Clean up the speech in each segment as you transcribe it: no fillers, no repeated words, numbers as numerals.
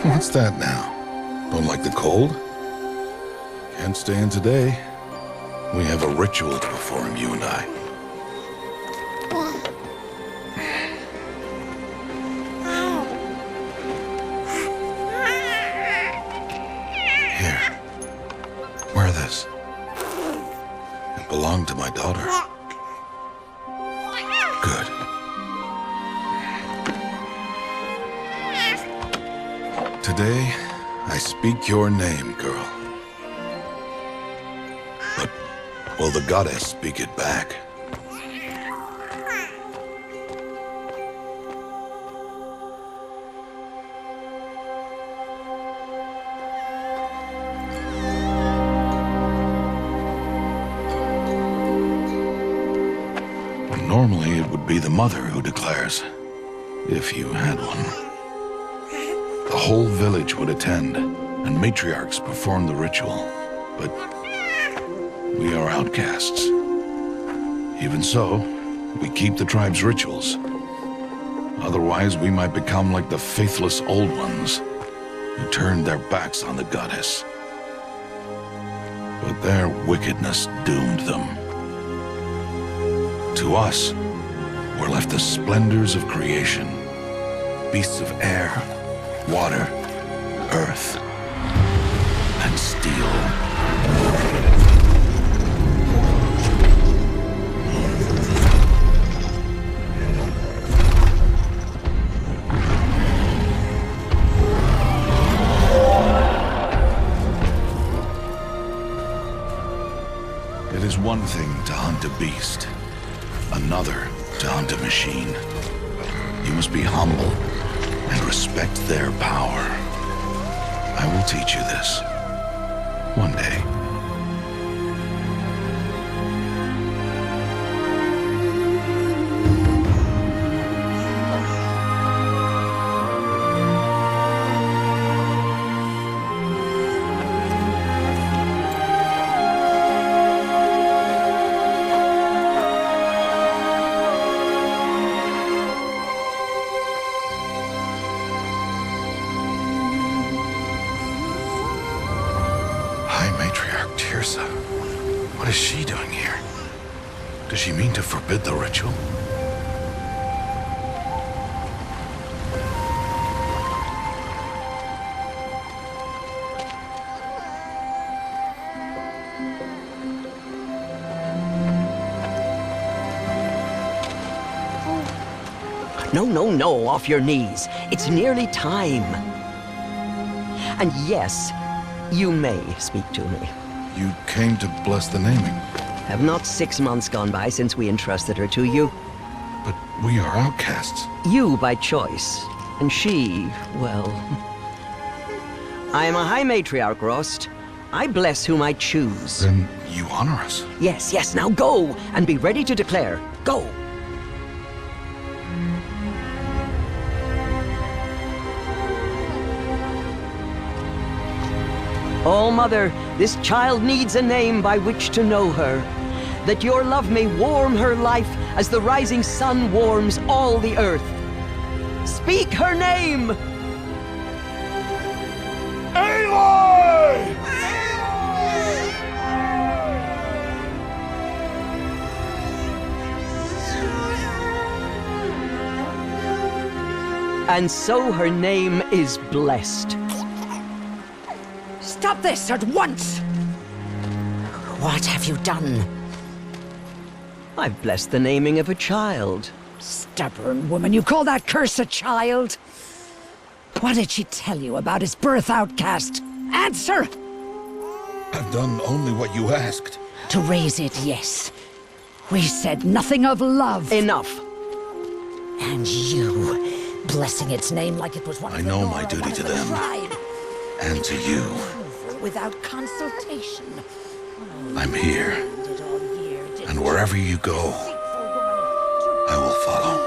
What's that now? Don't like the cold? Can't stay in today. We have a ritual to perform, you and I. Here. Wear this. It belonged to my daughter. Good. Today, I speak your name, girl. But will the goddess speak it back? Normally, it would be the mother who declares, if you had one. The whole village would attend, and matriarchs perform the ritual. But we are outcasts. Even so, we keep the tribe's rituals. Otherwise, we might become like the faithless old ones, who turned their backs on the goddess. But their wickedness doomed them. To us, were left the splendors of creation, beasts of air, water, earth, and steel. It is one thing to hunt a beast, another to hunt a machine. You must be humble and respect their power. I will teach you this. One day. What is she doing here? Does she mean to forbid the ritual? No, off your knees. It's nearly time. And yes, you may speak to me. You came to bless the naming. Have not 6 months gone by since we entrusted her to you? But we are outcasts. You by choice, and she, well... I am a High Matriarch, Rost. I bless whom I choose. Then you honor us. Yes, now go, and be ready to declare. Go! Oh, Mother, this child needs a name by which to know her, that your love may warm her life as the rising sun warms all the earth. Speak her name! Aloy! And so her name is blessed. Stop this at once! What have you done? I've blessed the naming of a child. Stubborn woman, you call that curse a child? What did she tell you about his birth, outcast? Answer! I've done only what you asked. To raise it, yes. We said nothing of love. Enough. And you, blessing its name like it was one I of the know Nora, my duty one of to the them. tribe. And to you. Without consultation. I'm here. And wherever you go, I will follow.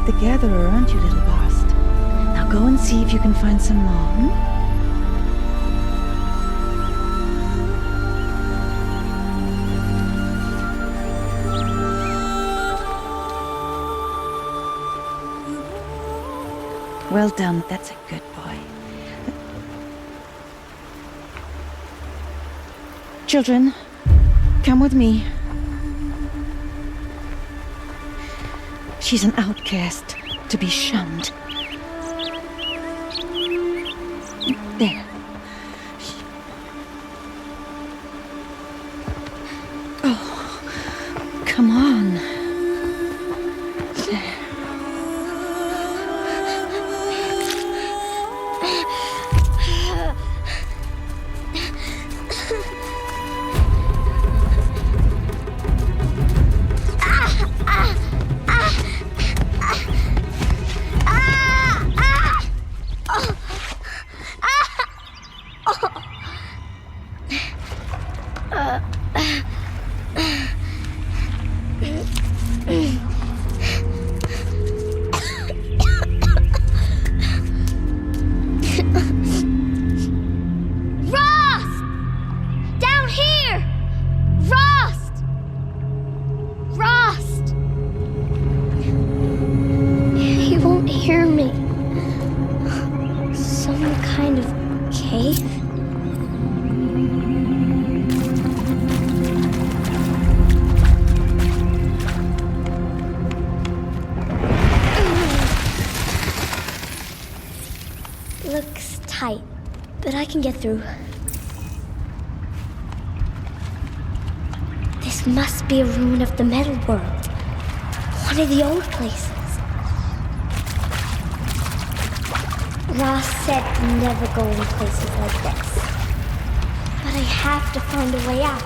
the gatherer, aren't you, little Bast? Now go and see if you can find some more, hmm? Well done, that's a good boy. Children, come with me. She's an outcast, to be shunned. There. Oh, come on. There. Looks tight, but I can get through. This must be a ruin of the metal world. One of the old places. Ross said never go in places like this. But I have to find a way out.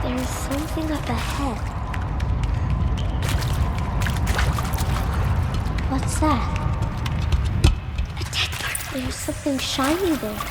There's something up ahead. What's that? A dead bird. There's something shiny there.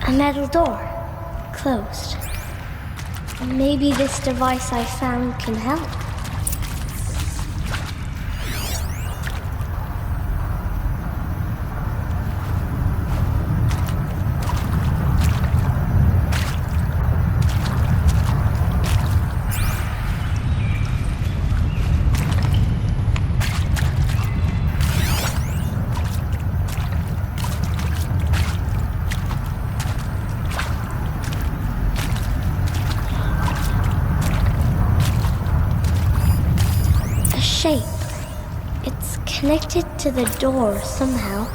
A metal door. Closed. Maybe this device I found can help. Shape. It's connected to the door somehow.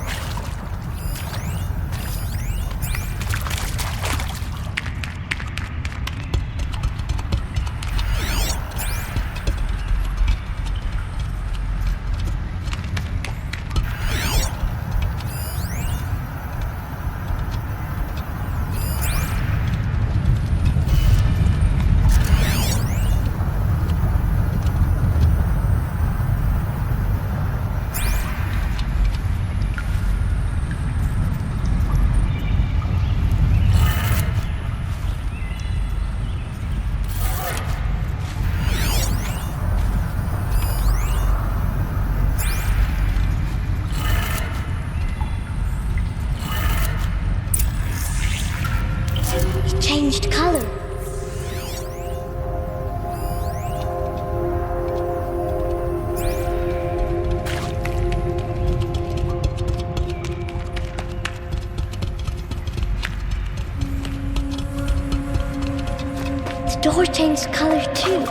door changed color too.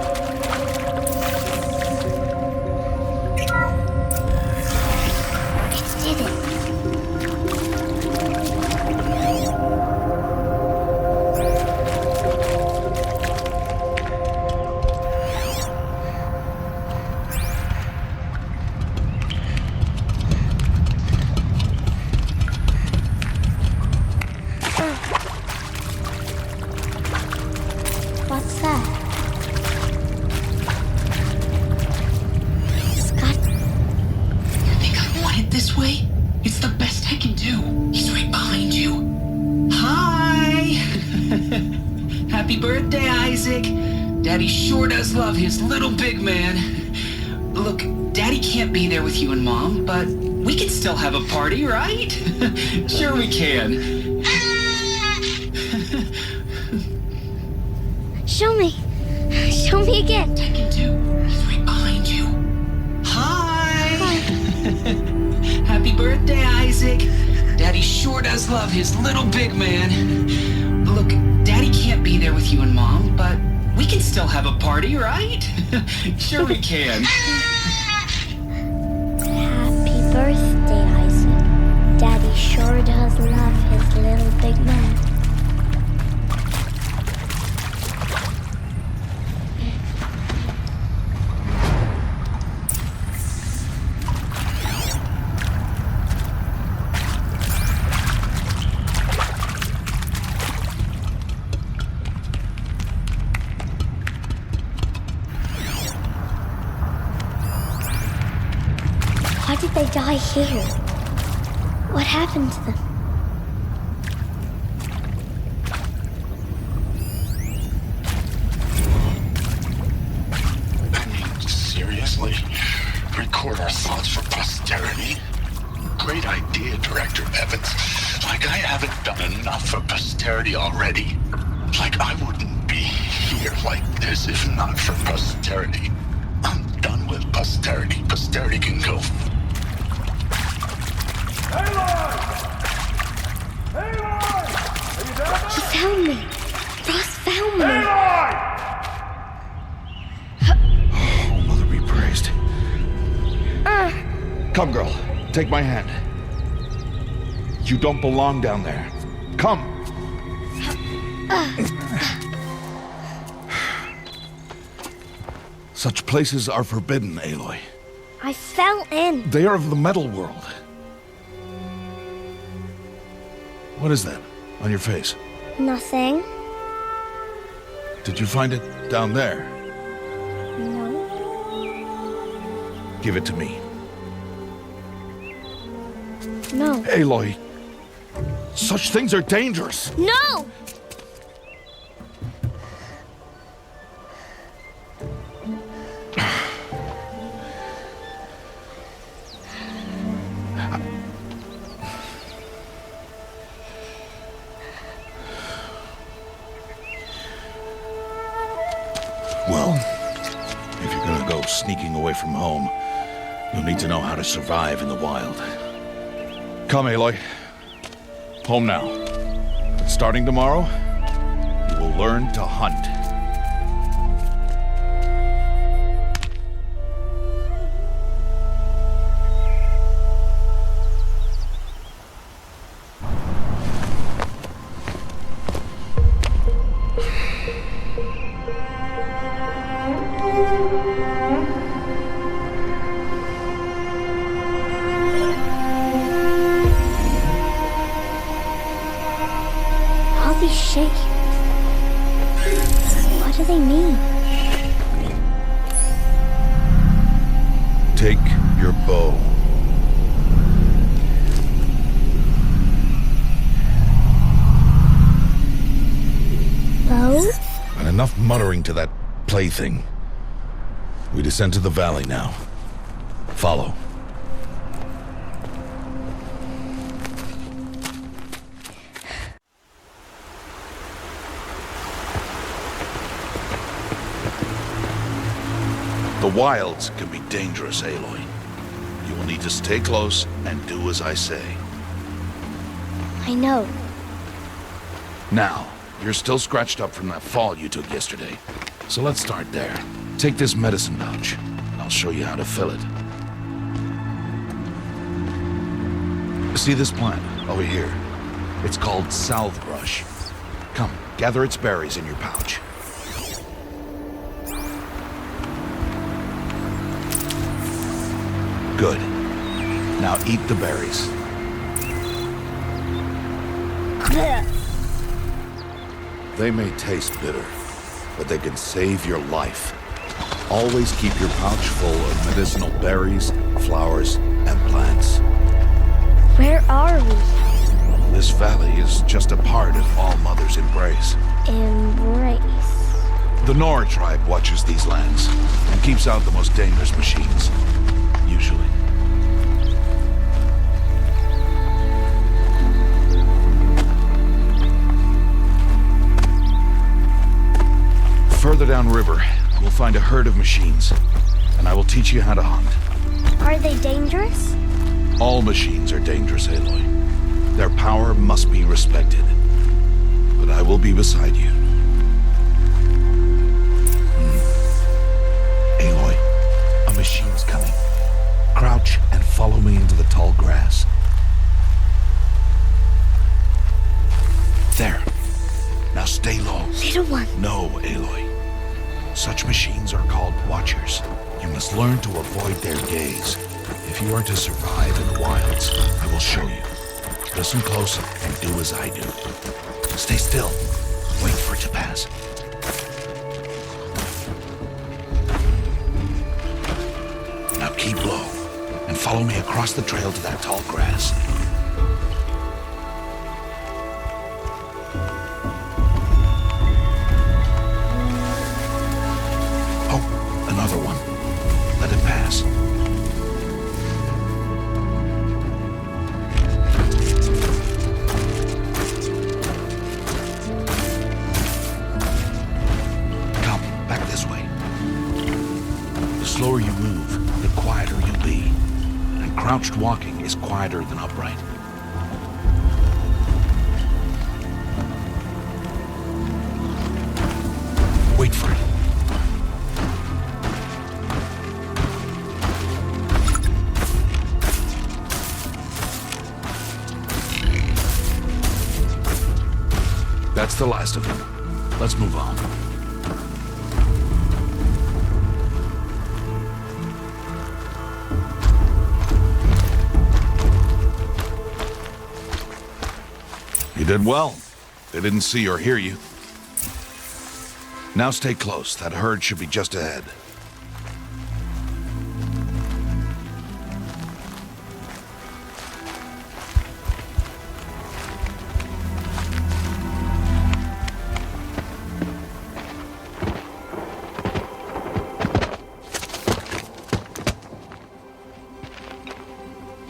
It did it. What's that? Scott, You think I want it this way? It's the best I can do. He's right behind you. Hi! Happy birthday, Isaac. Daddy sure does love his little big man. Look, Daddy can't be there with you and Mom, but we can still have a party, right? Sure we can. show me. Show me again. I can do. He's right behind you. Hi! Happy birthday, Isaac. Daddy sure does love his little big man. Look, Daddy can't be there with you and Mom, but we can still have a party, right? Sure we can. Happy birthday, Isaac. Daddy sure does love his little big man. Why did they die here? What happened to them? I mean, seriously? Record our thoughts for posterity? Great idea, Director Evans. Like I haven't done enough for posterity already. Like I wouldn't be here like this if not for posterity. I'm done with posterity. Posterity can go. He found me. Ross found me. Oh, Mother be praised. Come, girl. Take my hand. You don't belong down there. Come. Such places are forbidden, Aloy. I fell in. They are of the metal world. What is that on your face? Nothing. Did you find it down there? No. Give it to me. No. Aloy, such things are dangerous. No! Well, if you're gonna go sneaking away from home, you'll need to know how to survive in the wild. Come, Aloy. Home now. But starting tomorrow, you will learn to hunt. All these shapes. What do they mean? Take your bow. Bow? And enough muttering to that plaything. We descend to the valley now. Follow. The wilds can be dangerous, Aloy. You will need to stay close and do as I say. I know. Now, You're still scratched up from that fall you took yesterday. So let's start there. Take this medicine pouch. I'll show you how to fill it. See this plant over here? It's called salvebrush. Come, gather its berries in your pouch. Good. Now eat the berries. They may taste bitter, but they can save your life. Always keep your pouch full of medicinal berries, flowers, and plants. Where are we? This valley is just a part of All Mother's embrace. Embrace. The Nora tribe watches these lands and keeps out the most dangerous machines, usually. Further downriver, we'll find a herd of machines, and I will teach you how to hunt. Are they dangerous? All machines are dangerous, Aloy. Their power must be respected. But I will be beside you. Aloy, a machine's coming. Crouch and follow me into the tall grass. There. Now stay low. Little one. No, Aloy. Such machines are called watchers. You must learn to avoid their gaze. If you are to survive in the wilds, I will show you. Listen close and do as I do. Stay still. Wait for it to pass. Now keep low and follow me across the trail to that tall grass. Oh, another one. Let it pass. The slower you move, the quieter you'll be. And crouched walking is quieter than upright. Wait for it. That's the last of them. Let's move on. You did well. They didn't see or hear you. Now stay close. That herd should be just ahead.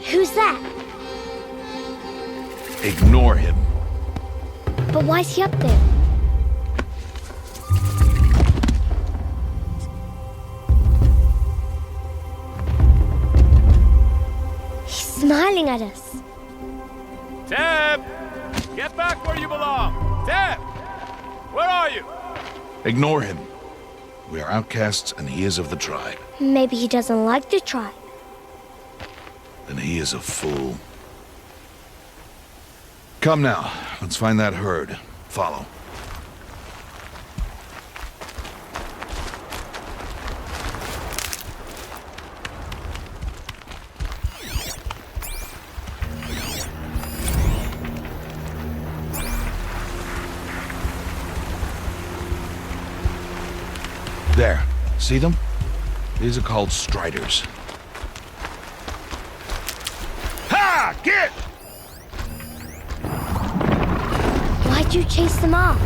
Who's that? Ignore him. But why's he up there? He's smiling at us. Teb! Get back where you belong! Teb! Where are you? Ignore him. We are outcasts and he is of the tribe. Maybe he doesn't like the tribe. Then he is a fool. Come now, let's find that herd. Follow. There. See them? These are called striders. Ha! Get! Why'd you chase them off?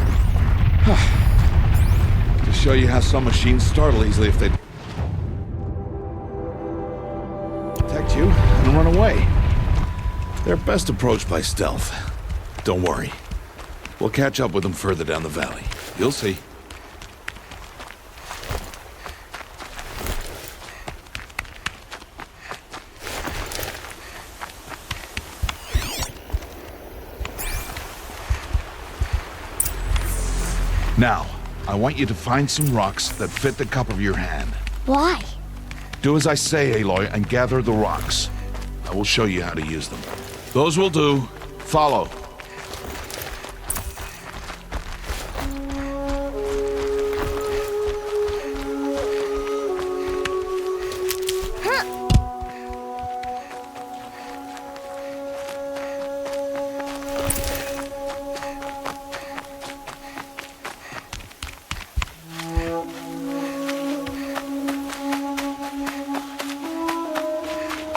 To show you how some machines startle easily if they detect you and run away. They're best approached by stealth. Don't worry. We'll catch up with them further down the valley. You'll see. Now, I want you to find some rocks that fit the cup of your hand. Why? Do as I say, Aloy, and gather the rocks. I will show you how to use them. Those will do. Follow.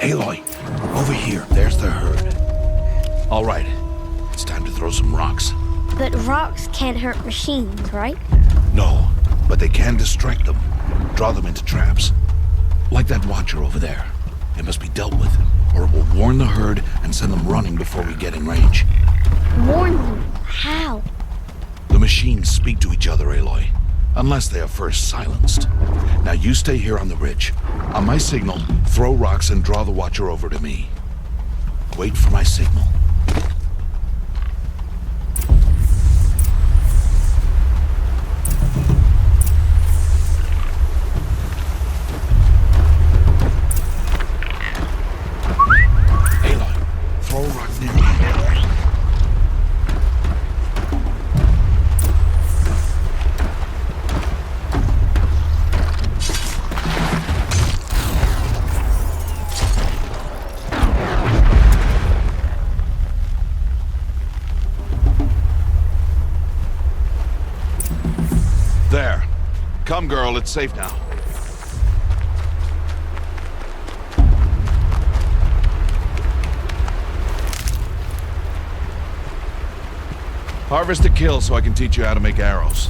Aloy, over here. There's the herd. All right, it's time to throw some rocks. But rocks can't hurt machines, right? No, but they can distract them, draw them into traps. Like that watcher over there. It must be dealt with, or it will warn the herd and send them running before we get in range. Warn them? How? The machines speak to each other, Aloy, unless they are first silenced. Now you stay here on the ridge. On my signal, throw rocks and draw the watcher over to me. Wait for my signal. Aloy, throw a rock near me. There. Come, girl, it's safe now. Harvest a kill so I can teach you how to make arrows.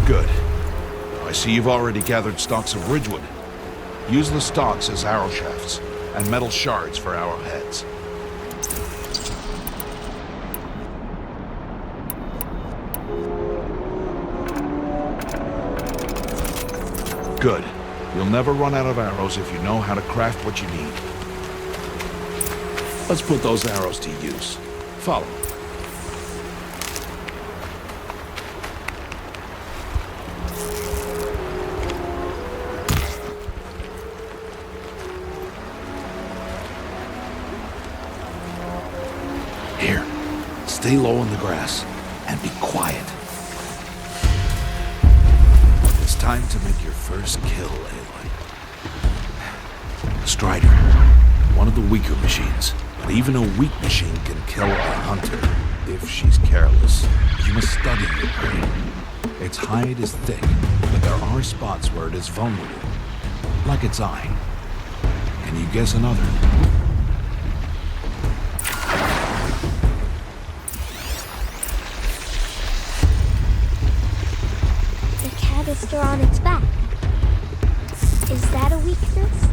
Good. I see you've already gathered stalks of ridgewood. Use the stalks as arrow shafts, and metal shards for arrowheads. Good. You'll never run out of arrows if you know how to craft what you need. Let's put those arrows to use. Follow. Here. Stay low in the grass and be quiet. It's time to make your first kill, Aloy. Strider. One of the weaker machines. But even a weak machine can kill a hunter if she's careless. You must study your prey. Its hide is thick, but there are spots where it is vulnerable. Like its eye. Can you guess another? The canister on its back. Is that a weakness?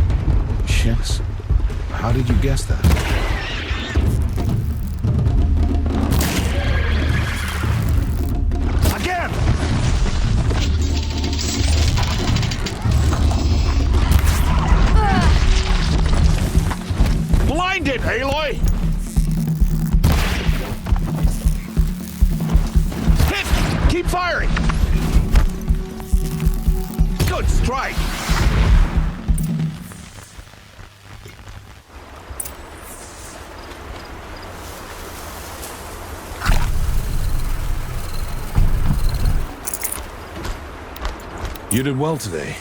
Yes. How did you guess that? Again! Blinded, Aloy! Hit! Keep firing! Good strike! You did well today,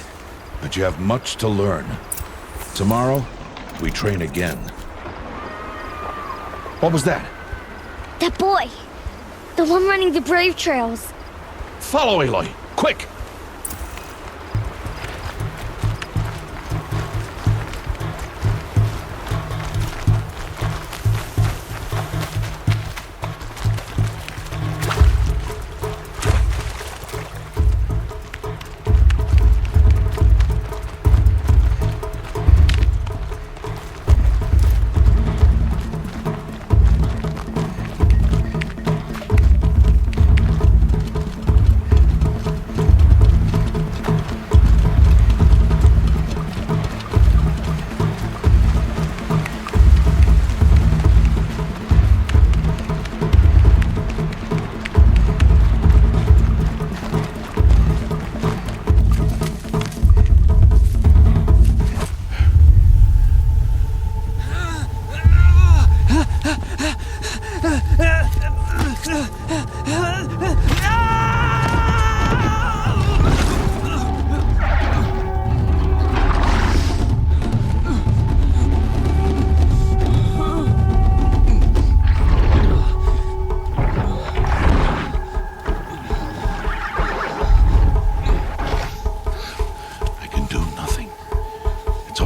but you have much to learn. Tomorrow, we train again. What was that? That boy! The one running the brave trails. Follow, Aloy! Quick!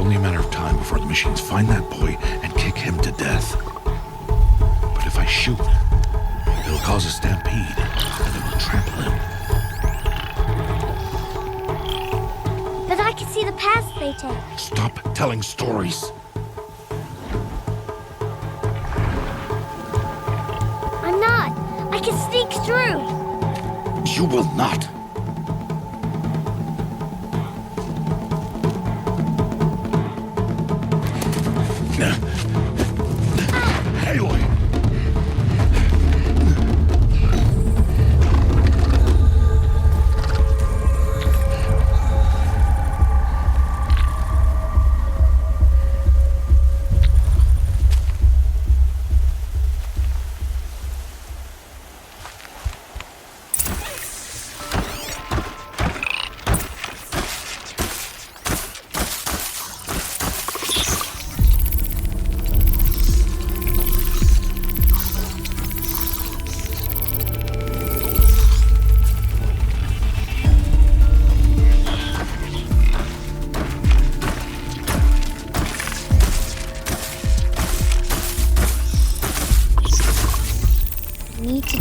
only a matter of time before the machines find that boy and kick him to death. But if I shoot, it'll cause a stampede, and it will trample him. But I can see the paths they take. Stop telling stories. I'm not. I can sneak through. You will not. Aloy!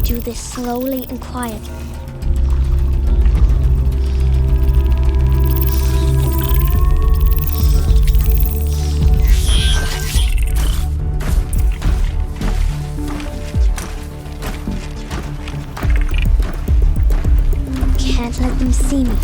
Do this slowly and quietly. Can't let them see me.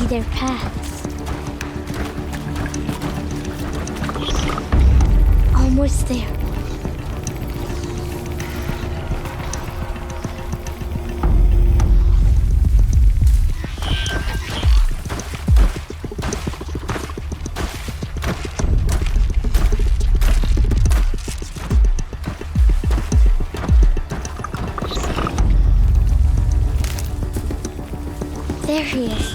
Their paths. Almost there. There he is.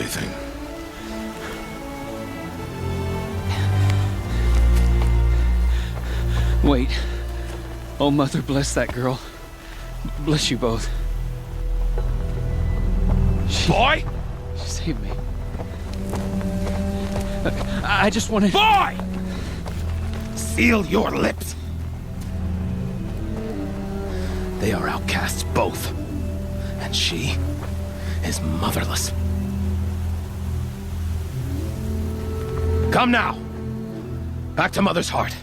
everything. Wait. Oh, Mother, bless that girl. Bless you both. Boy! She saved me. I just wanted... Boy! Seal your lips. They are outcasts, both. And she is motherless. Come now. Back to Mother's heart.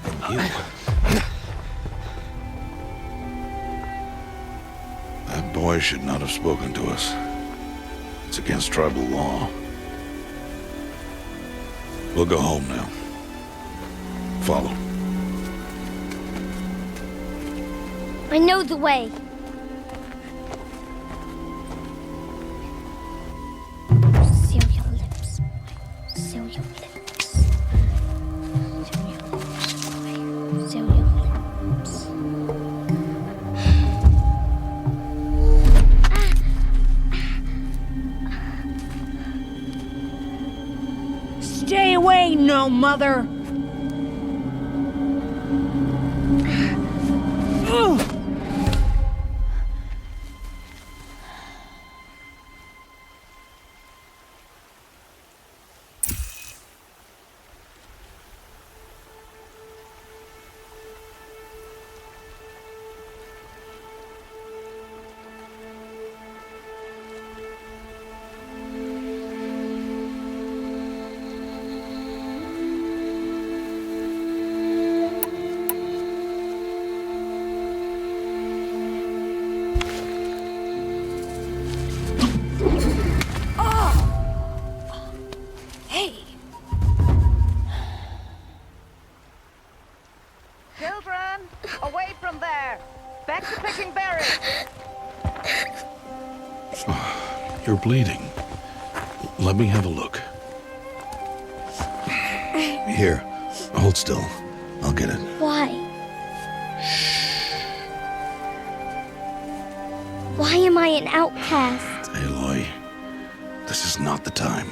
And you... That boy should not have spoken to us. It's against tribal law. We'll go home now. Follow. I know the way. Seal your lips, boy. Seal your lips. Seal your lips, boy. Seal your lips. Stay away, no mother! Children, away from there. Back to picking berries. You're bleeding. Let me have a look. Here, hold still. I'll get it. Why? Why am I an outcast? Aloy, this is not the time.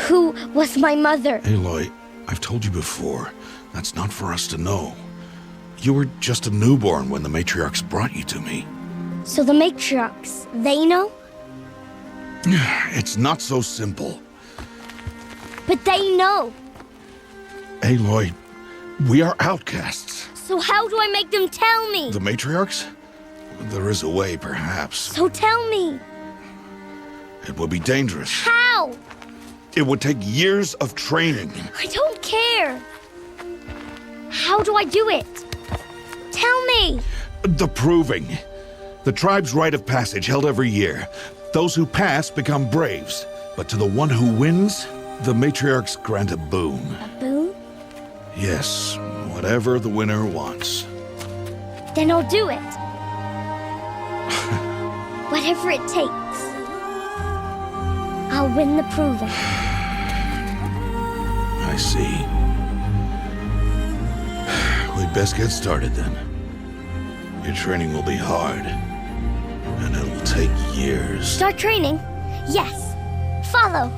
Who was my mother? Aloy, I've told you before, that's not for us to know. You were just a newborn when the matriarchs brought you to me. So the matriarchs, they know? It's not so simple. But they know. Aloy, we are outcasts. So how do I make them tell me? The matriarchs? There is a way, perhaps. So tell me. It would be dangerous. How? It would take years of training. I don't care. How do I do it? Tell me. The proving. The tribe's rite of passage held every year. Those who pass become braves. But to the one who wins, the matriarchs grant a boon. A boon? Yes, whatever the winner wants. Then I'll do it. Whatever it takes. I'll win the proving. I see. We'd best get started then. Your training will be hard, and it will take years. Start training? Yes. Follow.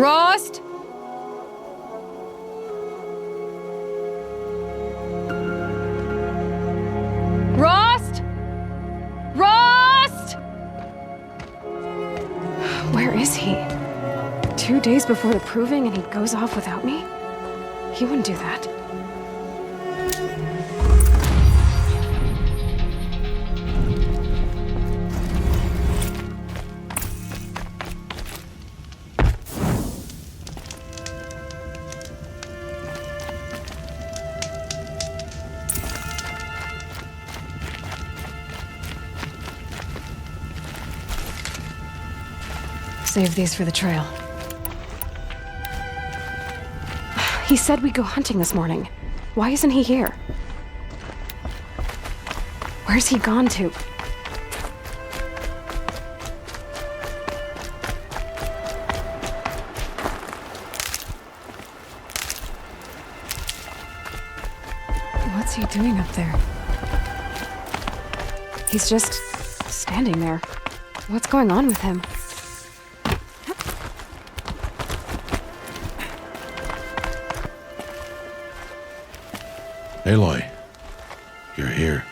Rost? Rost? Rost? Where is he? 2 days before the proving and he goes off without me? He wouldn't do that. Save these for the trail. He said we'd go hunting this morning. Why isn't he here? Where's he gone to? What's he doing up there? He's just standing there. What's going on with him? Aloy, you're here.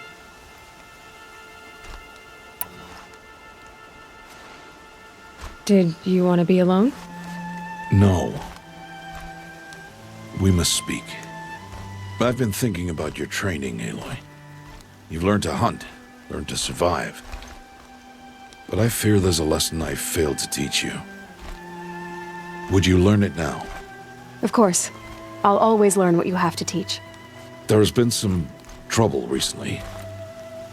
Did you want to be alone? No. We must speak. I've been thinking about your training, Aloy. You've learned to hunt, learned to survive. But I fear there's a lesson I failed to teach you. Would you learn it now? Of course. I'll always learn what you have to teach. There has been some trouble recently.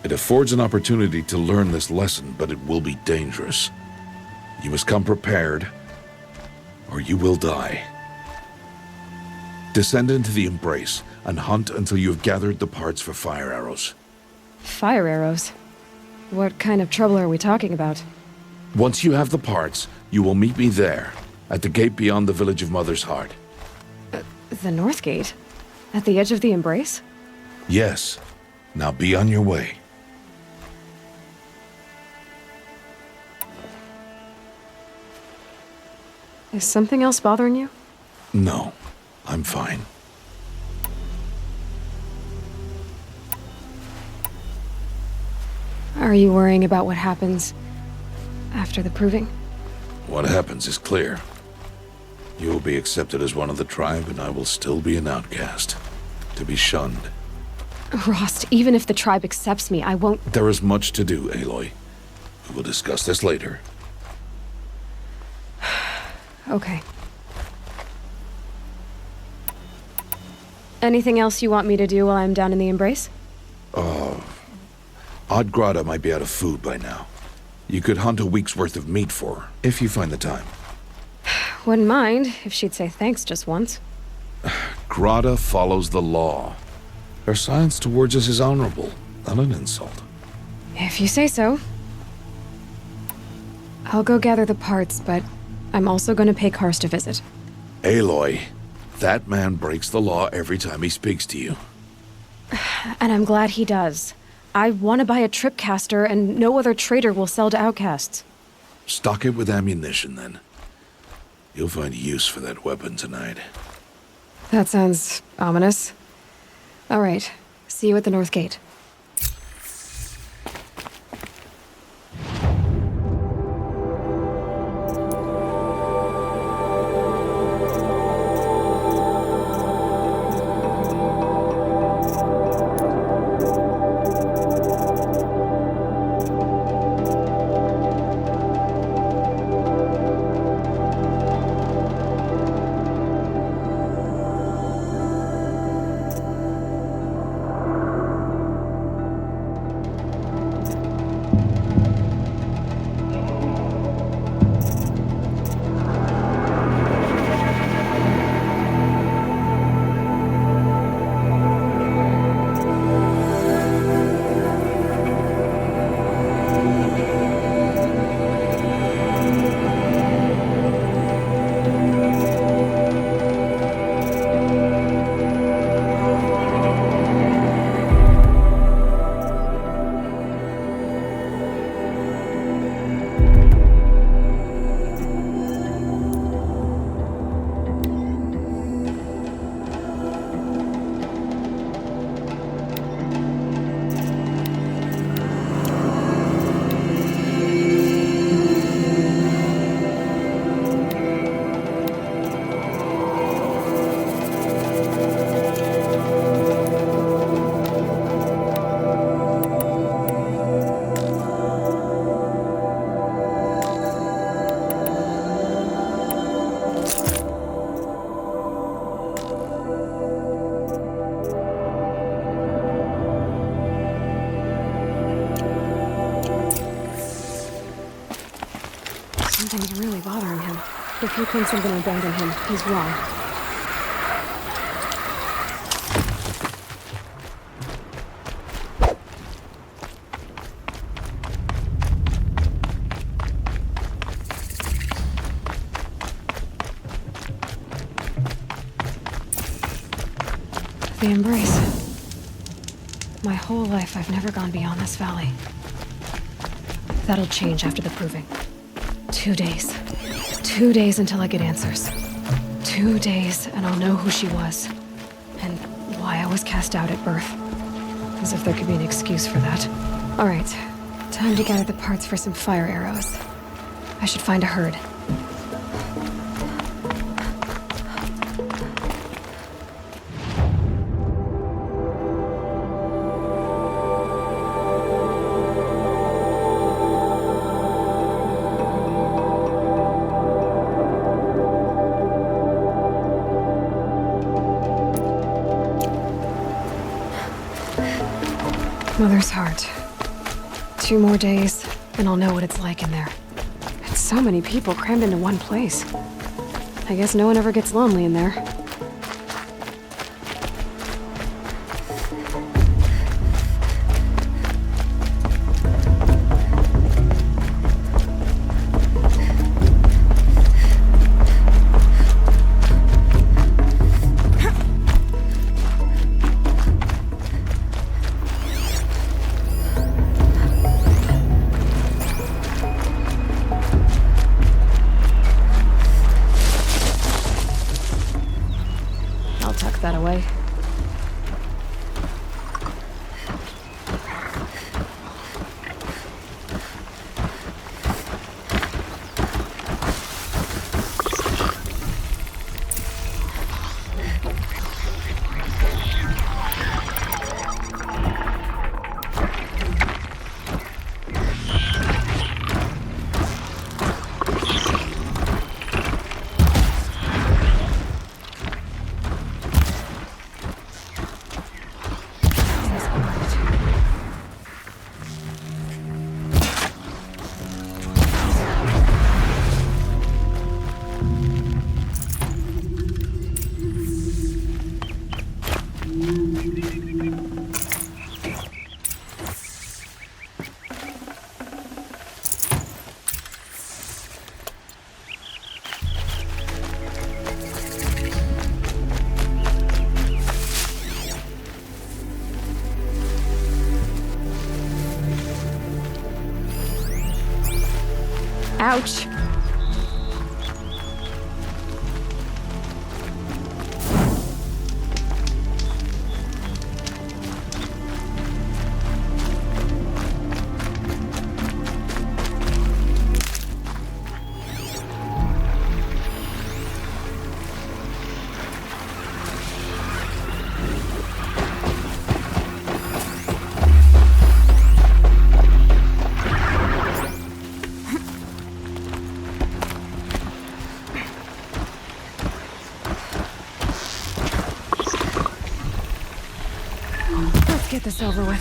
It affords an opportunity to learn this lesson, but it will be dangerous. You must come prepared, or you will die. Descend into the Embrace and hunt until you have gathered the parts for fire arrows. Fire arrows? What kind of trouble are we talking about? Once you have the parts, you will meet me there, at the gate beyond the village of Mother's Heart. The North Gate? At the edge of the Embrace? Yes. Now be on your way. Is something else bothering you? No, I'm fine. Are you worrying about what happens after the proving? What happens is clear. You will be accepted as one of the tribe, and I will still be an outcast, to be shunned. Rost, even if the tribe accepts me, I won't— There is much to do, Aloy. We will discuss this later. Okay. Anything else you want me to do while I'm down in the Embrace? Odd Grata might be out of food by now. You could hunt a week's worth of meat for her, if you find the time. Wouldn't mind if she'd say thanks just once. Grata follows the law. Her silence towards us is honorable, not an insult. If you say so. I'll go gather the parts, but I'm also going to pay Karst a visit. Aloy, that man breaks the law every time he speaks to you. And I'm glad he does. I want to buy a tripcaster, and no other trader will sell to outcasts. Stock it with ammunition, then. You'll find use for that weapon tonight. That sounds ominous. All right. See you at the North Gate. Something's really bothering him. If he thinks I'm gonna abandon him, he's wrong. The embrace. My whole life, I've never gone beyond this valley. That'll change after the proving. 2 days. 2 days until I get answers. 2 days, and I'll know who she was. And why I was cast out at birth. As if there could be an excuse for that. Alright, time to gather the parts for some fire arrows. I should find a herd. Mother's heart. 2 more days, and I'll know what it's like in there. It's so many people crammed into one place. I guess no one ever gets lonely in there. That away. Ouch! Get this over with.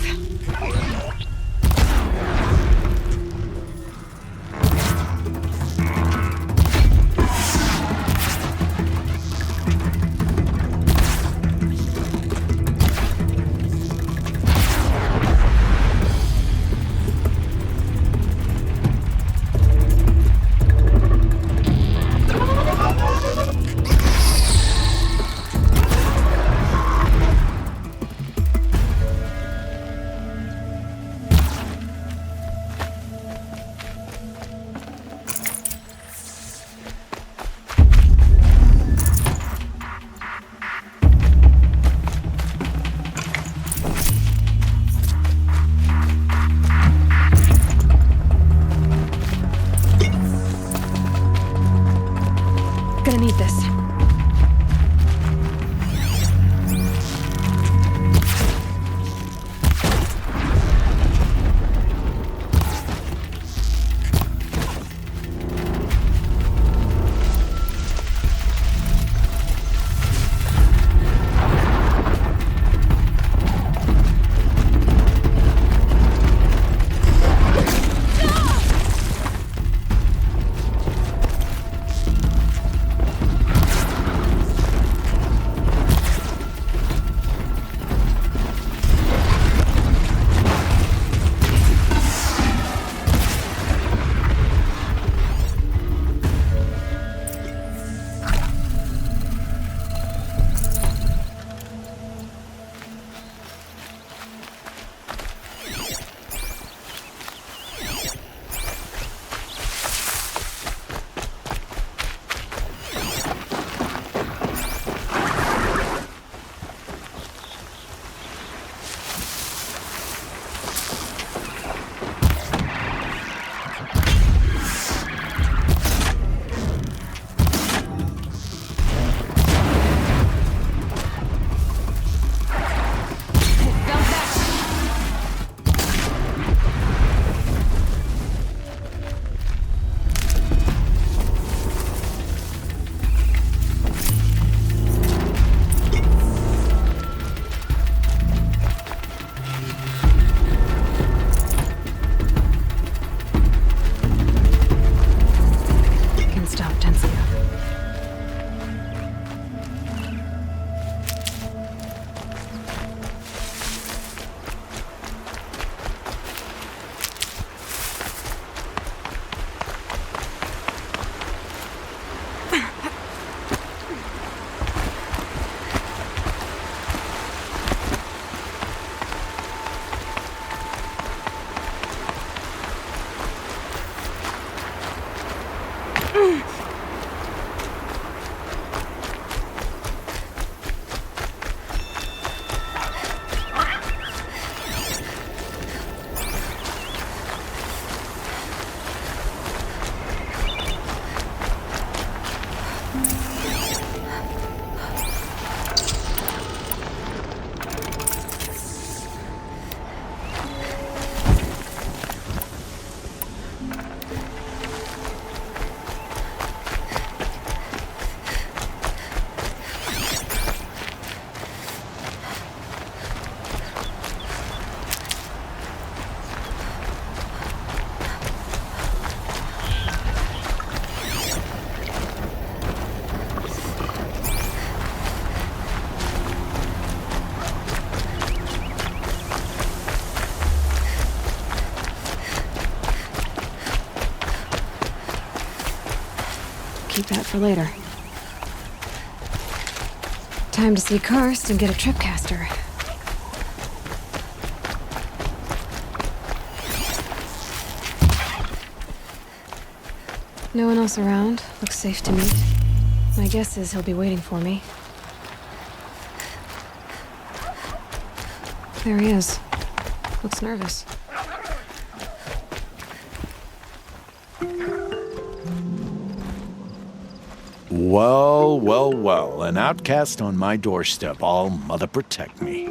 keep that for later. Time to see Karst and get a tripcaster. No one else around. Looks safe to meet. My guess is he'll be waiting for me. There he is. Looks nervous. Well, well, well. An outcast on my doorstep. All mother protect me.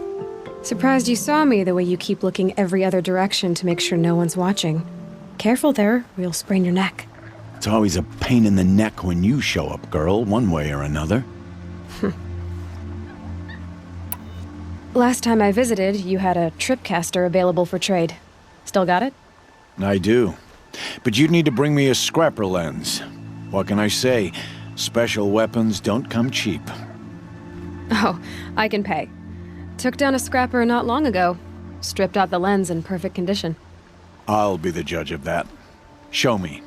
Surprised you saw me the way you keep looking every other direction to make sure no one's watching. Careful there, or you'll sprain your neck. It's always a pain in the neck when you show up, girl, one way or another. Last time I visited, you had a tripcaster available for trade. Still got it? I do. But you'd need to bring me a scrapper lens. What can I say? Special weapons don't come cheap. Oh, I can pay. Took down a scrapper not long ago. Stripped out the lens in perfect condition. I'll be the judge of that. Show me.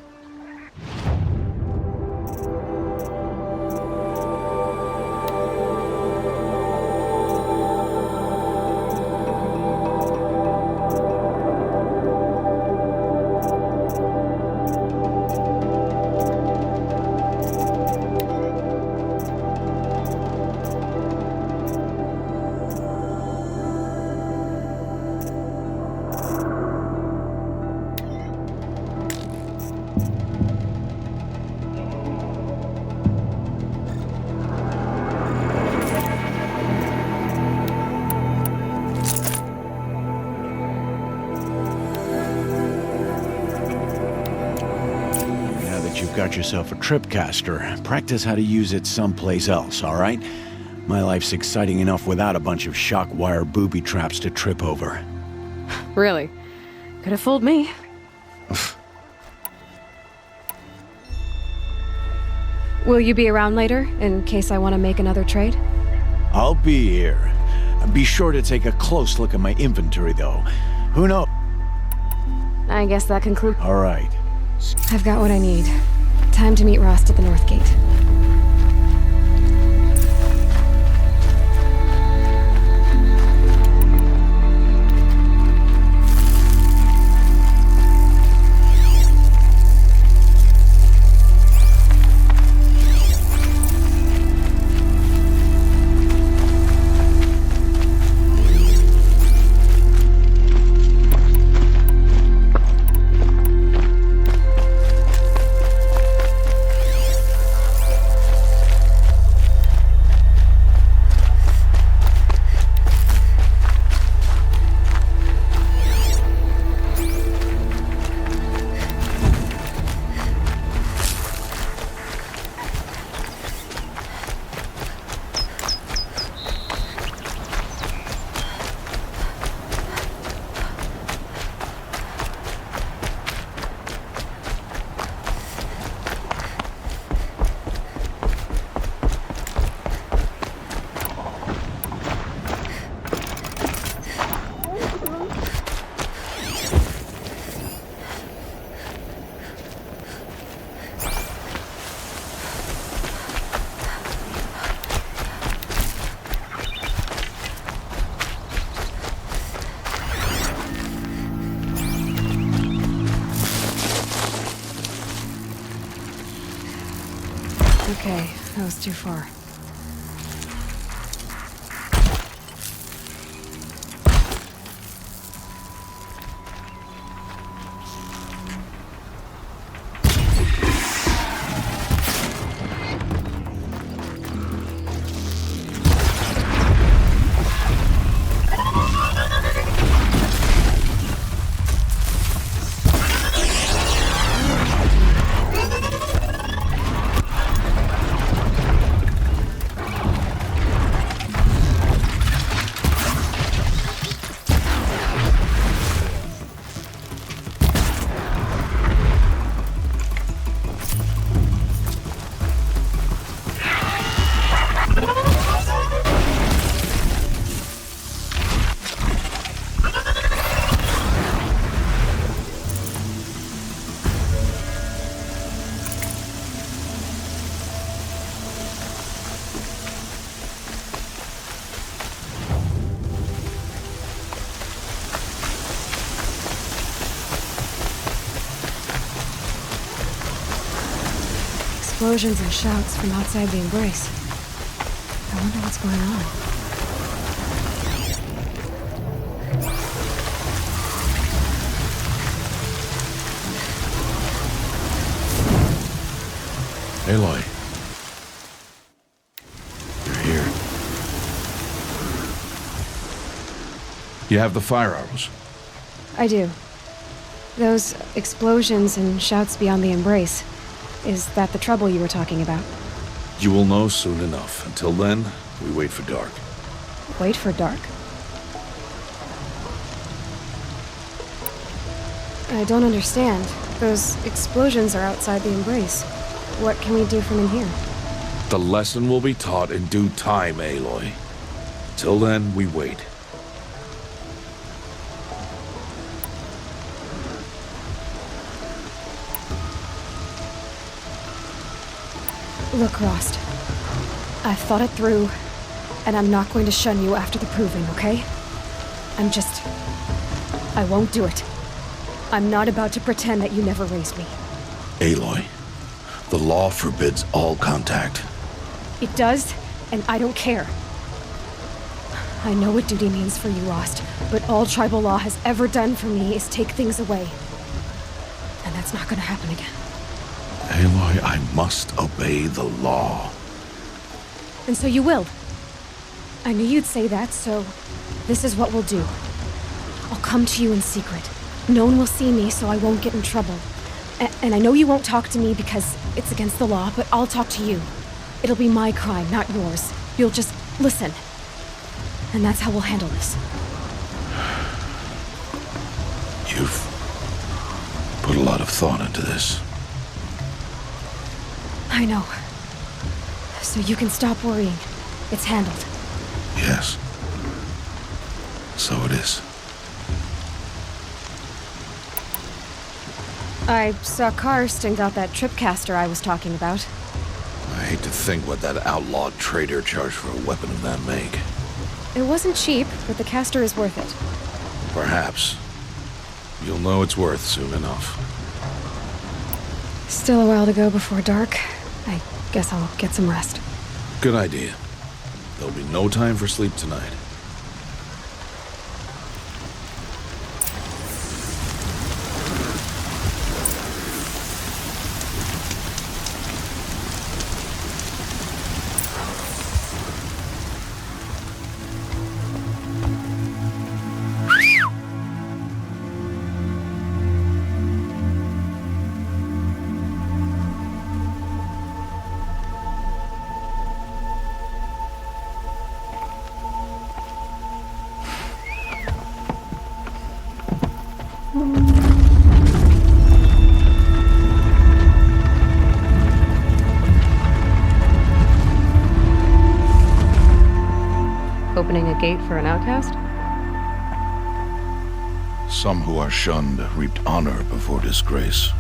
Got yourself a tripcaster. Practice how to use it someplace else, all right? My life's exciting enough without a bunch of shock wire booby traps to trip over. Really? Could have fooled me. Will you be around later, in case I want to make another trade? I'll be here. Be sure to take a close look at my inventory, though. Who knows? I guess that concludes. All right. I've got what I need. Time to meet Rost at the North Gate. Okay, that was too far. explosions and shouts from outside the embrace. I wonder what's going on. Aloy. You're here. You have the fire arrows. I do. Those explosions and shouts beyond the embrace. Is that the trouble you were talking about? You will know soon enough. Until then, we wait for dark. Wait for dark? I don't understand. Those explosions are outside the embrace. What can we do from in here? The lesson will be taught in due time, Aloy. Till then, we wait. Look, Rost. I've thought it through, and I'm not going to shun you after the proving, okay? I won't do it. I'm not about to pretend that you never raised me. Aloy, the law forbids all contact. It does, and I don't care. I know what duty means for you, Rost, but all tribal law has ever done for me is take things away. And that's not gonna happen again. Aloy, I must obey the law. And so you will. I knew you'd say that, so this is what we'll do. I'll come to you in secret. No one will see me, so I won't get in trouble. And I know you won't talk to me because it's against the law, but I'll talk to you. It'll be my crime, not yours. You'll just listen. And that's how we'll handle this. You've put a lot of thought into this. I know. So you can stop worrying. It's handled. Yes. So it is. I saw Karst and got that tripcaster I was talking about. I hate to think what that outlawed trader charged for a weapon of that make. It wasn't cheap, but the caster is worth it. Perhaps. You'll know it's worth soon enough. Still a while to go before dark. I guess I'll get some rest. Good idea. There'll be no time for sleep tonight. Opening a gate for an outcast? Some who are shunned reaped honor before disgrace.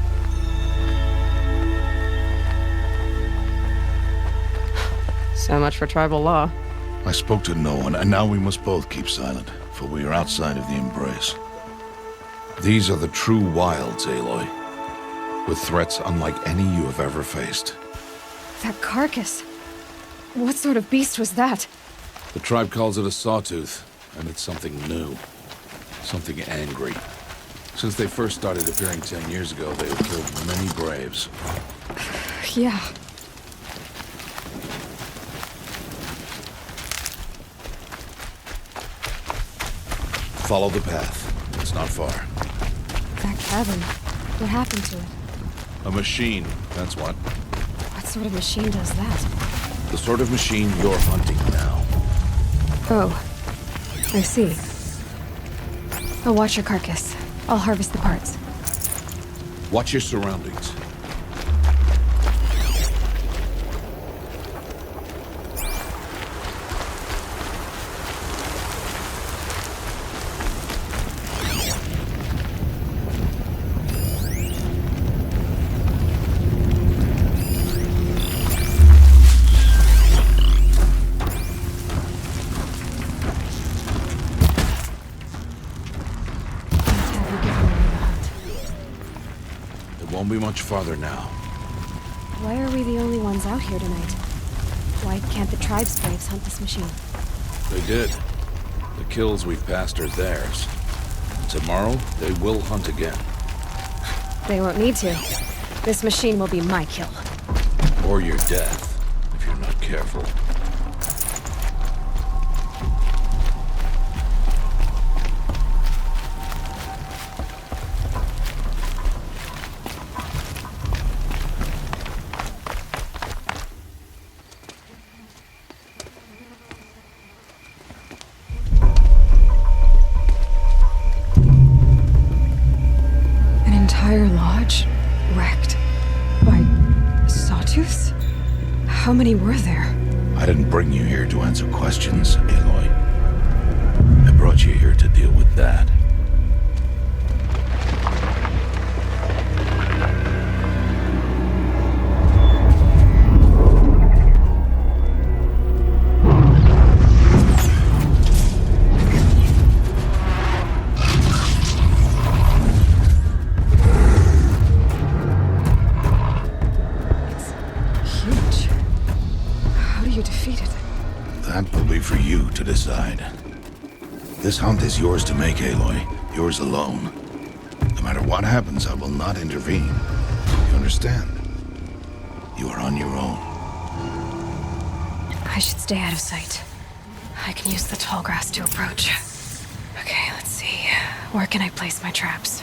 So much for tribal law. I spoke to no one, and now we must both keep silent, for we are outside of the embrace. These are the true wilds, Aloy, with threats unlike any you have ever faced. That carcass. What sort of beast was that? The tribe calls it a sawtooth, and it's something new. Something angry. Since they first started appearing 10 years ago, they have killed many braves. Yeah. Follow the path. It's not far. That cabin. What happened to it? A machine, that's what. What sort of machine does that? The sort of machine you're hunting now. Oh. I see. I'll watch your carcass. I'll harvest the parts. Watch your surroundings. Won't be much farther now. Why are we the only ones out here tonight? Why can't the tribe's braves hunt this machine? They did. The kills we've passed are theirs. Tomorrow, they will hunt again. They won't need to. This machine will be my kill. Or your death, if you're not careful. Entire lodge wrecked by sawtooths? How many were there? I didn't bring you here to answer questions, Aloy. I brought you here to deal with that. That will be for you to decide. This hunt is yours to make, Aloy. Yours alone. No matter what happens, I will not intervene. You understand? You are on your own. I should stay out of sight. I can use the tall grass to approach. Okay, let's see. Where can I place my traps?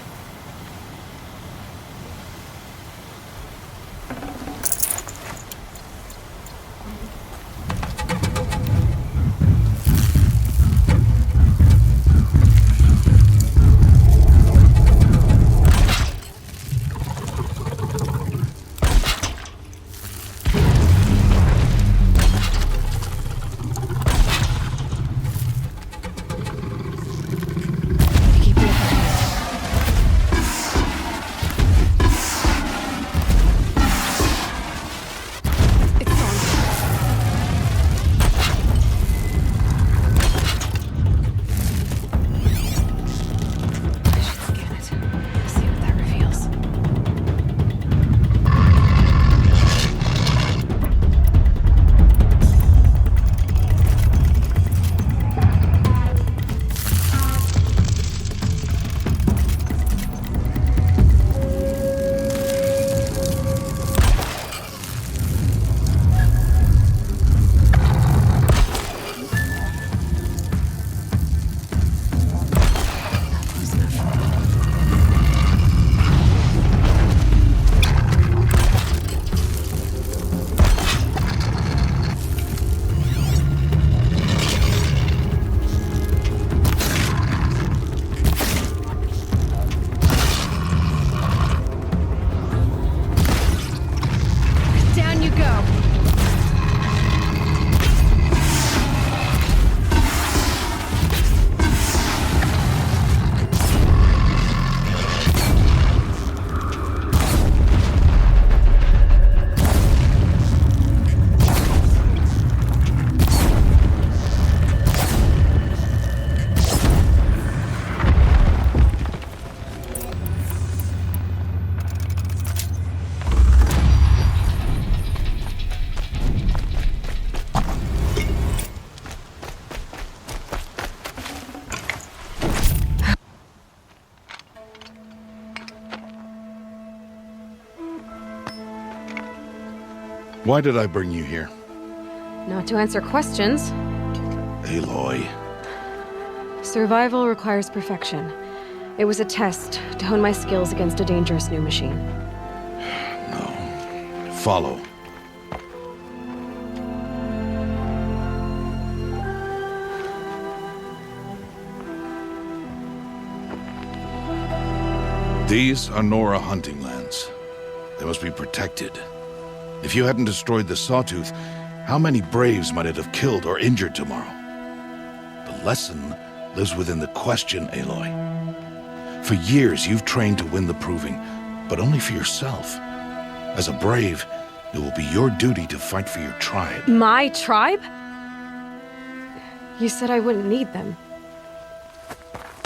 Why did I bring you here? Not to answer questions. Aloy. Survival requires perfection. It was a test to hone my skills against a dangerous new machine. No. Follow. These are Nora hunting lands. They must be protected. If you hadn't destroyed the Sawtooth, how many Braves might it have killed or injured tomorrow? The lesson lives within the question, Aloy. For years, you've trained to win the Proving, but only for yourself. As a Brave, it will be your duty to fight for your tribe. My tribe? You said I wouldn't need them.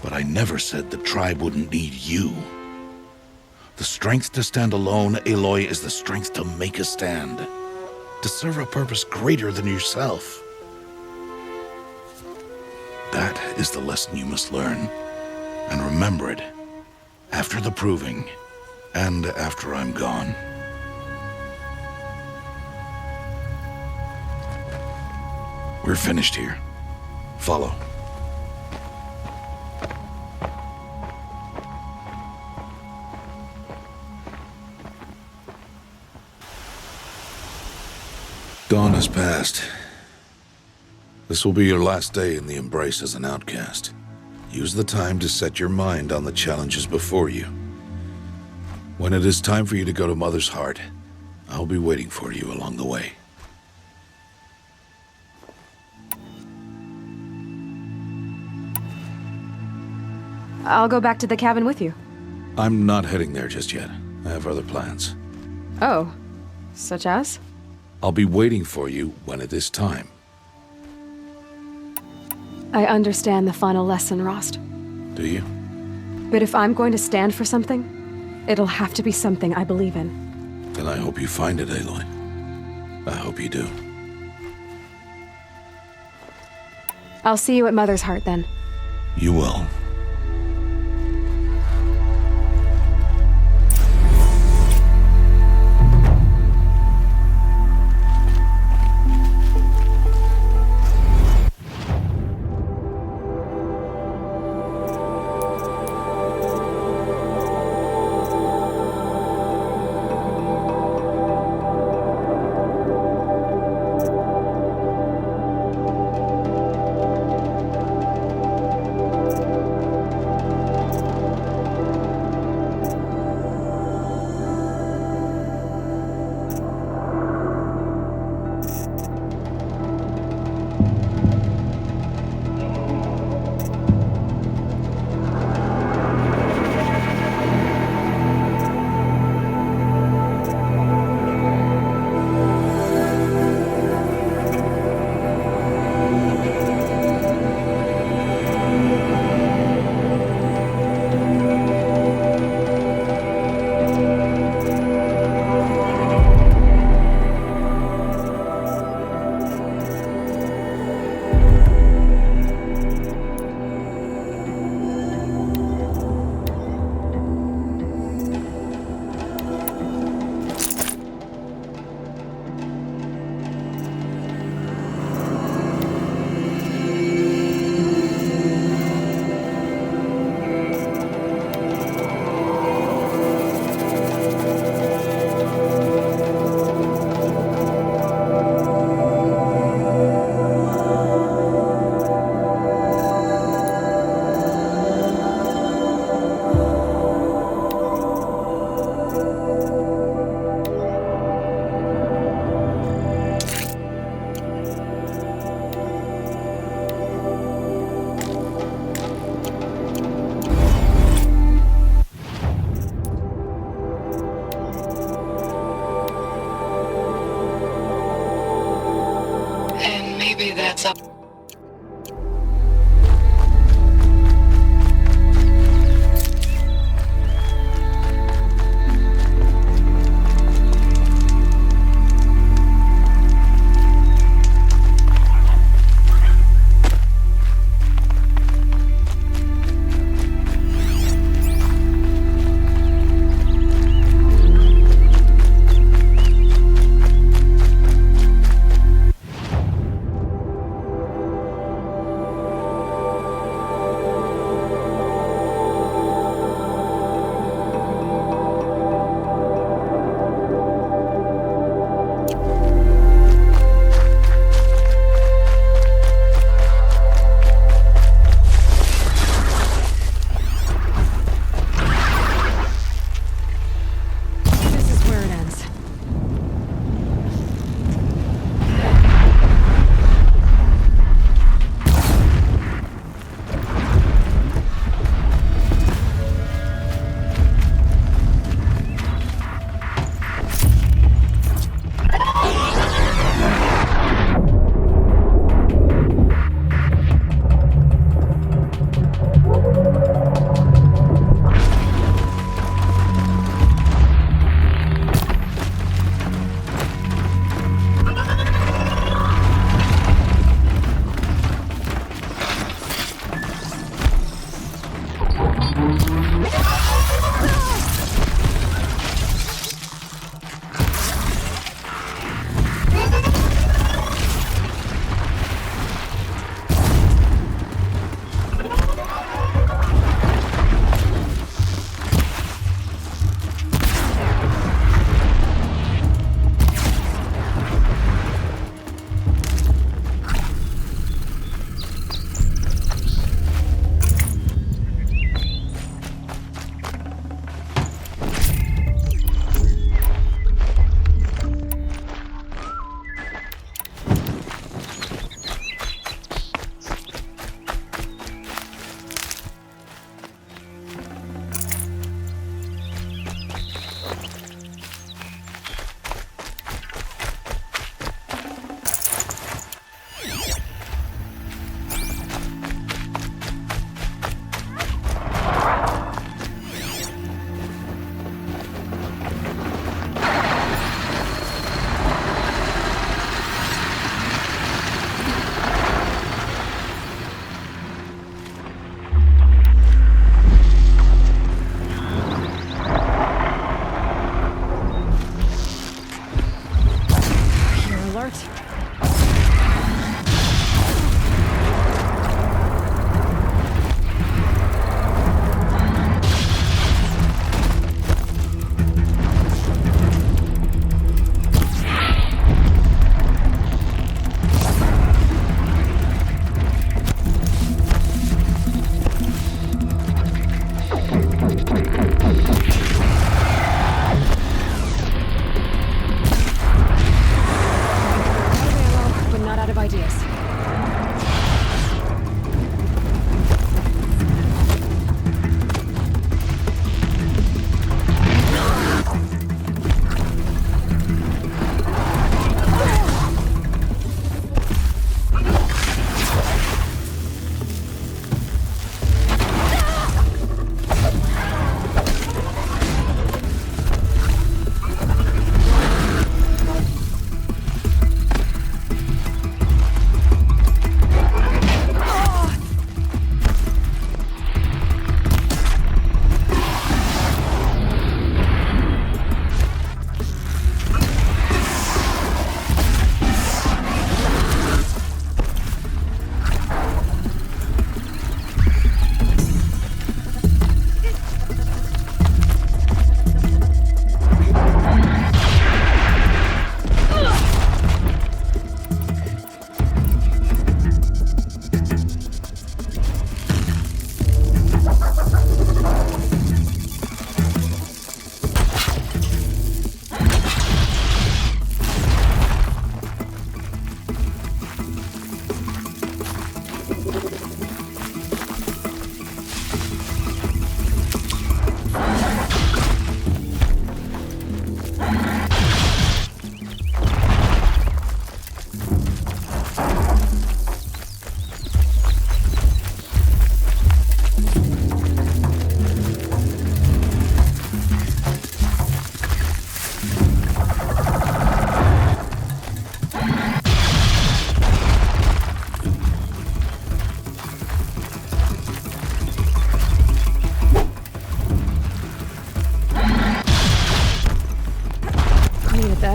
But I never said the tribe wouldn't need you. The strength to stand alone, Aloy, is the strength to make a stand. To serve a purpose greater than yourself. That is the lesson you must learn. And remember it. After the proving. And after I'm gone. We're finished here. Follow. Dawn has passed. This will be your last day in the Embrace as an outcast. Use the time to set your mind on the challenges before you. When it is time for you to go to Mother's Heart, I'll be waiting for you along the way. I'll go back to the cabin with you. I'm not heading there just yet. I have other plans. Oh, such as? I'll be waiting for you when it is time. I understand the final lesson, Rost. Do you? But if I'm going to stand for something, it'll have to be something I believe in. Then I hope you find it, Aloy. I hope you do. I'll see you at Mother's Heart, then. You will.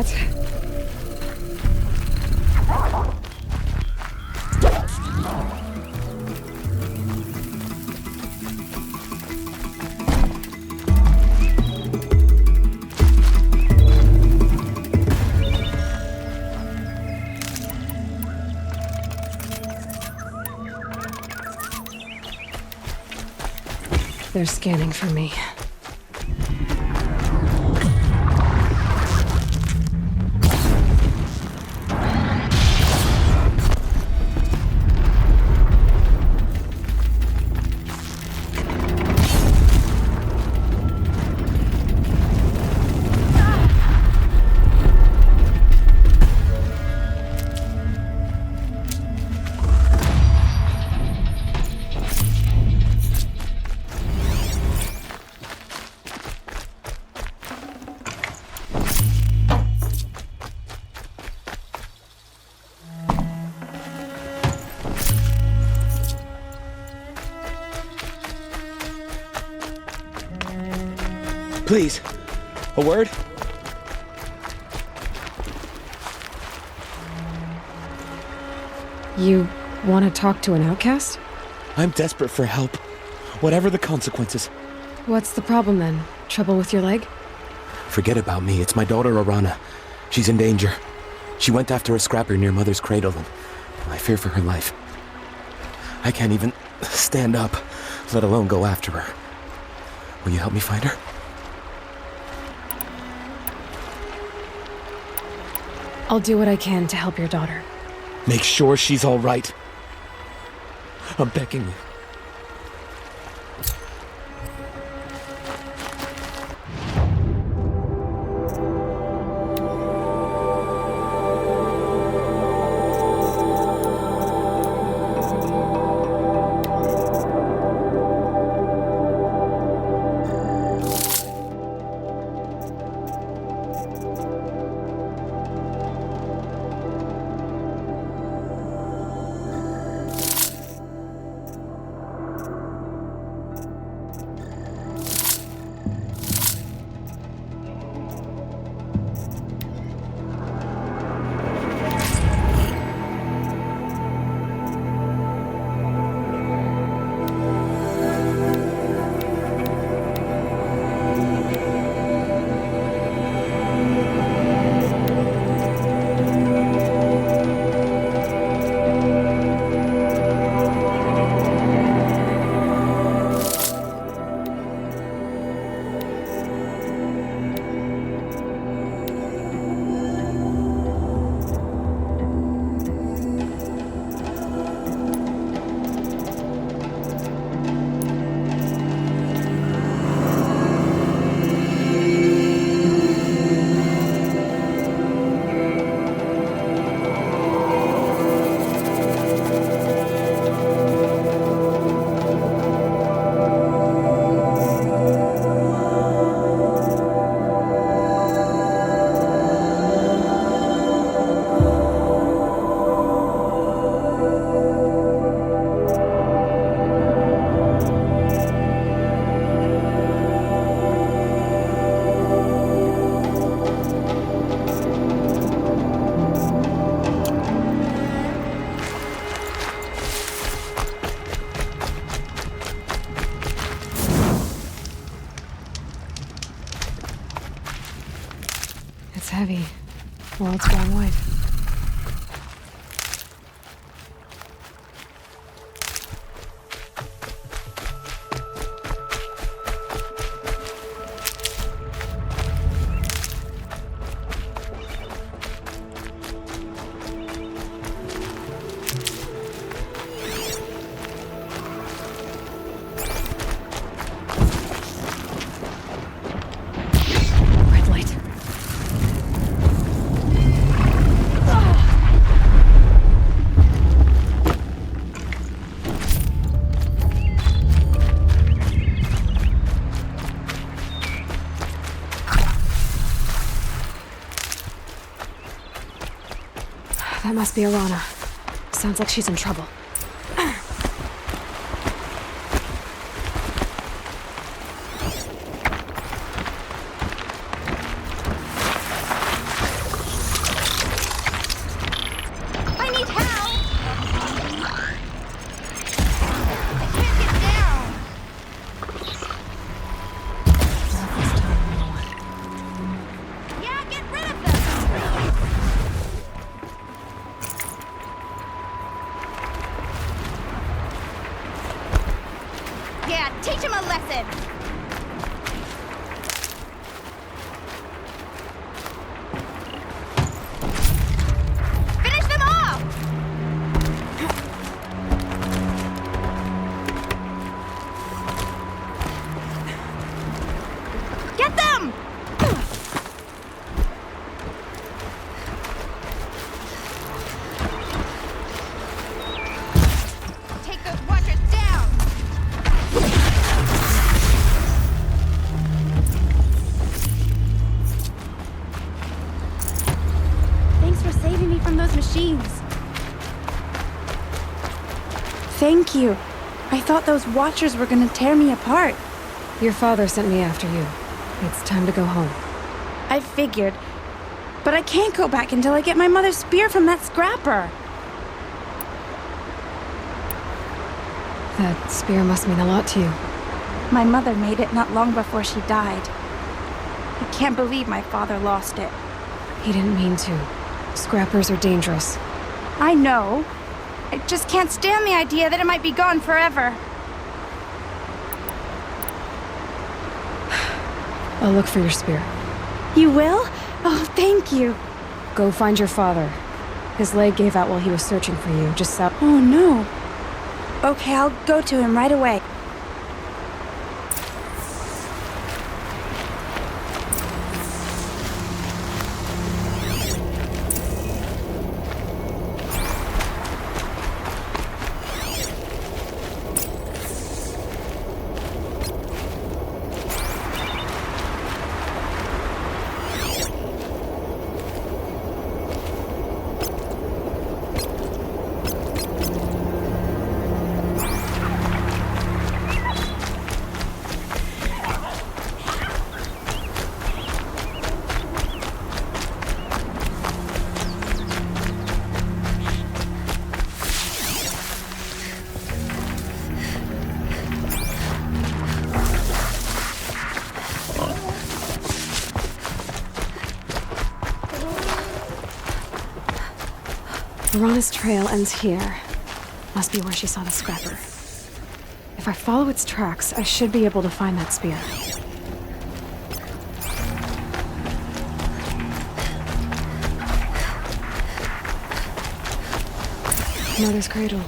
that. They're scanning for me. Please, a word? You want to talk to an outcast? I'm desperate for help, whatever the consequences. What's the problem then? Trouble with your leg? Forget about me, it's my daughter Arana. She's in danger. She went after a scrapper near Mother's cradle, and I fear for her life. I can't even stand up, let alone go after her. Will you help me find her? I'll do what I can to help your daughter. Make sure she's all right. I'm begging you. It's heavy. Well, it's brown white. That must be Arana. Sounds like she's in trouble. Get them! Take those watchers down! Thanks for saving me from those machines. Thank you. I thought those watchers were gonna tear me apart. Your father sent me after you. It's time to go home. I figured. But I can't go back until I get my mother's spear from that scrapper. That spear must mean a lot to you. My mother made it not long before she died. I can't believe my father lost it. He didn't mean to. Scrappers are dangerous. I know. I just can't stand the idea that it might be gone forever. I'll look for your spear. You will? Oh, thank you. Go find your father. His leg gave out while he was searching for you, just south. Oh, no. Okay, I'll go to him right away. Arana's trail ends here. Must be where she saw the scrapper. If I follow its tracks, I should be able to find that spear. Mother's cradle.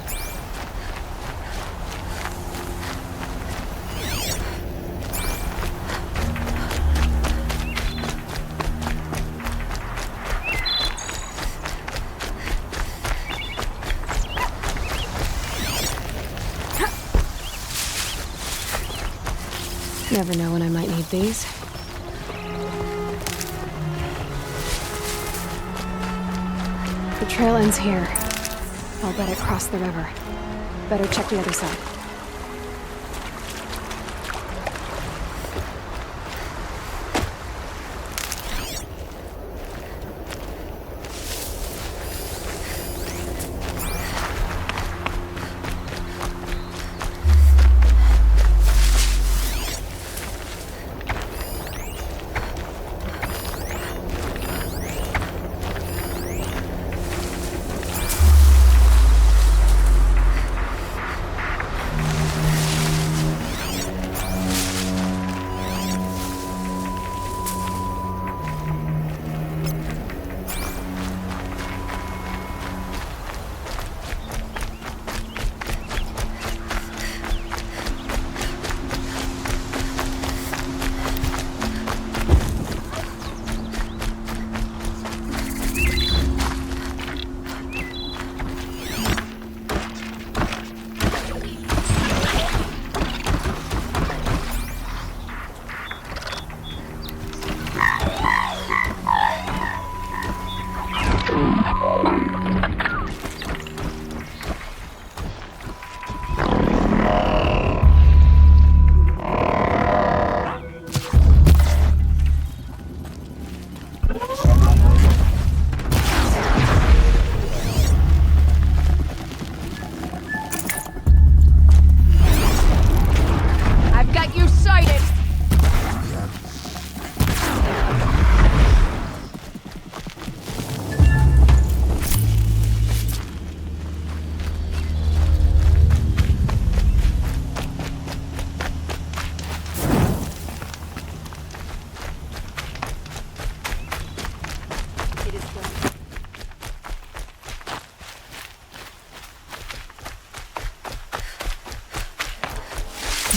Never know when I might need these. The trail ends here. I'll bet it crossed the river. Better check the other side.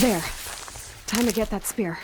There. Time to get that spear.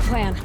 plan.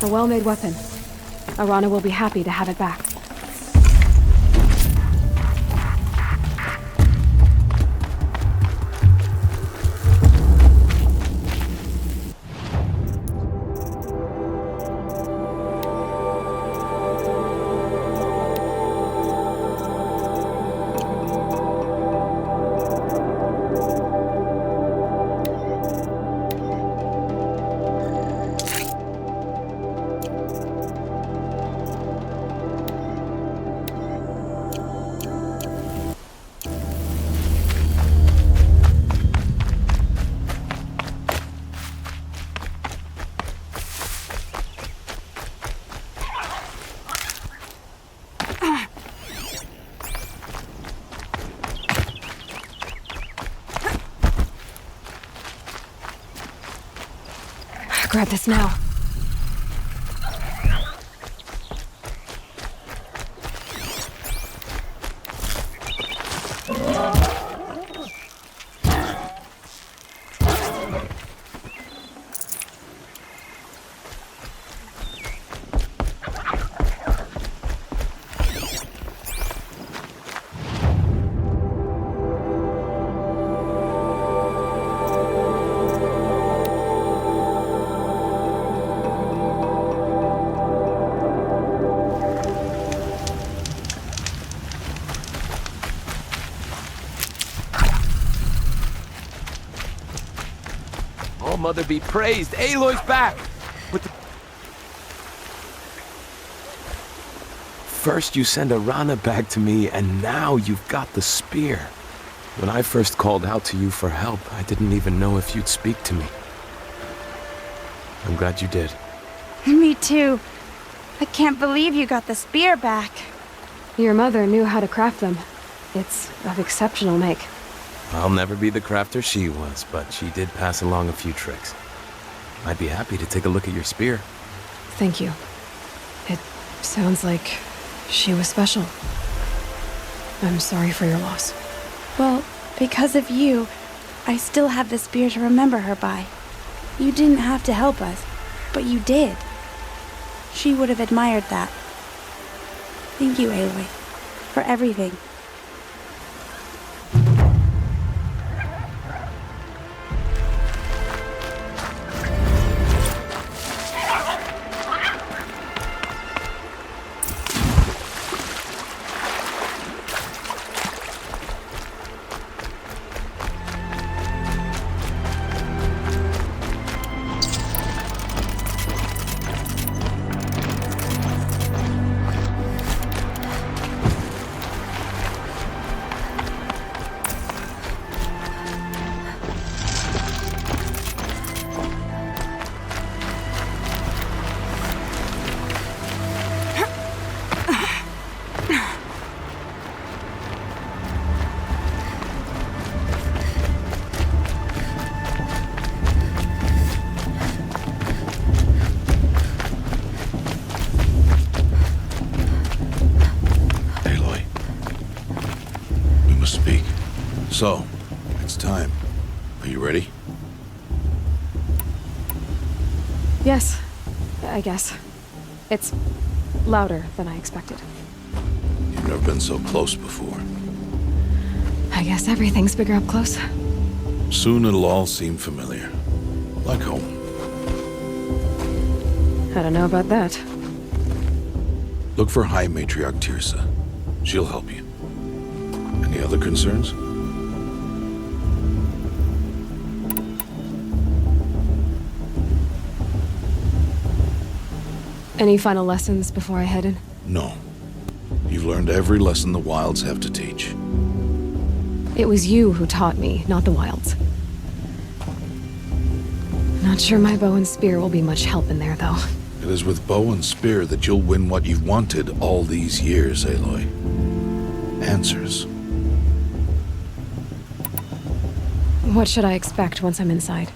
A well-made weapon. Arana will be happy to have it back. Grab this now. Mother be praised. Aloy's back! With the... First you send Arana back to me, and now you've got the spear. When I first called out to you for help, I didn't even know if you'd speak to me. I'm glad you did. Me too. I can't believe you got the spear back. Your mother knew how to craft them. It's of exceptional make. I'll never be the crafter she was, but she did pass along a few tricks. I'd be happy to take a look at your spear. Thank you. It sounds like she was special. I'm sorry for your loss. Well, because of you, I still have the spear to remember her by. You didn't have to help us, but you did. She would have admired that. Thank you, Aloy, for everything. So, it's time. Are you ready? Yes, I guess. It's louder than I expected. You've never been so close before. I guess everything's bigger up close. Soon it'll all seem familiar. Like home. I don't know about that. Look for High Matriarch Tirsa. She'll help you. Any other concerns? Any final lessons before I head in? No. You've learned every lesson the Wilds have to teach. It was you who taught me, not the Wilds. Not sure my bow and spear will be much help in there, though. It is with bow and spear that you'll win what you've wanted all these years, Aloy. Answers. What should I expect once I'm inside?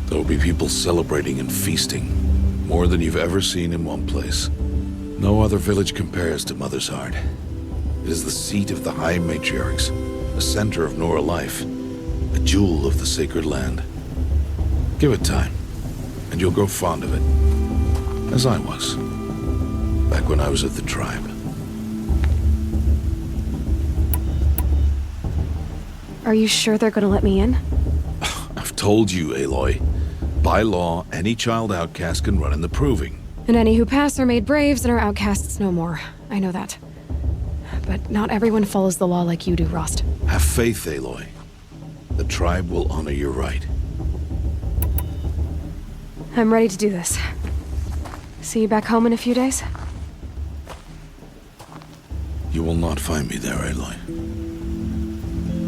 There will be people celebrating and feasting. More than you've ever seen in one place. No other village compares to Mother's Heart. It is the seat of the High Matriarchs, the center of Nora life, a jewel of the sacred land. Give it time, and you'll grow fond of it. As I was, back when I was at the tribe. Are you sure they're gonna let me in? I've told you, Aloy. By law, any child outcast can run in the proving. And any who pass are made braves and are outcasts no more. I know that. But not everyone follows the law like you do, Rost. Have faith, Aloy. The tribe will honor your right. I'm ready to do this. See you back home in a few days? You will not find me there, Aloy.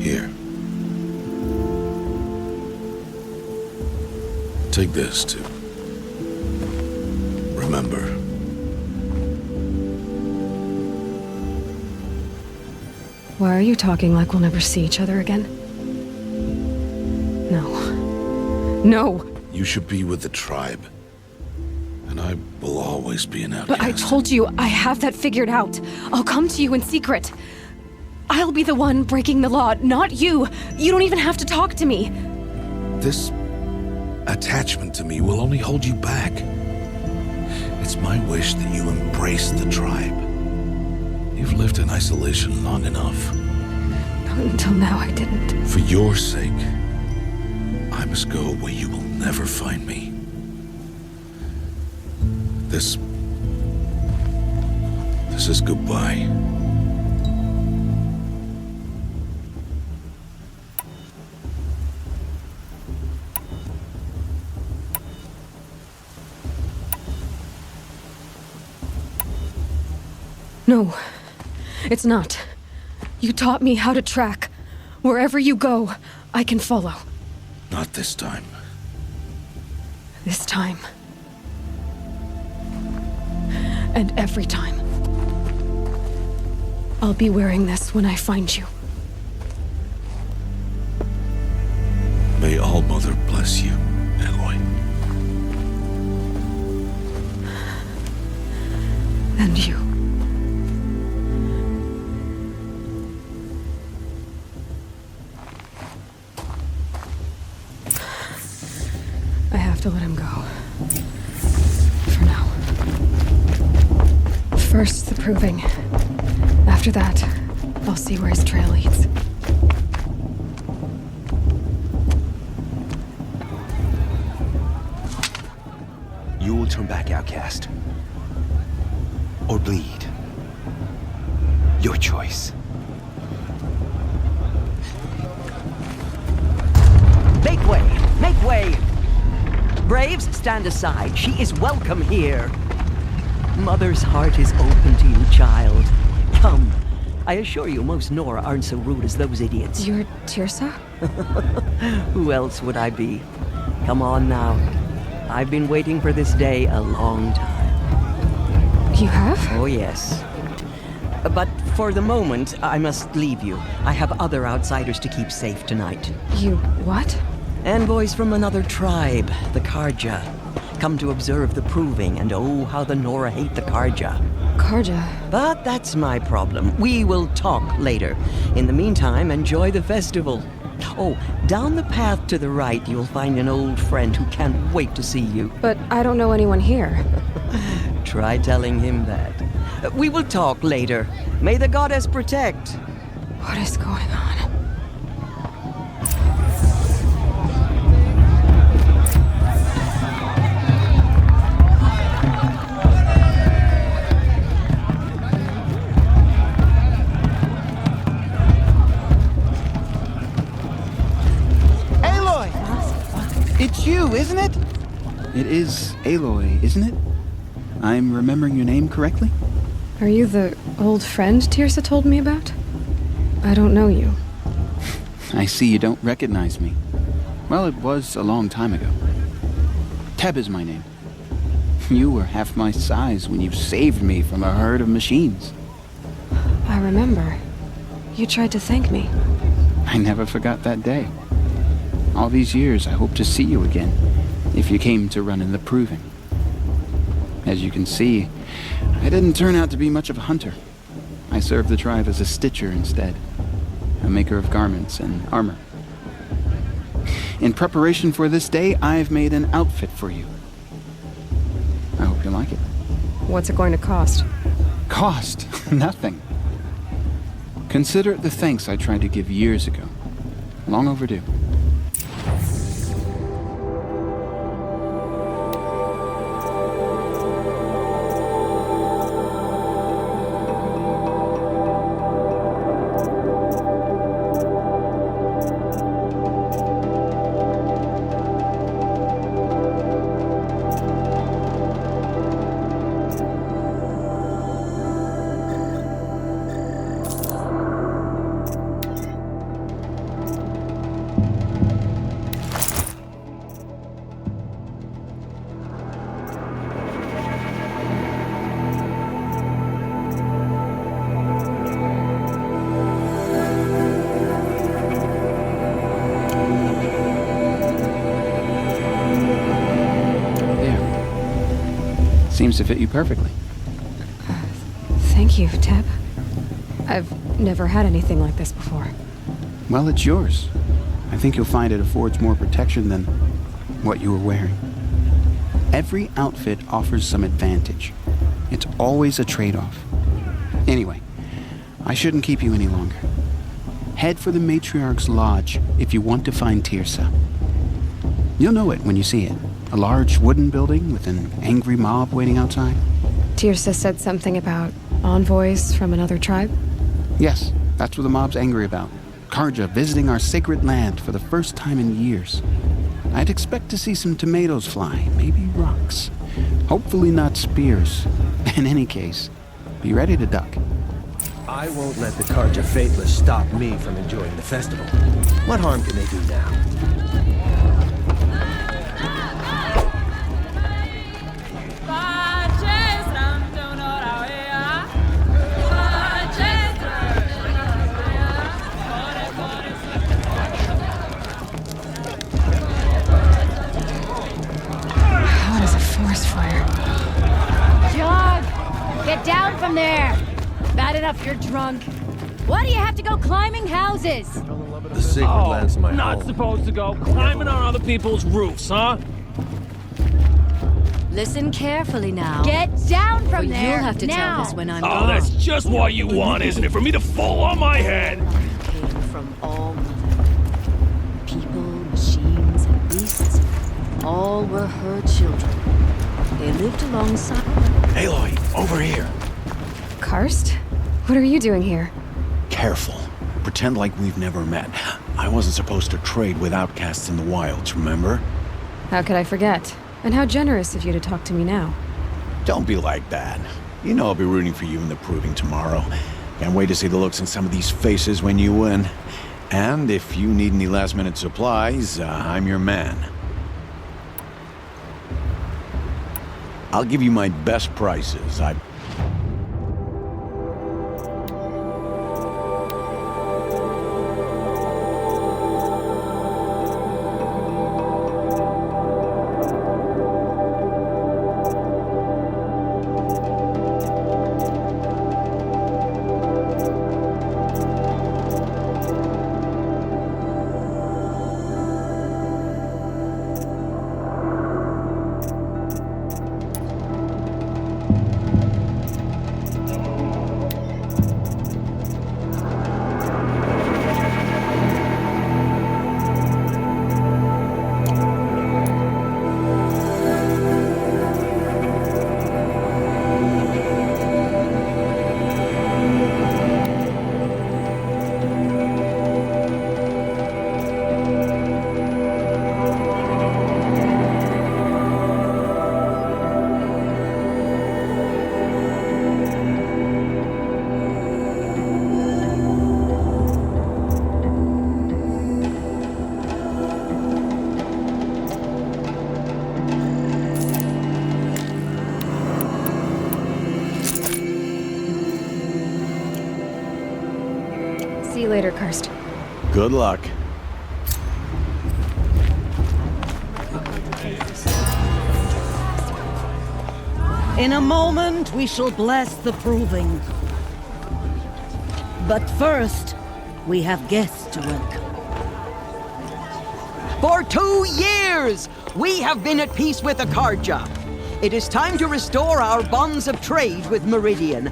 Here. Take this, too. Remember. Why are you talking like we'll never see each other again? No. No! You should be with the tribe. And I will always be an outcast. But I told you, I have that figured out. I'll come to you in secret. I'll be the one breaking the law, not you. You don't even have to talk to me. This attachment to me will only hold you back. It's my wish that you embrace the tribe. You've lived in isolation long enough. Not until now, I didn't. For your sake, I must go where you will never find me. This is goodbye. No, it's not. You taught me how to track. Wherever you go, I can follow. Not this time. This time. And every time. I'll be wearing this when I find you. May All Mother bless you, Aloy. And you. I have to let him go. For now. First, the proving. After that, I'll see where his trail leads. You will turn back, outcast. Or bleed. Your choice. Make way! Make way! Braves, stand aside. She is welcome here. Mother's heart is open to you, child. Come. I assure you, most Nora aren't so rude as those idiots. You're Tirsa? Who else would I be? Come on now. I've been waiting for this day a long time. You have? Oh, yes. But for the moment, I must leave you. I have other outsiders to keep safe tonight. You what? Envoys from another tribe, the Karja. come to observe the proving, and oh, how the Nora hate the Karja. Karja? But that's my problem. We will talk later. In the meantime, enjoy the festival. Oh, down the path to the right, you'll find an old friend who can't wait to see you. But I don't know anyone here. Try telling him that. We will talk later. May the goddess protect. What is going on? It's you, isn't it? It is Aloy, isn't it? I'm remembering your name correctly? Are you the old friend Tirsa told me about? I don't know you. I see you don't recognize me. Well, it was a long time ago. Teb is my name. You were half my size when you saved me from a herd of machines. I remember. You tried to thank me. I never forgot that day. All these years, I hope to see you again, if you came to run in the proving. As you can see, I didn't turn out to be much of a hunter. I served the tribe as a stitcher instead, a maker of garments and armor. In preparation for this day, I've made an outfit for you. I hope you like it. What's it going to cost? Cost? Nothing. Consider it the thanks I tried to give years ago. Long overdue. Seems to fit you perfectly. Thank you, Teb. I've never had anything like this before. Well, it's yours. I think you'll find it affords more protection than what you were wearing. Every outfit offers some advantage. It's always a trade-off. Anyway, I shouldn't keep you any longer. Head for the Matriarch's Lodge if you want to find Tirsa. You'll know it when you see it. A large wooden building with an angry mob waiting outside. Tirsa said something about envoys from another tribe? Yes, that's what the mob's angry about. Karja visiting our sacred land for the first time in years. I'd expect to see some tomatoes fly, maybe rocks. Hopefully not spears. In any case, be ready to duck. I won't let the Karja Fateless stop me from enjoying the festival. What harm can they do now? Get down from there! Bad enough you're drunk. Why do you have to go climbing houses? The sacred land's my not home. supposed to go climbing on other people's roofs, huh? Listen carefully now. Get down from there! You'll have to tell this when I'm gone. Oh, that's just what you want, isn't it? For me to fall on my head? Came from all mother. People, machines, and beasts. All were her children. They lived alongside. Aloy, over here. Karst? What are you doing here? Careful. Pretend like we've never met. I wasn't supposed to trade with outcasts in the wilds, remember? How could I forget? And how generous of you to talk to me now. Don't be like that. You know I'll be rooting for you in the proving tomorrow. Can't wait to see the looks in some of these faces when you win. And if you need any last-minute supplies, I'm your man. I'll give you my best prices. you later, Cursed. Good luck. In a moment, we shall bless the proving. But first, we have guests to welcome. For 2 years, we have been at peace with the Carja. It is time to restore our bonds of trade with Meridian.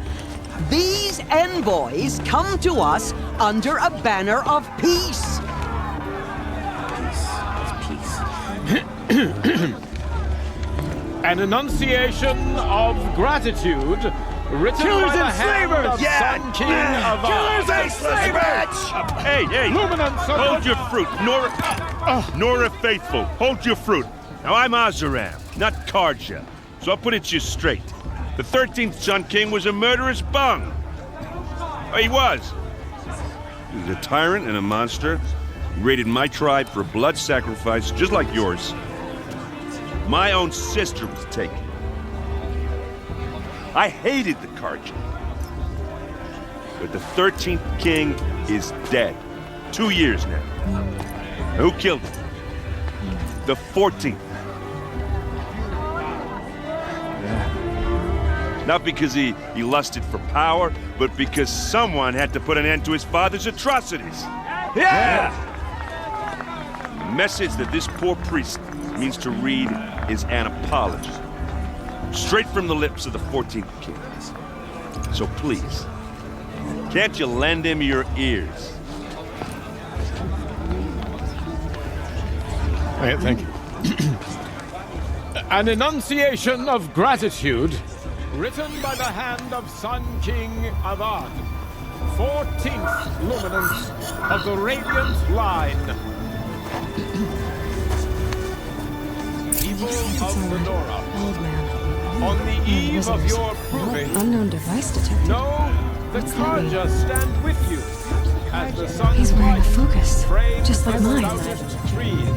These envoys come to us under a banner of peace. An enunciation of gratitude written by the hand of Sun King of Killers and slavers! Hey, Luminance of hold your fruit. Nora Faithful, hold your fruit. Now, I'm Ozeram, not Carja, so I'll put it to you straight. The 13th Sun King was a murderous bung. Oh, he was. He was a tyrant and a monster. He raided my tribe for a blood sacrifice, just like yours. My own sister was taken. I hated the Carja. But the 13th king is dead. 2 years now. Who killed him? The 14th. Not because he lusted for power, but because someone had to put an end to his father's atrocities. Yeah! The message that this poor priest means to read is an apology. Straight from the lips of the 14th king. So please, can't you lend him your ears? Thank you. An enunciation of gratitude written by the hand of Sun King Avad, 14th luminance of the Radiant Line. People of the Nora, Old man. on the eve of your proving, Unknown device detected. know the Carja stand with you as the sun's He's wearing a light focus, frames just like the mine. stoutest trees.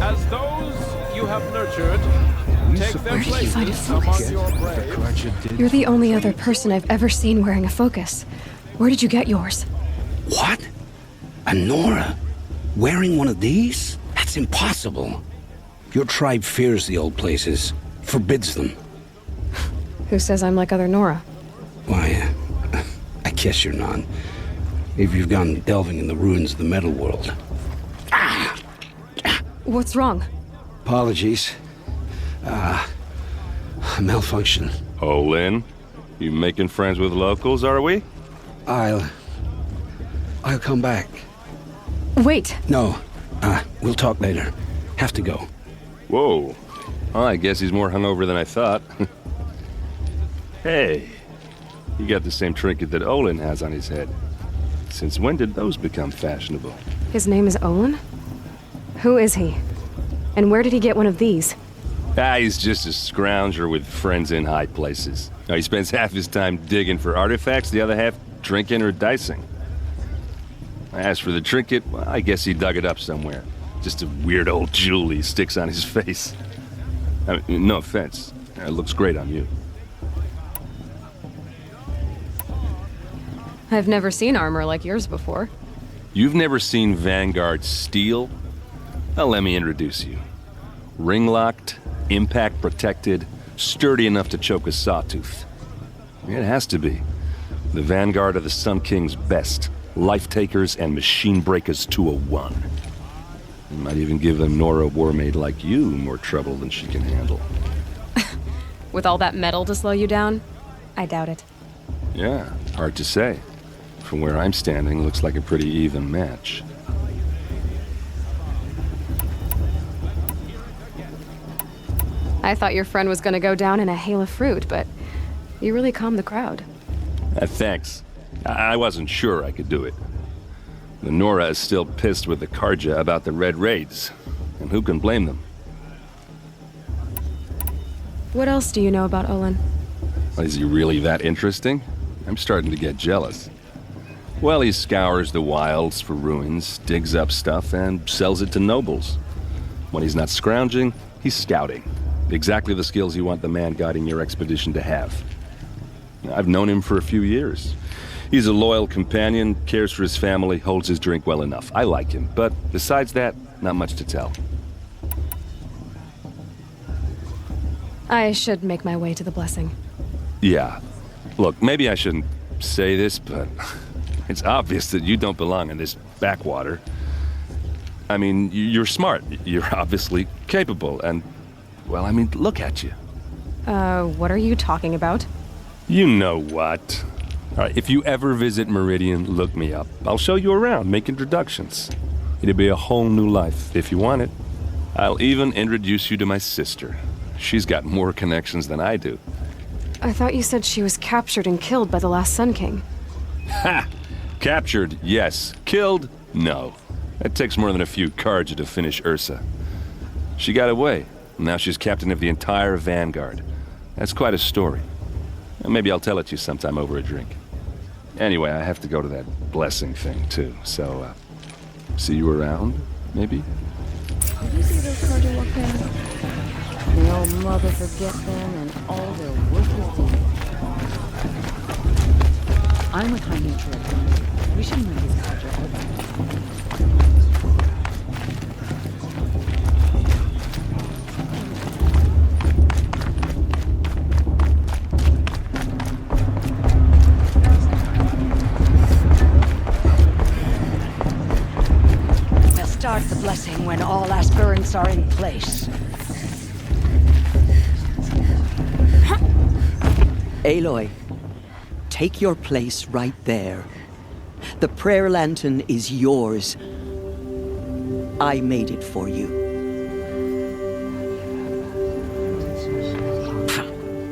As those you have nurtured, take their Where did he find a places among focus? your braves. You're the only other person I've ever seen wearing a focus. Where did you get yours? What? A Nora? Wearing one of these? That's impossible. Your tribe fears the old places, forbids them. Who says I'm like other Nora? Why, I guess you're not. If you've gone delving in the ruins of the metal world. What's wrong? Apologies. A malfunction. Oh, Lynn, you making friends with locals, are we? I'll come back. Wait. No, we'll talk later. Have to go. Whoa. Well, I guess he's more hungover than I thought. Hey, you got the same trinket that Olin has on his head. Since when did those become fashionable? His name is Olin? Who is he? And where did he get one of these? He's just a scrounger with friends in high places. He spends half his time digging for artifacts, the other half drinking or dicing. As for the trinket, well, I guess he dug it up somewhere. Just a weird old jewel he sticks on his face. I mean, no offense. It looks great on you. I've never seen armor like yours before. You've never seen Vanguard steel? Well, let me introduce you. Ring-locked, impact-protected, sturdy enough to choke a sawtooth. It has to be. The Vanguard of the Sun King's best. Life-takers and machine-breakers to a one. You might even give a Nora warmaid like you more trouble than she can handle. With all that metal to slow you down? I doubt it. Yeah, hard to say. From where I'm standing, looks like a pretty even match. I thought your friend was gonna go down in a hail of fruit, but you really calmed the crowd. Thanks. I wasn't sure I could do it. The Nora is still pissed with the Carja about the Red Raids, and who can blame them? What else do you know about Olin? Is he really that interesting? I'm starting to get jealous. Well, he scours the wilds for ruins, digs up stuff, and sells it to nobles. When he's not scrounging, he's scouting. Exactly the skills you want the man guiding your expedition to have. I've known him for a few years. He's a loyal companion, cares for his family, holds his drink well enough. I like him, but besides that, not much to tell. I should make my way to the blessing. Yeah. Look, maybe I shouldn't say this, but it's obvious that you don't belong in this backwater. I mean, you're smart. You're obviously capable, and, well, I mean, look at you. What are you talking about? You know what. All right, if you ever visit Meridian, look me up. I'll show you around, make introductions. It'll be a whole new life, if you want it. I'll even introduce you to my sister. She's got more connections than I do. I thought you said she was captured and killed by the last Sun King. Ha! Captured, yes. Killed, no. It takes more than a few cards to finish Ursa. She got away. Now she's captain of the entire Vanguard. That's quite a story. Maybe I'll tell it to you sometime over a drink. Anyway, I have to go to that blessing thing, too. So, see you around, maybe? Did you see those cards you walked past? May old mother forget them and all their worthless deeds. I'm with High Nature. We shouldn't let these cards are open. Start the blessing when all aspirants are in place. Aloy, take your place right there. The prayer lantern is yours. I made it for you.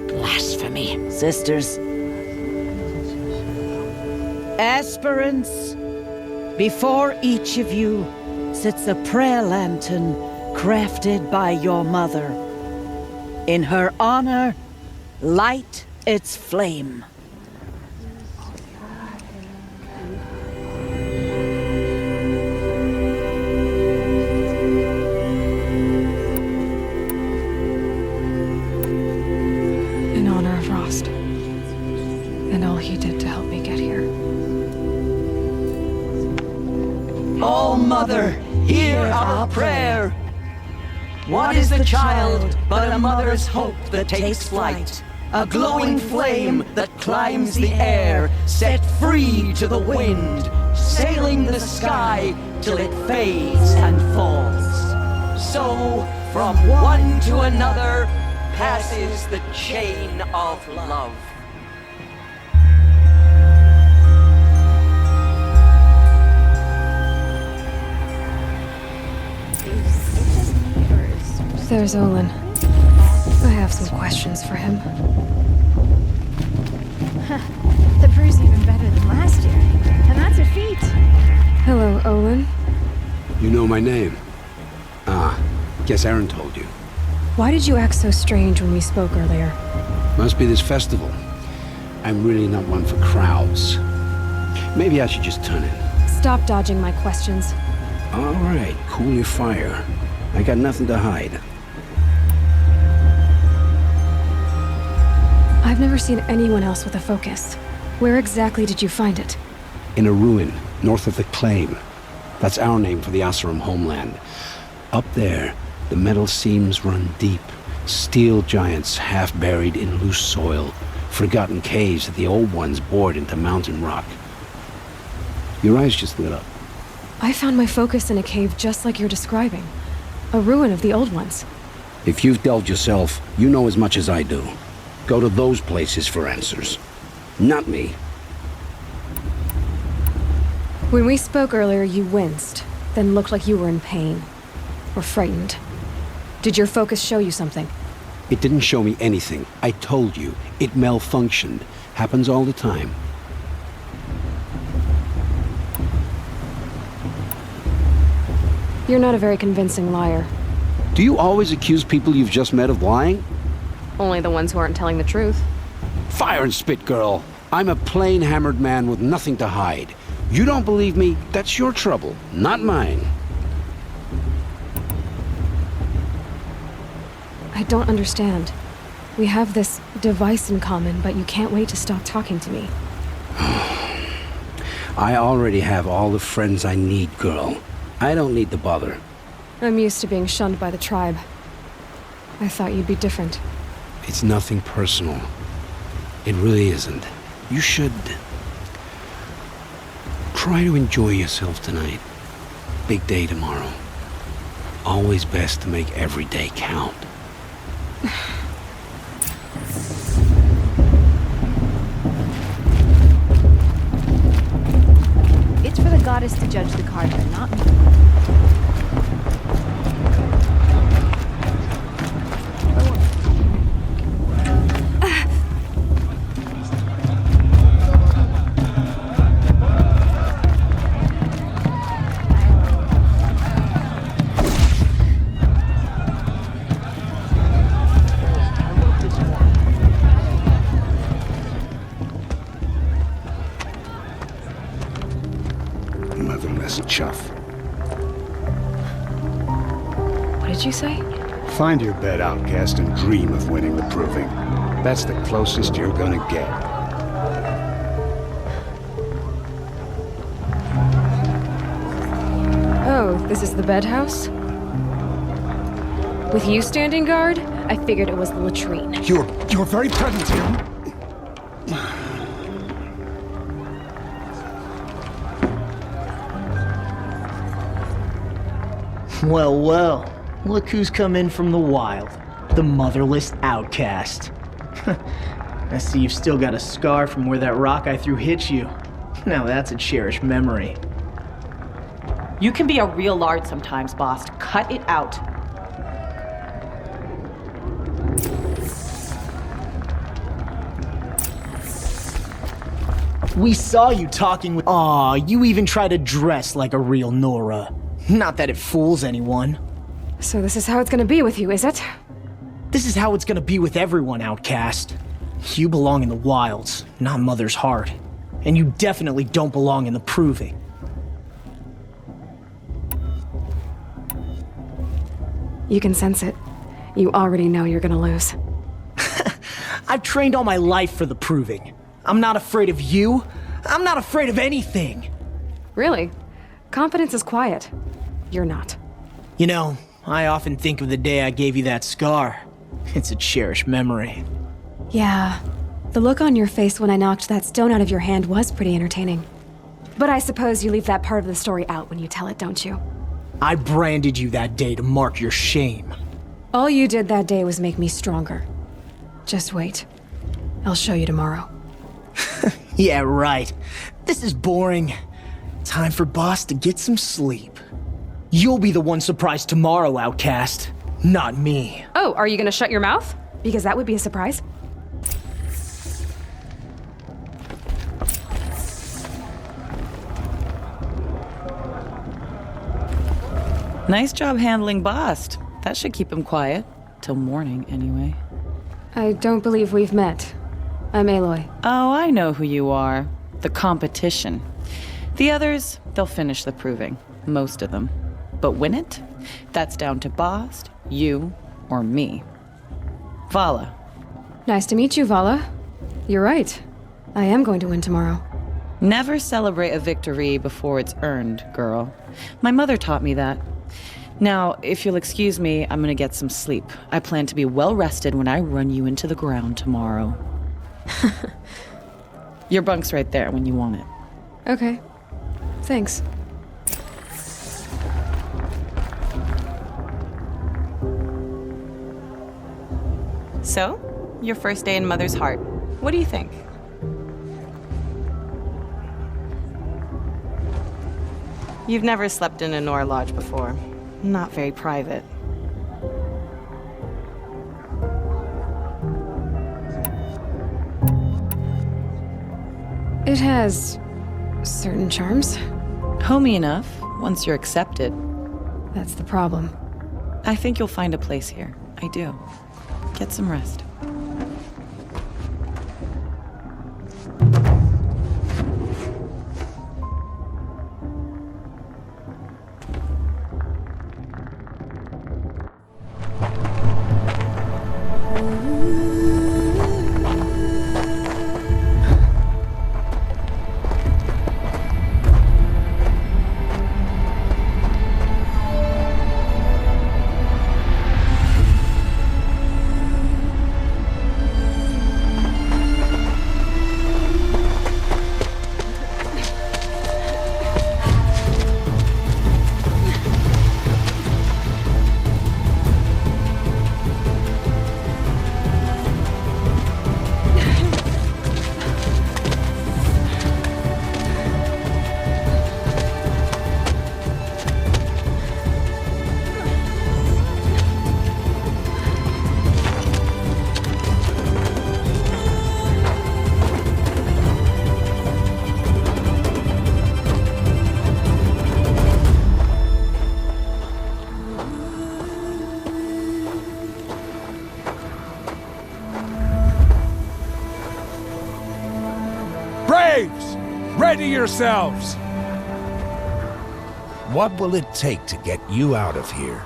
Blasphemy, sisters. Aspirants, before each of you sits a prayer lantern crafted by your mother. In her honor, light its flame. In honor of Rost. And all he did to help me get here. Oh, Mother, hear our prayer. What is the child but a mother's hope that takes flight? A glowing flame that climbs the air, set free to the wind, sailing the sky till it fades and falls. So, from one to another, passes the chain of love. There's Olin. I have some questions for him. The brew's even better than last year, and that's a feat. Hello, Olin. You know my name? Ah, guess Aaron told you. Why did you act so strange when we spoke earlier? Must be this festival. I'm really not one for crowds. Maybe I should just turn in. Stop dodging my questions. All right, cool your fire. I got nothing to hide. I've never seen anyone else with a focus. Where exactly did you find it? In a ruin, north of the Claim. That's our name for the Asuram homeland. Up there, the metal seams run deep. Steel giants half buried in loose soil. Forgotten caves that the old ones bored into mountain rock. Your eyes just lit up. I found my focus in a cave just like you're describing. A ruin of the old ones. If you've delved yourself, you know as much as I do. Go to those places for answers. Not me. When we spoke earlier, you winced, then looked like you were in pain. Or frightened. Did your focus show you something? It didn't show me anything. I told you. It malfunctioned. Happens all the time. You're not a very convincing liar. Do you always accuse people you've just met of lying? Only the ones who aren't telling the truth. Fire and spit, girl. I'm a plain hammered man with nothing to hide. You don't believe me, that's your trouble, not mine. I don't understand. We have this device in common, but you can't wait to stop talking to me. I already have all the friends I need, girl. I don't need the bother. I'm used to being shunned by the tribe. I thought you'd be different. It's nothing personal. It really isn't. You should try to enjoy yourself tonight. Big day tomorrow. Always best to make every day count. It's for the goddess to judge the Carja, not me. Motherless chuff. What did you say? Find your bed, outcast, and dream of winning the proving. That's the closest you're gonna get. Oh, this is the bedhouse? With you standing guard, I figured it was the latrine. Your very presence here. Well, well. Look who's come in from the wild. The motherless outcast. I see you've still got a scar from where that rock I threw hit you. Now that's a cherished memory. You can be a real lard sometimes, boss. Cut it out. We saw you talking with— Aw, you even try to dress like a real Nora. Not that it fools anyone. So this is how it's gonna be with you, is it? This is how it's gonna be with everyone, outcast. You belong in the wilds, not Mother's heart. And you definitely don't belong in the proving. You can sense it. You already know you're gonna lose. I've trained all my life for the proving. I'm not afraid of you. I'm not afraid of anything. Really? Confidence is quiet. You're not. You know, I often think of the day I gave you that scar. It's a cherished memory. Yeah. The look on your face when I knocked that stone out of your hand was pretty entertaining. But I suppose you leave that part of the story out when you tell it, don't you? I branded you that day to mark your shame. All you did that day was make me stronger. Just wait. I'll show you tomorrow. Yeah, right. This is boring. Time for Boss to get some sleep. You'll be the one surprised tomorrow, outcast. Not me. Oh, are you gonna shut your mouth? Because that would be a surprise. Nice job handling Bast. That should keep him quiet. Till morning, anyway. I don't believe we've met. I'm Aloy. Oh, I know who you are. The competition. The others, they'll finish the proving. Most of them. But win it? That's down to Bast, you, or me. Vala. Nice to meet you, Vala. You're right. I am going to win tomorrow. Never celebrate a victory before it's earned, girl. My mother taught me that. Now, if you'll excuse me, I'm gonna get some sleep. I plan to be well rested when I run you into the ground tomorrow. Your bunk's right there when you want it. Okay. Thanks. So, your first day in Mother's heart. What do you think? You've never slept in a Nora lodge before. Not very private. It has certain charms. Homey enough, once you're accepted. That's the problem. I think you'll find a place here. I do. Get some rest. Ready yourselves! What will it take to get you out of here?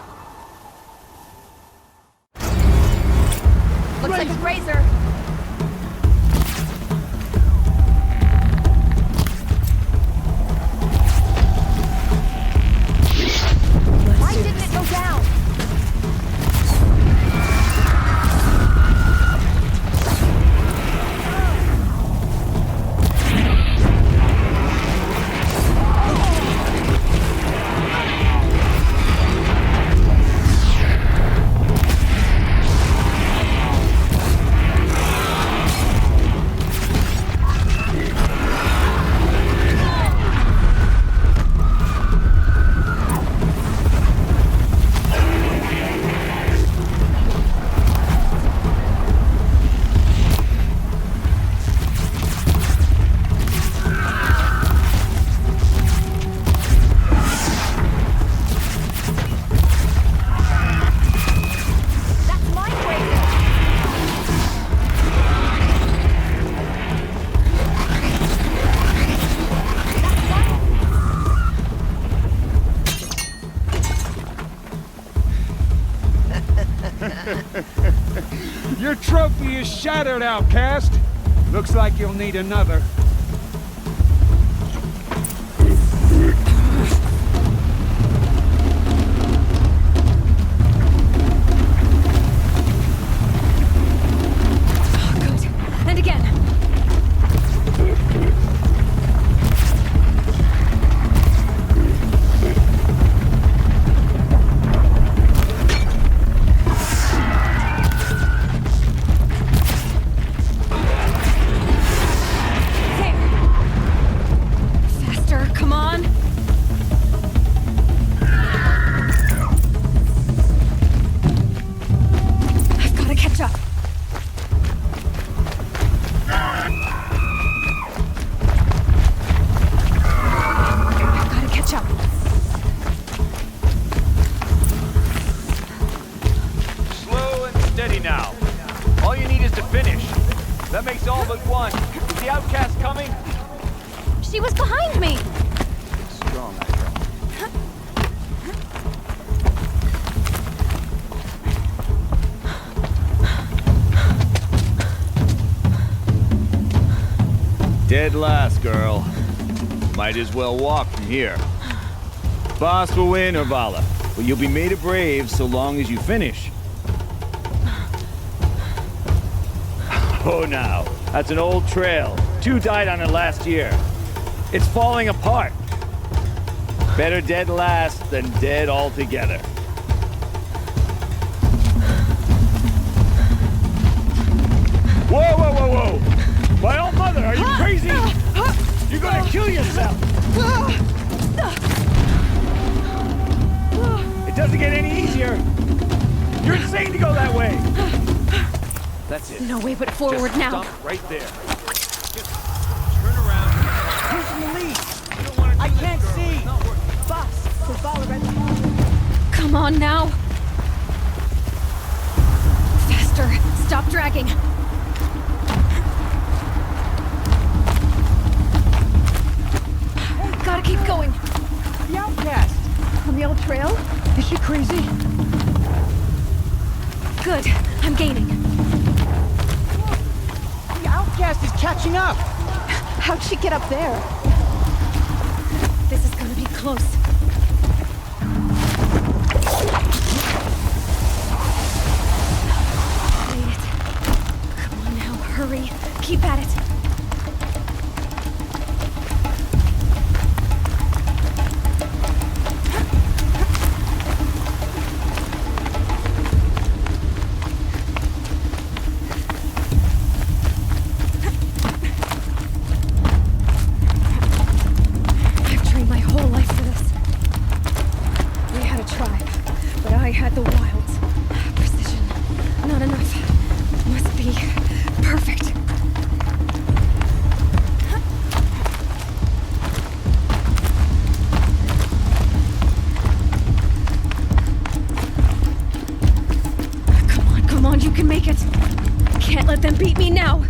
Looks like a razor. Why didn't it go down? Your trophy is shattered, outcast. Looks like you'll need another. And again. Faster, come on. I've got to catch up. Gotta catch up. Slow and steady now. All you need is to finish. That makes all but one. Is the outcast coming? She was behind me. Strong, Dead last, girl. Might as well walk from here. Boss will win, or Vala, but you'll be made a brave so long as you finish. Oh, now, that's an old trail. 2 died on it last year. It's falling apart. Better dead last than dead altogether. Whoa, whoa, whoa, whoa! My old mother, are you crazy? You're gonna kill yourself! It doesn't get any easier! You're insane to go that way! That's it. No way but forward Just now. Stop right there. Just turn around. Who's in the lead? I can't see. Boss, the ball already. Come on now. Faster. Stop dragging. Gotta keep going. The outcast. On the old trail? Is she crazy? Good. I'm gaining. The outcast is catching up. How'd she get up there? This is gonna be close. Made it. Come on now, hurry. Keep at it. I've trained my whole life for this. We had a tribe, but I had the wilds. Precision, not enough. Must be perfect. Come on, you can make it. Can't let them beat me now.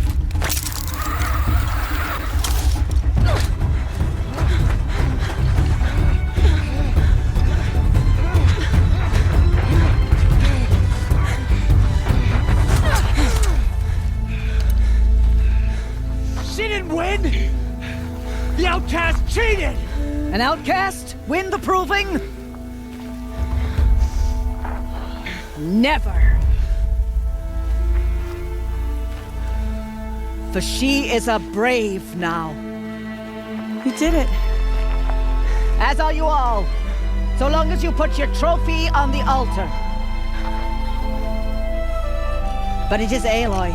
cheated! An outcast win the proving? Never. For she is a brave now. You did it. As are you all, so long as you put your trophy on the altar. But it is Aloy,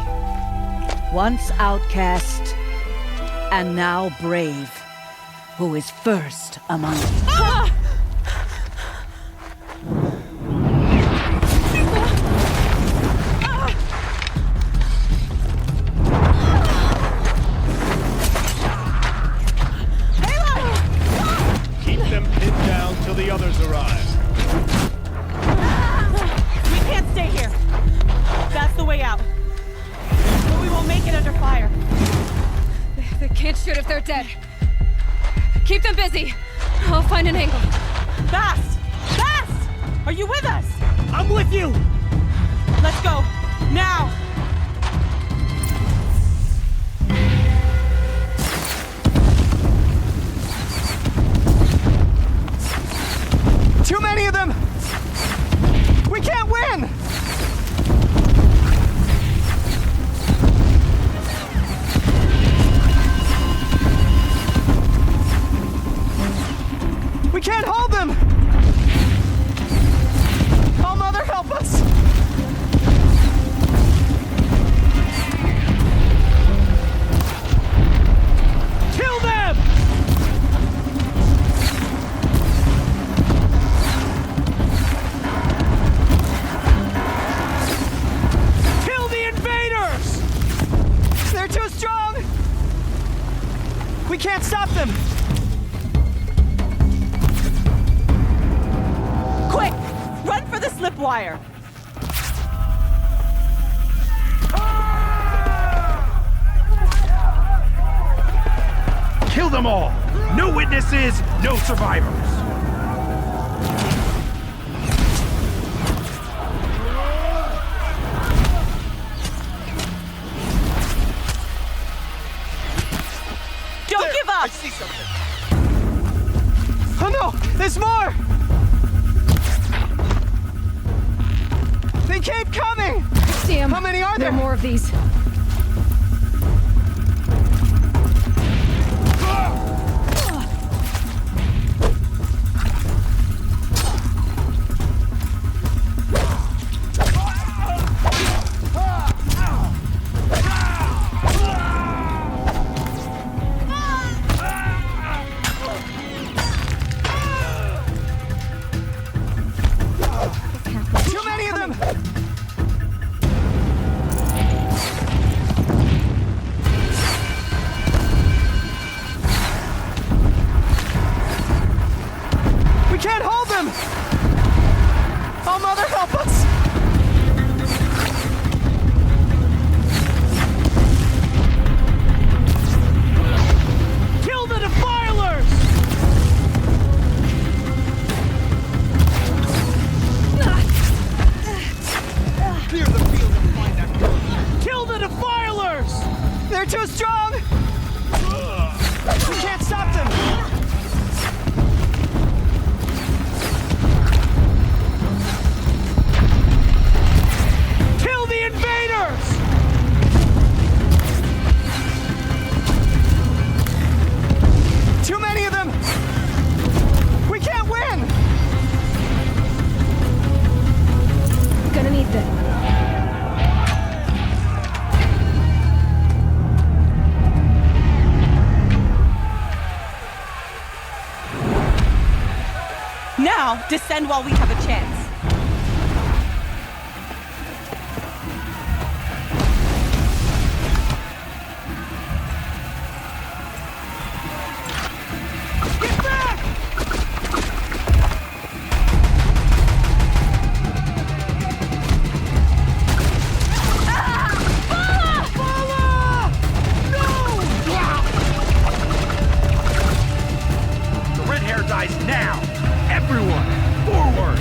once outcast, and now brave, who is first among us. Ah! Keep them pinned down till the others arrive. We can't stay here. That's the way out. But we won't make it under fire. They can't shoot if they're dead. Keep them busy. I'll find an angle. Fast! Fast! Are you with us? I'm with you! Let's go. Now! Too many of them! We can't win! We can't hold them! Oh, Mother, help us! Kill them! Kill the invaders! They're too strong! We can't stop them! Quick! Run for the slip wire! Kill them all! No witnesses, no survivors! Don't give up! I see something! Oh no! There's more! They keep coming! See him. How many are there? There are more of these. Too many of them! We can't hold them! Oh, Mother, help us! Kill the defilers! Clear the field and find that girl. Kill the defilers! They're too strong! We can't stop them! Kill the invaders! Too many of them! We can't win! Gonna need them. Now, descend while we have a chance. Get back! The red hair dies now! Everyone, forward!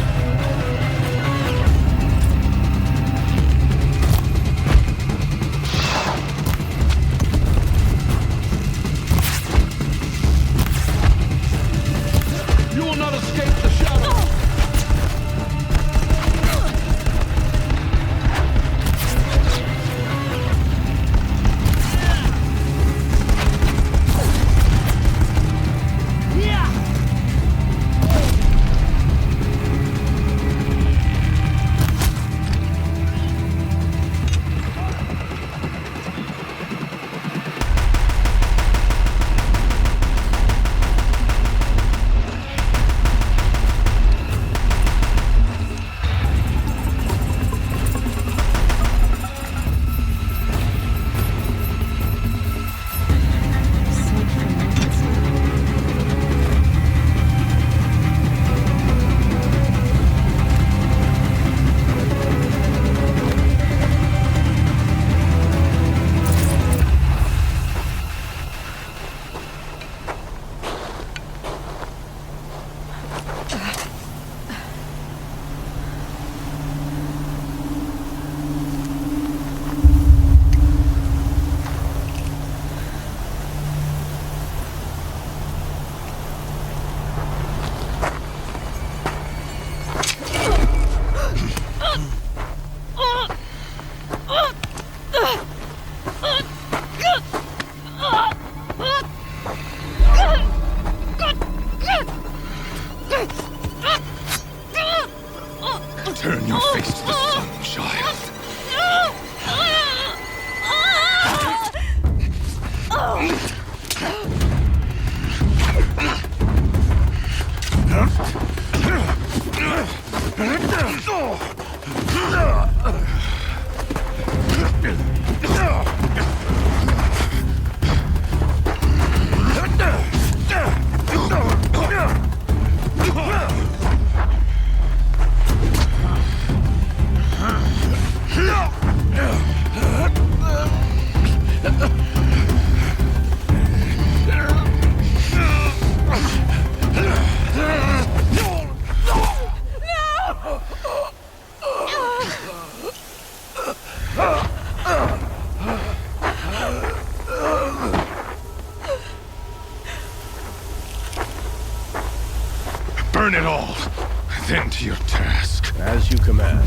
Attend to your task. As you command.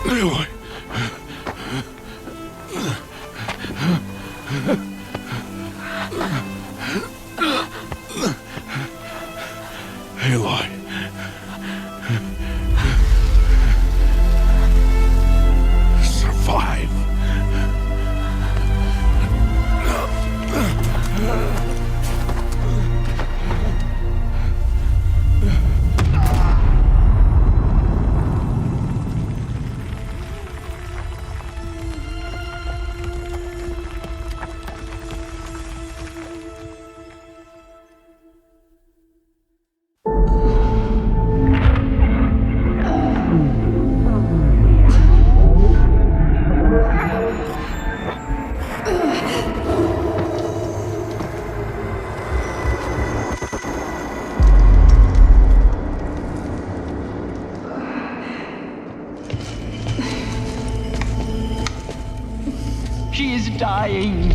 Aloy. Aloy. Survive. She is dying.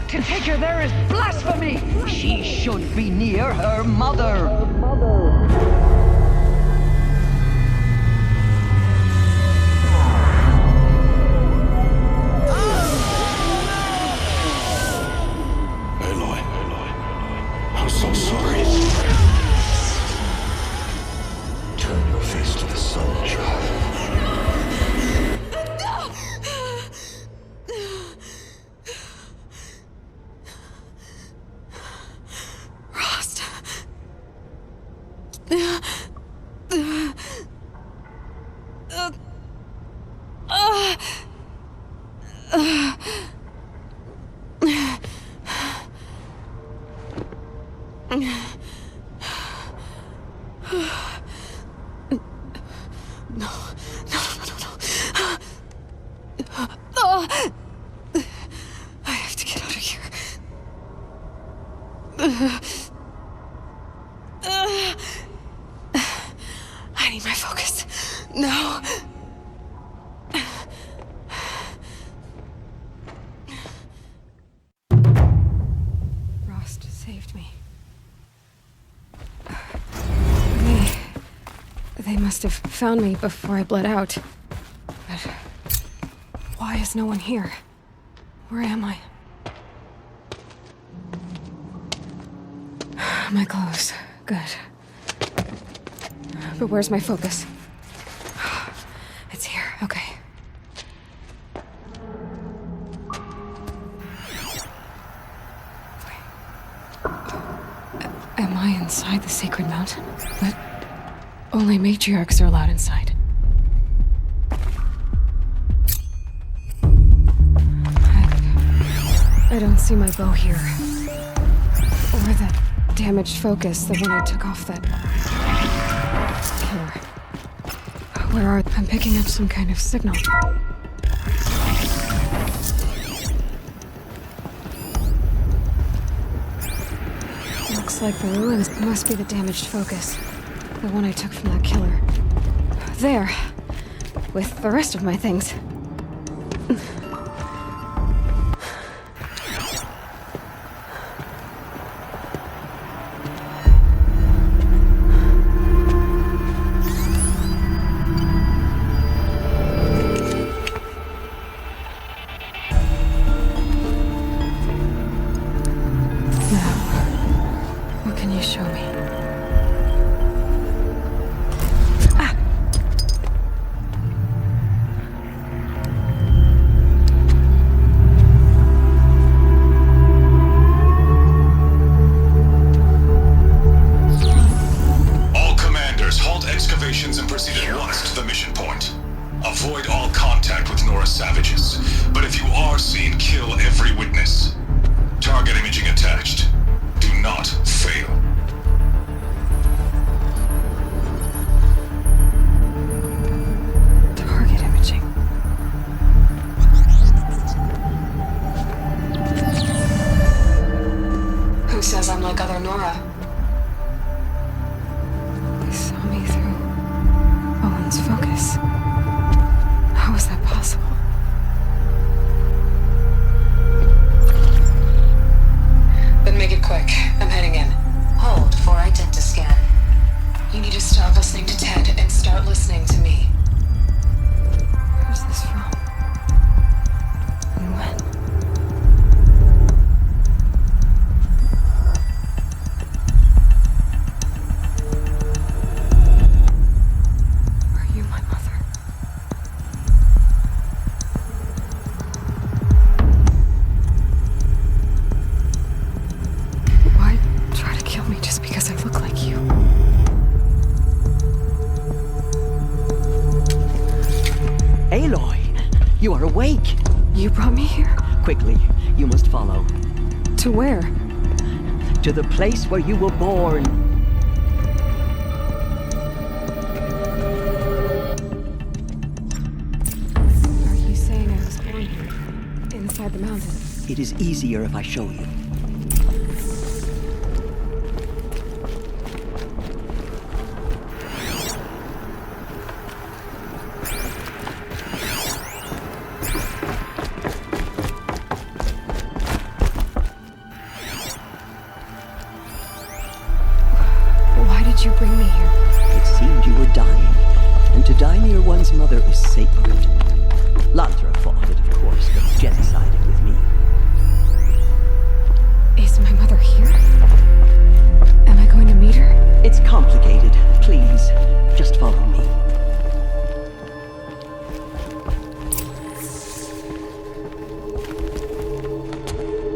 To take her there is blasphemy. She should be near her mother. I'm so sorry. Turn your face to the sun, child. Rost. I have to get out of here. I need my focus. No. Rost saved me. They must have found me before I bled out. But why is no one here? Where am I? My clothes. Good. But where's my focus? It's here. Okay. Am I inside the sacred mountain? But only matriarchs are allowed inside. I don't see my bow here. Or that damaged focus, the one I took off that killer. Where are... I'm picking up some kind of signal. Looks like the ruins must be the damaged focus. The one I took from that killer. There. With the rest of my things. But if you are seen, kill every witness. Target imaging They saw me through Owen's focus. How is that possible? Then make it quick. I'm heading in. Hold for identiscan. You need to stop listening to Ted and start listening to me. Where's this from? And when? Are you my mother? Why try to kill me just because I look like you? Aloy, you are awake. You brought me here? Quickly, you must follow. To where? To the place where you were born. Are you saying I was born here? Inside the mountain? It is easier if I show you. Why did you bring me here? It seemed you were dying, and to die near one's mother is sacred. Lantra fought it, of course, but genocided with me. Is my mother here? Am I going to meet her? It's complicated. Please, just follow me.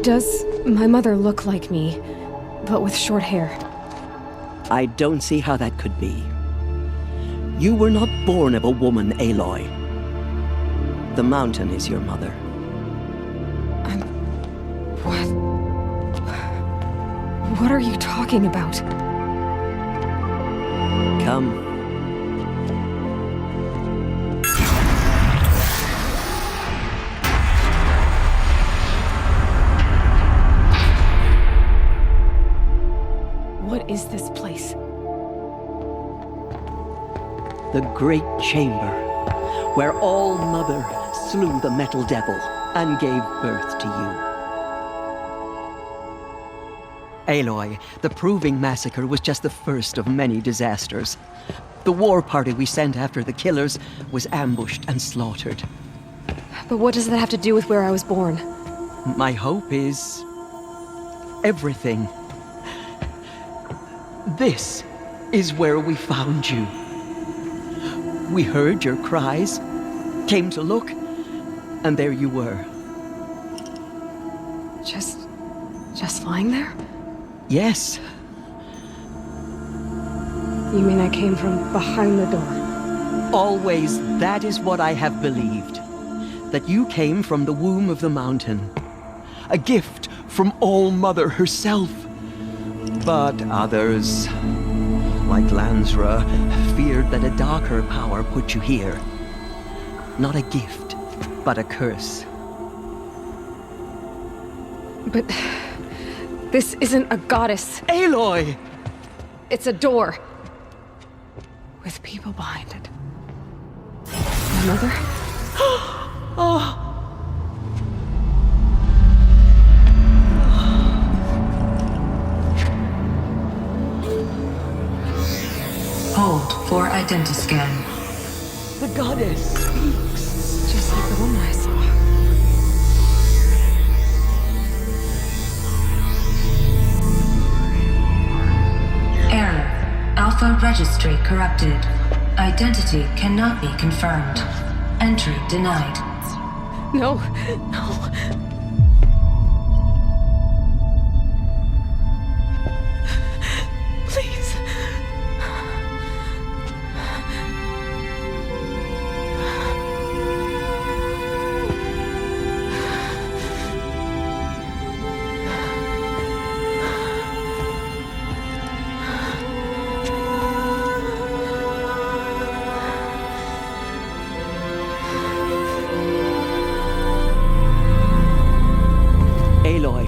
Does my mother look like me, but with short hair? I don't see how that could be. You were not born of a woman, Aloy. The mountain is your mother. What? What are you talking about? Come. What is this place? The Great Chamber, where All Mother slew the Metal Devil and gave birth to you. Aloy, the Proving Massacre was just the first of many disasters. The war party we sent after the killers was ambushed and slaughtered. But what does that have to do with where I was born? My hope is everything. This is where we found you. We heard your cries, came to look, and there you were. Just lying there? Yes. You mean I came from behind the door? Always that is what I have believed. That you came from the womb of the mountain. A gift from All Mother herself. But others, like Lansra, feared that a darker power put you here. Not a gift, but a curse. But this isn't a goddess. Aloy! It's a door. With people behind it. My mother? Oh! Hold for identiscan. The goddess speaks. Just like the woman I saw. Error. Alpha registry corrupted. Identity cannot be confirmed. Entry denied. No. Please. Aloy,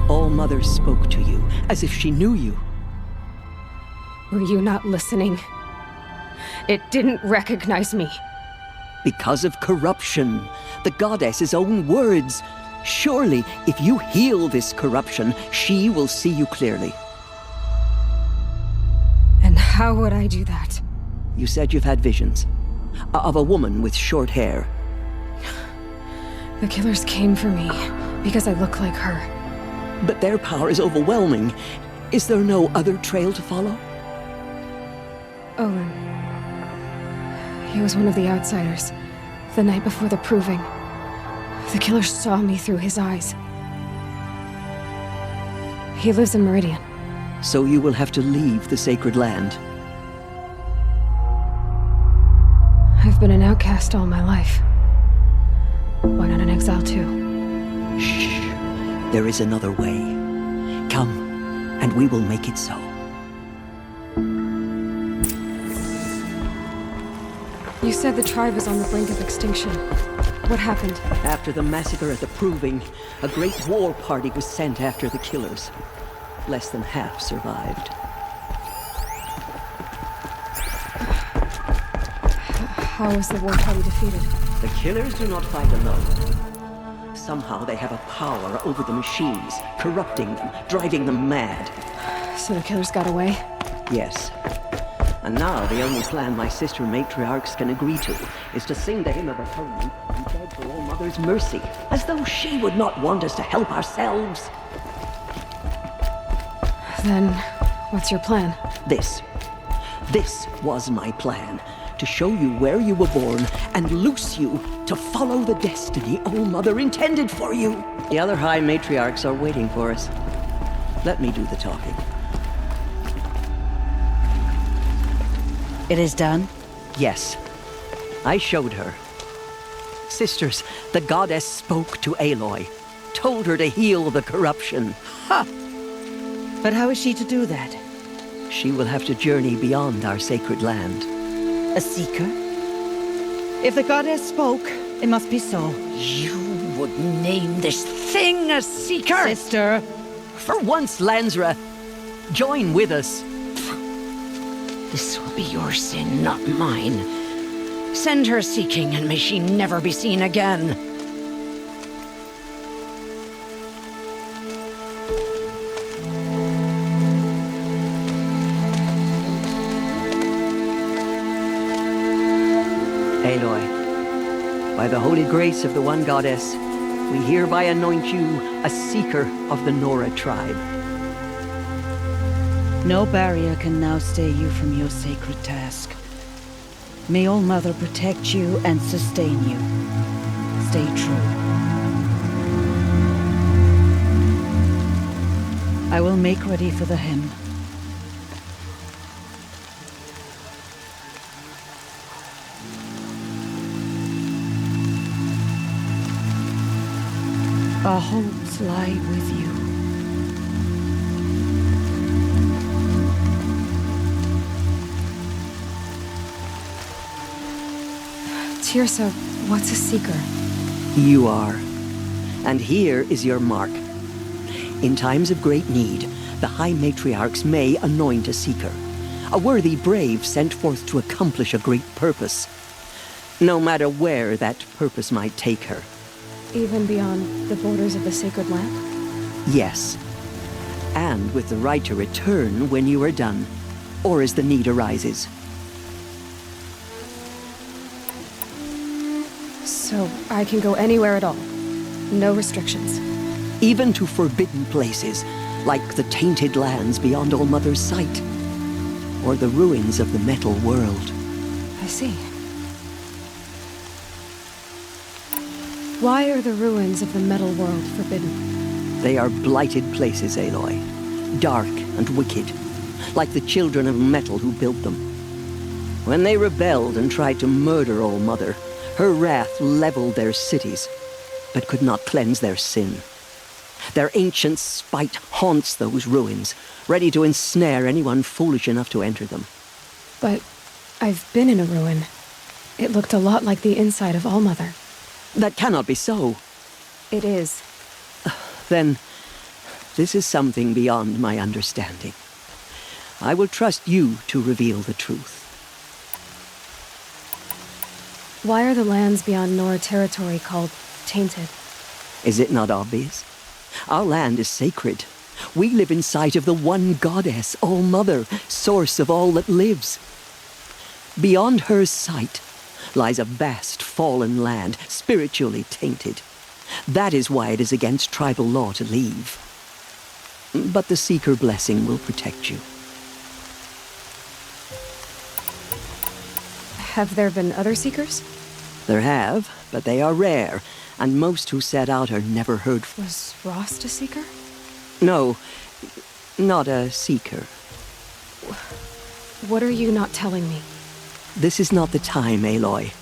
All Mother spoke to you, as if she knew you. Were you not listening? It didn't recognize me. Because of corruption. The goddess's own words. Surely, if you heal this corruption, she will see you clearly. And how would I do that? You said you've had visions. Of a woman with short hair. The killers came for me because I look like her. But their power is overwhelming. Is there no other trail to follow? Olin. He was one of the outsiders. The night before the proving. The killer saw me through his eyes. He lives in Meridian. So you will have to leave the sacred land. I've been an outcast all my life. Why not an exile too? Shh. There is another way. Come, and we will make it so. You said the tribe is on the brink of extinction. What happened? After the massacre at the Proving, a great war party was sent after the killers. Less than half survived. How was the war party defeated? The killers do not fight alone. Somehow they have a power over the machines, corrupting them, driving them mad. So the killers got away? Yes. And now the only plan my sister matriarchs can agree to is to sing the hymn of atonement and beg for All Mother's mercy, as though she would not want us to help ourselves. Then, what's your plan? This was my plan. To show you where you were born and loose you to follow the destiny All Mother intended for you. The other High Matriarchs are waiting for us. Let me do the talking. It is done? Yes. I showed her. Sisters, the goddess spoke to Aloy, told her to heal the corruption. Ha! But how is she to do that? She will have to journey beyond our sacred land. A seeker? If the goddess spoke, it must be so. You would name this thing a seeker? Sister! For once, Lansra, join with us. This will be your sin, not mine. Send her seeking, and may she never be seen again. Aloy, by the holy grace of the one goddess, we hereby anoint you a seeker of the Nora tribe. No barrier can now stay you from your sacred task. May All Mother protect you and sustain you. Stay true. I will make ready for the hymn. Our hopes lie with you. Tirsa, what's a seeker? You are. And here is your mark. In times of great need, the High Matriarchs may anoint a seeker. A worthy brave sent forth to accomplish a great purpose. No matter where that purpose might take her. Even beyond the borders of the sacred land? Yes. And with the right to return when you are done, or as the need arises. So I can go anywhere at all? No restrictions? Even to forbidden places, like the tainted lands beyond All Mother's sight. Or the ruins of the metal world. I see. Why are the ruins of the metal world forbidden? They are blighted places, Aloy. Dark and wicked. Like the children of metal who built them. When they rebelled and tried to murder All Mother, her wrath leveled their cities, but could not cleanse their sin. Their ancient spite haunts those ruins, ready to ensnare anyone foolish enough to enter them. But I've been in a ruin. It looked a lot like the inside of All Mother. That cannot be so. It is. Then, this is something beyond my understanding. I will trust you to reveal the truth. Why are the lands beyond Nora territory called tainted? Is it not obvious? Our land is sacred. We live in sight of the one goddess, All-Mother, source of all that lives. Beyond her sight lies a vast fallen land, spiritually tainted. That is why it is against tribal law to leave. But the Seeker blessing will protect you. Have there been other Seekers? There have, but they are rare, and most who set out are never heard from. Was Rost a Seeker? No, not a Seeker. What are you not telling me? This is not the time, Aloy.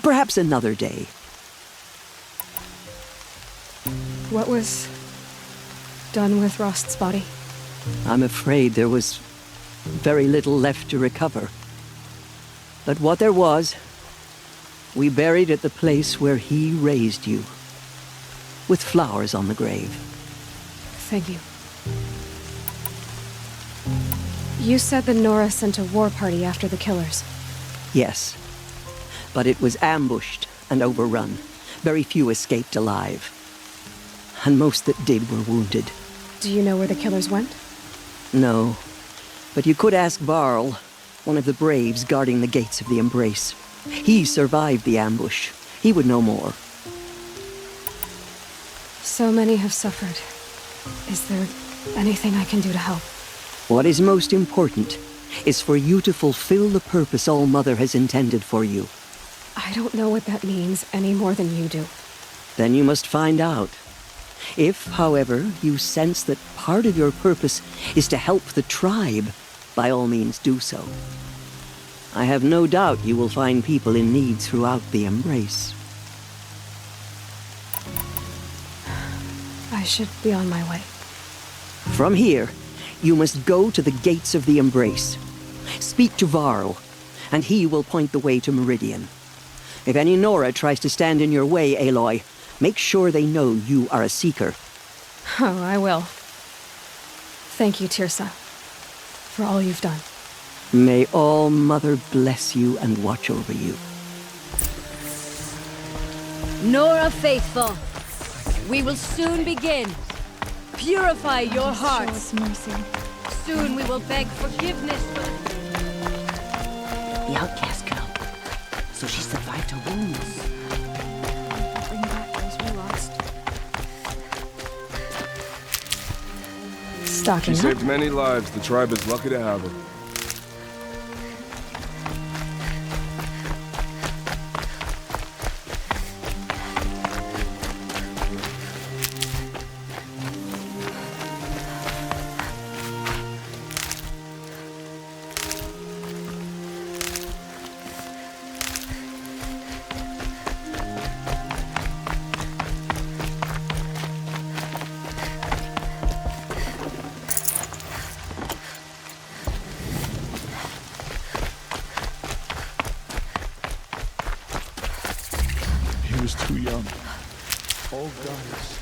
Perhaps another day. What was done with Rost's body? I'm afraid there was very little left to recover. But what there was, we buried at the place where he raised you, with flowers on the grave. Thank you. You said the Nora sent a war party after the killers. Yes, but it was ambushed and overrun. Very few escaped alive. And most that did were wounded. Do you know where the killers went? No, but you could ask Varl, one of the braves guarding the gates of the Embrace. He survived the ambush. He would know more. So many have suffered. Is there anything I can do to help? What is most important is for you to fulfill the purpose All-Mother has intended for you. I don't know what that means any more than you do. Then you must find out. If, however, you sense that part of your purpose is to help the tribe, by all means do so. I have no doubt you will find people in need throughout the Embrace. I should be on my way. From here, you must go to the gates of the Embrace. Speak to Varl, and he will point the way to Meridian. If any Nora tries to stand in your way, Aloy, make sure they know you are a Seeker. Oh, I will. Thank you, Tirsa, for all you've done. May All-Mother bless you and watch over you. Nora faithful, we will soon begin. Purify your hearts. Show us mercy. Soon we will beg forgiveness for The outcast girl. So she survived her wounds. Bring back those we lost. Stocking She up. saved many lives. The tribe is lucky to have her. He was too young. Oh, goddess,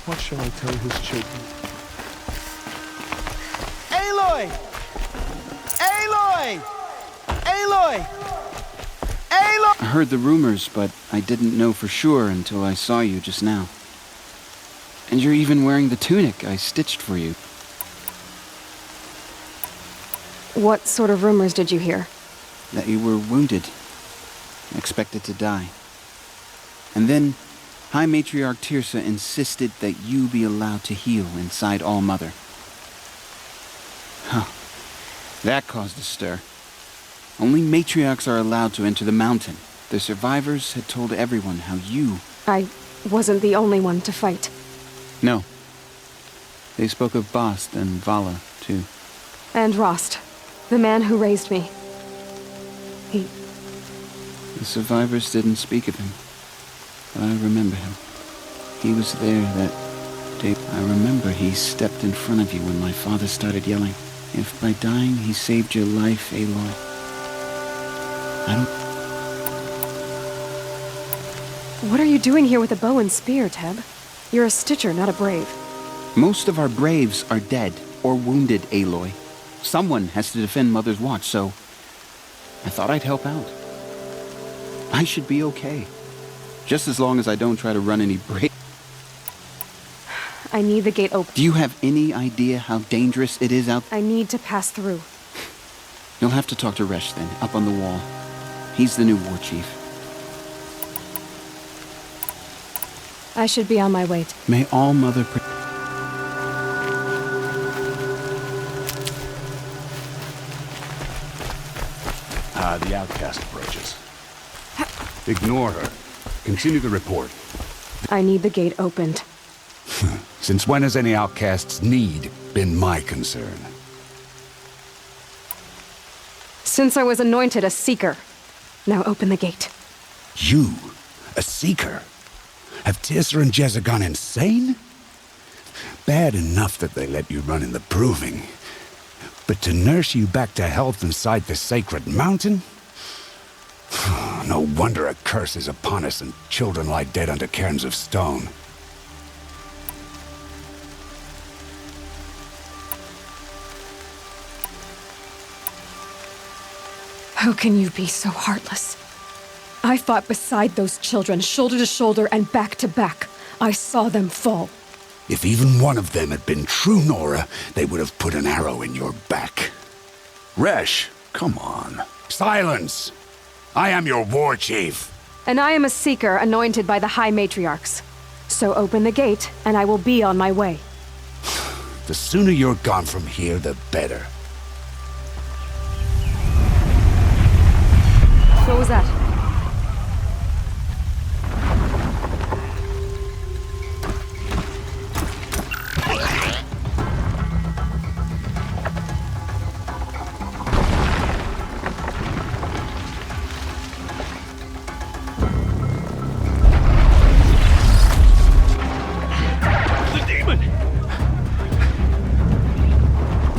what shall I tell his children? Aloy! Aloy! Aloy! Aloy! I heard the rumors, but I didn't know for sure until I saw you just now. And you're even wearing the tunic I stitched for you. What sort of rumors did you hear? That you were wounded. Expected to die. And then, High Matriarch Tirsa insisted that you be allowed to heal inside All-Mother. Huh. That caused a stir. Only matriarchs are allowed to enter the mountain. The survivors had told everyone how you... I wasn't the only one to fight. No. They spoke of Bast and Vala, too. And Rost, the man who raised me. He... The survivors didn't speak of him. But I remember him. He was there that day. I remember he stepped in front of you when my father started yelling. If by dying he saved your life, Aloy. I don't... What are you doing here with a bow and spear, Teb? You're a Stitcher, not a Brave. Most of our braves are dead or wounded, Aloy. Someone has to defend Mother's Watch, so I thought I'd help out. I should be okay. Just as long as I don't try to run any break. I need the gate open. Do you have any idea how dangerous it is out there? I need to pass through. You'll have to talk to Resh then, up on the wall. He's the new war chief. I should be on my way. May all Mother... The outcast approaches. Ignore her. Continue the report. I need the gate opened. Since when has any outcast's need been my concern? Since I was anointed a seeker. Now open the gate. You? A seeker? Have Tirsa and Jezza gone insane? Bad enough that they let you run in the proving. But to nurse you back to health inside the sacred mountain? No wonder a curse is upon us and children lie dead under cairns of stone. How can you be so heartless? I fought beside those children, shoulder to shoulder and back to back. I saw them fall. If even one of them had been true Nora, they would have put an arrow in your back. Resh, come on. Silence! I am your war chief. And I am a seeker anointed by the High Matriarchs. So open the gate, and I will be on my way. The sooner you're gone from here, the better. What was that?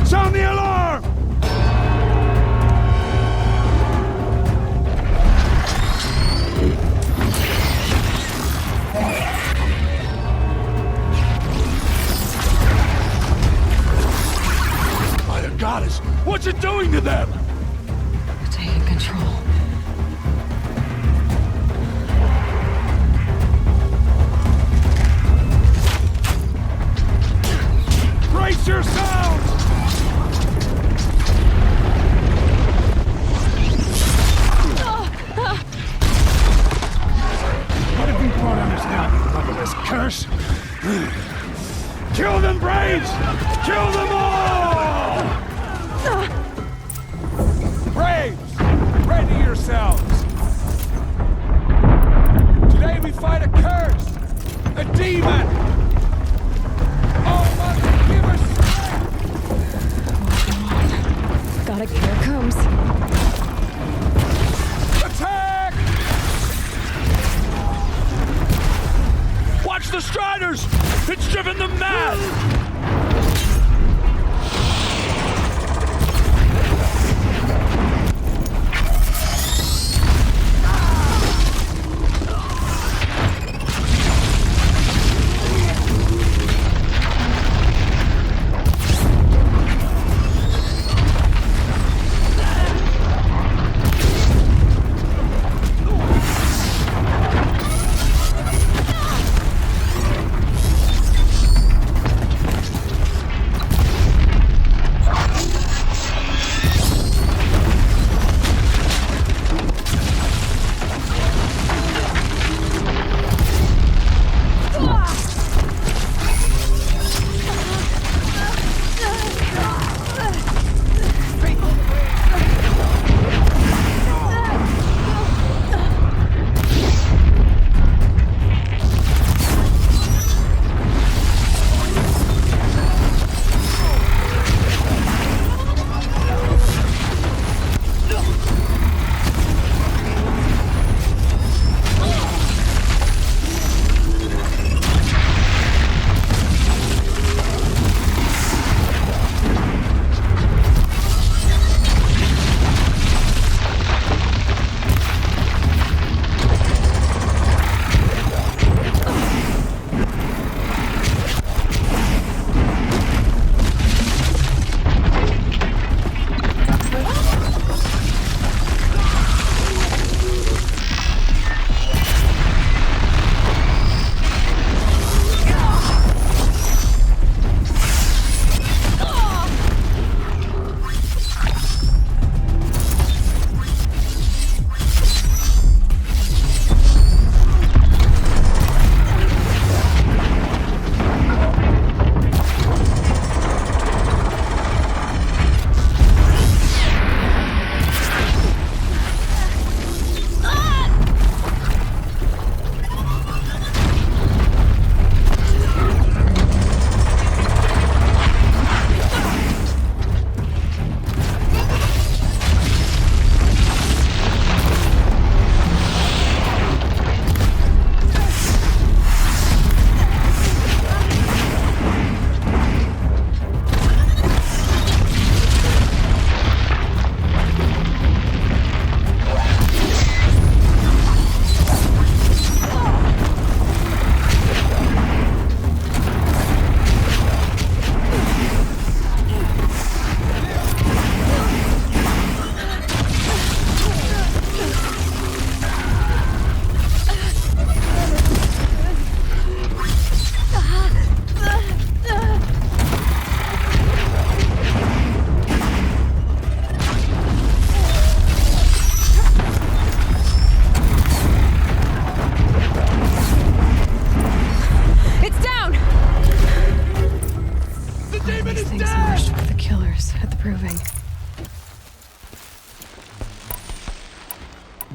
Sound the alarm! By the goddess, what's it doing to them? Taking control. Brace yourselves! What have you brought on us now, you motherless curse? Kill them, Braves! Kill them all! Braves, ready yourselves! Today we fight a curse! A demon! Oh, Mother, give us strength! Got it, here it comes. Attack! Watch the Striders! It's driven them mad!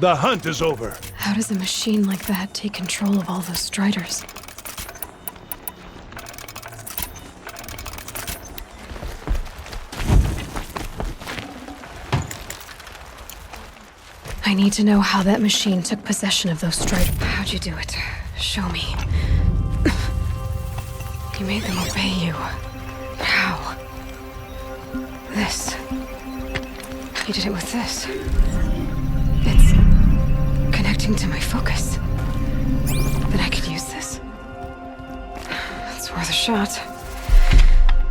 The hunt is over. How does a machine like that take control of all those striders? I need to know how that machine took possession of those striders. How'd you do it? Show me. You made them obey you. How? This. You did it with this. It's connecting to my focus. Then I could use this. It's worth a shot.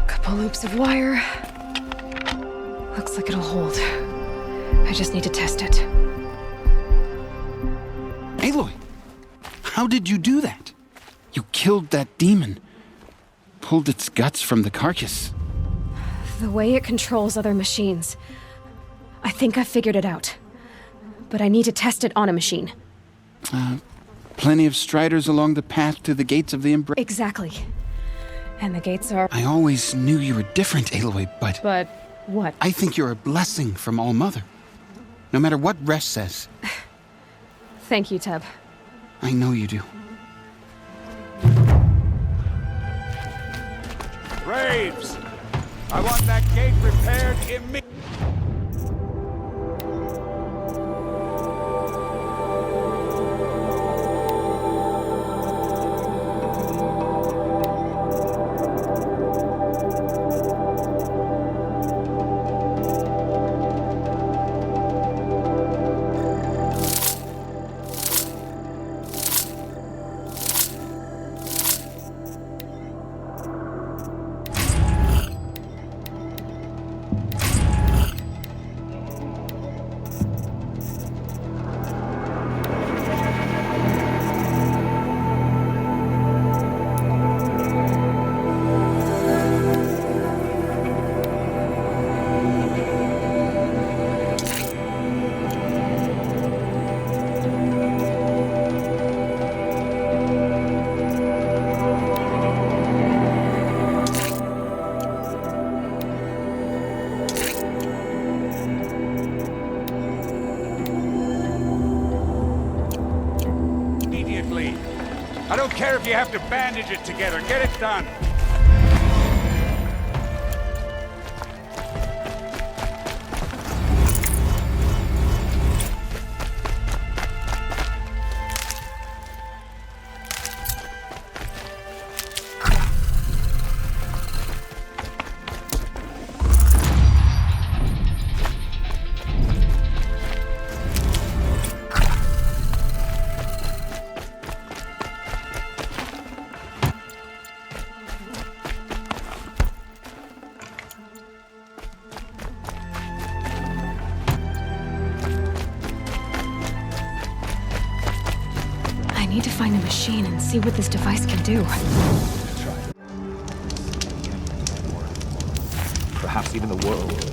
Couple loops of wire. Looks like it'll hold. I just need to test it. Aloy, how did you do that? You killed that demon. Pulled its guts from the carcass. The way it controls other machines. I think I figured it out. But I need to test it on a machine. Plenty of striders along the path to the gates of the Embrace. Exactly. And the gates are... I always knew you were different, Aloy, but... But what? I think you're a blessing from All-Mother. No matter what Resh says. Thank you, Teb. I know you do. Braves! I want that gate repaired immediately. I don't care if you have to bandage it together. Get it done. I need to find a machine and see what this device can do. Perhaps even the world.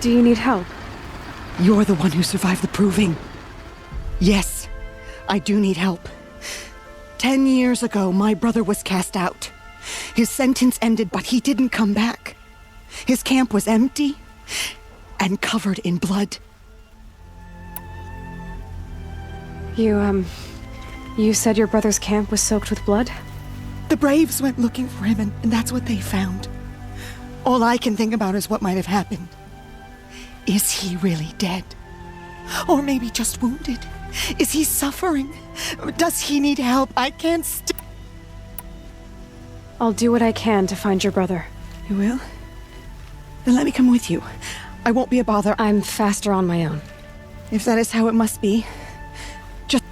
Do you need help? You're the one who survived the proving. Yes, I do need help. 10 years ago, my brother was cast out. His sentence ended, but he didn't come back. His camp was empty and covered in blood. You said your brother's camp was soaked with blood? The Braves went looking for him, and that's what they found. All I can think about is what might have happened. Is he really dead? Or maybe just wounded? Is he suffering? Does he need help? I can't I'll do what I can to find your brother. You will? Then let me come with you. I won't be a bother. I'm faster on my own. If that is how it must be, just...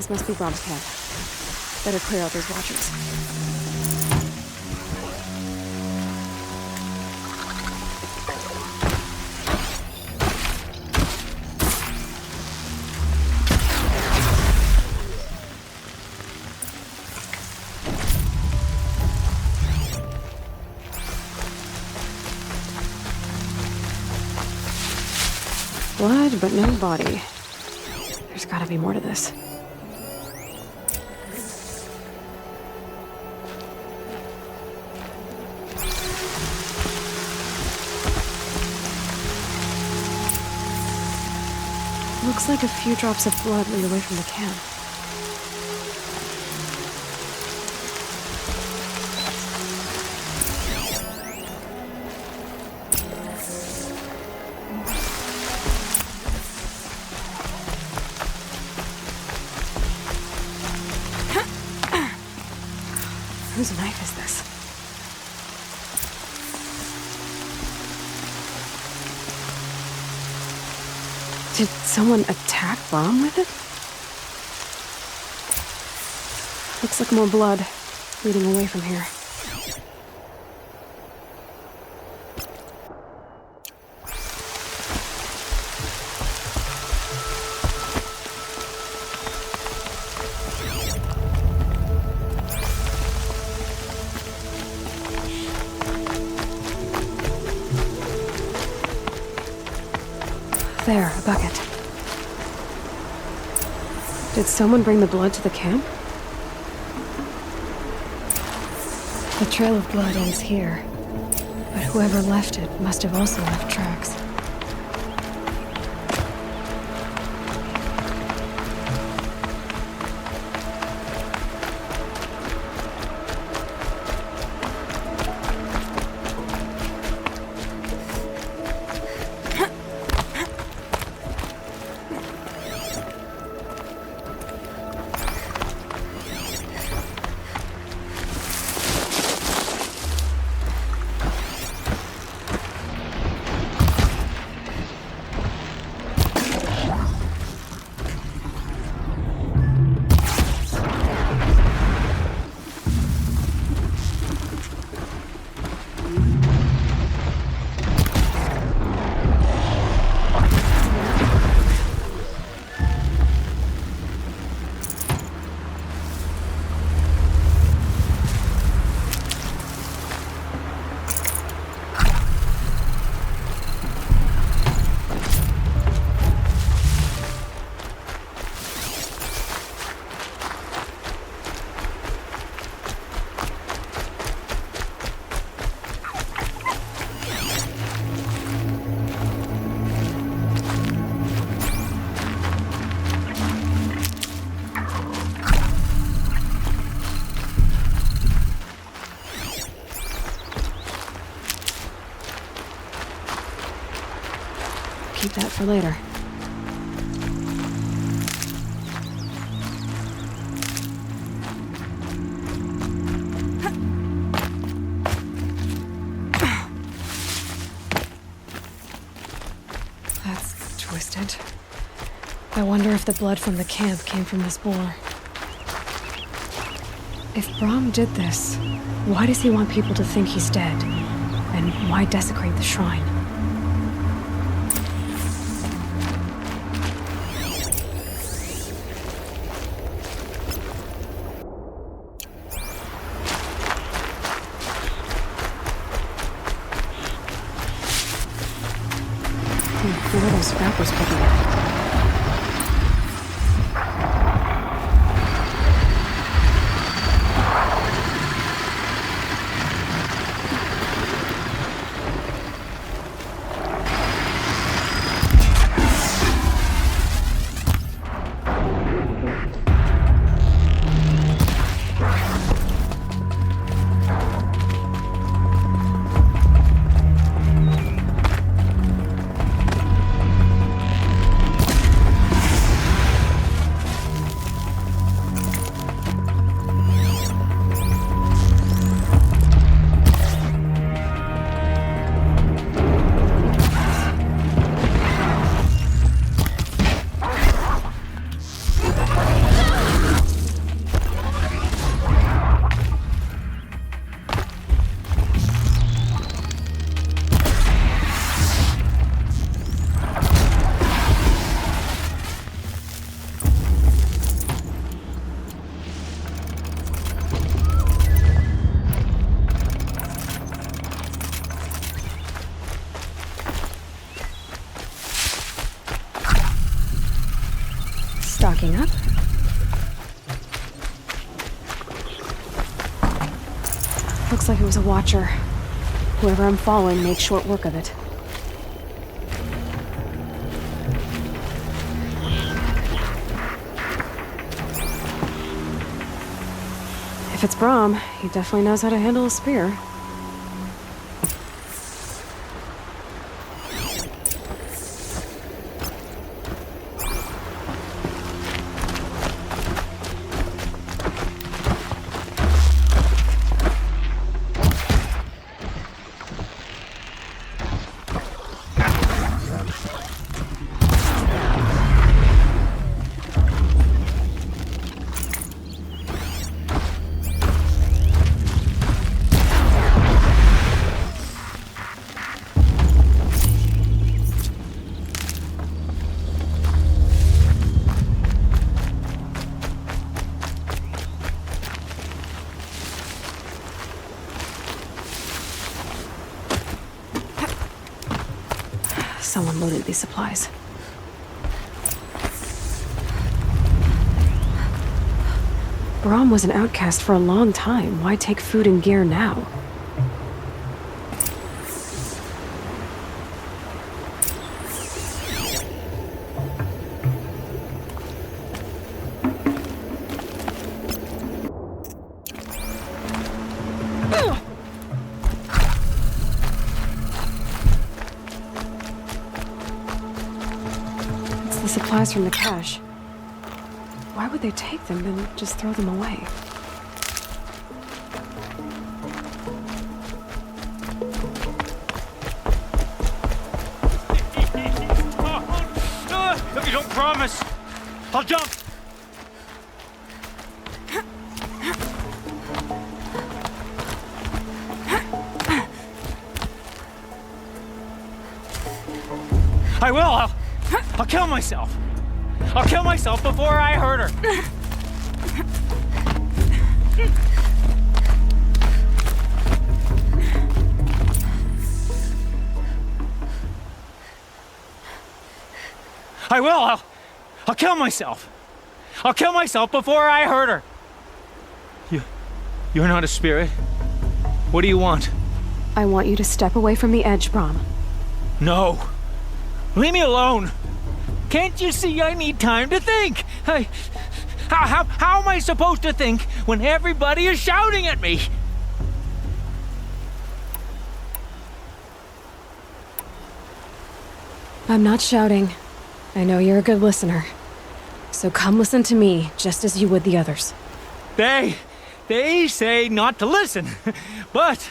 This must be Brom's camp. Better clear out those watchers. Blood, but no body. There's gotta be more to this. Looks like a few drops of blood lead away from the camp. Whose knife is this? Did someone attack Brom with it? Looks like more blood leading away from here. There, a bucket. Did someone bring the blood to the camp? The trail of blood ends here, but whoever left it must have also left tracks. Keep that for later. That's twisted. I wonder if the blood from the camp came from this boar. If Brom did this, why does he want people to think he's dead? And why desecrate the shrine? Who are those scrappers picking up? backing up? Looks like it was a watcher. Whoever I'm following made short work of it. If it's Brahm, he definitely knows how to handle a spear. Someone loaded these supplies. Brahm was an outcast for a long time. Why take food and gear now? Supplies from the cache. Why would they take them and just throw them away? If you don't promise, I'll jump. I will. I'll kill myself. I'll kill myself before I hurt her. I will. I'll kill myself. I'll kill myself before I hurt her. You're not a spirit. What do you want? I want you to step away from the edge, Brahm. No. Leave me alone. Can't you see I need time to think? How am I supposed to think when everybody is shouting at me? I'm not shouting. I know you're a good listener. So come listen to me, just as you would the others. They say not to listen. But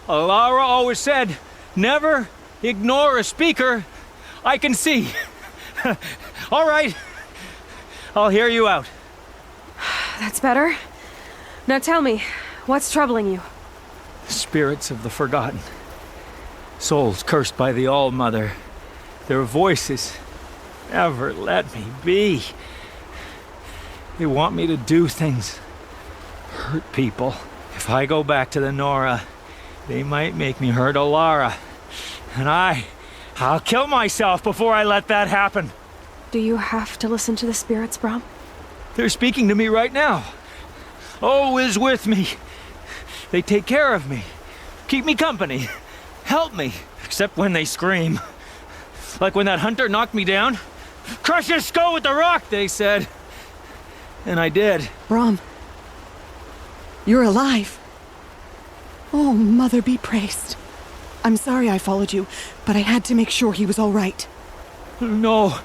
Alara always said, never ignore a speaker I can see. All right. I'll hear you out. That's better. Now tell me, what's troubling you? Spirits of the forgotten. Souls cursed by the All-Mother. Their voices never let me be. They want me to do things. Hurt people. If I go back to the Nora, they might make me hurt Alara. And I'll kill myself before I let that happen. Do you have to listen to the spirits, Brahm? They're speaking to me right now. Oh is with me. They take care of me. Keep me company. Help me. Except when they scream. Like when that hunter knocked me down. Crush his skull with the rock, they said. And I did. Brahm. You're alive. Oh, Mother be praised. I'm sorry I followed you, but I had to make sure he was all right. No.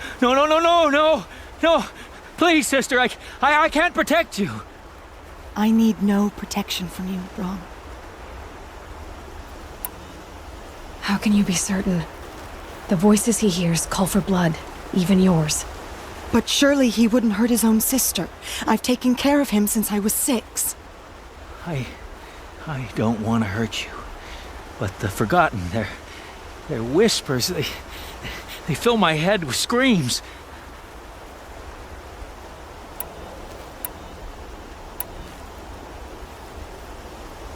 Please, sister, I can't protect you. I need no protection from you, Brahm. How can you be certain? The voices he hears call for blood, even yours. But surely he wouldn't hurt his own sister. I've taken care of him since I was 6. I don't want to hurt you. But the forgotten, their whispers, they fill my head with screams.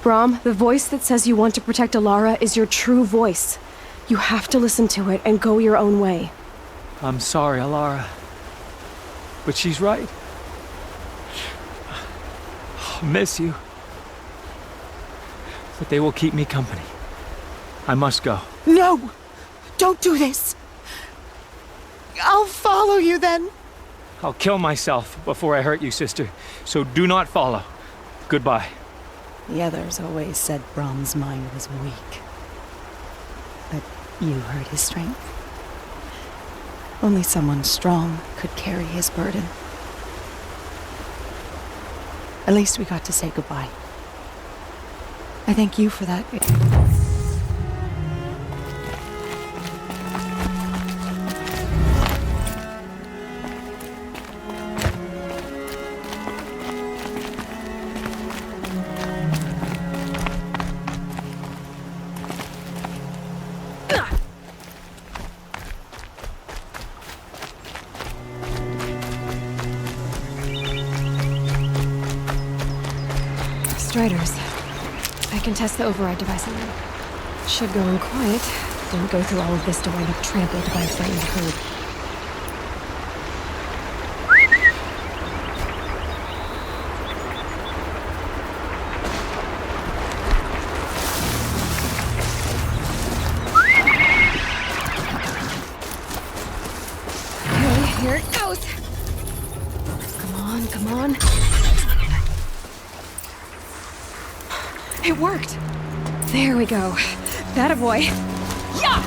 Brahm, the voice that says you want to protect Alara is your true voice. You have to listen to it and go your own way. I'm sorry, Alara. But she's right. I'll miss you. But they will keep me company. I must go. No! Don't do this! I'll follow you then. I'll kill myself before I hurt you, sister. So do not follow. Goodbye. The others always said Brahm's mind was weak. But you heard his strength. Only someone strong could carry his burden. At least we got to say goodbye. I thank you for that. Striders. I can test the override device on them. Should go in quiet. Don't go through all of this to wind up trampled by a frightened herd. Okay, here it goes. Come on, come on. It worked! There we go. That a boy. Yeah!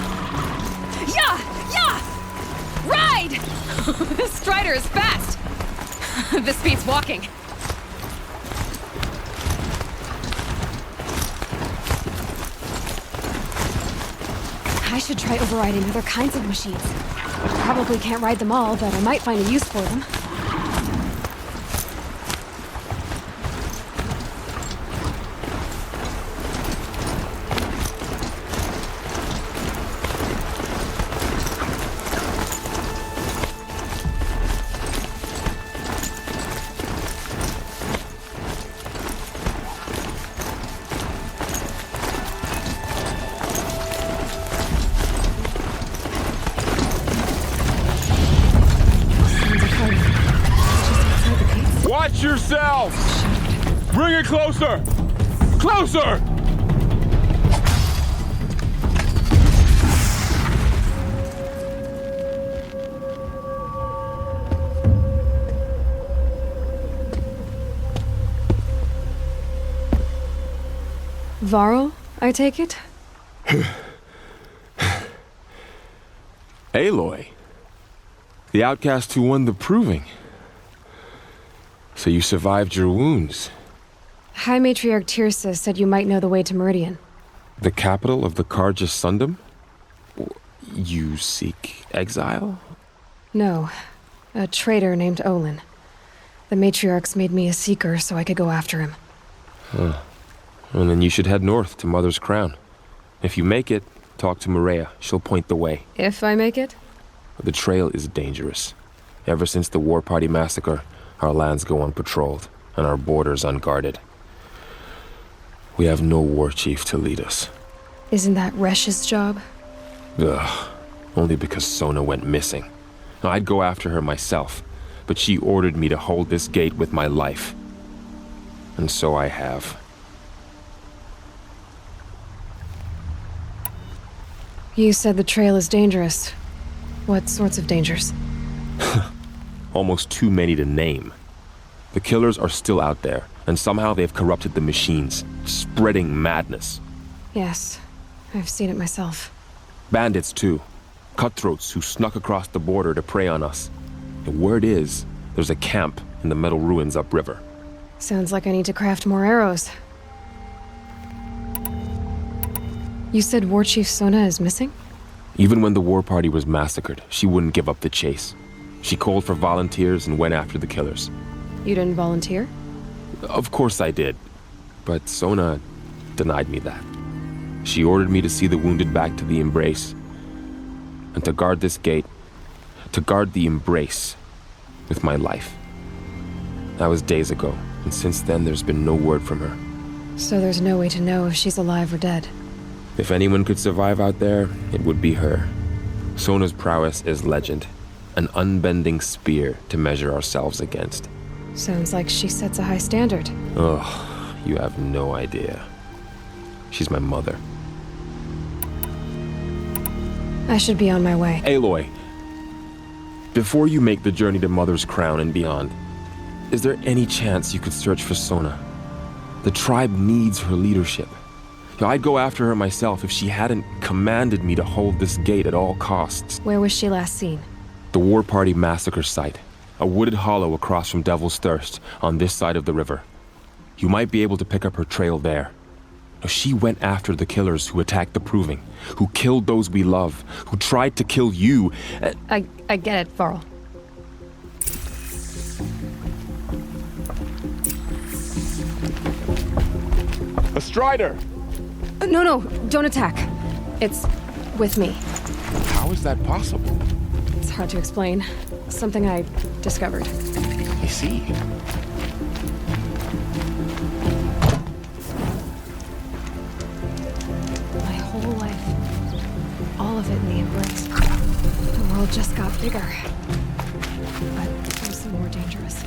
Yeah! Yeah! Ride! This Strider is fast! This beats walking. I should try overriding other kinds of machines. Probably can't ride them all, but I might find a use for them. Watch yourself! Bring it closer! Closer! Varl, I take it? Aloy. The outcast who won the proving. So you survived your wounds. High Matriarch Tirsa said you might know the way to Meridian. The capital of the Carja Sundom? You seek exile? No. A traitor named Olin. The Matriarchs made me a seeker so I could go after him. Huh. And then you should head north to Mother's Crown. If you make it, talk to Maria. She'll point the way. If I make it? The trail is dangerous. Ever since the War Party massacre, our lands go unpatrolled, and our borders unguarded. We have no war chief to lead us. Isn't that Resh's job? Ugh. Only because Sona went missing. I'd go after her myself, but she ordered me to hold this gate with my life. And so I have. You said the trail is dangerous. What sorts of dangers? Almost too many to name. The killers are still out there, and somehow they've corrupted the machines, spreading madness. Yes, I've seen it myself. Bandits, too. Cutthroats who snuck across the border to prey on us. The word is, there's a camp in the metal ruins upriver. Sounds like I need to craft more arrows. You said War Chief Sona is missing? Even when the War Party was massacred, she wouldn't give up the chase. She called for volunteers and went after the killers. You didn't volunteer? Of course I did. But Sona denied me that. She ordered me to see the wounded back to the Embrace. And to guard this gate. To guard the Embrace. With my life. That was days ago. And since then, there's been no word from her. So there's no way to know if she's alive or dead. If anyone could survive out there, it would be her. Sona's prowess is legend. an unbending spear to measure ourselves against. Sounds like she sets a high standard. Ugh, you have no idea. She's my mother. I should be on my way. Aloy, before you make the journey to Mother's Crown and beyond, is there any chance you could search for Sona? The tribe needs her leadership. I'd go after her myself if she hadn't commanded me to hold this gate at all costs. Where was she last seen? The War Party massacre site. A wooded hollow across from Devil's Thirst, on this side of the river. You might be able to pick up her trail there. She went after the killers who attacked the Proving, who killed those we love, who tried to kill you. I get it, Varl. A Strider! No, don't attack. It's with me. How is that possible? It's hard to explain. Something I discovered. I see. My whole life, all of it in the embrace. The world just got bigger. But also more dangerous.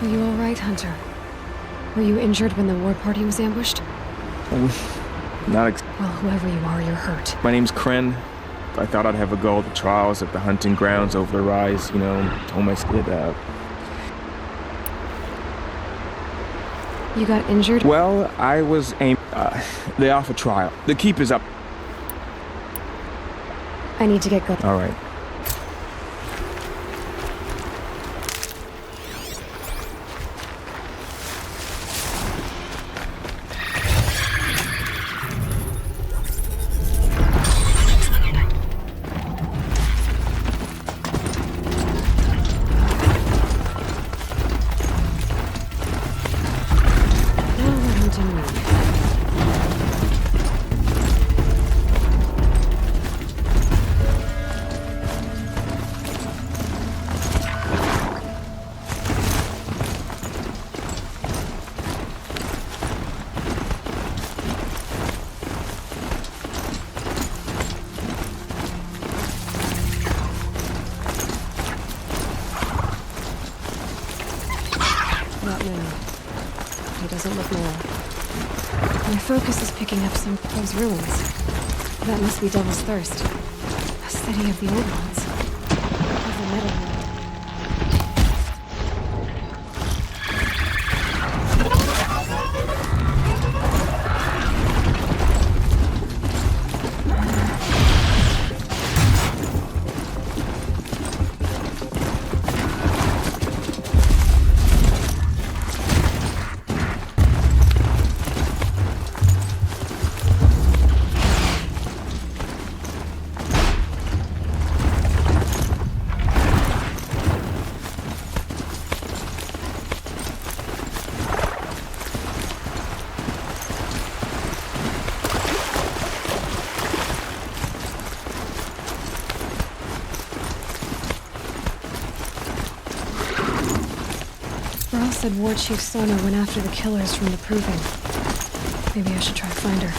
Are you all right, Hunter? Were you injured when the war party was ambushed? Well, whoever you are, you're hurt. My name's Kren. I thought I'd have a go at the trials at the hunting grounds over the rise, told my skid out. You got injured? Well, I was they offer trial. The keep is up. I need to get going. All right. Focus is picking up some of those ruins. That must be Devil's Thirst. A city of the old ones. Of the metal world. Said War Chief Sona went after the killers from the Proving. Maybe I should try to find her.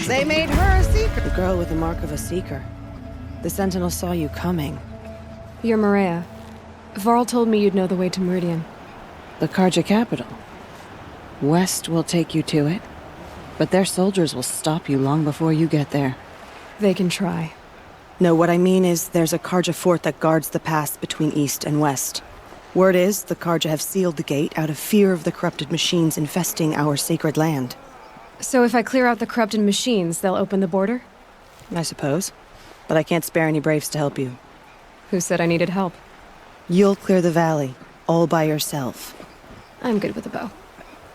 They made her a seeker. The girl with the mark of a seeker. The Sentinel saw you coming. You're Maria. Varl told me you'd know the way to Meridian. The Karja capital. West will take you to it, but their soldiers will stop you long before you get there. They can try. No, what I mean is there's a Karja fort that guards the pass between East and West. Word is the Karja have sealed the gate out of fear of the corrupted machines infesting our sacred land. So if I clear out the corrupted machines, they'll open the border? I suppose. But I can't spare any braves to help you. Who said I needed help? You'll clear the valley, all by yourself. I'm good with a bow.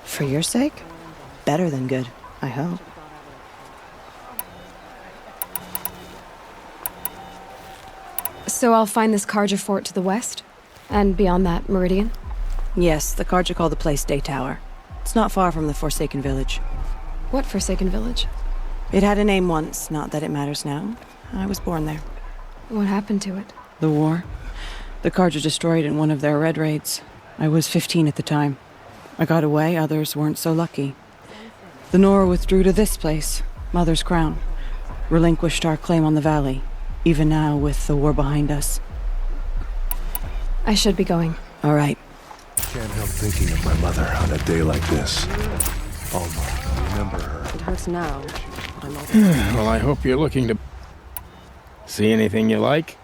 For your sake? Better than good, I hope. So I'll find this Karja fort to the west? And beyond that, Meridian? Yes, the Karja call the place Day Tower. It's not far from the Forsaken Village. What Forsaken Village? It had a name once, not that it matters now. I was born there. What happened to it? The war. The Karja destroyed in one of their red raids. I was 15 at the time. I got away, others weren't so lucky. The Nora withdrew to this place, Mother's Crown. Relinquished our claim on the valley, even now with the war behind us. I should be going. All right. Can't help thinking of my mother on a day like this. Alma, remember her. It hurts now, but I'm over. Well, I hope you're looking to... See anything you like?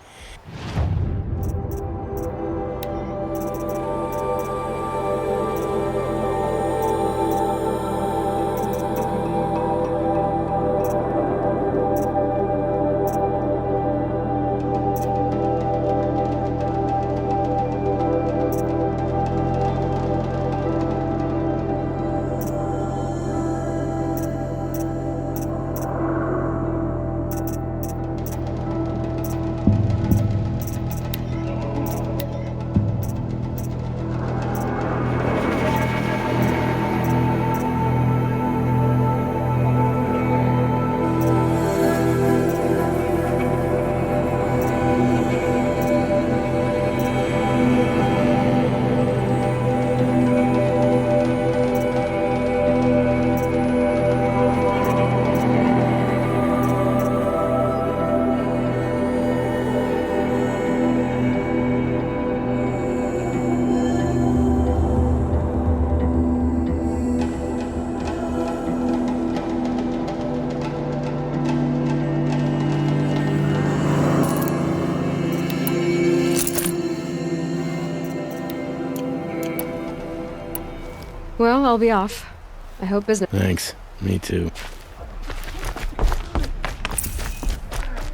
Well, I'll be off. I hope business... Thanks. Me too.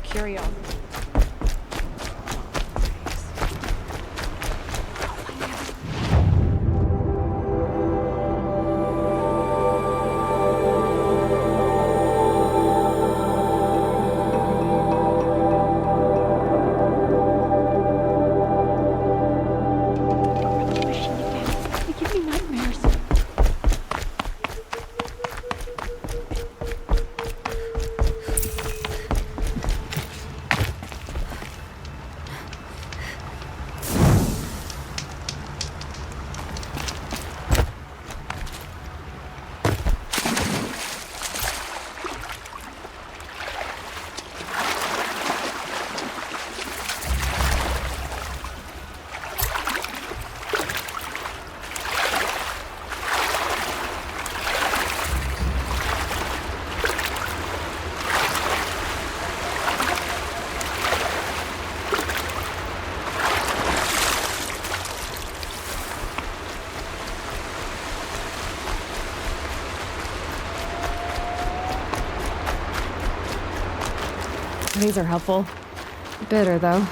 Curiosity. These are helpful. Bitter, though.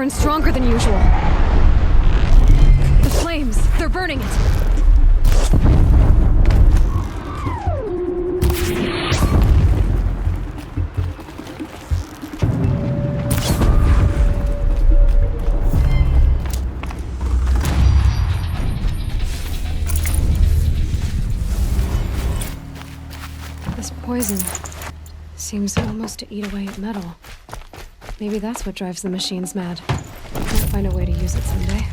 and stronger than usual. The flames, they're burning it. This poison seems almost to eat away at metal. Maybe that's what drives the machines mad. I'll find a way to use it someday.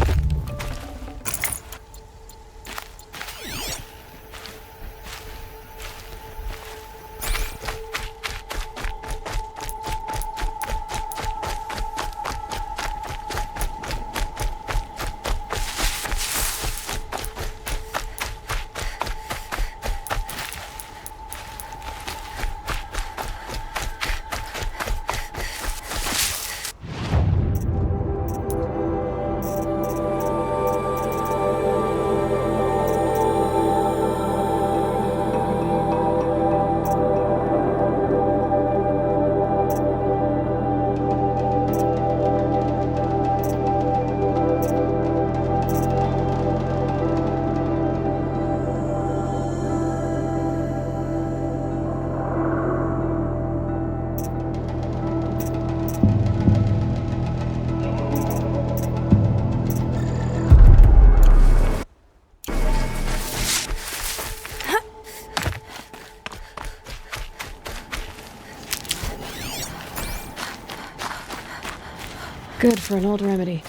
Good for an old remedy.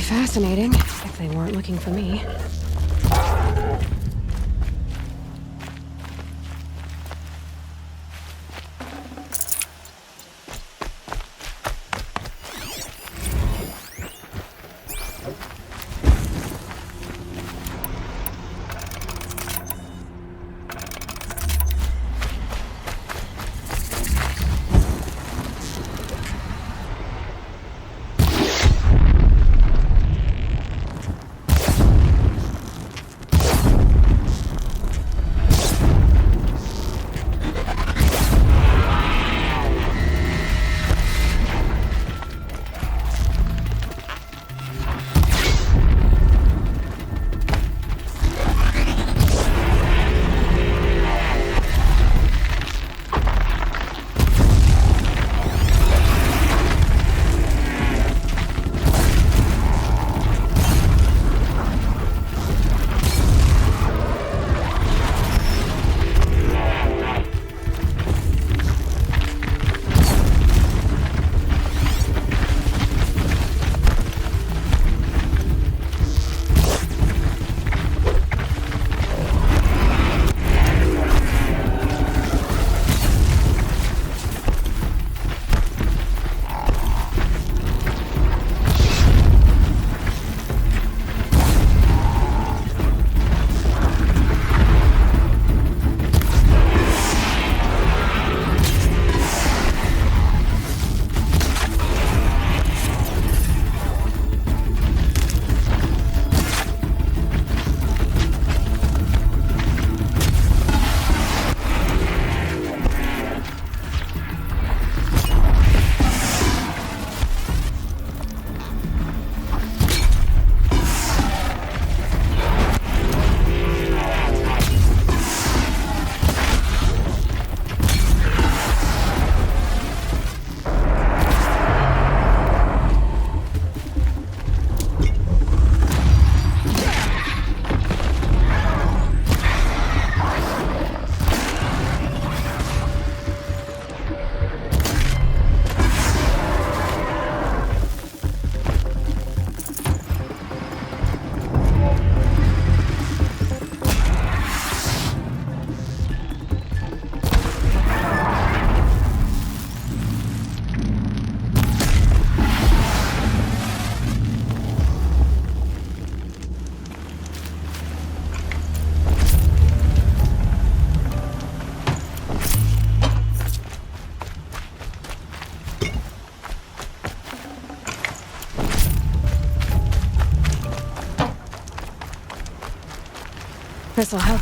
fascinating, if they weren't looking for me. This'll help.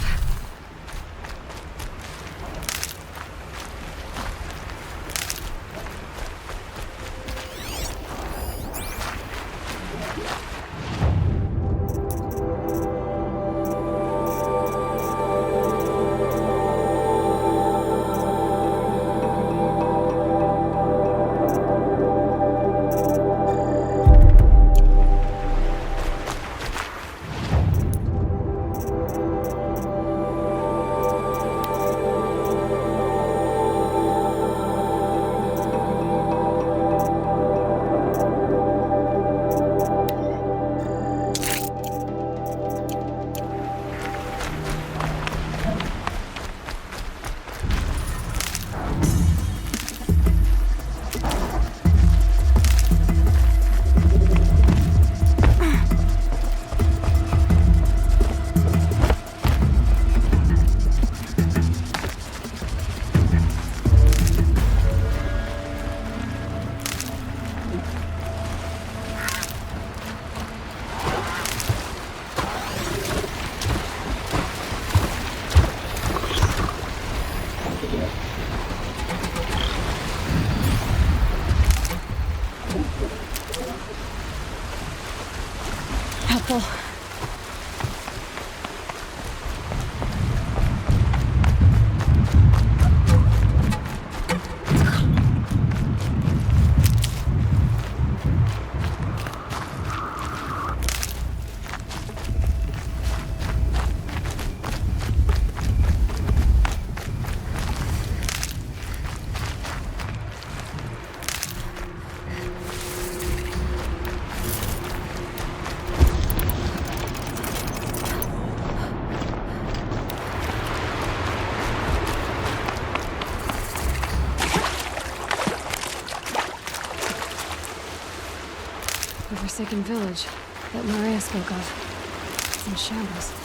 Helpful. The forsaken village that Maria spoke of. It's in shambles.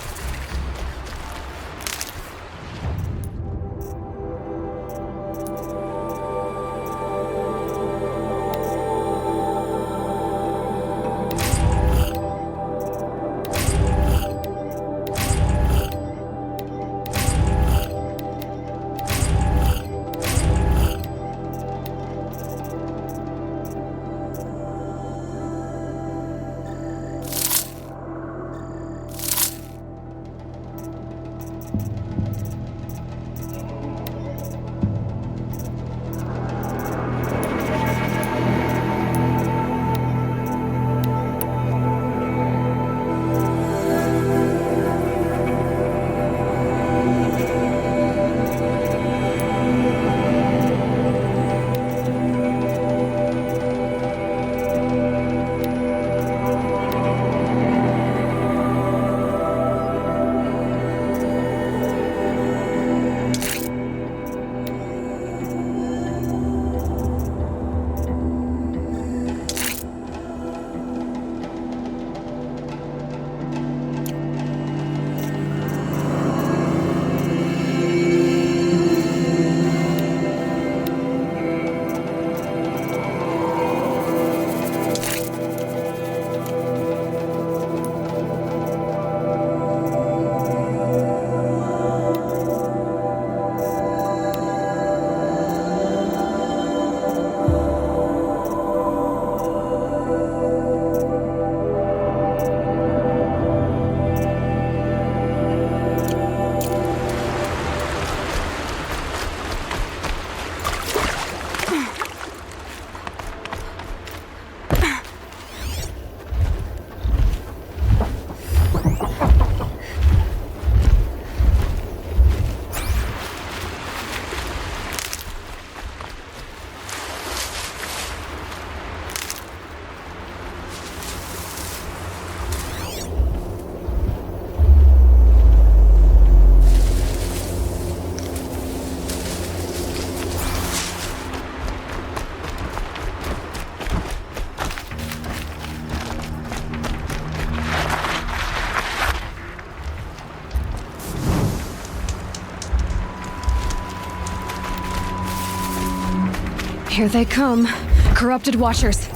Here they come. Corrupted Watchers.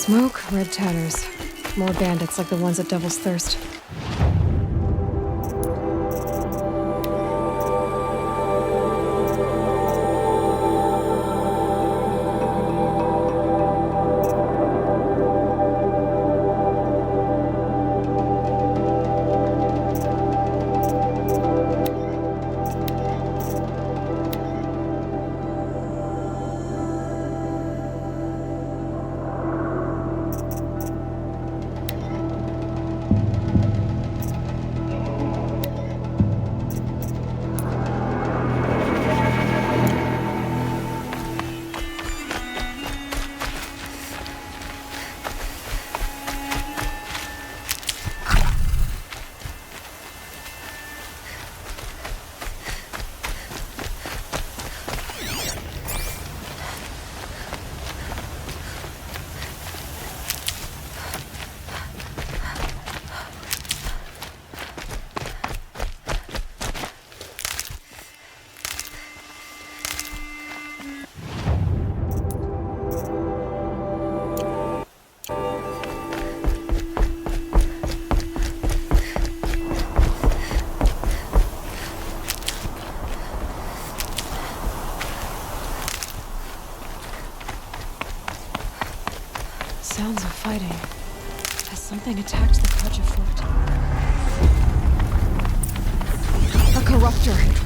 Smoke, red tanners. More bandits like the ones at Devil's Thirst. Sounds of fighting. Has something attacked the Kaja fort? A corruptor!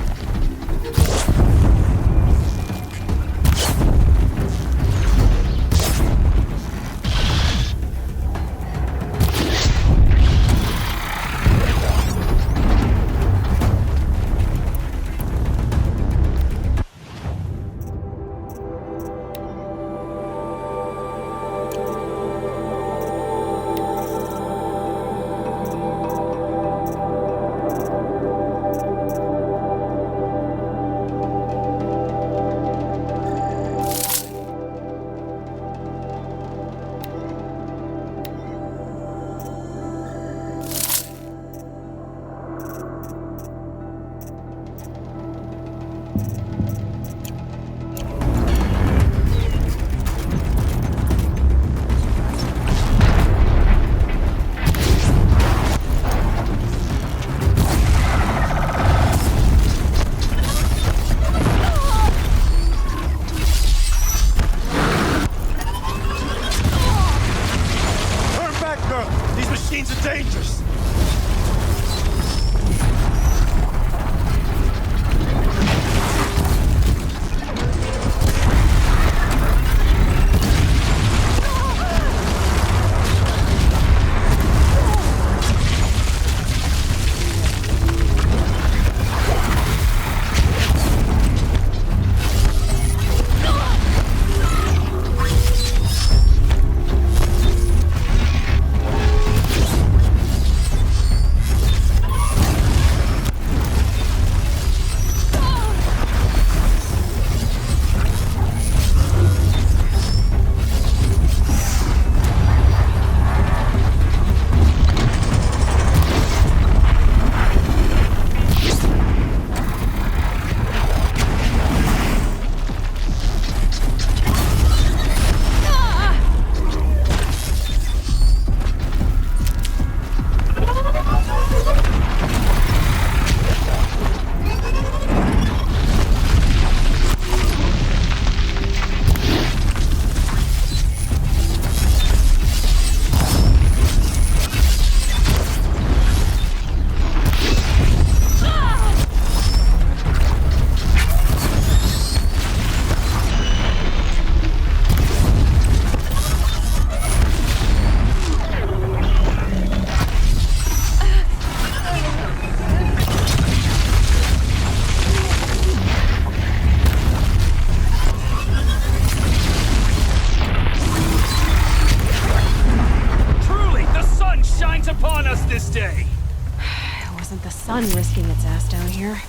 Sun risking its ass down here.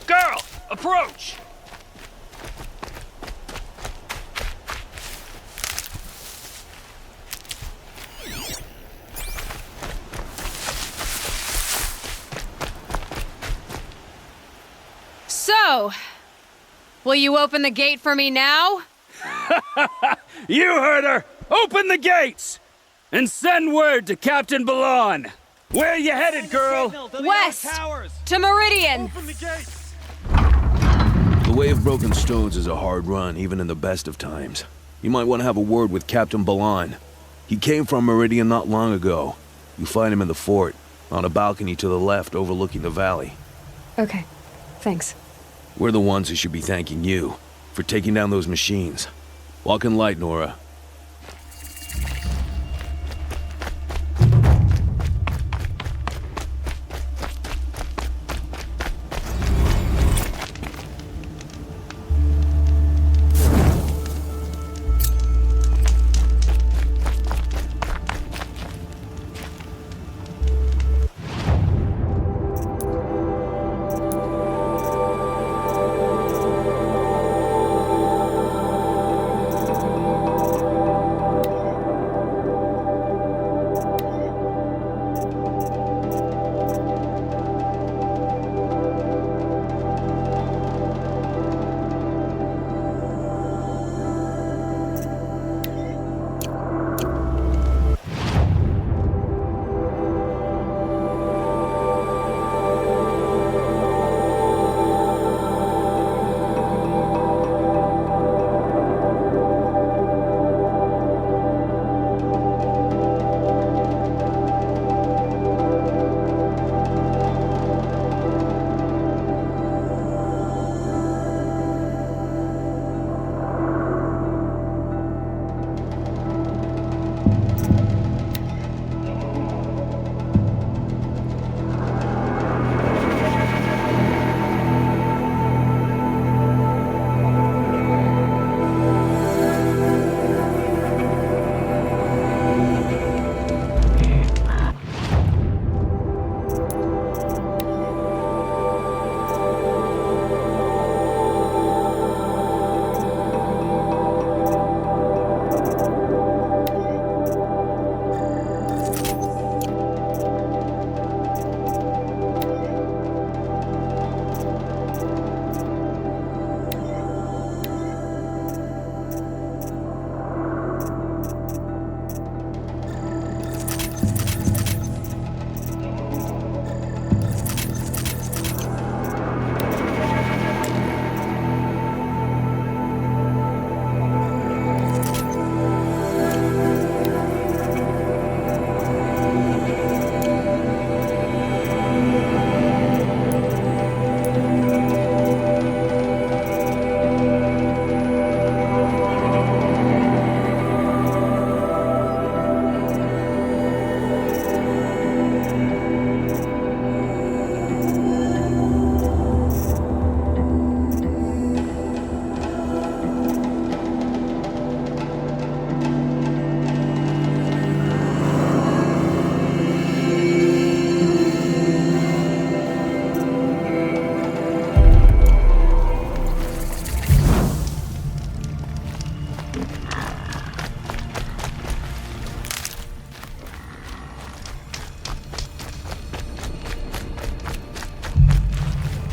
Girl, approach! So, will you open the gate for me now? You heard her! Open the gates! And send word to Captain Balon! Where you headed, girl? West! To Meridian! The Way of Broken Stones is a hard run, even in the best of times. You might want to have a word with Captain Balon. He came from Meridian not long ago. You find him in the fort, on a balcony to the left overlooking the valley. Okay, thanks. We're the ones who should be thanking you for taking down those machines. Walk in light, Nora.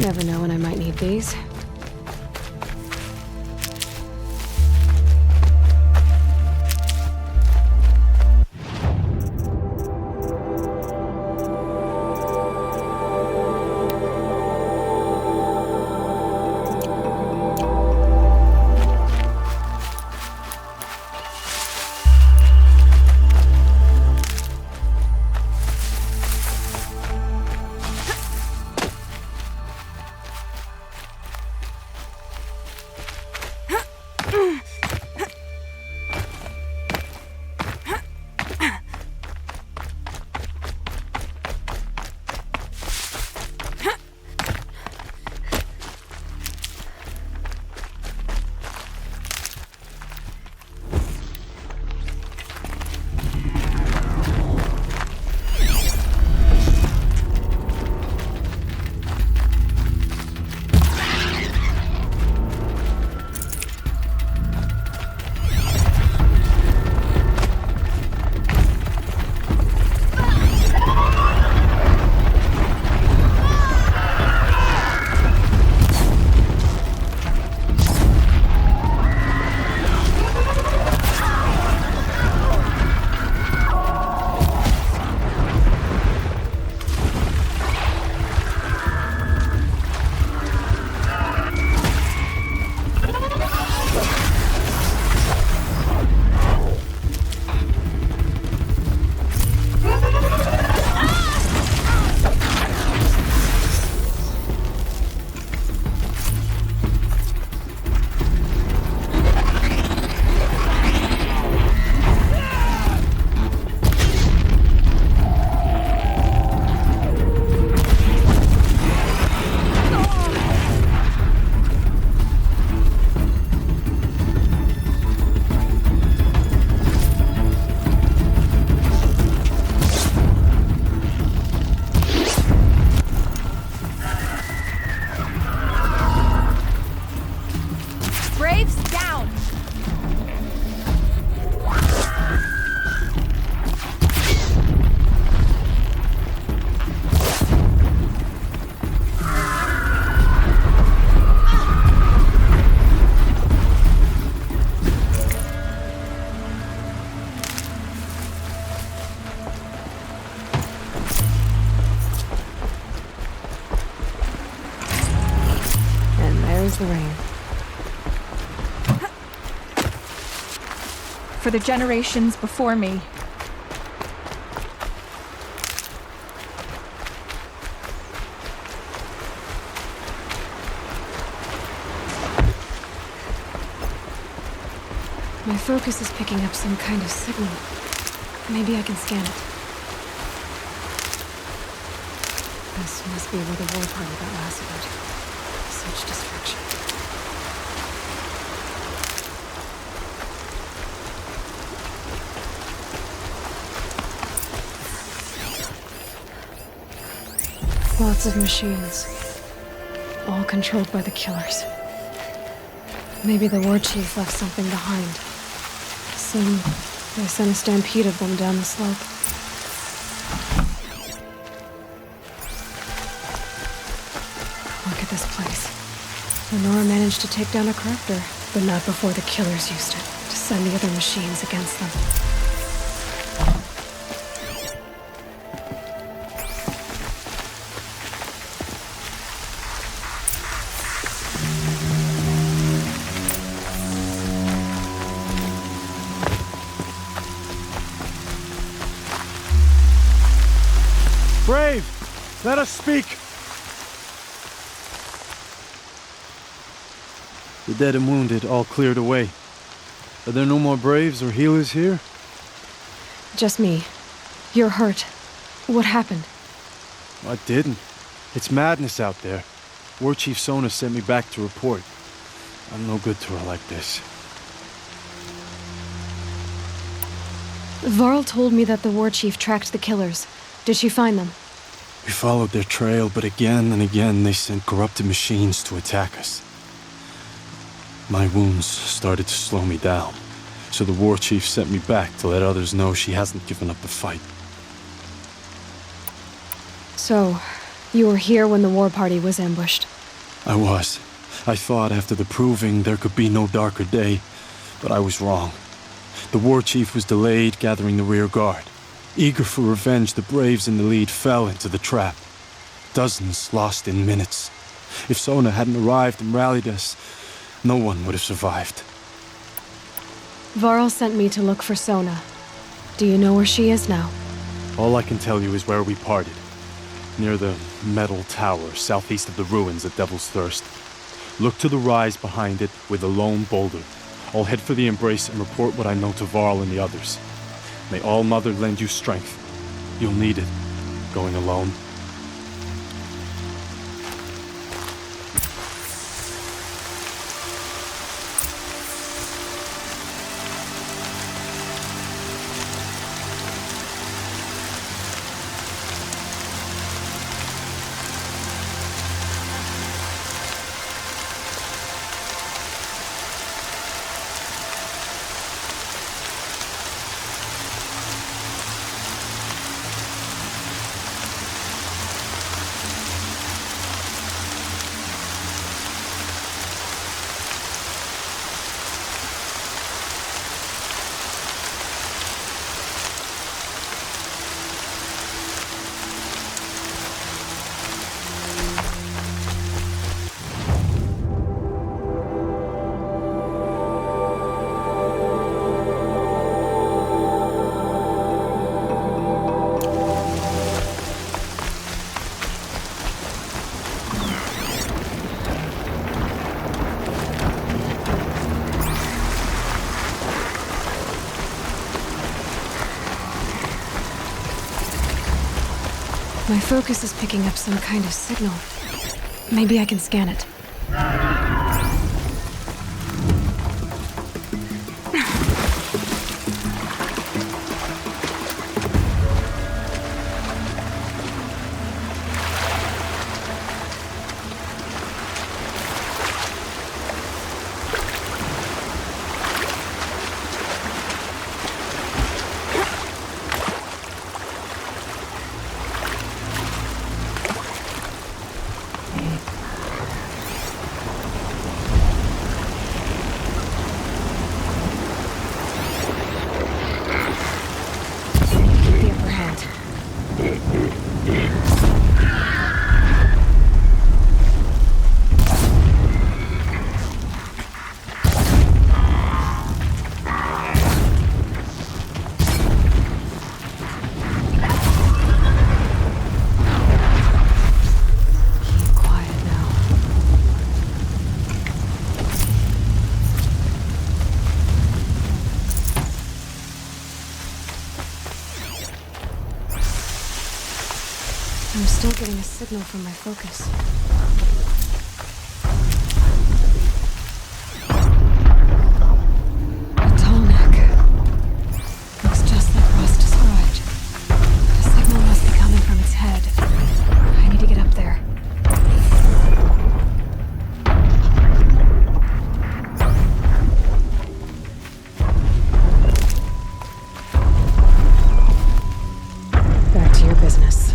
Never know when I might need these. against the rain. For the generations before me. My focus is picking up some kind of signal. Maybe I can scan it. This must be where the war party got massacred. Such destruction. Lots of machines. All controlled by the killers. Maybe the war chief left something behind. They sent a stampede of them down the slope. Look at this place. Lenora managed to take down a corruptor, but not before the killers used it to send the other machines against them. Brave! Let us speak! The dead and wounded all cleared away. Are there no more braves or healers here? Just me. You're hurt. What happened? I didn't. It's madness out there. War Chief Sona sent me back to report. I'm no good to her like this. Varl told me that the war chief tracked the killers. Did she find them? We followed their trail, but again and again they sent corrupted machines to attack us. My wounds started to slow me down, so the war chief sent me back to let others know she hasn't given up the fight. So, you were here when the war party was ambushed? I was. I thought after the proving there could be no darker day, but I was wrong. The war chief was delayed gathering the rear guard. Eager for revenge, the braves in the lead fell into the trap. Dozens lost in minutes. If Sona hadn't arrived and rallied us, no one would have survived. Varl sent me to look for Sona. Do you know where she is now? All I can tell you is where we parted. Near the metal tower, southeast of the ruins at Devil's Thirst. Look to the rise behind it with a lone boulder. I'll head for the embrace and report what I know to Varl and the others. May All Mother lend you strength. You'll need it, going alone. My focus is picking up some kind of signal. Maybe I can scan it. not getting a signal from my focus. A tall neck. Looks just like Ross described. The signal must be coming from its head. I need to get up there. Back to your business.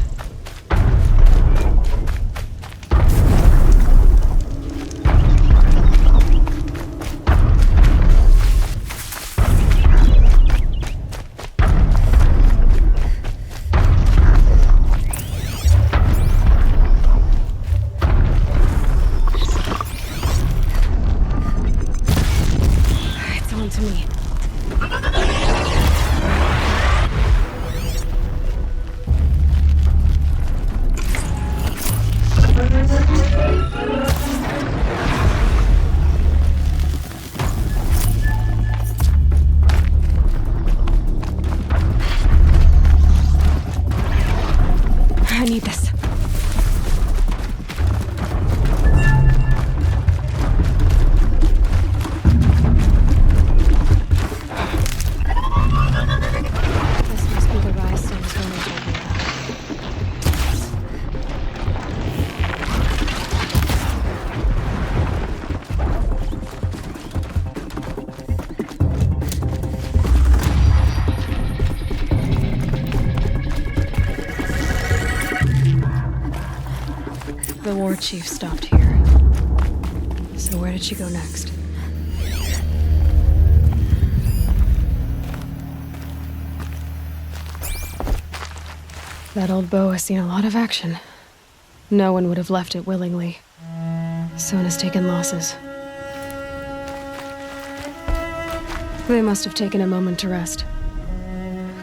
It's on to me. I need this. This must be the rise Sam was only talking about. The war chief stopped here. So where did she go next? That old bow has seen a lot of action. No one would have left it willingly. Sona's taken losses. They must have taken a moment to rest.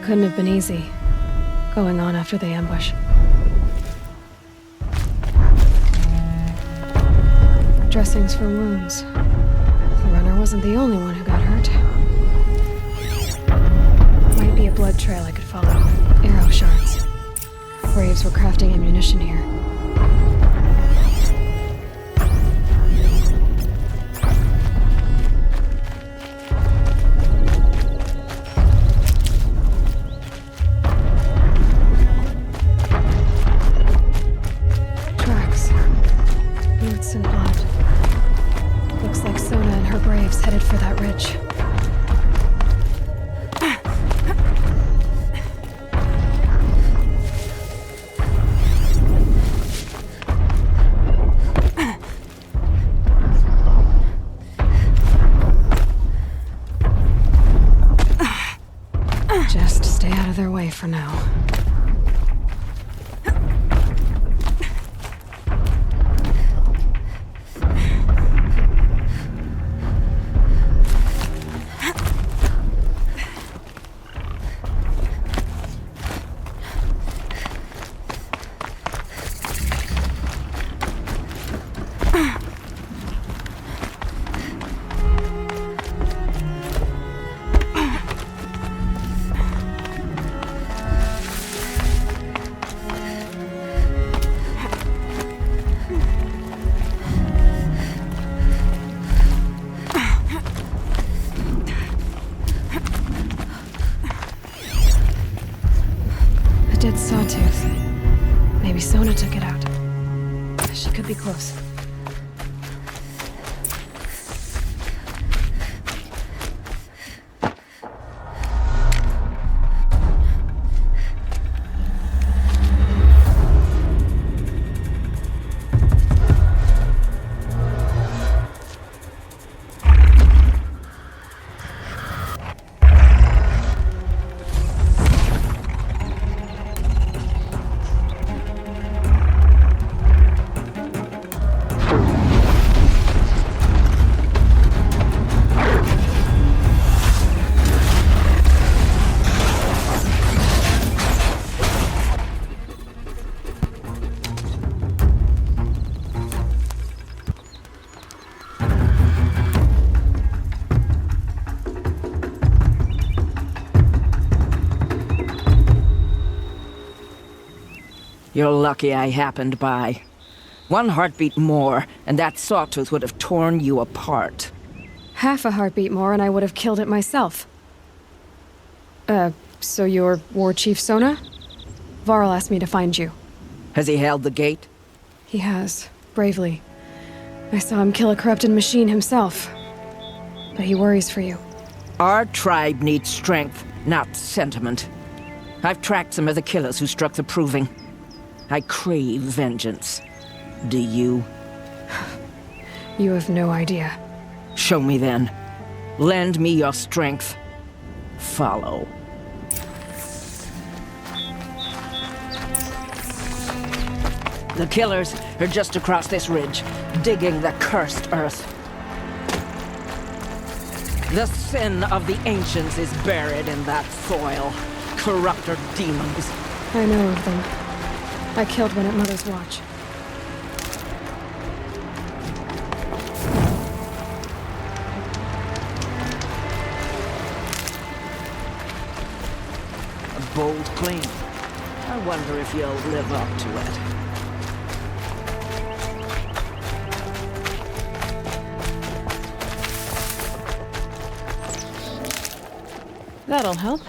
Couldn't have been easy, going on after the ambush. Dressings for wounds. The runner wasn't the only one who got hurt. Might be a blood trail I could follow. Arrow shards. Braves were crafting ammunition here. Tracks. Roots and blood. Looks like Sona and her braves headed for that ridge. Just stay out of their way for now. A dead sawtooth. Maybe Sona took it out. She could be close. You're lucky I happened by. One heartbeat more, and that sawtooth would have torn you apart. Half a heartbeat more and I would have killed it myself. So you're War Chief Sona? Varl asked me to find you. Has he held the gate? He has, bravely. I saw him kill a corrupted machine himself. But he worries for you. Our tribe needs strength, not sentiment. I've tracked some of the killers who struck the Proving. I crave vengeance. Do you? You have no idea. Show me then. Lend me your strength. Follow. The killers are just across this ridge, digging the cursed earth. The sin of the ancients is buried in that soil. Corrupter demons. I know of them. I killed one at Mother's Watch. A bold claim. I wonder if you'll live up to it. That'll help.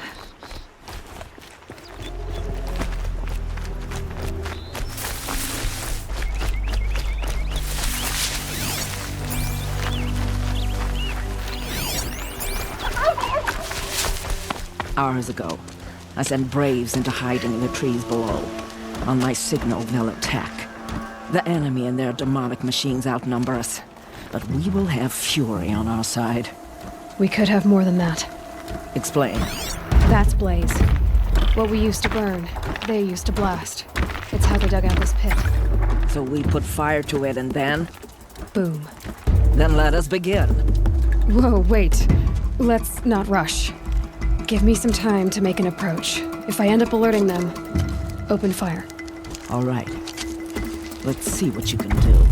Hours ago, I sent Braves into hiding in the trees below. On my signal, they'll attack. The enemy and their demonic machines outnumber us, but we will have fury on our side. We could have more than that. Explain. That's Blaze. What we used to burn, they used to blast. It's how they dug out this pit. So we put fire to it and then? Boom. Then let us begin. Whoa, wait. Let's not rush. Give me some time to make an approach. If I end up alerting them, open fire. All right. Let's see what you can do.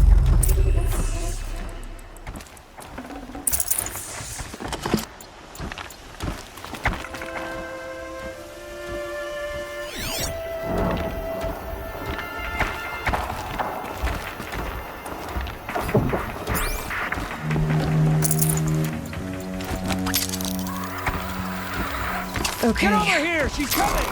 Okay. Get over here! She's coming!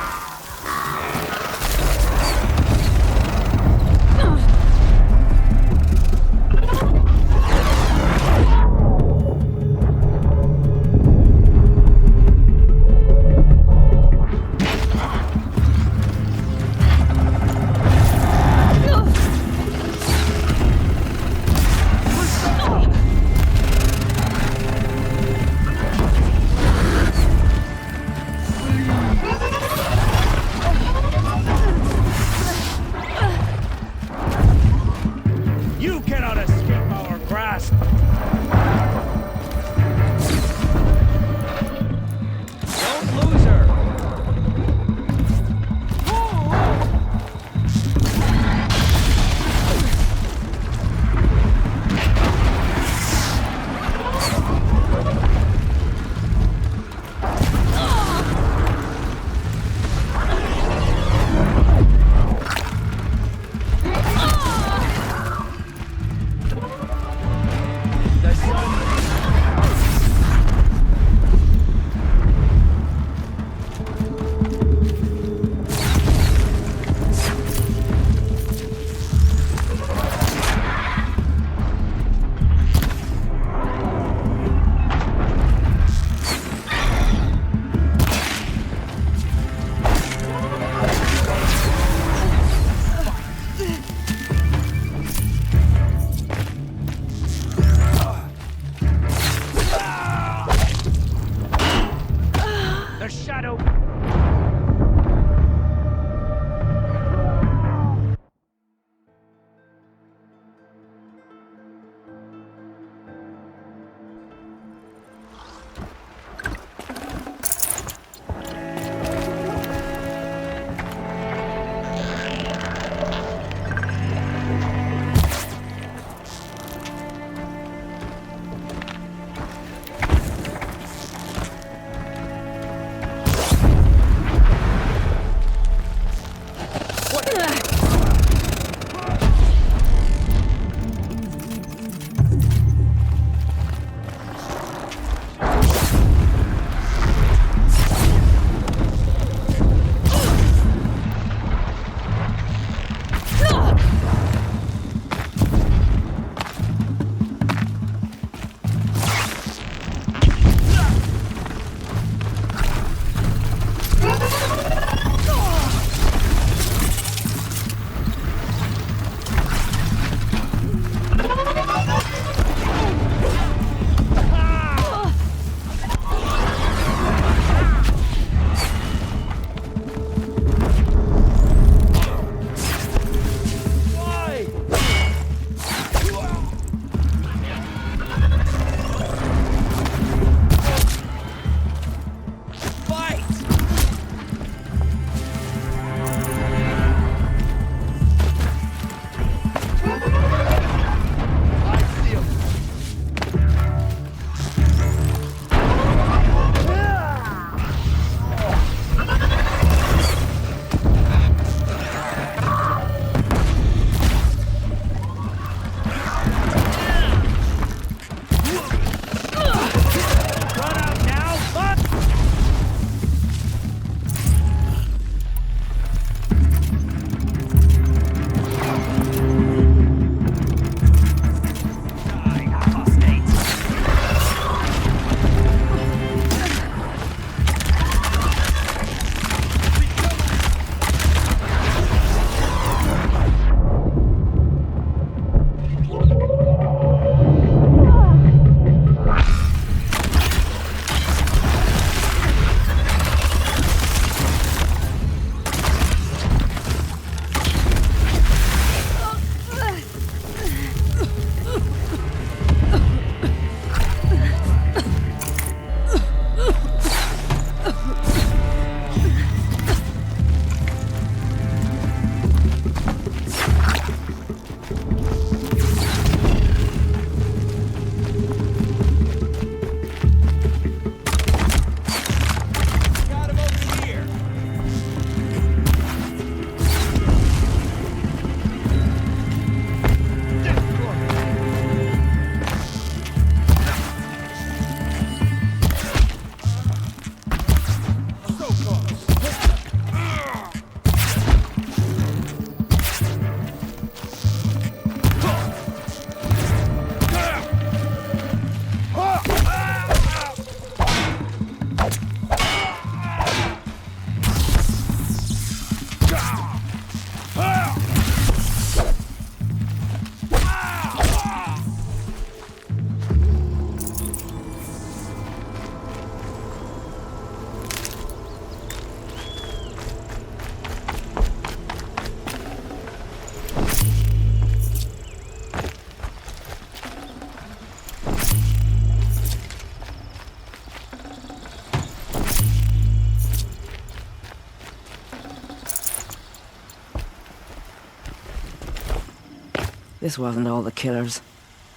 This wasn't all the killers.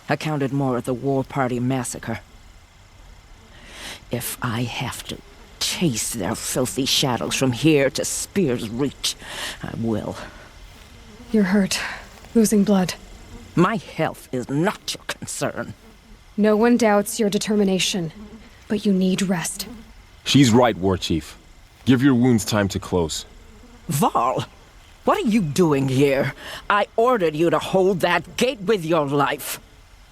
I counted more at the War Party massacre. If I have to chase their filthy shadows from here to Spear's Reach, I will. You're hurt. Losing blood. My health is not your concern. No one doubts your determination, but you need rest. She's right, War Chief. Give your wounds time to close. Varl, what are you doing here? I ordered you to hold that gate with your life.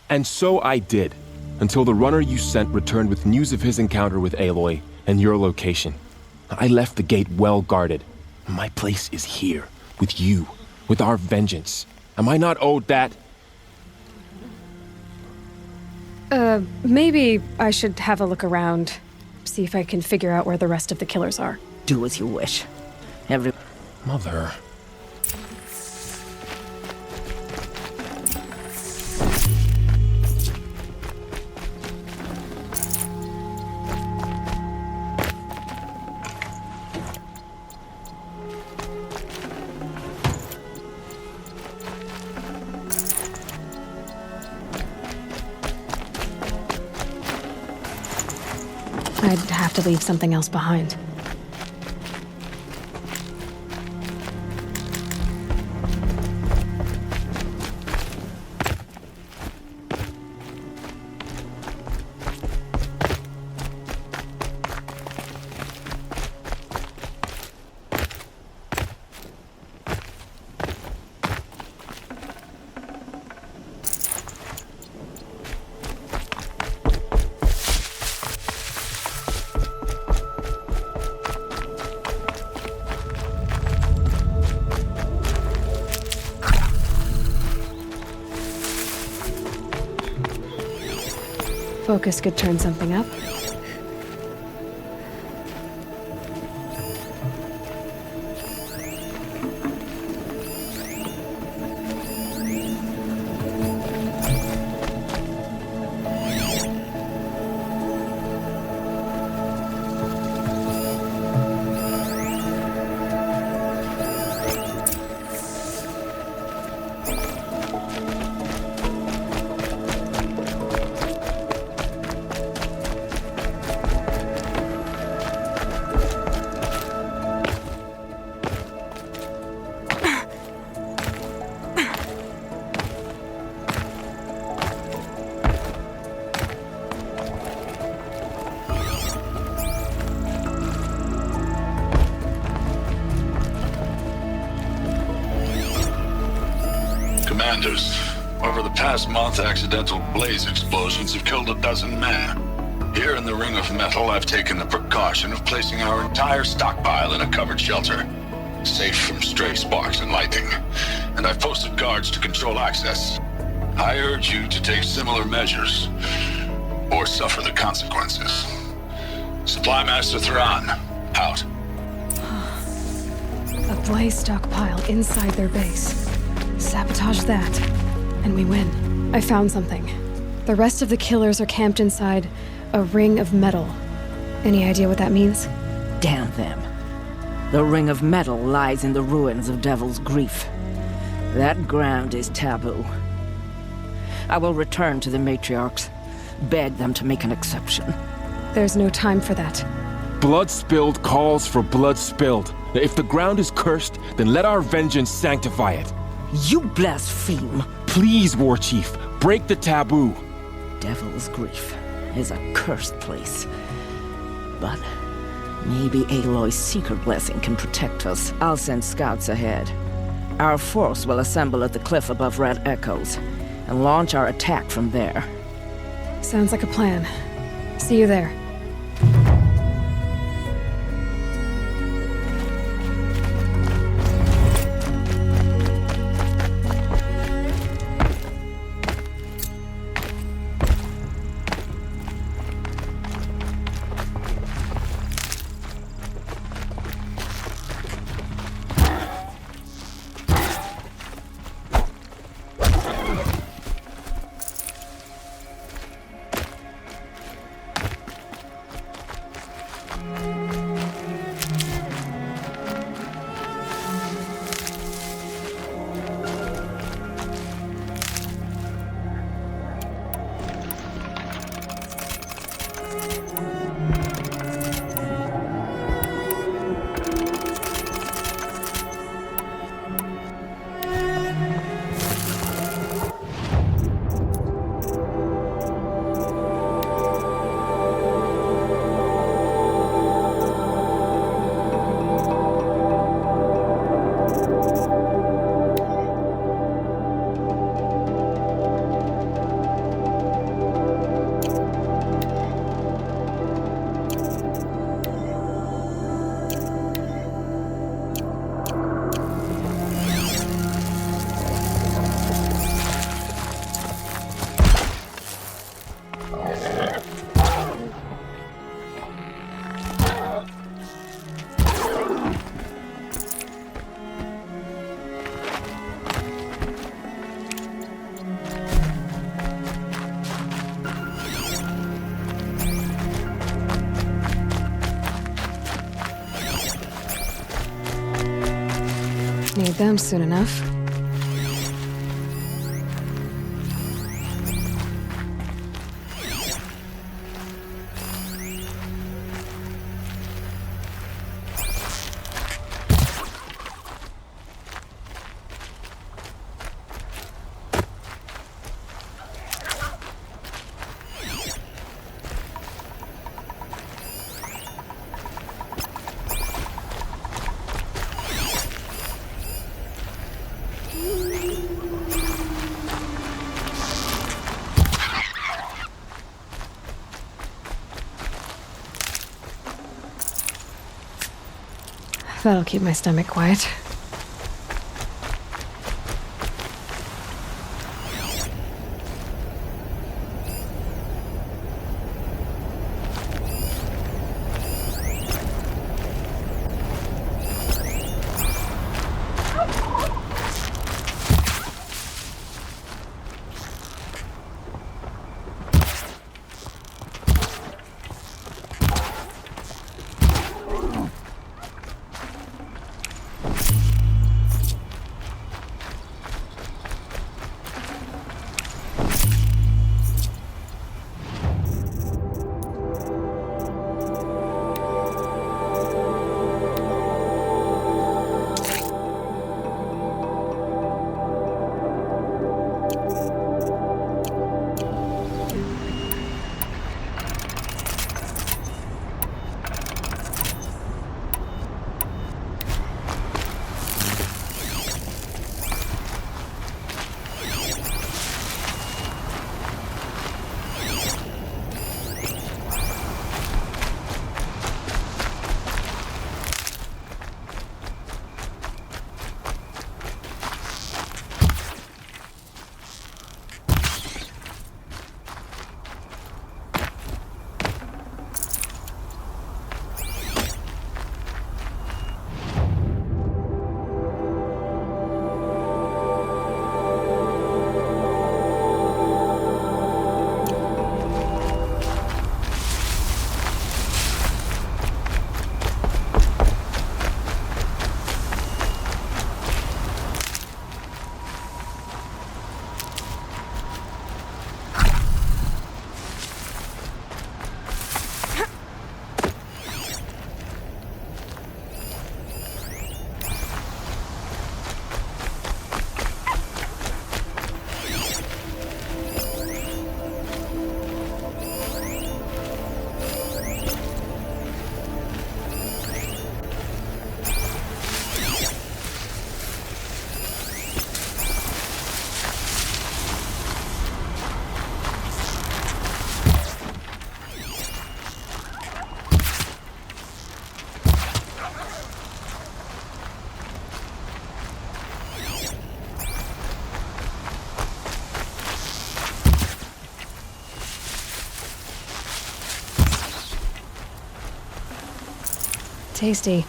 And so I did, until the runner you sent returned with news of his encounter with Aloy and your location. I left the gate well guarded. My place is here, with you, with our vengeance. Am I not owed that? Maybe I should have a look around, see if I can figure out where the rest of the killers are. Do as you wish. Mother... I'd have to leave something else behind. Focus could turn something up. Commanders, over the past month, accidental blaze explosions have killed 12 men. Here in the Ring of Metal, I've taken the precaution of placing our entire stockpile in a covered shelter, safe from stray sparks and lightning, and I've posted guards to control access. I urge you to take similar measures, or suffer the consequences. Supply Master Thrawn, out. A blaze stockpile inside their base. Sabotage that, and we win. I found something. The rest of the killers are camped inside a ring of metal. Any idea what that means? Damn them. The Ring of Metal lies in the ruins of Devil's Grief. That ground is taboo. I will return to the matriarchs, beg them to make an exception. There's no time for that. Blood spilled calls for blood spilled. If the ground is cursed, then let our vengeance sanctify it. You blaspheme! Please, War Chief, break the taboo. Devil's Grief is a cursed place. But maybe Aloy's secret blessing can protect us. I'll send scouts ahead. Our force will assemble at the cliff above Red Echoes and launch our attack from there. Sounds like a plan. See you there. need them soon enough. That'll keep my stomach quiet. Tasty.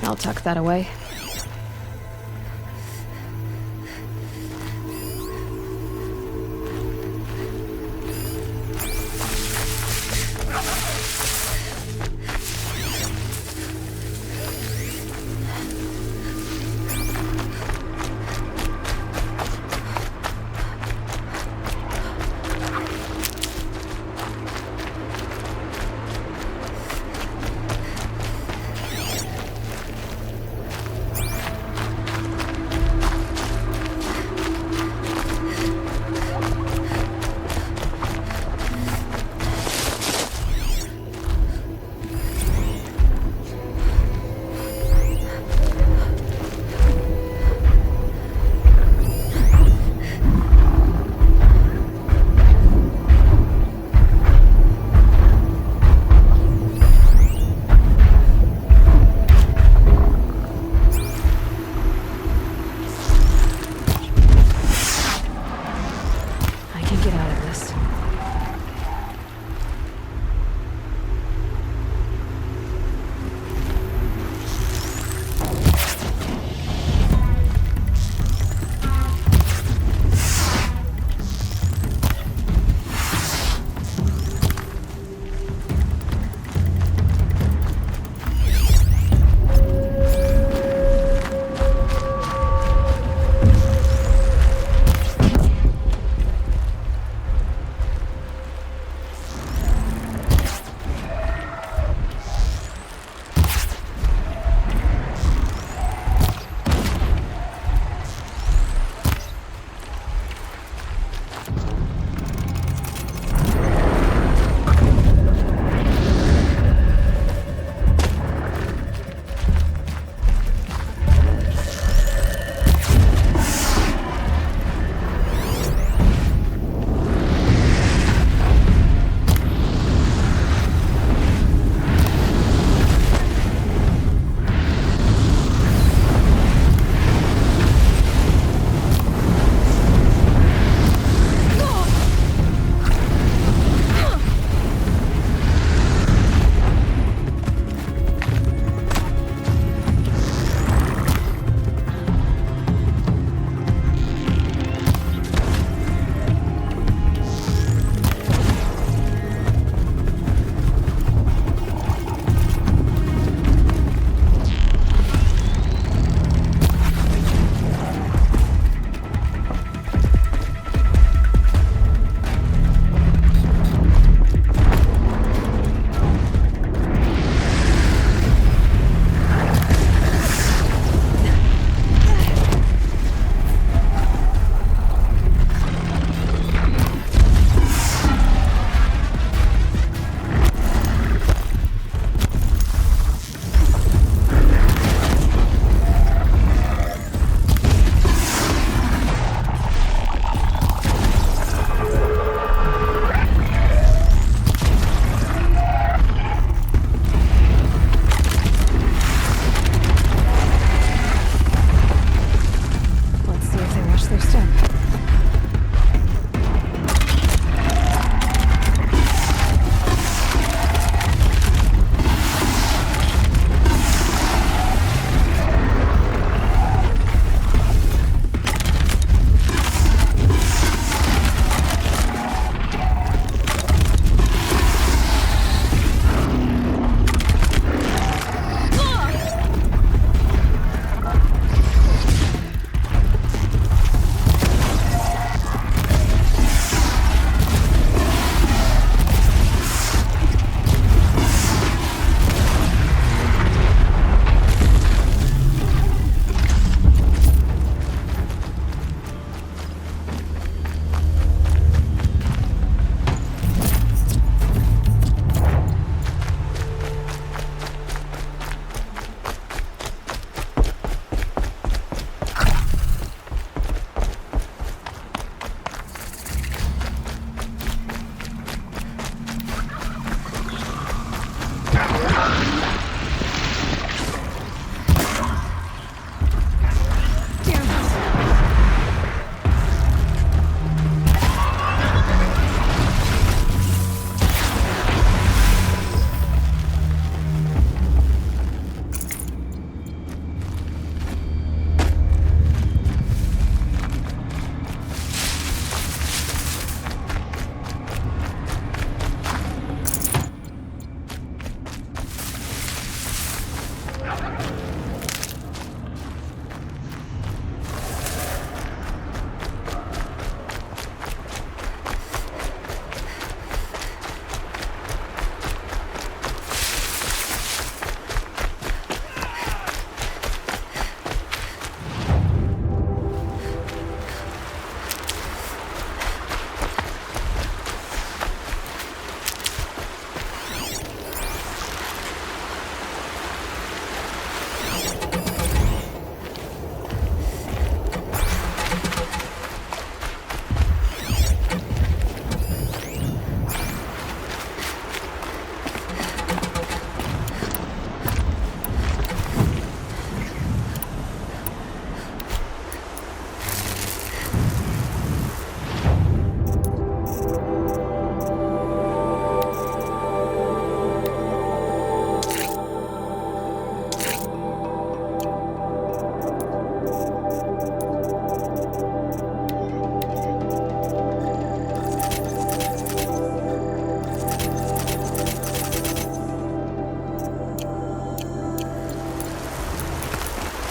I'll tuck that away.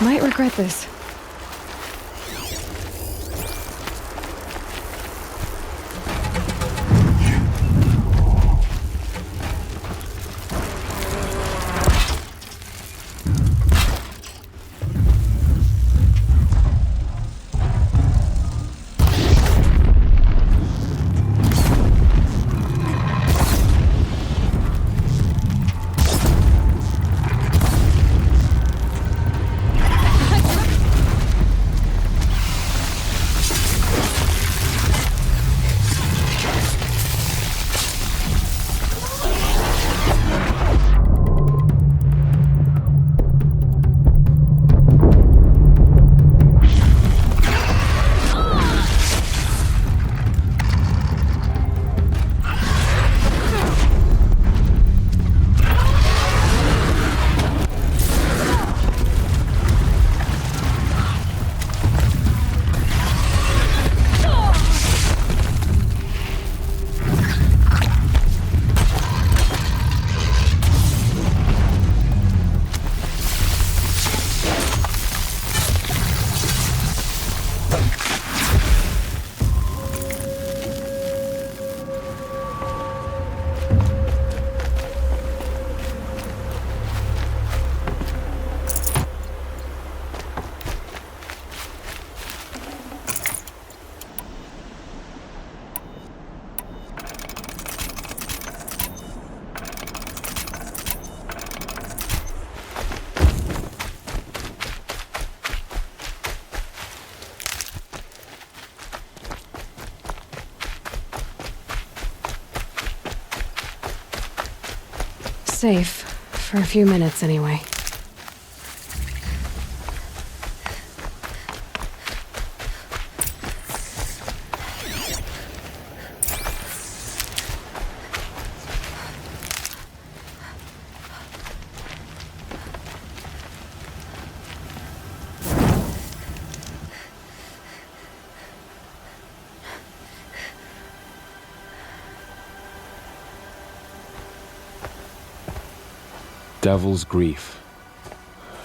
Might regret this. Safe. For a few minutes, anyway. Devil's grief.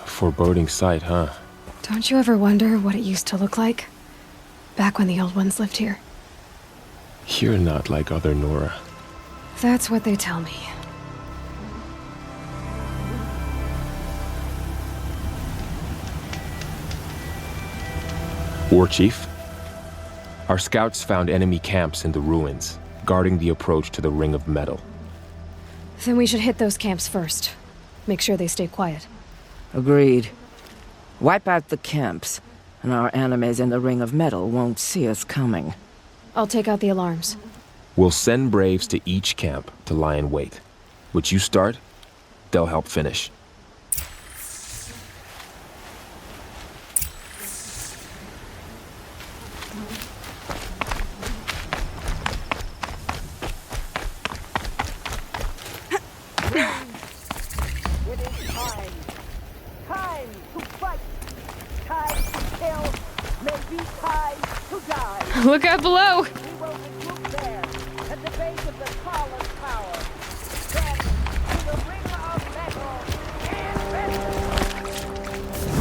Foreboding sight, huh? Don't you ever wonder what it used to look like? Back when the old ones lived here. You're not like other Nora. That's what they tell me. War Chief? Our scouts found enemy camps in the ruins, guarding the approach to the Ring of Metal. Then we should hit those camps first. Make sure they stay quiet. Agreed. Wipe out the camps, and our enemies in the Ring of Metal won't see us coming. I'll take out the alarms. We'll send Braves to each camp to lie in wait. Which you start, they'll help finish. Look out below!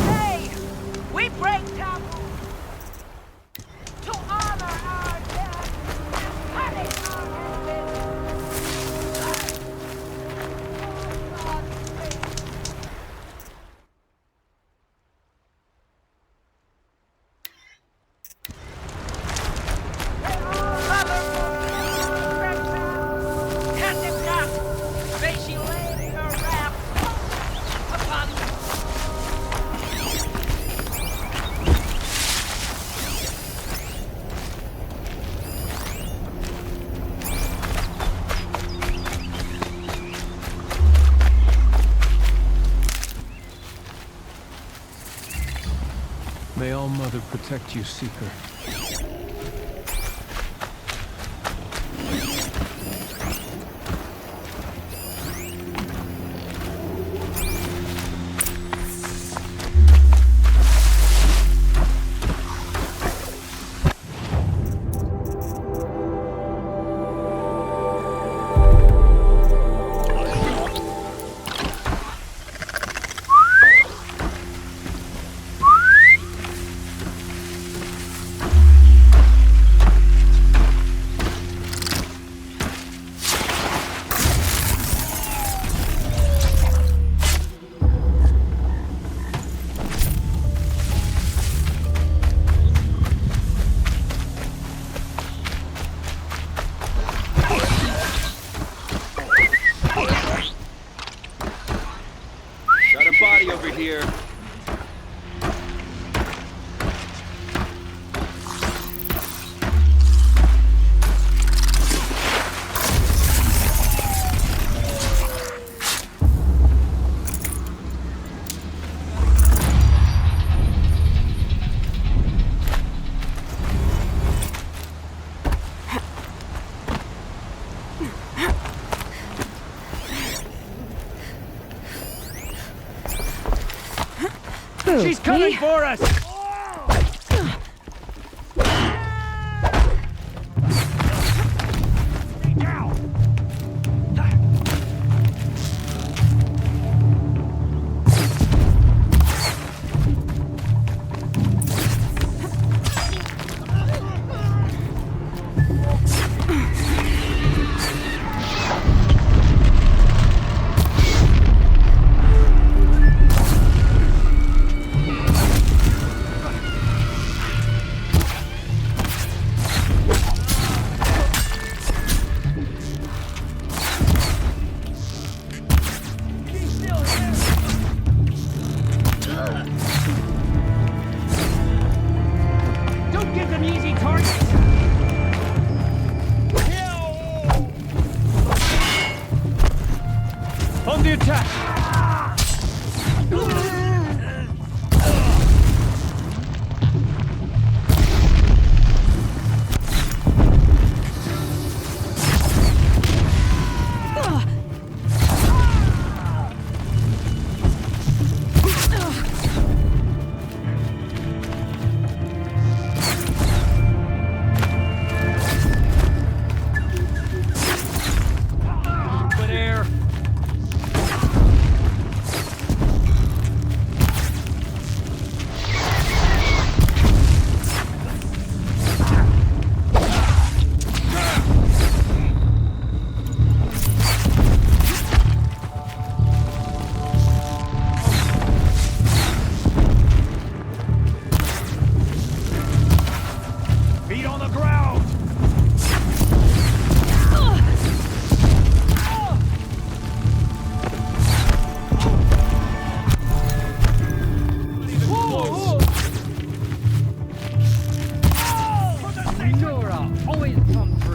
Hey! We break taboo to honor our dead and punish our May All-Mother protect you, Seeker. over here. She's coming for us! On the attack!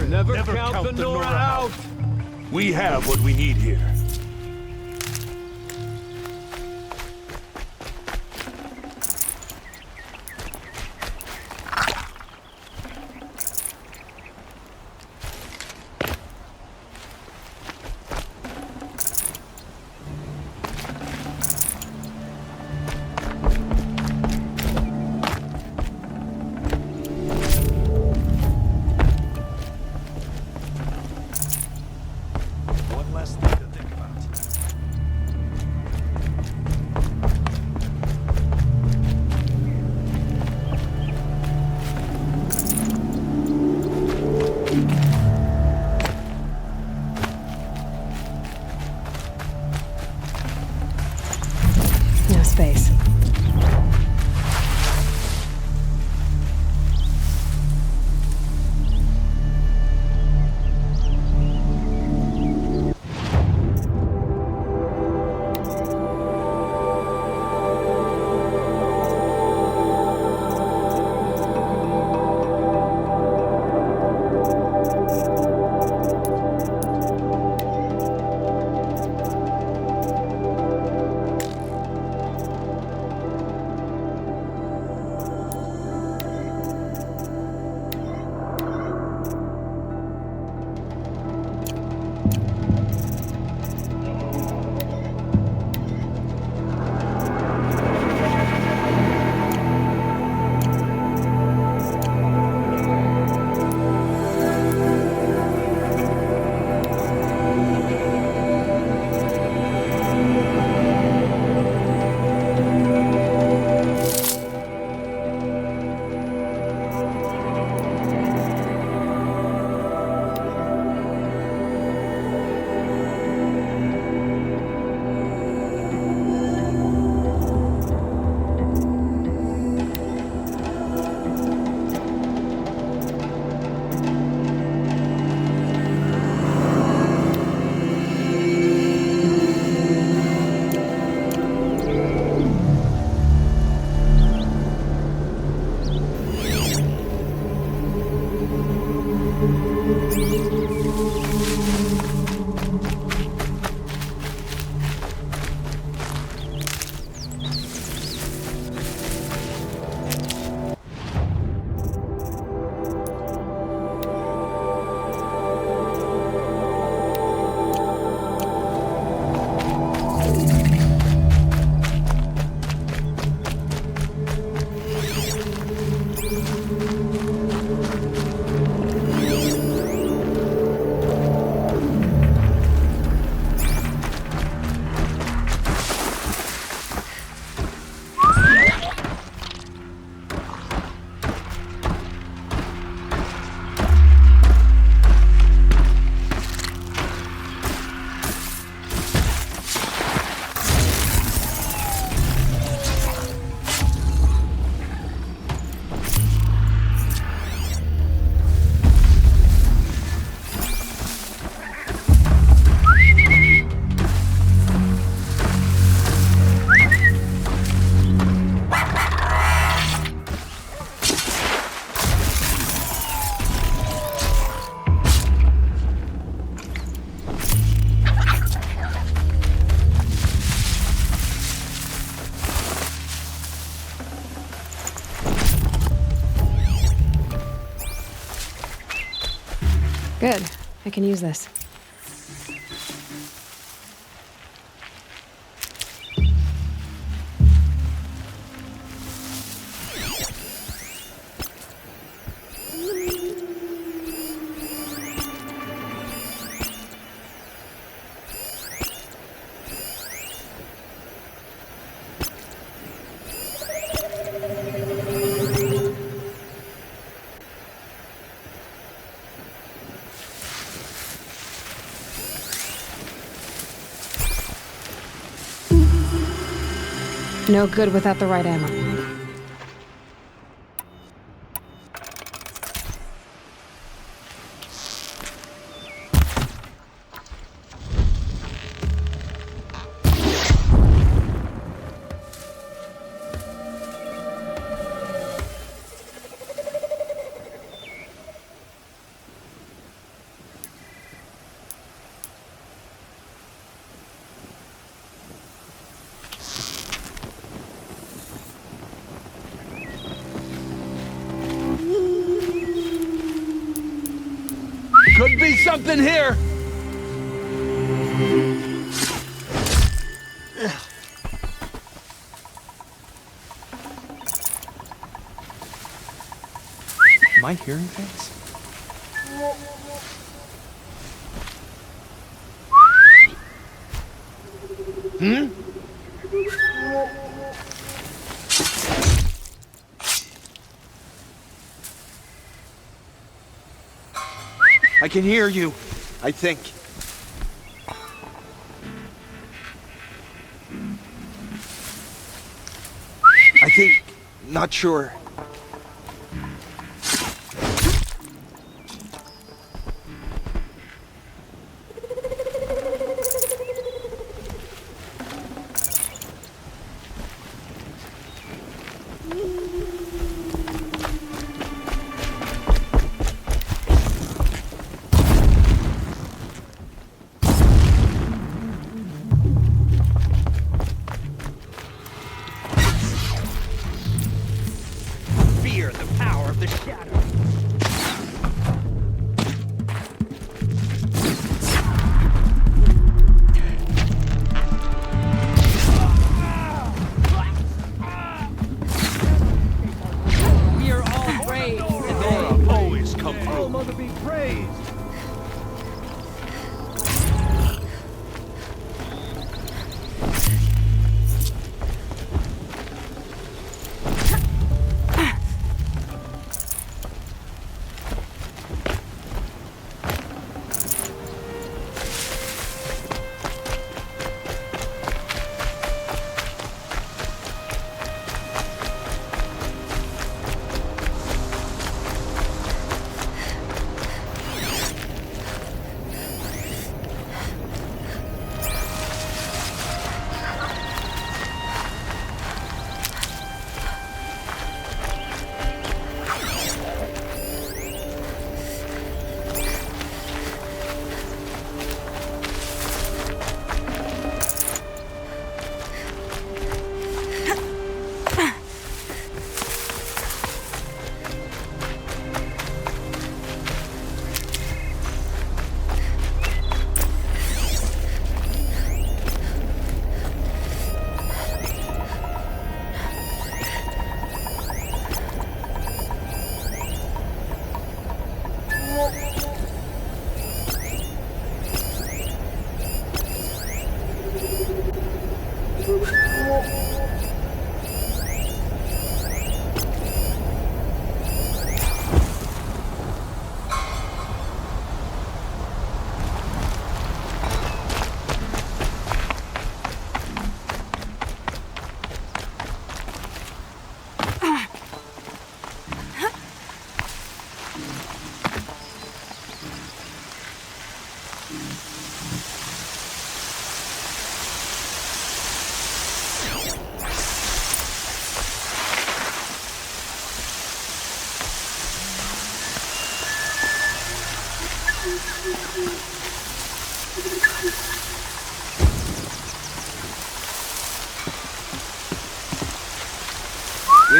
Never count the Nora out! We have what we need here. One less thing to think Good. I can use this. No good without the right ammo. Could be something here! Am I hearing things? Hmm? I can hear you, I think. Not sure.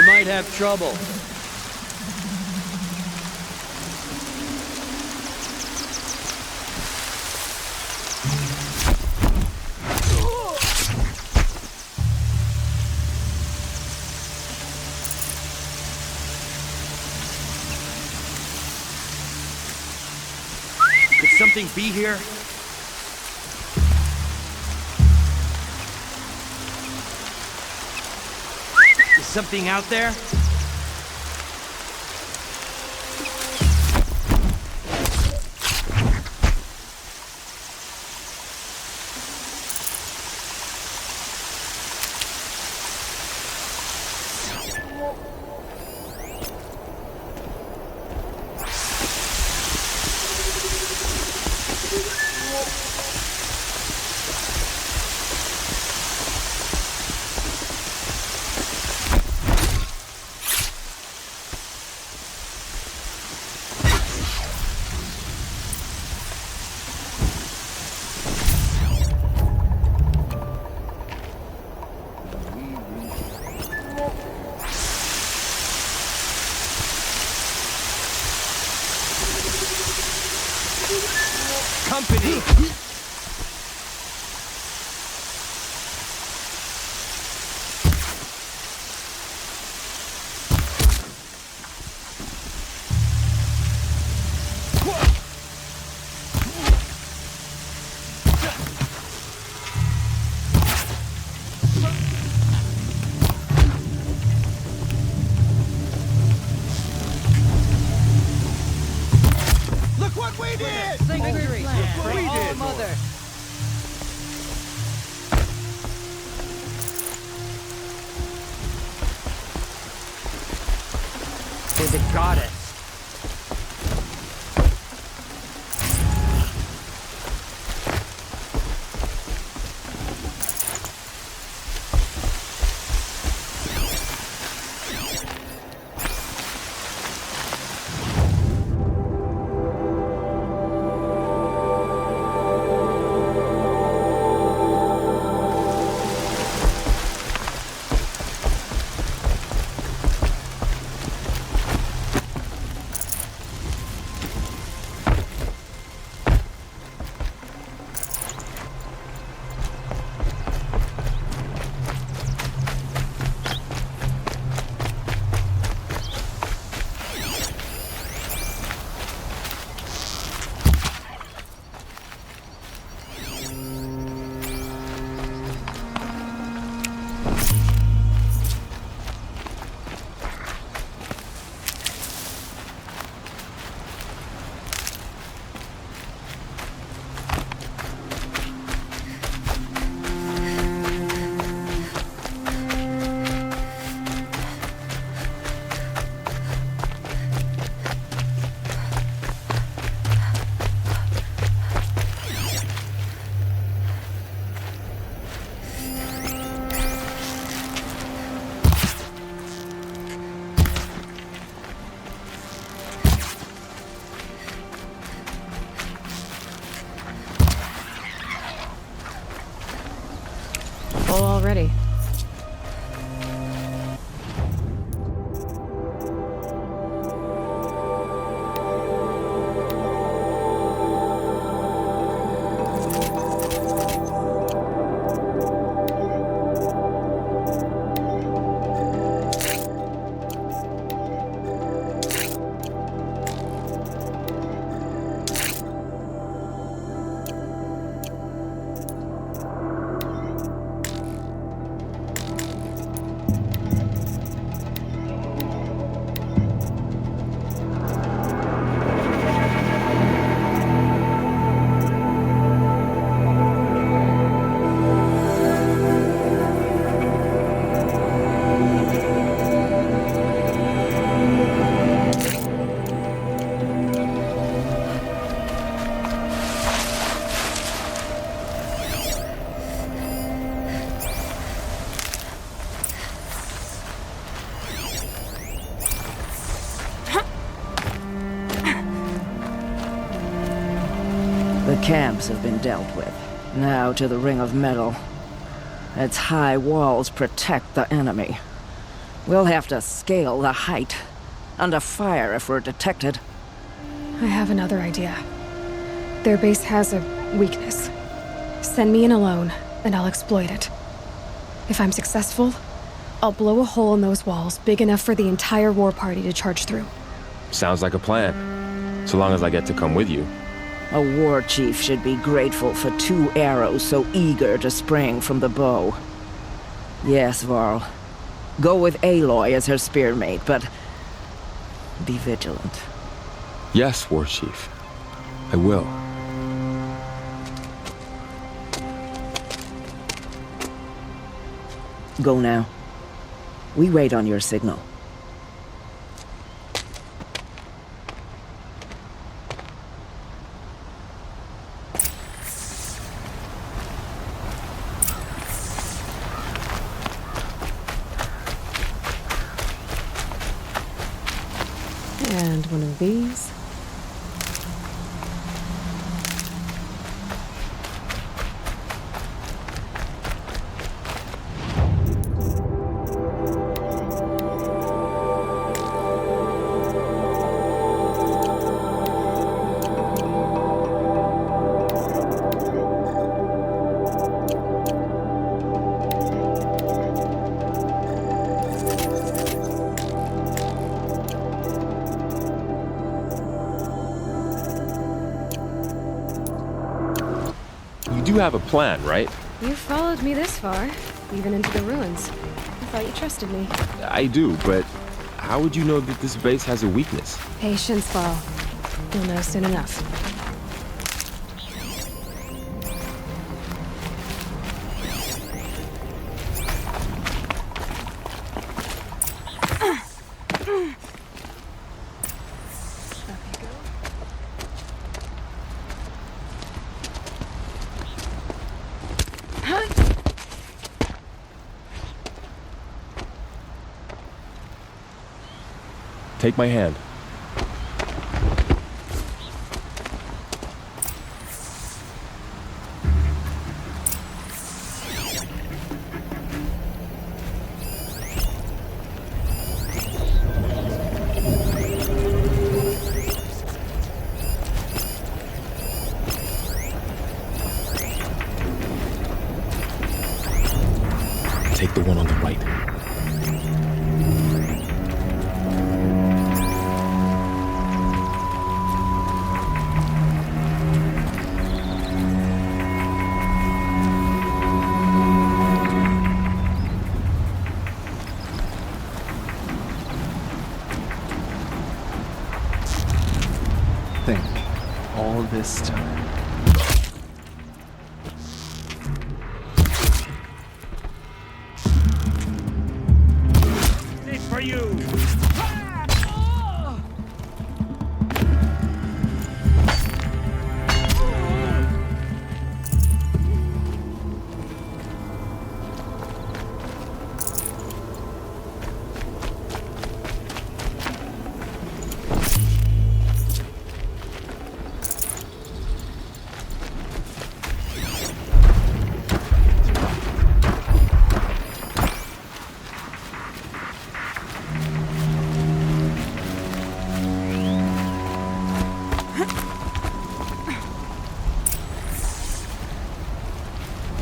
might have trouble. Could something be here? Is something out there? Company! Look what we did! Victory! Look what we did! Mother! For the goddess! Full already. The camps have been dealt with. Now to the Ring of Metal. Its high walls protect the enemy. We'll have to scale the height. Under fire if we're detected. I have another idea. Their base has a weakness. Send me in alone, and I'll exploit it. If I'm successful, I'll blow a hole in those walls big enough for the entire war party to charge through. Sounds like a plan. So long as I get to come with you. A war chief should be grateful for 2 arrows so eager to spring from the bow. Yes, Varl. Go with Aloy as her spearmate, but be vigilant. Yes, War Chief. I will. Go now. We wait on your signal. And one of these. You have a plan, right? You followed me this far, even into the ruins. I thought you trusted me. I do, but how would you know that this base has a weakness? Patience, Paul. You'll know soon enough. Take my hand. Take the one on the right. Think, all this time. This for you!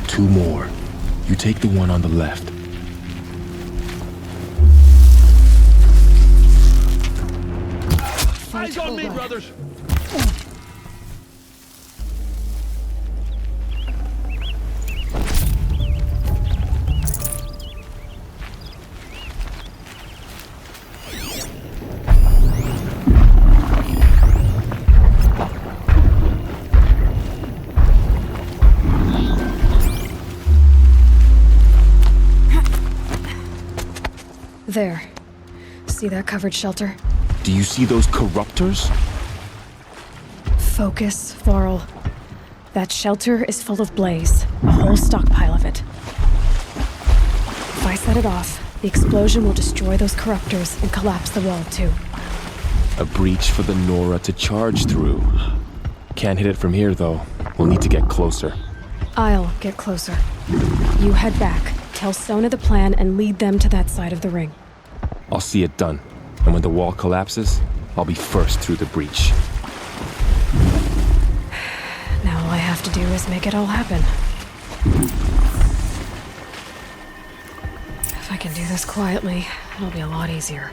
Two more. You take the one on the left. Eyes on me, brothers! There. See that covered shelter? Do you see those corruptors? Focus, Varl. That shelter is full of blaze. A whole stockpile of it. If I set it off, the explosion will destroy those corruptors and collapse the wall, too. A breach for the Nora to charge through. Can't hit it from here, though. We'll need to get closer. I'll get closer. You head back, tell Sona the plan, and lead them to that side of the ring. I'll see it done. And when the wall collapses, I'll be first through the breach. Now all I have to do is make it all happen. If I can do this quietly, it'll be a lot easier.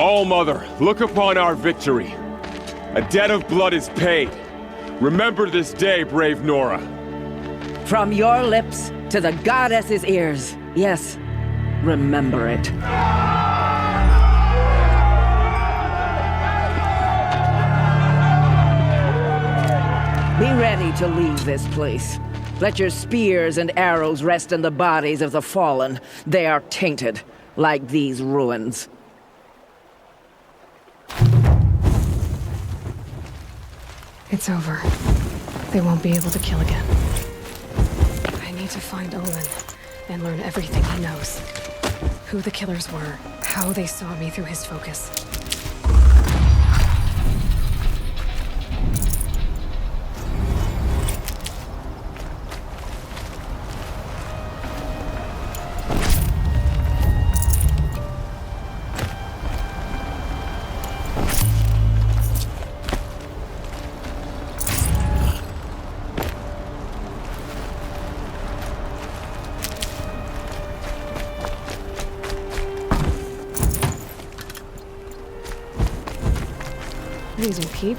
All-Mother, look upon our victory. A debt of blood is paid. Remember this day, brave Nora. From your lips to the goddess's ears. Yes, remember it. Be ready to leave this place. Let your spears and arrows rest in the bodies of the fallen. They are tainted, like these ruins. It's over. They won't be able to kill again. I need to find Olin and learn everything he knows. Who the killers were, how they saw me through his focus. These will keep.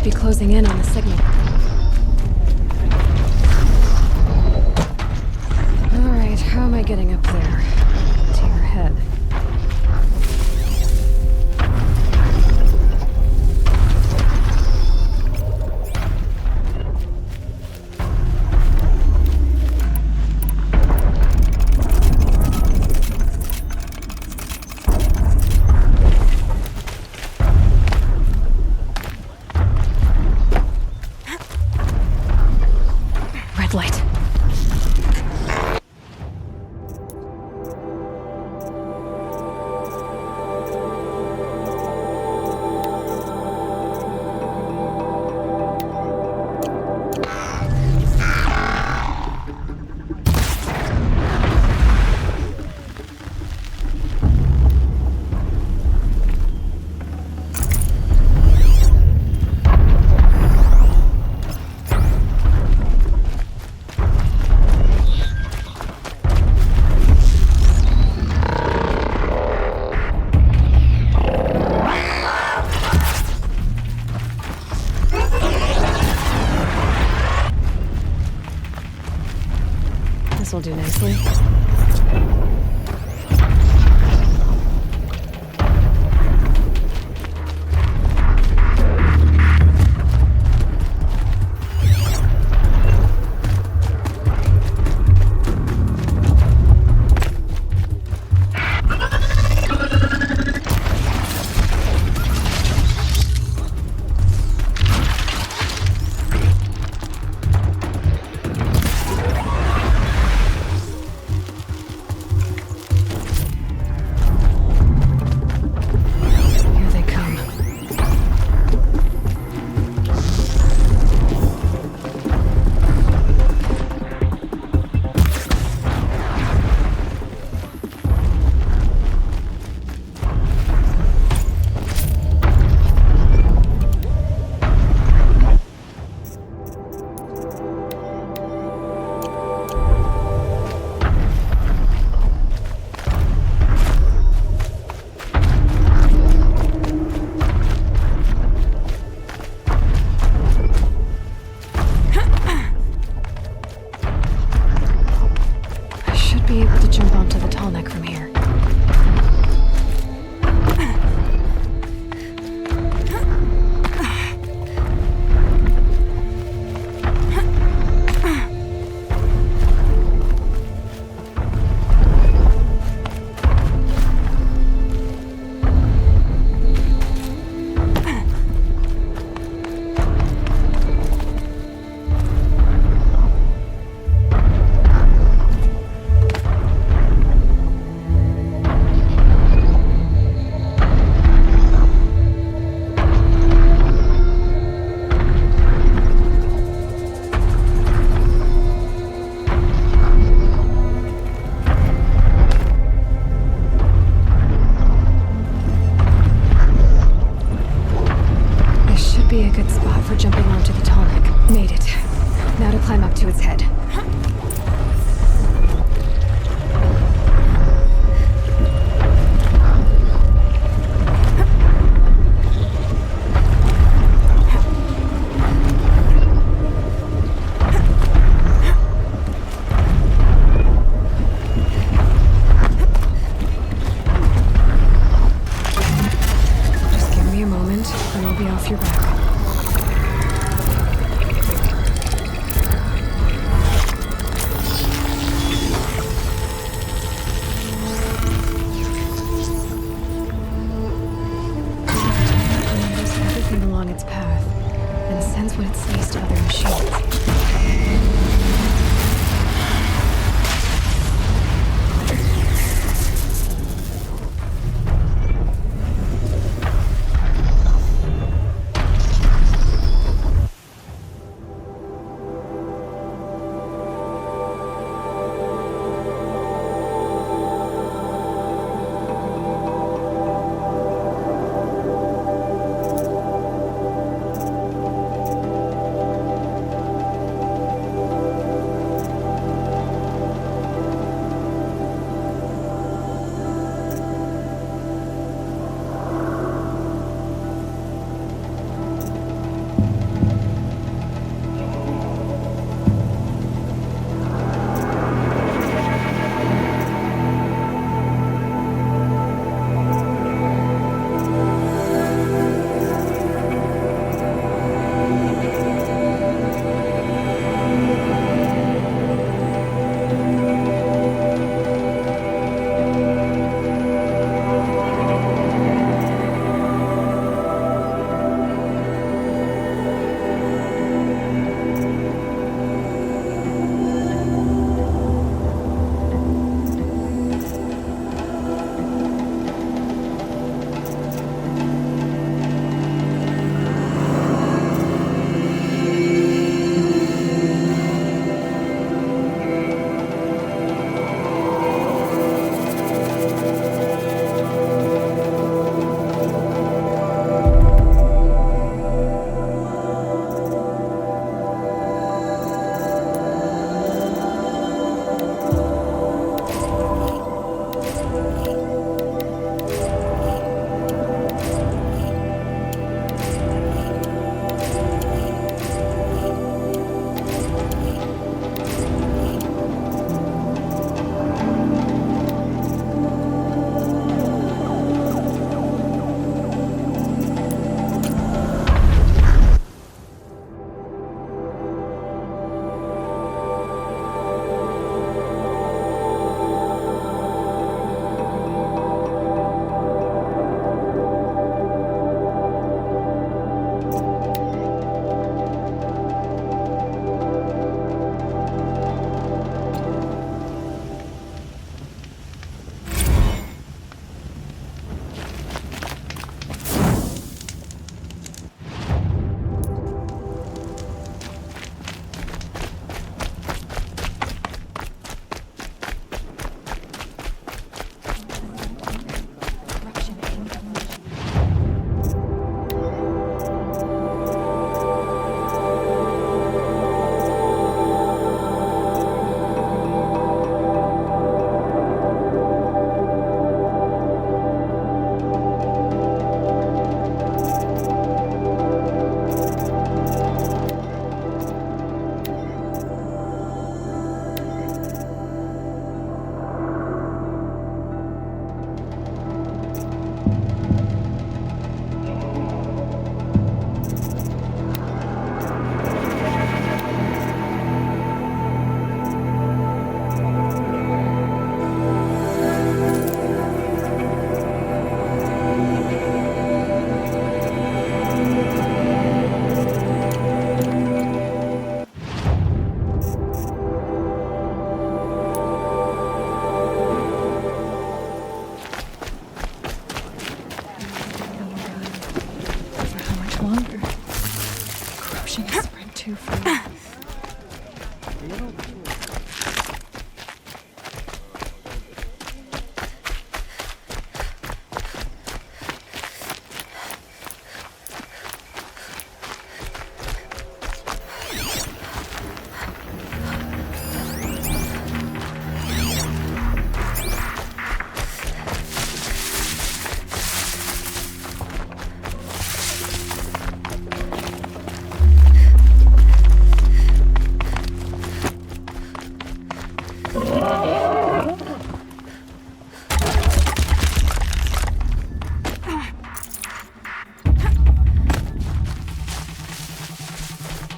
Be closing in on the signal. All right, how am I getting up there? To your head. Light.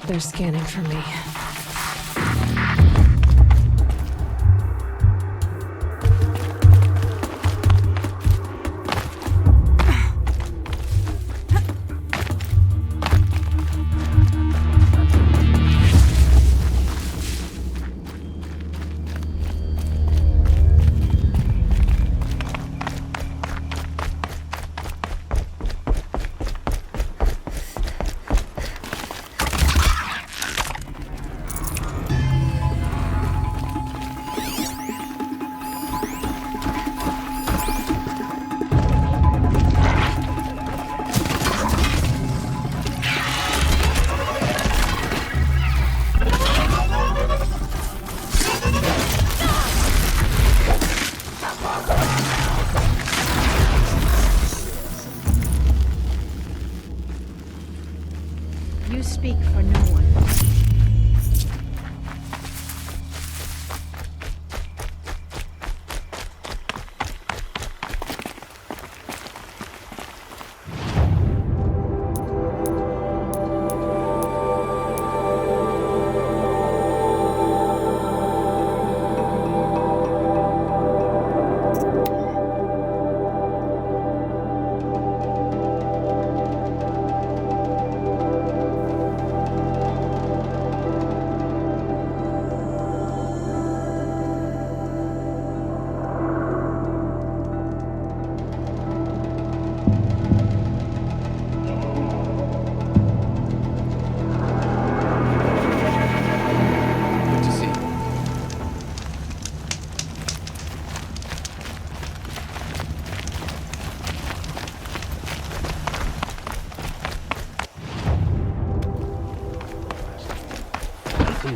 They're scanning for me. You speak for no one.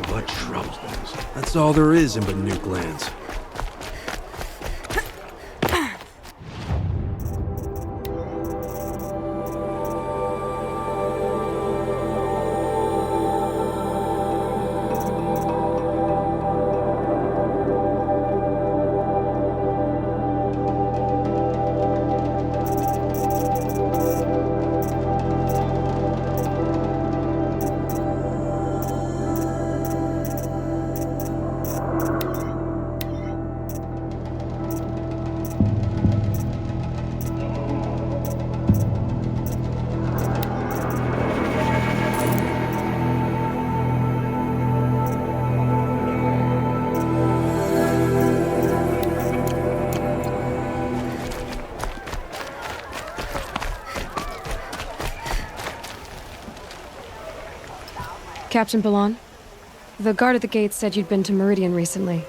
But trouble. That's all there is in Banuk lands. Captain Balan, the guard at the gate said you'd been to Meridian recently.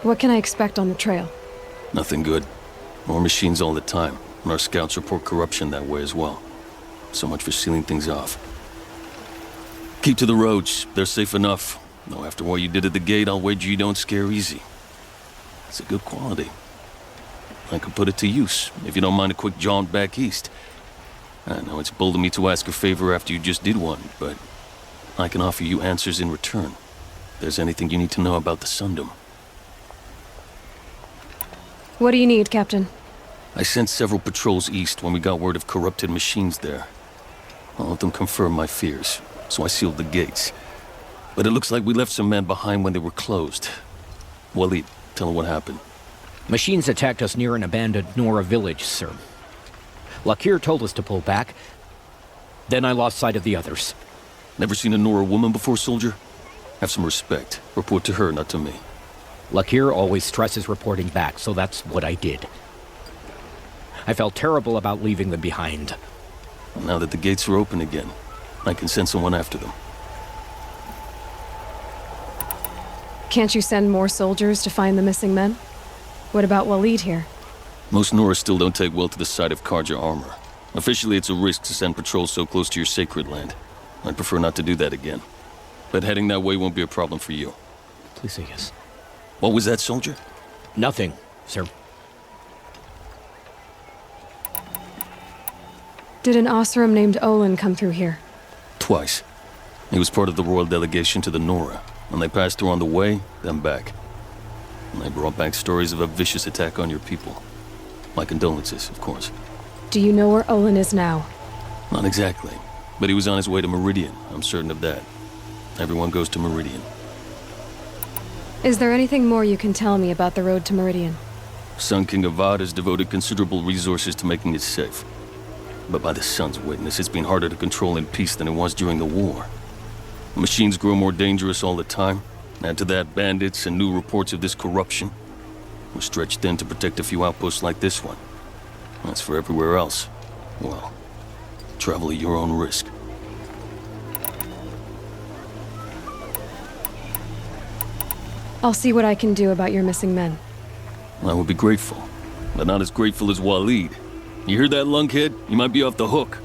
What can I expect on the trail? Nothing good. More machines all the time, and our scouts report corruption that way as well. So much for sealing things off. Keep to the roads. They're safe enough. Though after what you did at the gate, I'll wager you don't scare easy. It's a good quality. I could put it to use, if you don't mind a quick jaunt back east. I know it's bold of me to ask a favor after you just did one, but I can offer you answers in return. If there's anything you need to know about the Sundom. What do you need, Captain? I sent several patrols east when we got word of corrupted machines there. All of them confirmed my fears, so I sealed the gates. But it looks like we left some men behind when they were closed. Walid, tell them what happened. Machines attacked us near an abandoned Nora village, sir. Lakir told us to pull back. Then I lost sight of the others. Never seen a Nora woman before, soldier? Have some respect. Report to her, not to me. Lakir always stresses reporting back, so that's what I did. I felt terrible about leaving them behind. Now that the gates are open again, I can send someone after them. Can't you send more soldiers to find the missing men? What about Walid here? Most Nora still don't take well to the sight of Karja armor. Officially, it's a risk to send patrols so close to your sacred land. I'd prefer not to do that again. But heading that way won't be a problem for you. Please say yes. What was that, soldier? Nothing, sir. Did an Oseram named Olin come through here? Twice. He was part of the royal delegation to the Nora, and they passed through on the way, then back. And they brought back stories of a vicious attack on your people. My condolences, of course. Do you know where Olin is now? Not exactly. But he was on his way to Meridian, I'm certain of that. Everyone goes to Meridian. Is there anything more you can tell me about the road to Meridian? Sun King Avad has devoted considerable resources to making it safe. But by the Sun's witness, it's been harder to control in peace than it was during the war. The machines grow more dangerous all the time. Add to that bandits and new reports of this corruption. We're stretched thin to protect a few outposts like this one. As for everywhere else, well, travel at your own risk. I'll see what I can do about your missing men. I would be grateful, but not as grateful as Waleed. You hear that, lunkhead? You might be off the hook.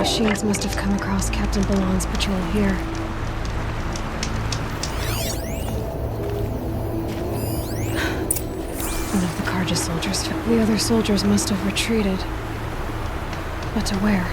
Machines must have come across Captain Balon's patrol here. One of the Karja soldiers. The other soldiers must have retreated. But to where?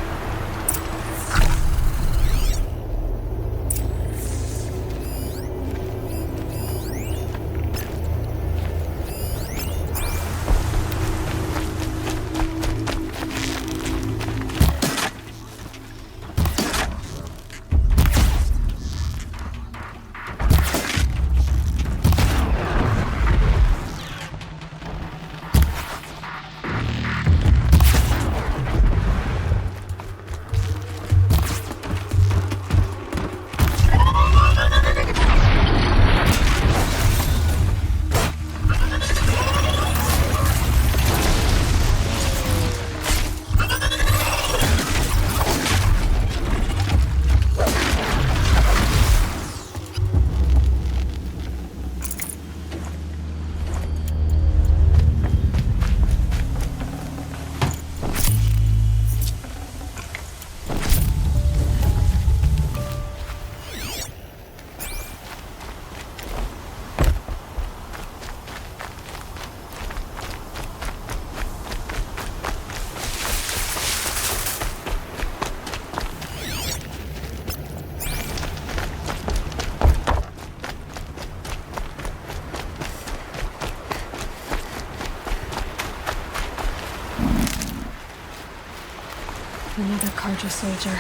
Another Karja soldier.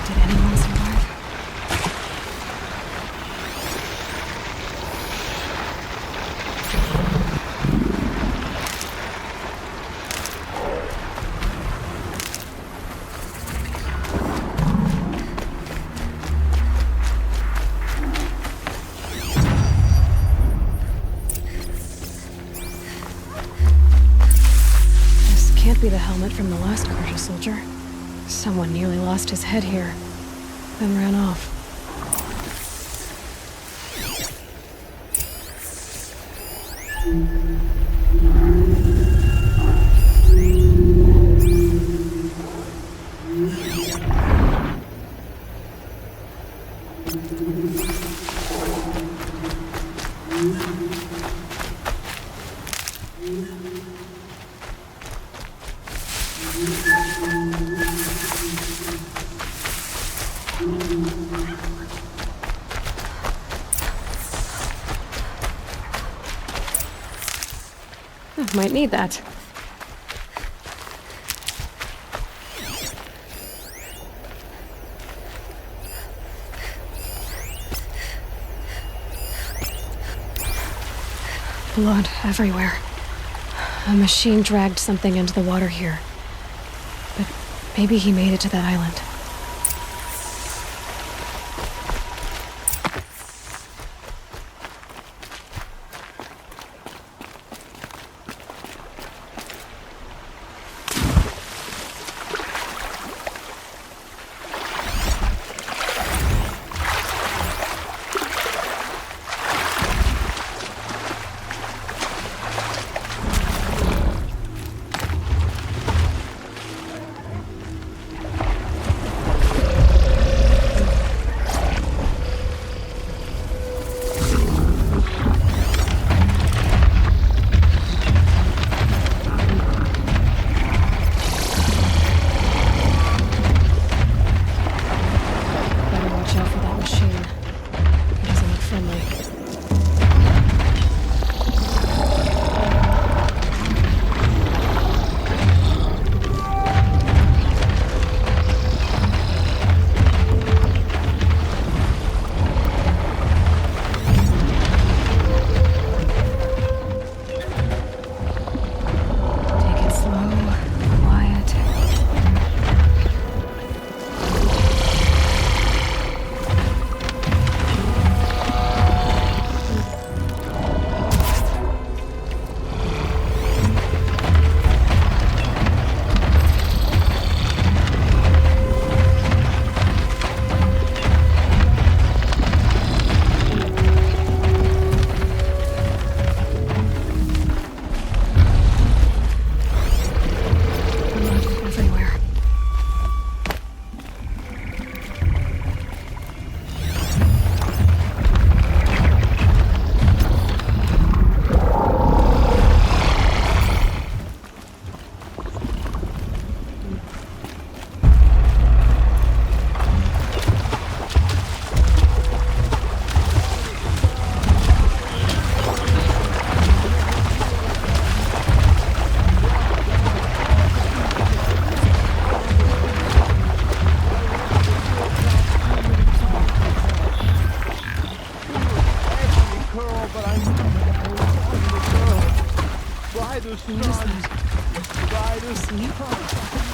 Did anyone survive? Can't be the helmet from the last Karja soldier. Someone nearly lost his head here, then ran off. Might need that. Blood everywhere. A machine dragged something into the water here. But maybe he made it to that island.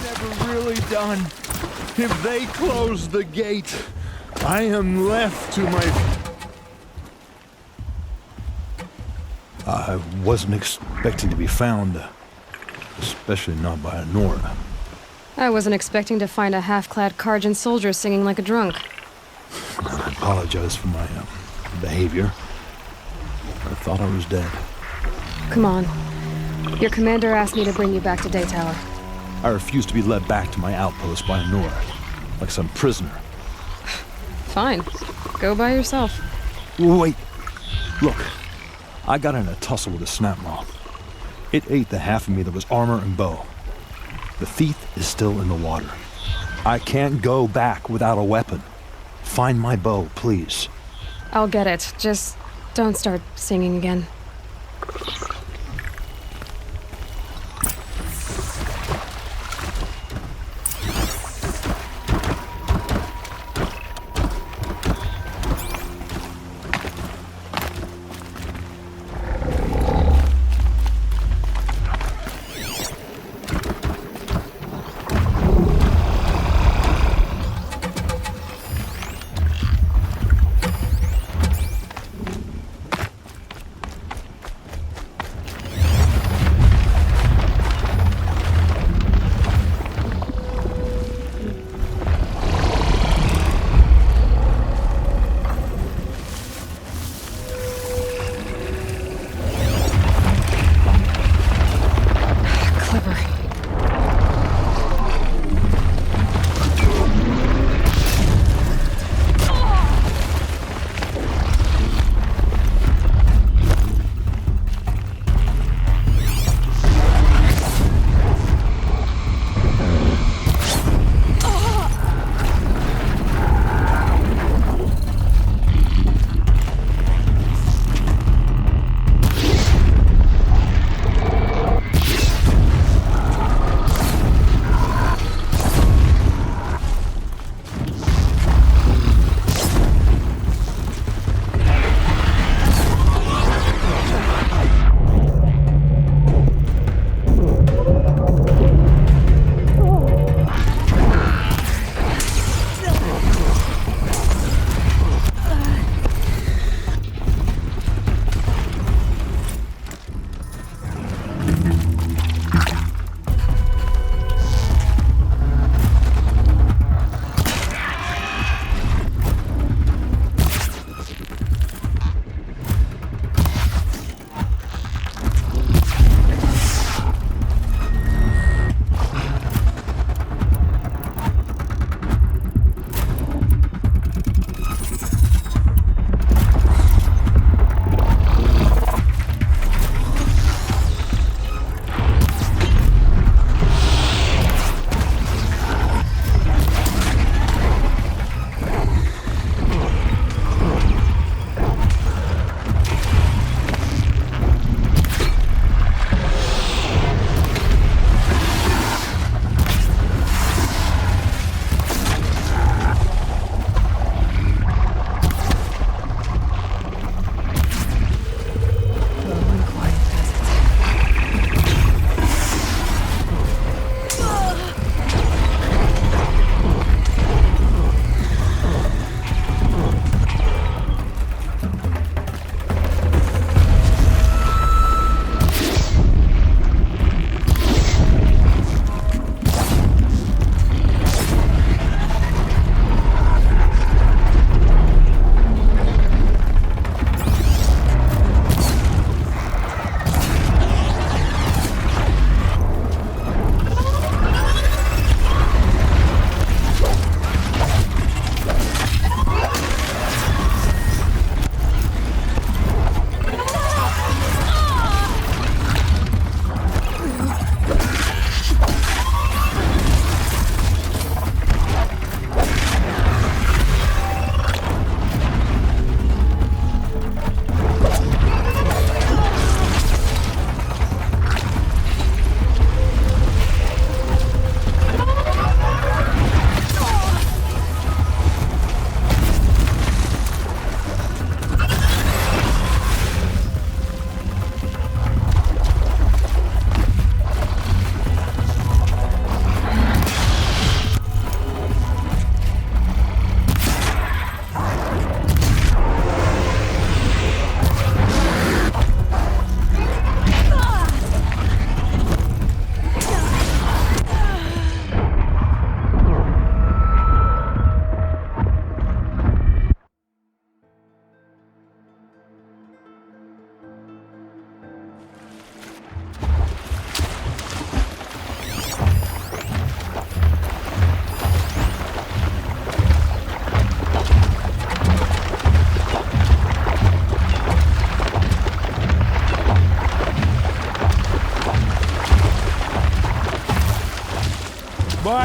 Never really done. If they close the gate, I am left to my... I wasn't expecting to be found, especially not by Nora. I wasn't expecting to find a half-clad Karjan soldier singing like a drunk. I apologize for my behavior. I thought I was dead. Come on. Your commander asked me to bring you back to Day Tower. I refuse to be led back to my outpost by Nora, like some prisoner. Fine. Go by yourself. Wait. Look. I got in a tussle with a snap moth. It ate the half of me that was armor and bow. The thief is still in the water. I can't go back without a weapon. Find my bow, please. I'll get it. Just don't start singing again.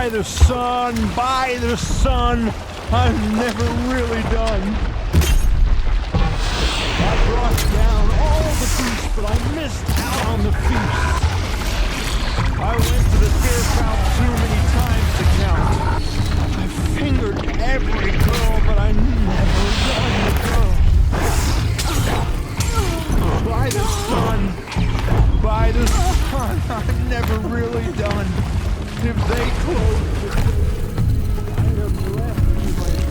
By the sun, I'm never really done. I brought down all the beasts, but I missed out on the feast. I went to the fair crowd too many times to count. I fingered every girl, but I never won the girl. By the sun, I'm never really done. If they close the door, I am left to my fate.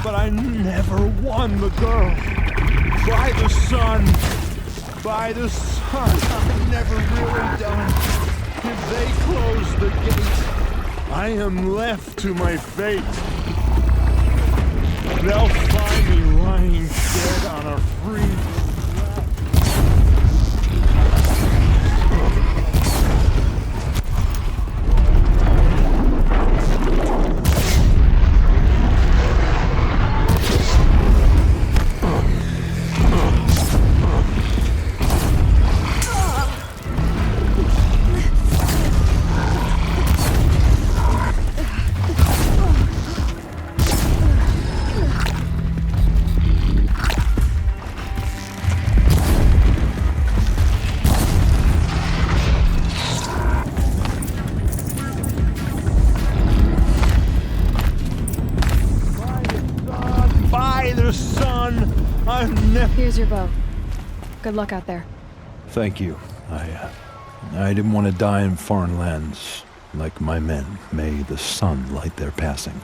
But I never won the girl. By the sun, I'm never really done. If they close the gate, I am left to my fate. They'll find me lying dead on a free. Here's your bow. Good luck out there. Thank you. I didn't want to die in foreign lands. Like my men, may the sun light their passing.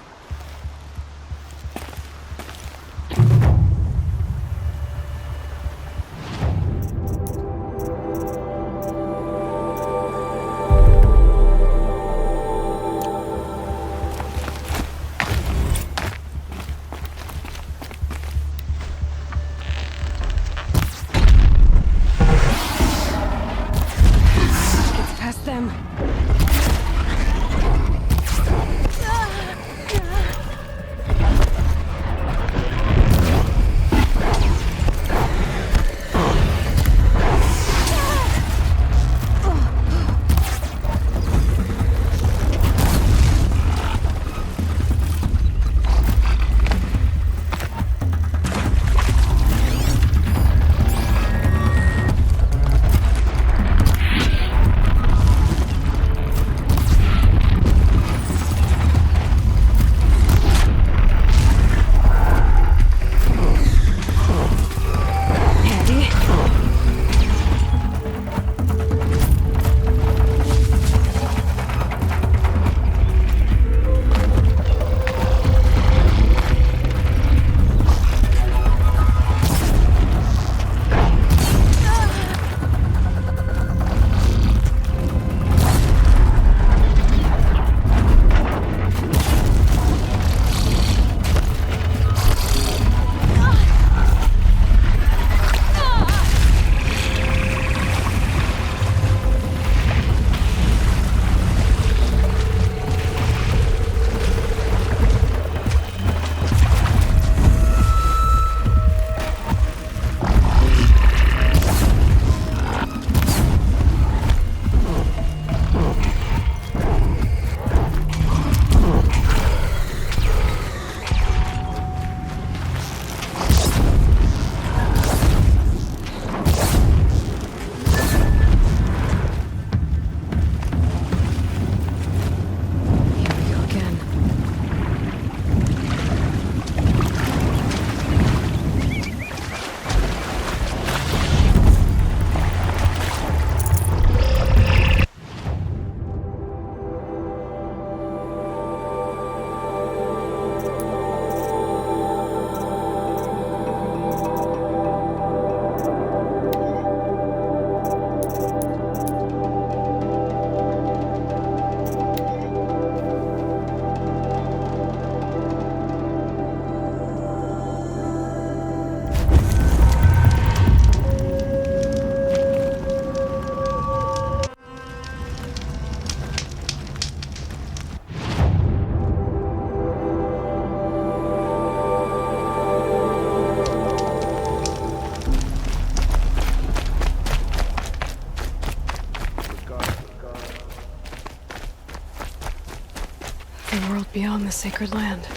The world beyond the sacred land.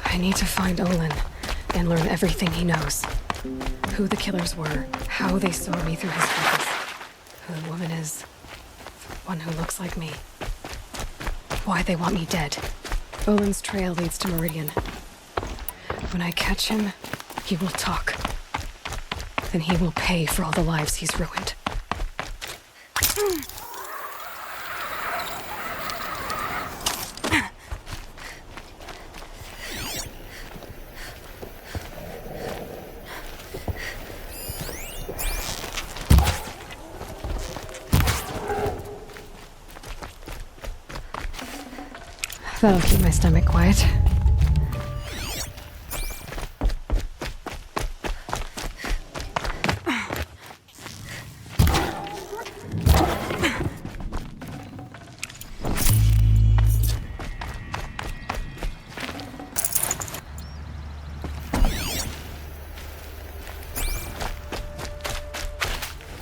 I need to find Olin and learn everything he knows. Who the killers were, how they saw me through his focus, who the woman is, one who looks like me. Why they want me dead. Olin's trail leads to Meridian. When I catch him, he will talk. Then he will pay for all the lives he's ruined. That'll keep my stomach quiet.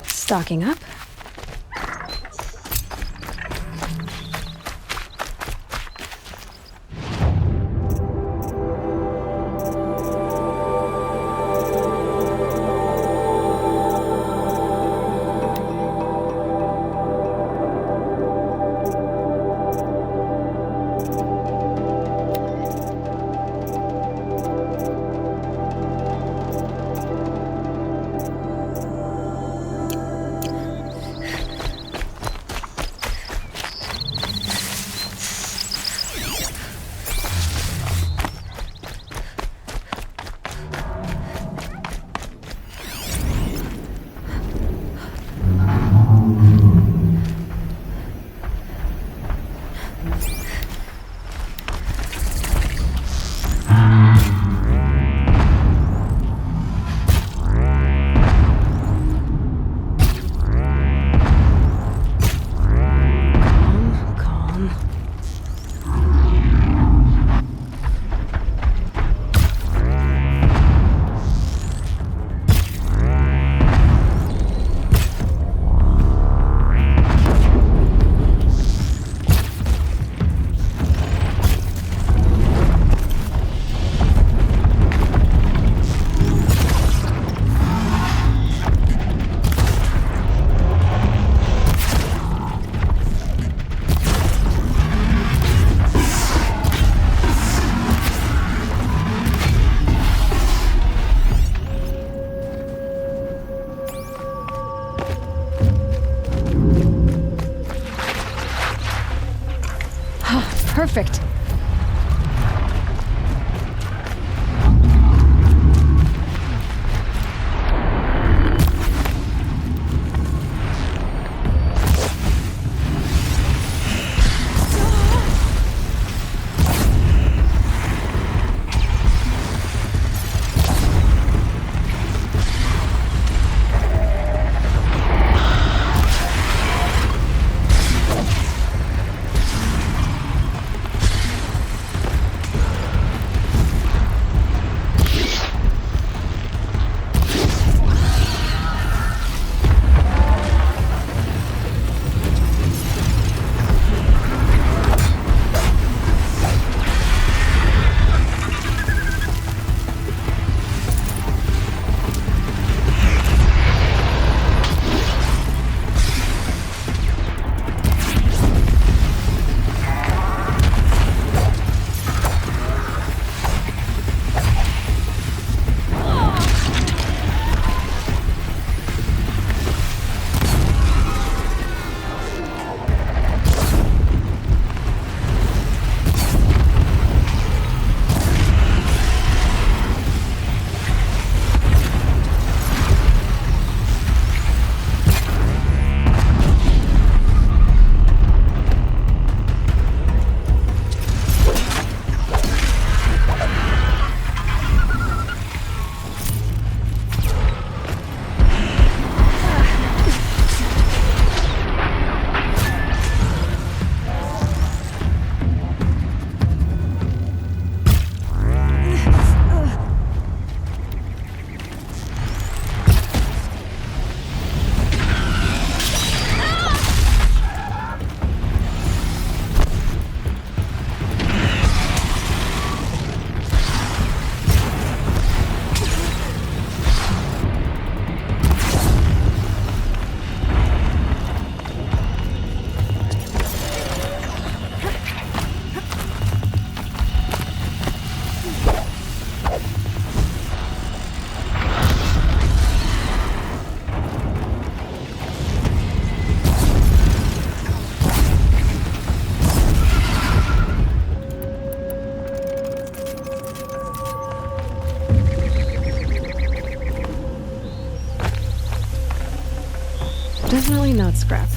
Stocking up. Perfect. Definitely not scrap.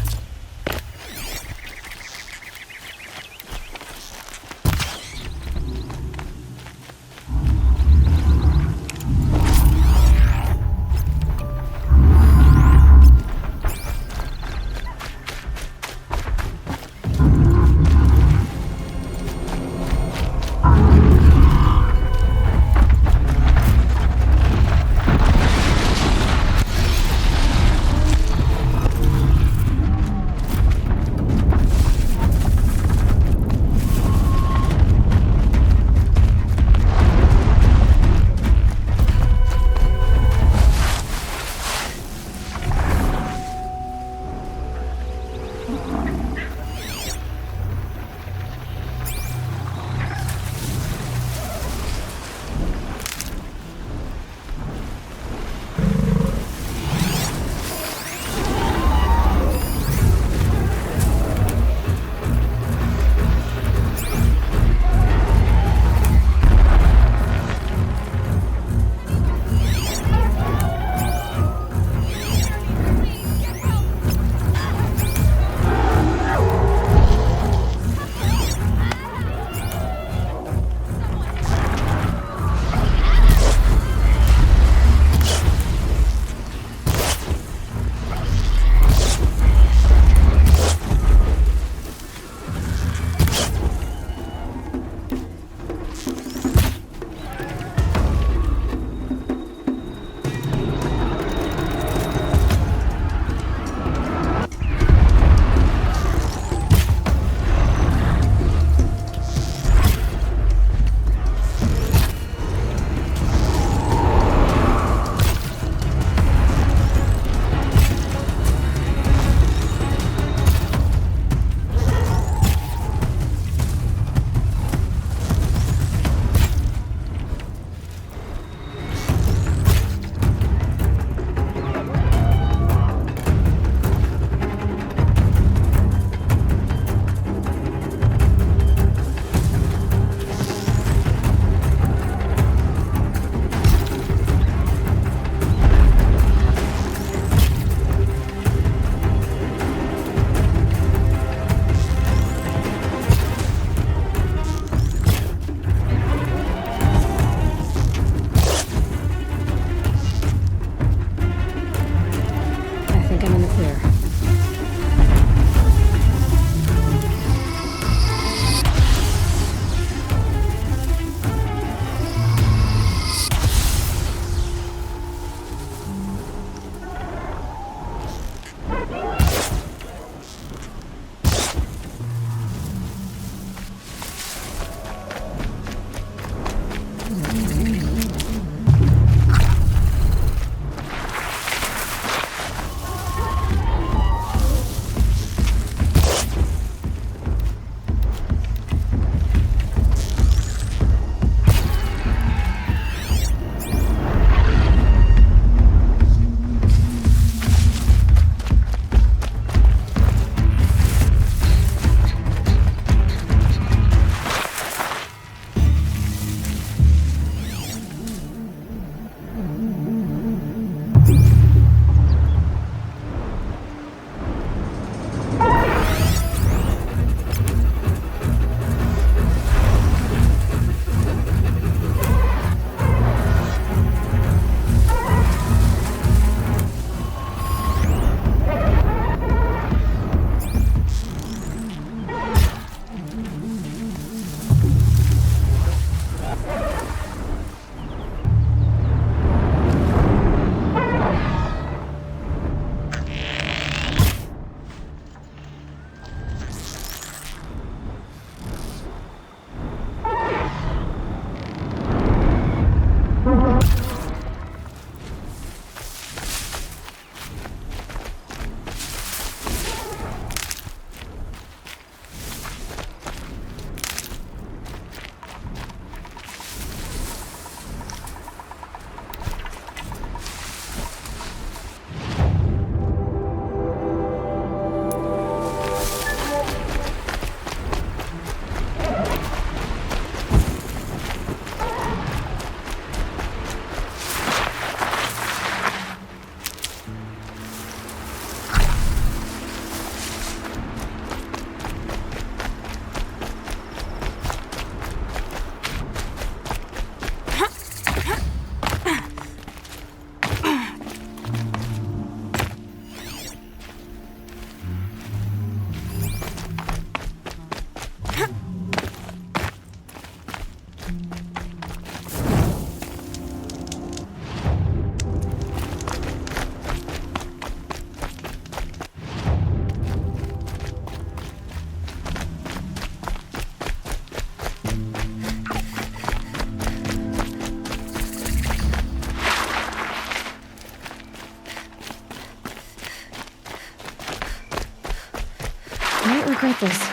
got this.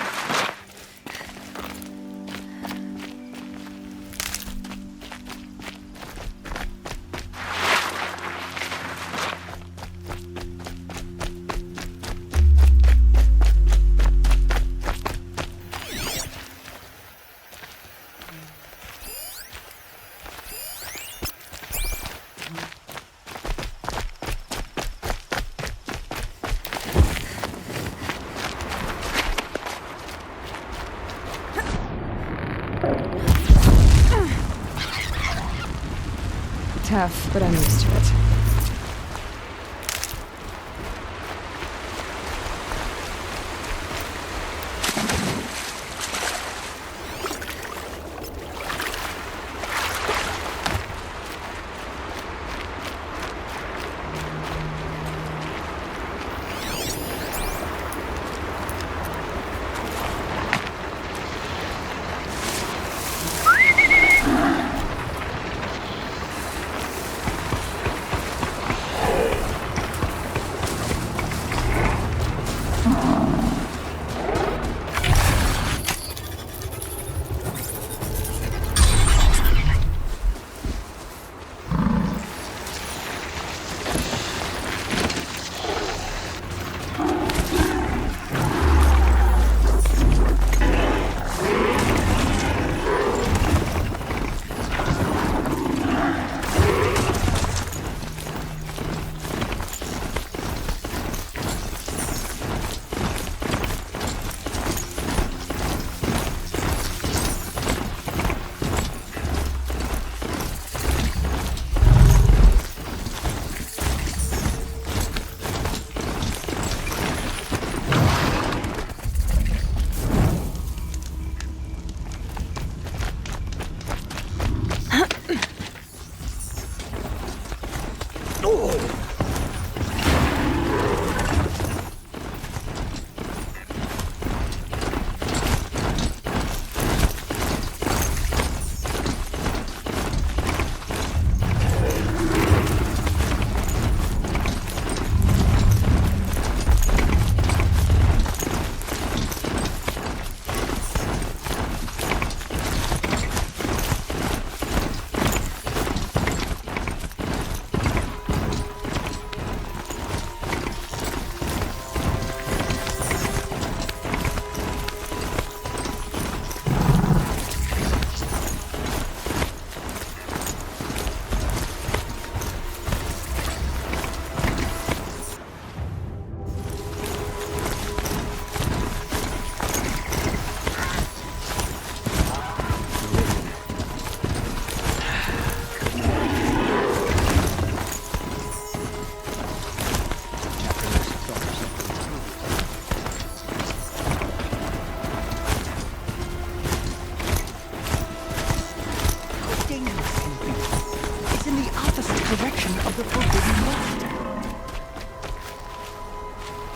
Tough, but I'm used to it.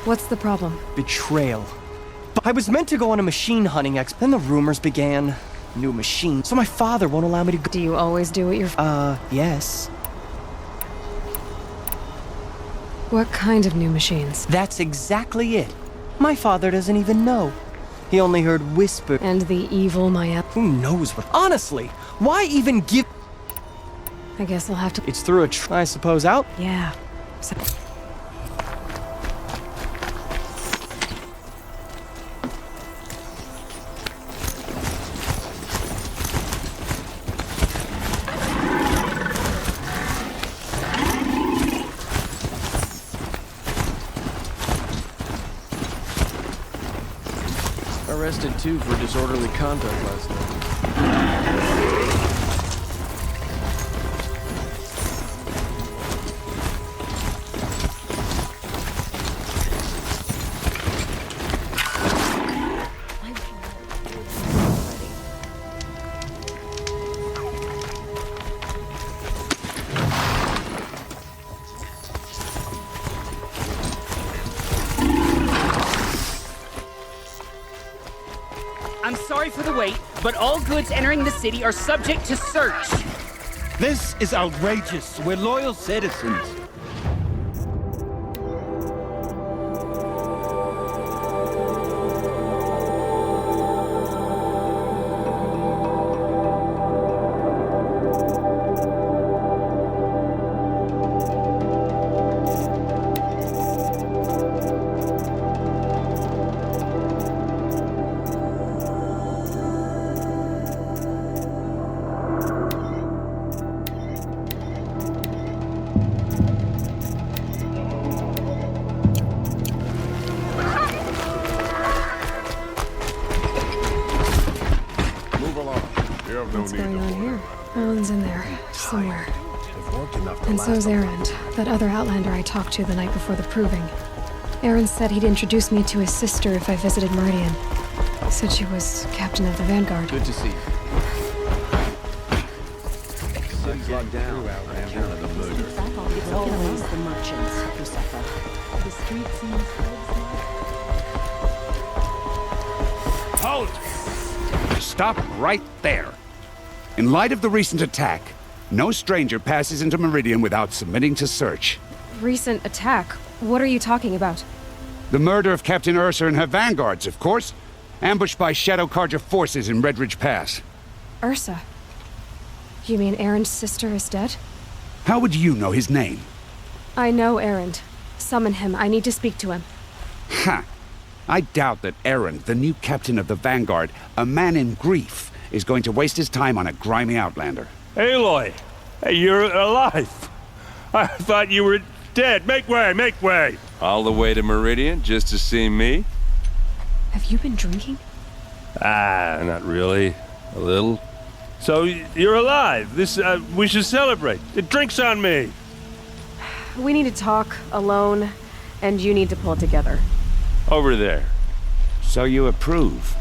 What's the problem? Betrayal. I was meant to go on a machine hunting then the rumors began. New machine. So my father won't allow me to go. Do you always do what you're... Yes. What kind of new machines? That's exactly it. My father doesn't even know. He only heard whisper. And the evil Maya... Who knows what... Honestly, why even give... I guess I'll have to... It's through I suppose out? Yeah. So... Arrested too for disorderly conduct last night. I'm sorry for the wait, but all goods entering the city are subject to search. This is outrageous. We're loyal citizens. You have no What's need going to on here? Owen's in there, somewhere. And so's Erend, that other Outlander I talked to the night before the proving. Erend said he'd introduce me to his sister if I visited Meridian. He said she was captain of the Vanguard. Good to see you. Getting down on account of the murder. It's always the merchants who suffer. The street seems Halt! Stop right there. In light of the recent attack, no stranger passes into Meridian without submitting to search. Recent attack? What are you talking about? The murder of Captain Ursa and her vanguards, of course. Ambushed by Shadow Carja forces in Redridge Pass. Ursa? You mean Erend's sister is dead? How would you know his name? I know Erend. Summon him. I need to speak to him. Ha! I doubt that Erend, the new captain of the Vanguard, a man in grief, is going to waste his time on a grimy outlander. Aloy! Hey, you're alive! I thought you were dead. Make way, make way! All the way to Meridian just to see me? Have you been drinking? Ah, not really. A little. So, you're alive. We should celebrate. The drink's on me. We need to talk, alone, and you need to pull it together. Over there. So you approve?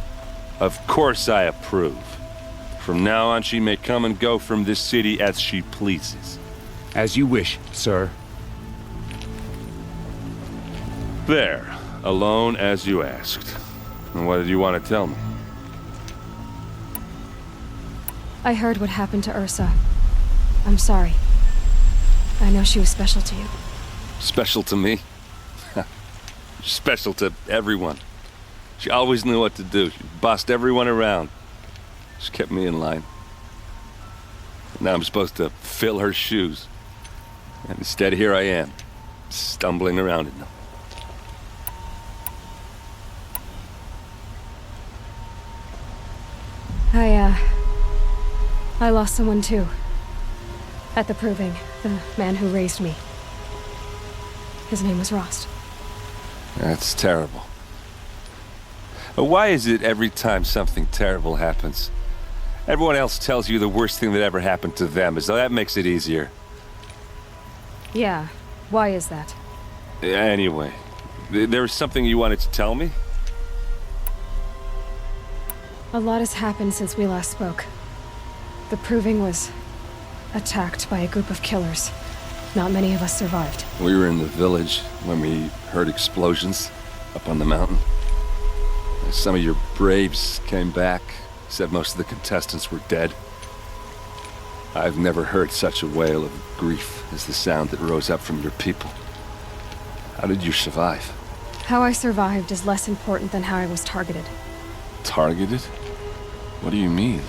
Of course I approve. From now on, she may come and go from this city as she pleases. As you wish, sir. There. Alone as you asked. And what did you want to tell me? I heard what happened to Ursa. I'm sorry. I know she was special to you. Special to me? Special to everyone. She always knew what to do. She bossed everyone around. She kept me in line. Now I'm supposed to fill her shoes. And instead, here I am, stumbling around in them. I lost someone too. At the proving, the man who raised me. His name was Rost. That's terrible. Why is it every time something terrible happens, everyone else tells you the worst thing that ever happened to them, as though that makes it easier? Yeah, why is that? Anyway, there was something you wanted to tell me? A lot has happened since we last spoke. The proving was attacked by a group of killers. Not many of us survived. We were in the village when we heard explosions up on the mountain. Some of your braves came back, said most of the contestants were dead. I've never heard such a wail of grief as the sound that rose up from your people. How did you survive? How I survived is less important than how I was targeted. Targeted? What do you mean?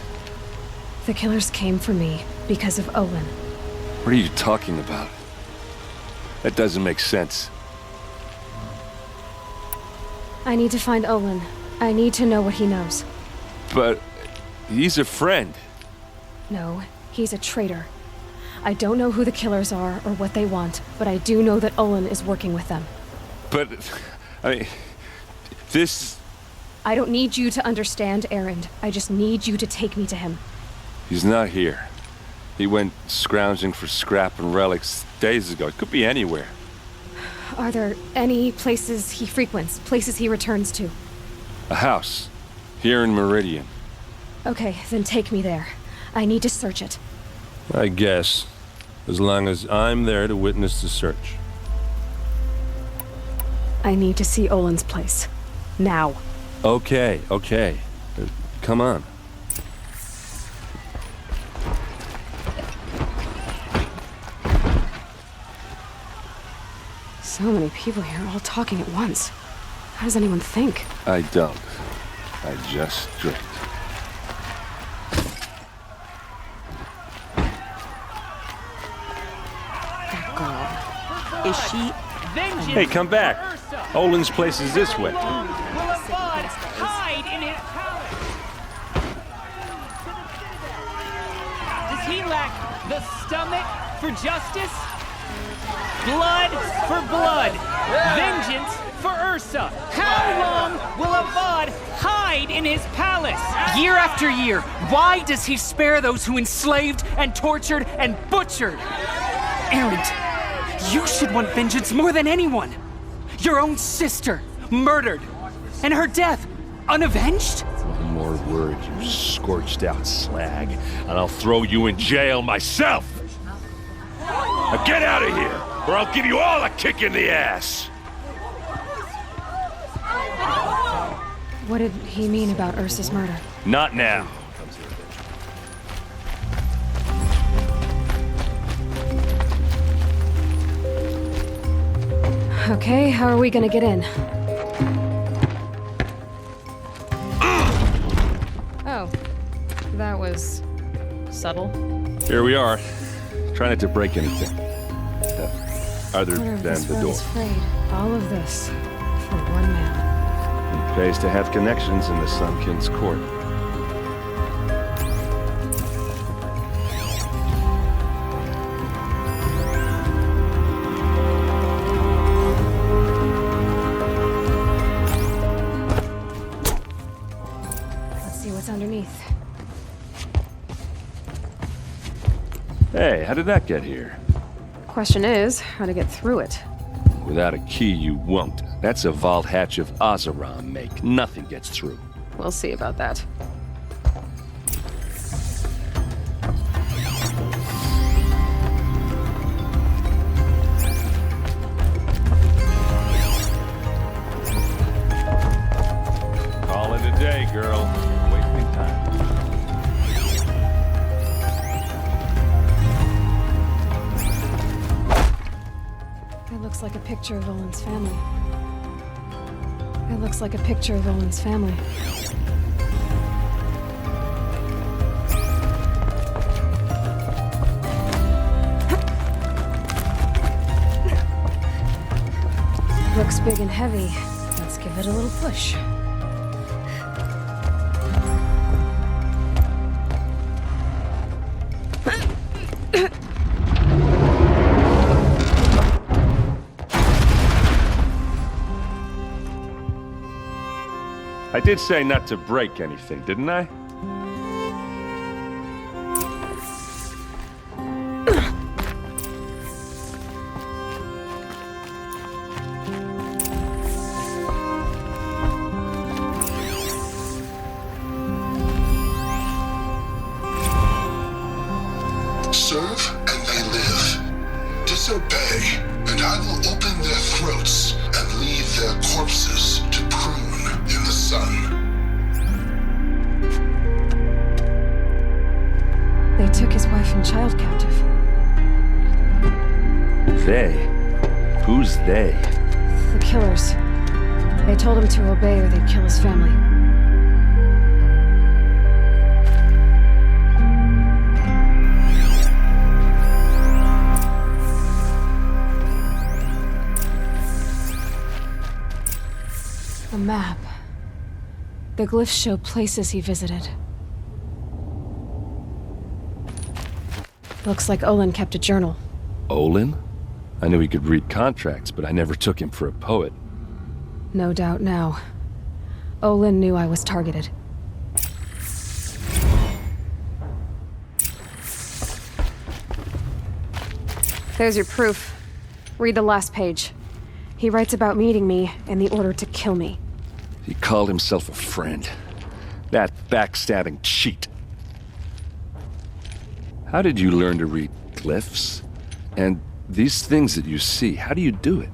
The killers came for me because of Olin. What are you talking about? That doesn't make sense. I need to find Olin. I need to know what he knows. But he's a friend. No, he's a traitor. I don't know who the killers are or what they want, but I do know that Olin is working with them. But, I mean, this... I don't need you to understand, Erend. I just need you to take me to him. He's not here. He went scrounging for scrap and relics days ago. It could be anywhere. Are there any places he frequents, places he returns to? A house. Here in Meridian. Okay, then take me there. I need to search it. I guess. As long as I'm there to witness the search. I need to see Olin's place. Now. Okay. Come on. So many people here, all talking at once. How does anyone think? I don't. I just drink. That girl. Is she... Hey, come back. Olin's place is this way. Hide in his palace. Does he lack the stomach for justice? Blood for blood. Vengeance for Ursa. How long will Avad hide in his palace? Year after year, why does he spare those who enslaved and tortured and butchered? Erend, you should want vengeance more than anyone. Your own sister, murdered. And her death, unavenged? One more word, you scorched out slag, and I'll throw you in jail myself! Now get out of here, or I'll give you all a kick in the ass! What did he mean about Ursa's murder? Not now. Okay, how are we gonna get in? Oh, that was subtle. Here we are. Try not to break anything. Other Wonder if than this the world door. is afraid. All of this for one man. It pays to have connections in the Sun King's court. Let's see what's underneath. Hey, how did that get here? Question is, how to get through it. Without a key, you won't. That's a vault hatch of Azeron make. Nothing gets through. We'll see about that. Call it a day, girl. Wasting time. It looks like a picture of Olin's family. It looks like a picture of Olin's family. Looks big and heavy. Let's give it a little push. I did say not to break anything, didn't I? Serve and they live. Disobey, and I will open their throats and leave their corpses to prune in the sun. They took his wife and child captive. They? Who's they? The killers. They told him to obey or they'd kill his family. A map. The glyphs show places he visited. Looks like Olin kept a journal. Olin? I knew he could read contracts, but I never took him for a poet. No doubt now. Olin knew I was targeted. There's your proof. Read the last page. He writes about meeting me and the order to kill me. He called himself a friend. That backstabbing cheat. How did you learn to read glyphs? And these things that you see, how do you do it?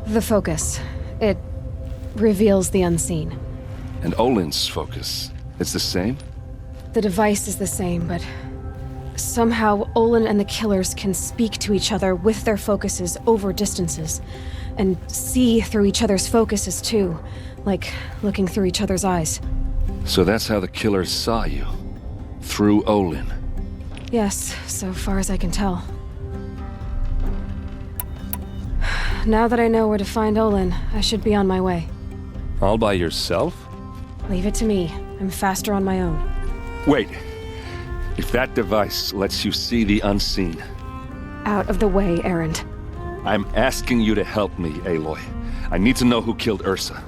The focus. It reveals the unseen. And Olin's focus, it's the same? The device is the same, but somehow Olin and the killers can speak to each other with their focuses over distances. And see through each other's focuses too, like looking through each other's eyes. So that's how the killers saw you? Through Olin? Yes, so far as I can tell. Now that I know where to find Olin, I should be on my way. All by yourself? Leave it to me. I'm faster on my own. Wait. If that device lets you see the unseen... Out of the way, Erend. I'm asking you to help me, Aloy. I need to know who killed Ursa.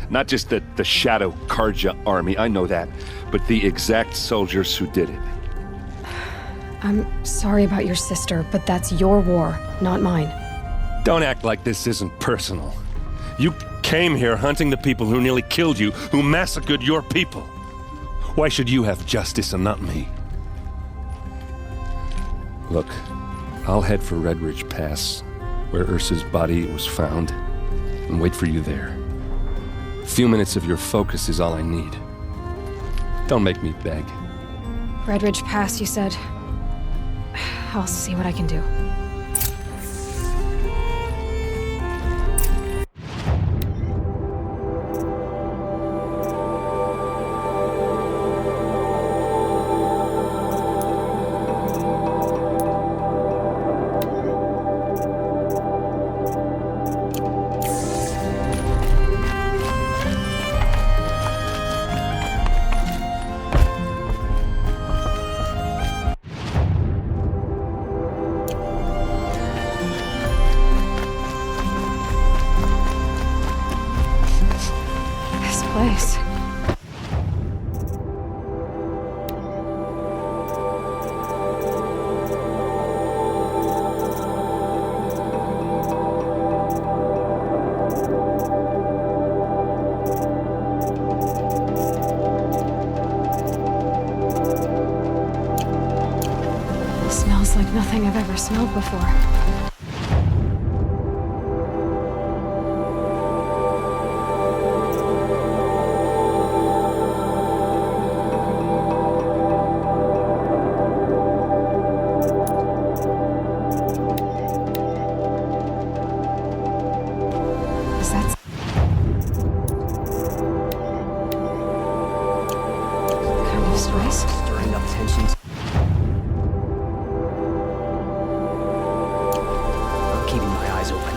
Not just the Shadow Karja army, I know that, but the exact soldiers who did it. I'm sorry about your sister, but that's your war, not mine. Don't act like this isn't personal. You came here hunting the people who nearly killed you, who massacred your people. Why should you have justice and not me? Look, I'll head for Red Ridge Pass, where Ursa's body was found, and wait for you there. A few minutes of your focus is all I need. Don't make me beg. Red Ridge Pass, you said? I'll see what I can do. Place. Smells like nothing I've ever smelled before. Stirring up tensions. I'm keeping my eyes open.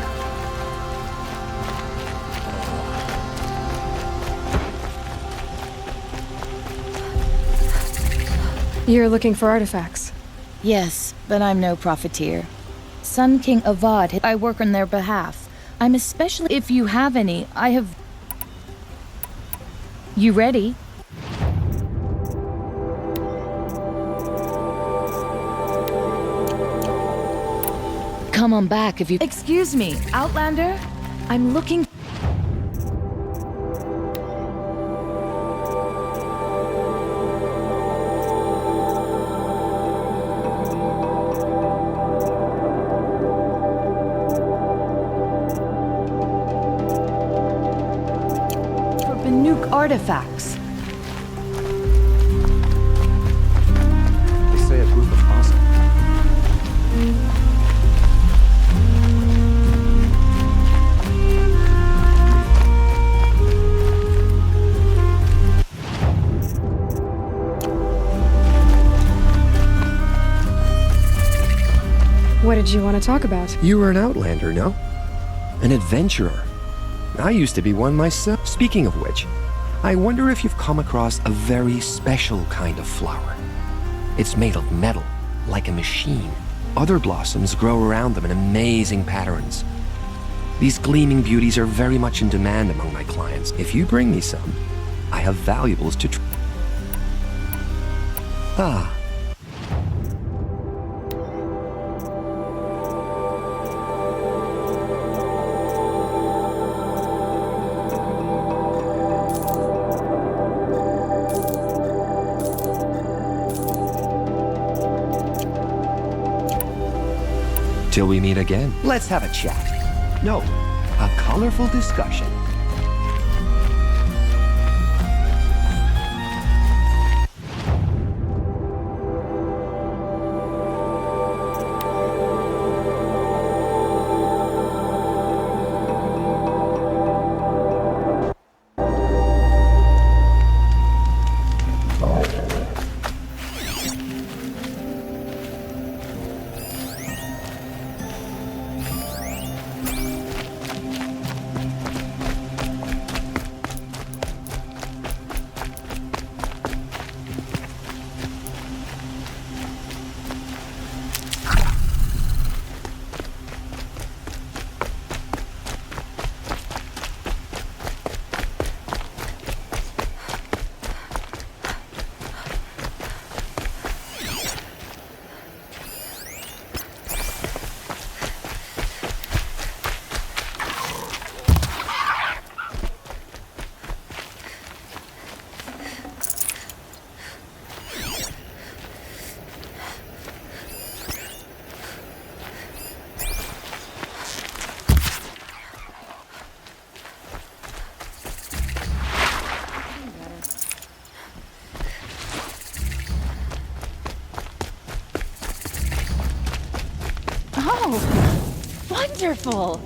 You're looking for artifacts? Yes, but I'm no profiteer. Sun King Avad, I work on their behalf. I'm especially... If you have any, I have... You ready? Come on back if you... Excuse me, Outlander? I'm looking... for Banuk artifacts. They say a group of awesome. What did you want to talk about? You were an outlander, no? An adventurer. I used to be one myself. Speaking of which, I wonder if you've come across a very special kind of flower. It's made of metal, like a machine. Other blossoms grow around them in amazing patterns. These gleaming beauties are very much in demand among my clients. If you bring me some, I have valuables to Ah. Till we meet again. Let's have a chat. No, a colorful discussion. Oh, wonderful!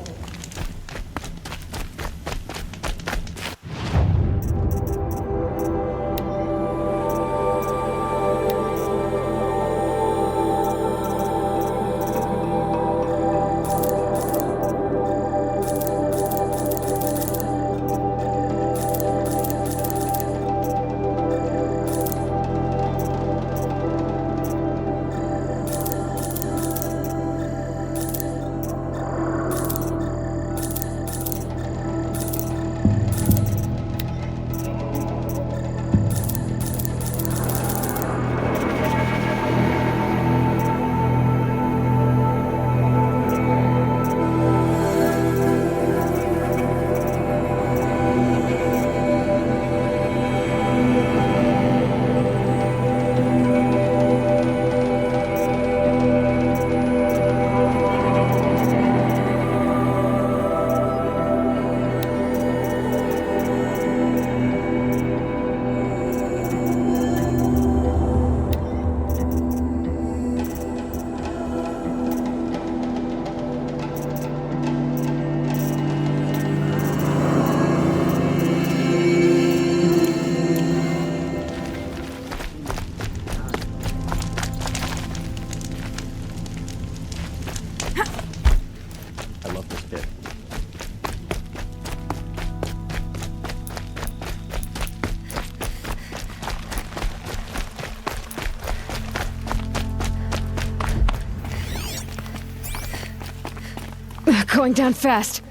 Going down fast.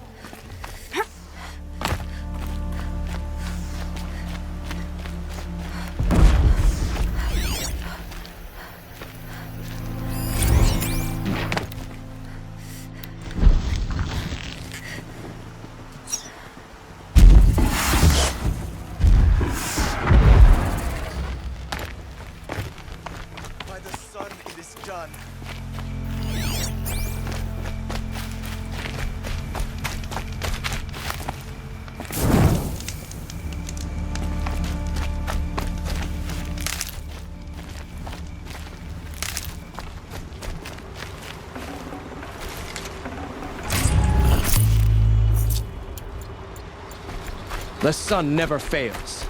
By the sun, it is done. The sun never fails.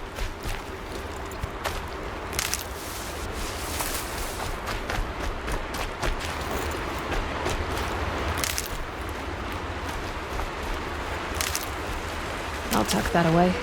I'll tuck that away.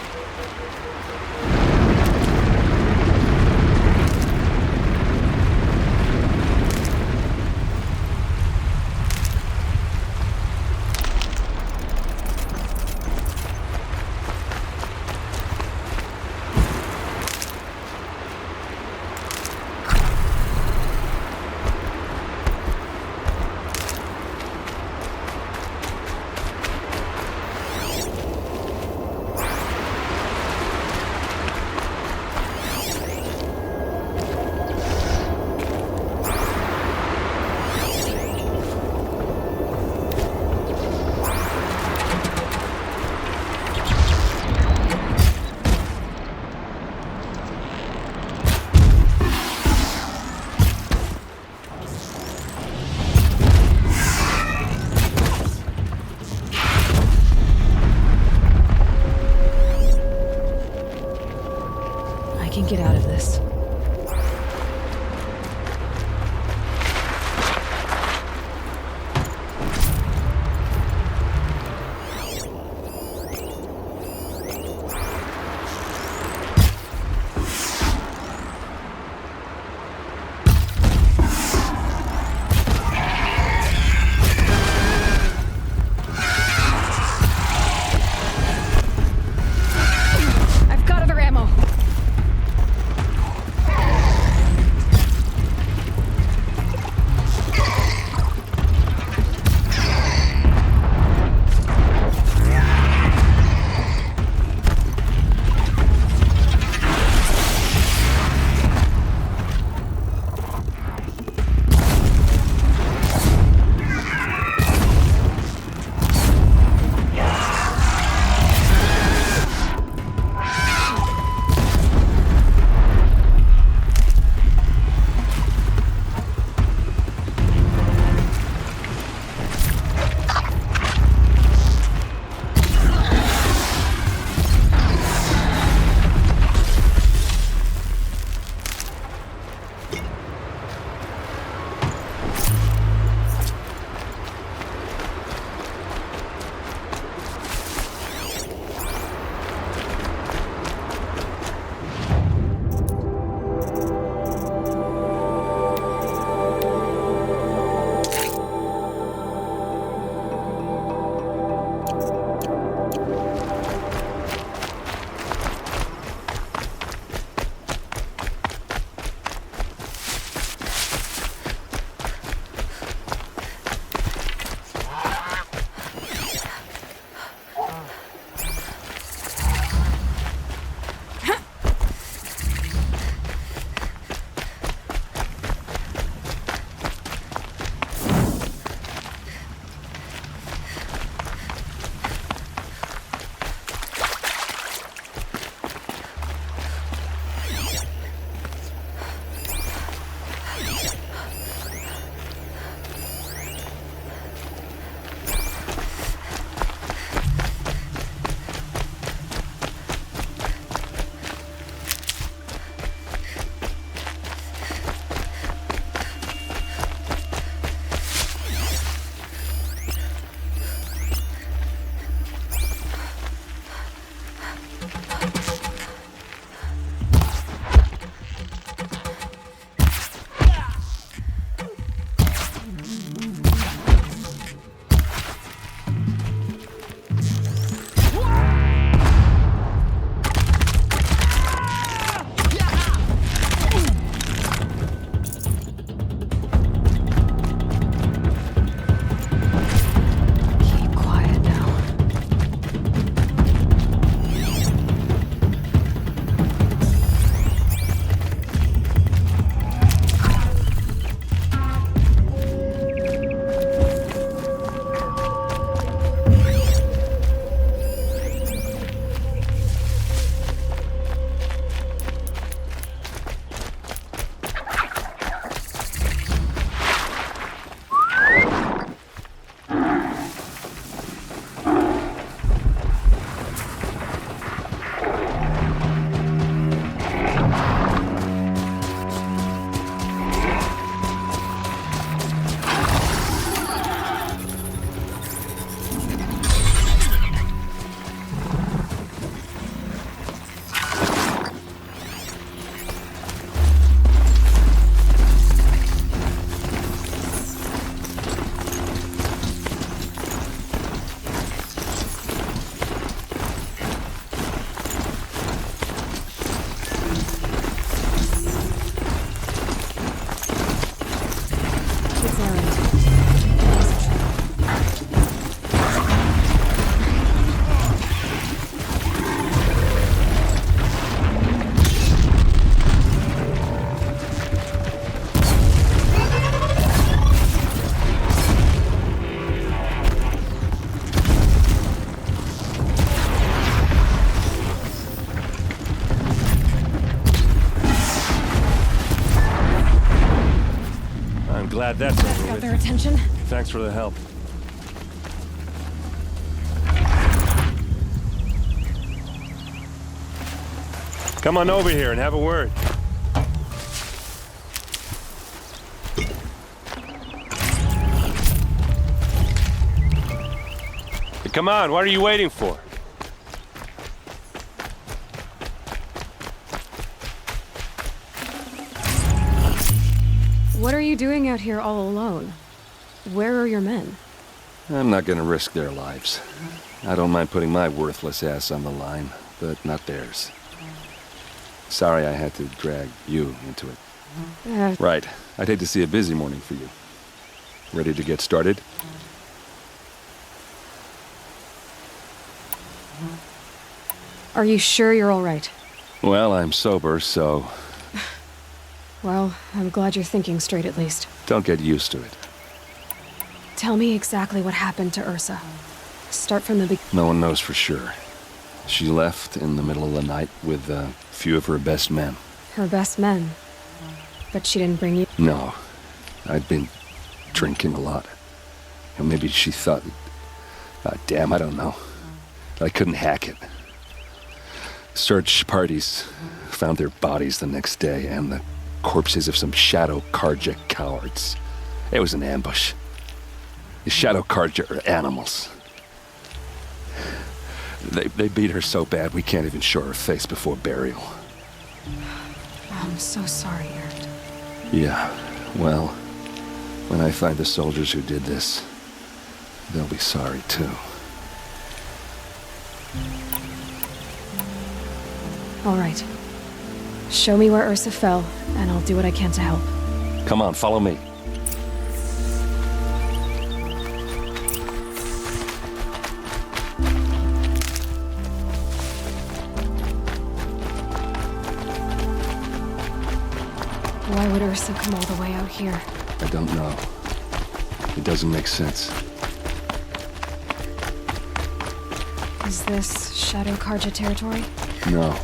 I can get out of this. Glad that's over Got with. their attention? Thanks for the help. Come on over here and have a word. Hey, come on, what are you waiting for? What are you doing out here all alone? Where are your men? I'm not gonna risk their lives. I don't mind putting my worthless ass on the line, but not theirs. Sorry I had to drag you into it. Right. I'd hate to see a busy morning for you. Ready to get started? Are you sure you're all right? Well, I'm sober, so Well, I'm glad you're thinking straight at least. don't get used to it. Tell me exactly what happened to Ursa. Start from the beginning. No one knows for sure. She left in the middle of the night with a few of her best men. Her best men. But she didn't bring you. No, I'd been drinking a lot. And maybe she thought, damn, I don't know. I couldn't hack it. Search parties found their bodies the next day and the corpses of some Shadow Karja cowards. It was an ambush. The Shadow Karja are animals. They beat her so bad we can't even show her face before burial. I'm so sorry, Ert. Yeah, well, when I find the soldiers who did this, they'll be sorry too. All right. Show me where Ursa fell, and I'll do what I can to help. Come on, follow me. Why would Ursa come all the way out here? I don't know. It doesn't make sense. Is this Shadow Karja territory? No.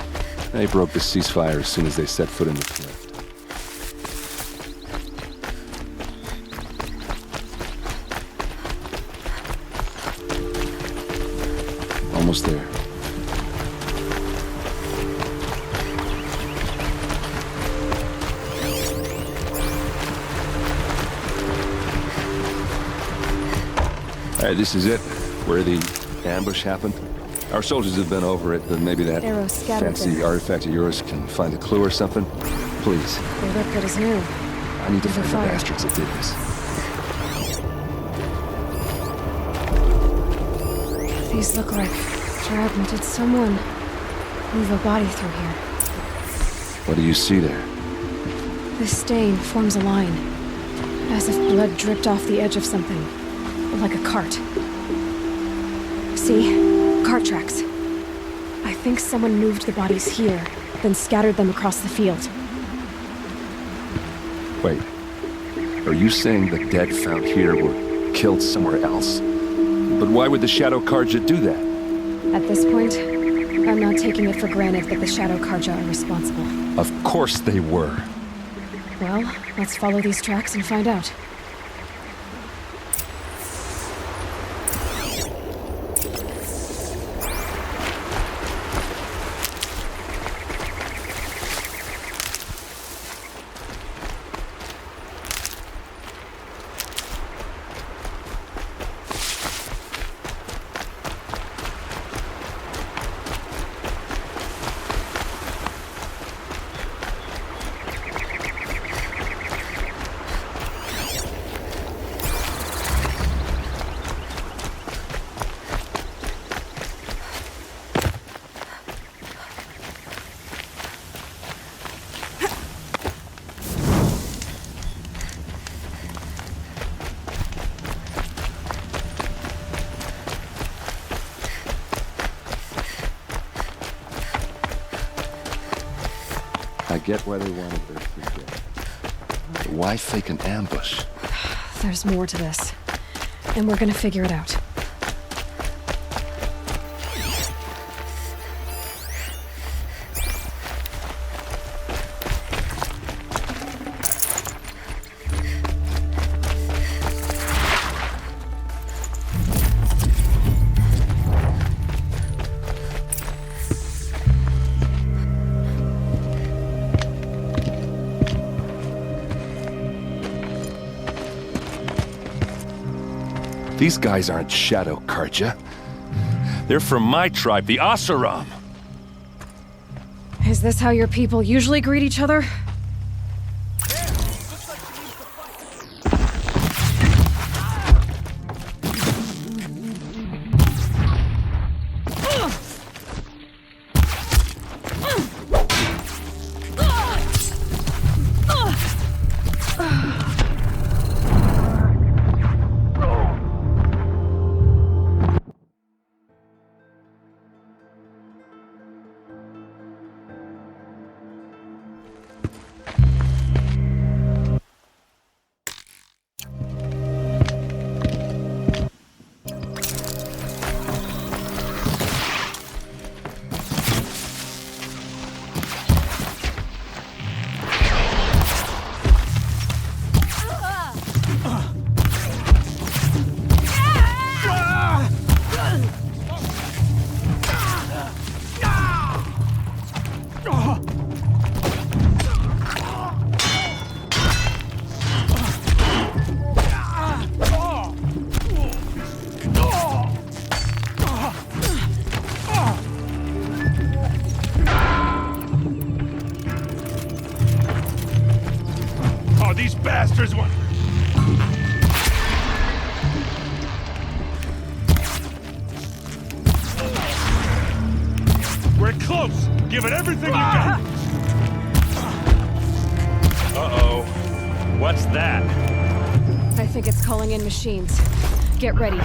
They broke the ceasefire as soon as they set foot in the cliff. Almost there. Alright, this is it. Where the ambush happened. Our soldiers have been over it, but maybe that Arrows scattered fancy there. artifact of yours can find a clue or something. Please. They look good as new. I need to find the Fire. bastards that did this. These look like dragnet. Did someone move a body through here? What do you see there? This stain forms a line, as if blood dripped off the edge of something, like a cart. See? Cart tracks. I think someone moved the bodies here, then scattered them across the field. Wait. Are you saying the dead found here were killed somewhere else? But why would the Shadow Karja do that? At this point, I'm not taking it for granted that the Shadow Karja are responsible. Of course they were. Well, let's follow these tracks and find out. I get why they wanted their free day. But why fake an ambush? There's more to this, and we're gonna figure it out. These guys aren't Shadow Karja. They're from my tribe, the Asaram. Is this how your people usually greet each other? These bastards want... We're close! Give it everything you got! Uh-oh. What's that? I think it's calling in machines. Get ready.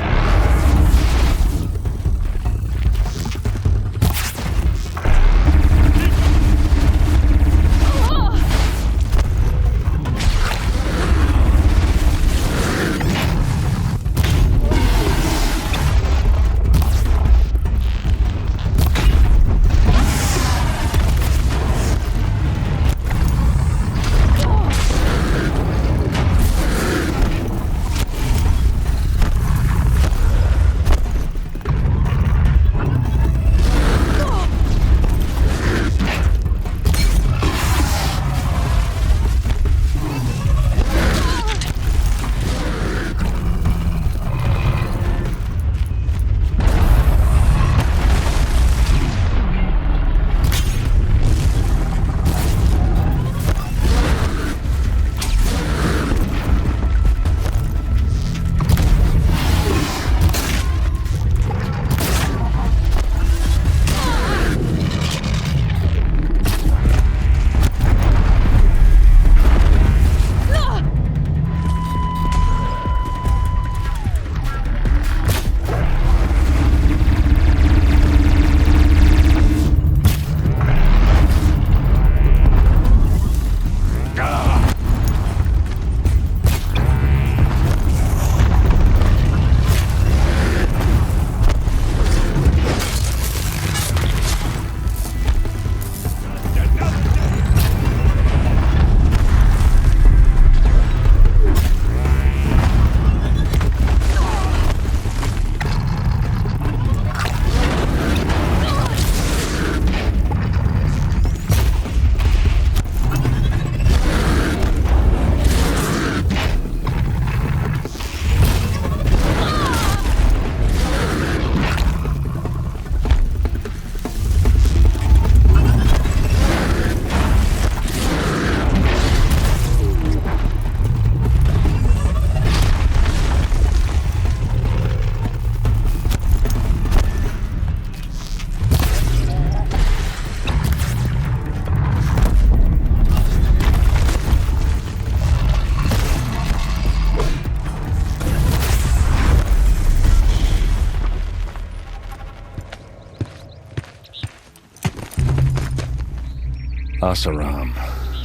Asaram,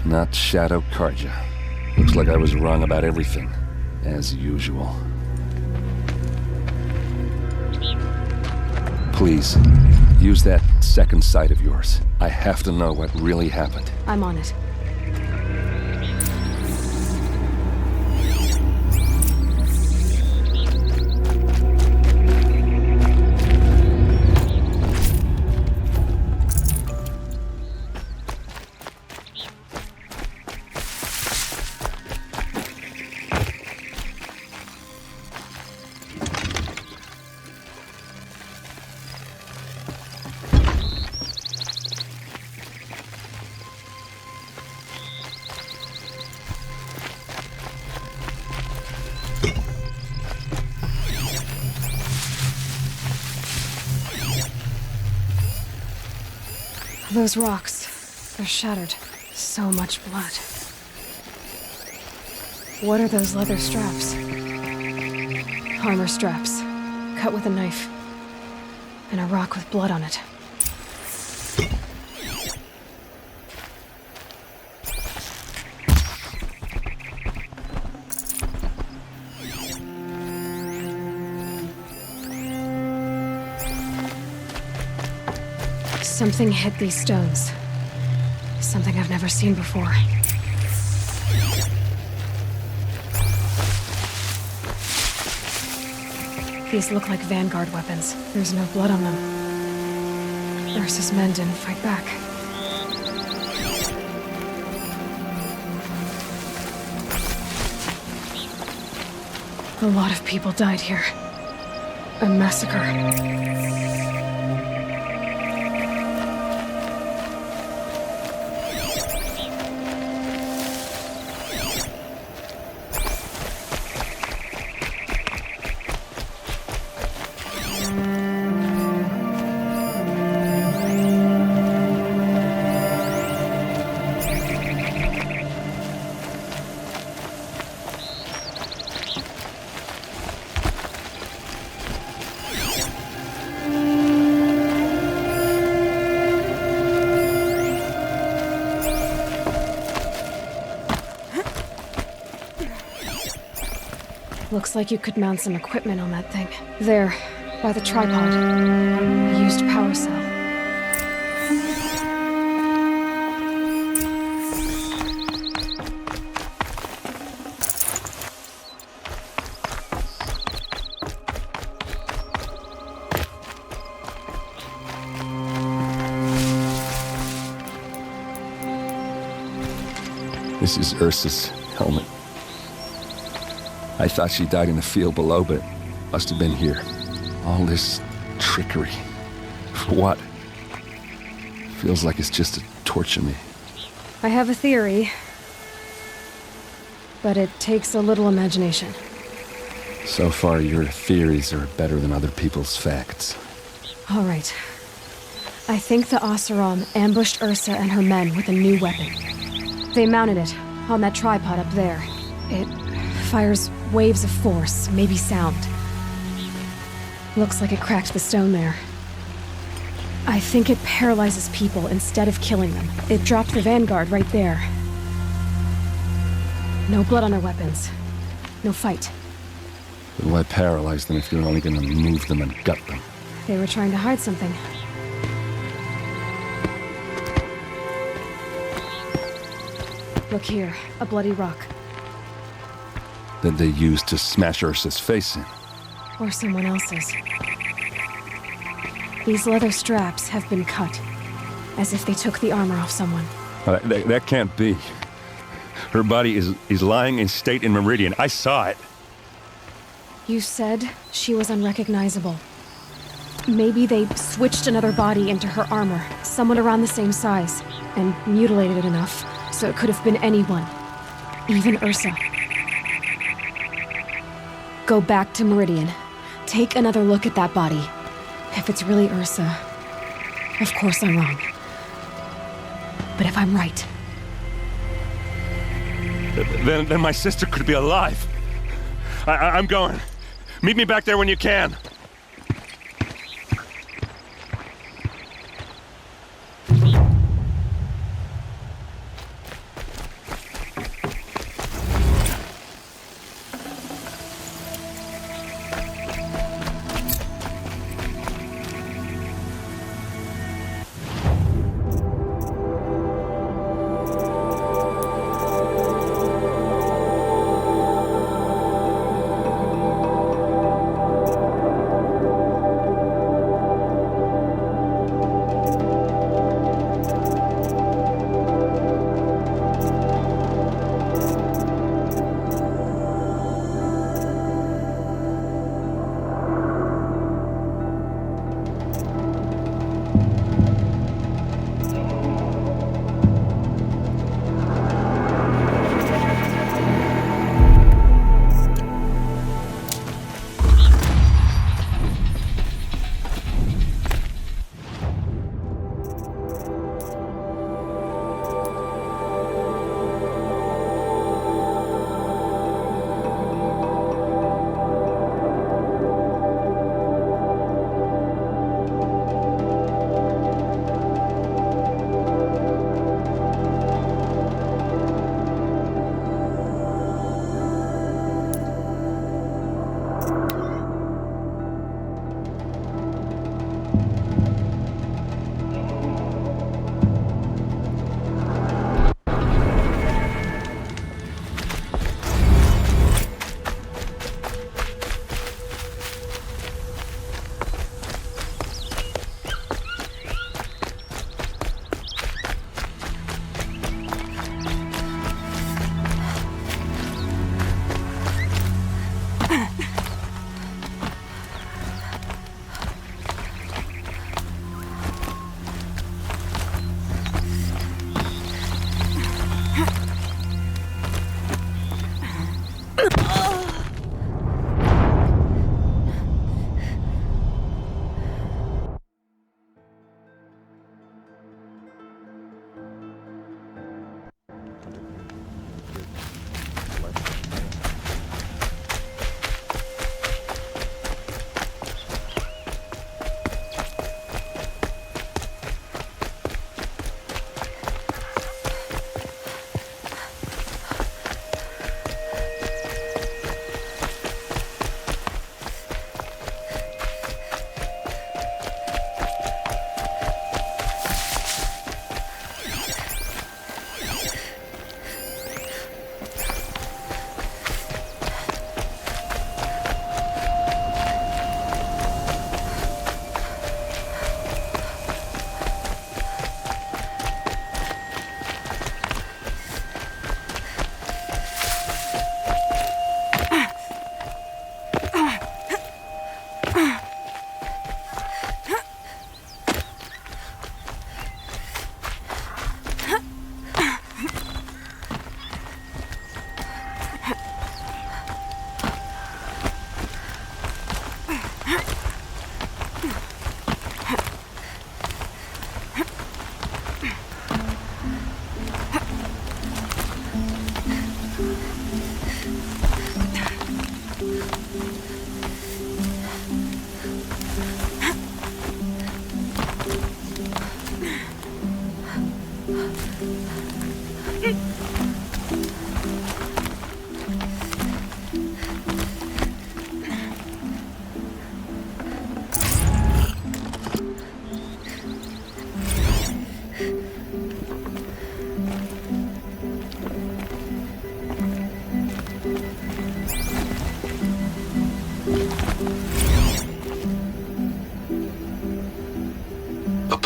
not Shadow Karja. Looks like I was wrong about everything, as usual. Please, use that second sight of yours. I have to know what really happened. I'm on it. Those rocks, they're shattered. So much blood. What are those leather straps? Armor straps, cut with a knife. And a rock with blood on it. Something hit these stones. Something I've never seen before. These look like Vanguard weapons. There's no blood on them. Ursa's men didn't fight back. A lot of people died here. A massacre. Looks like you could mount some equipment on that thing. There, by the tripod. A used power cell. This is Ursa's helmet. I thought she died in the field below, but must have been here. All this trickery. For what? Feels like it's just to torture me. I have a theory. But it takes a little imagination. So far, your theories are better than other people's facts. All right. I think the Oseram ambushed Ursa and her men with a new weapon. They mounted it on that tripod up there. It fires waves of force, maybe sound. Looks like it cracked the stone there. I think it paralyzes people instead of killing them. It dropped the Vanguard right there. No blood on their weapons. No fight. But why paralyze them if you're only gonna move them and gut them? They were trying to hide something. Look here, a bloody rock. That they used to smash Ursa's face in. Or someone else's. These leather straps have been cut, as if they took the armor off someone. That can't be. Her body is lying in state in Meridian. I saw it. You said she was unrecognizable. Maybe they switched another body into her armor, someone around the same size, and mutilated it enough so it could have been anyone, even Ursa. Go back to Meridian. Take another look at that body. If it's really Ursa, of course I'm wrong. But if I'm right... Then my sister could be alive. I'm going. Meet me back there when you can.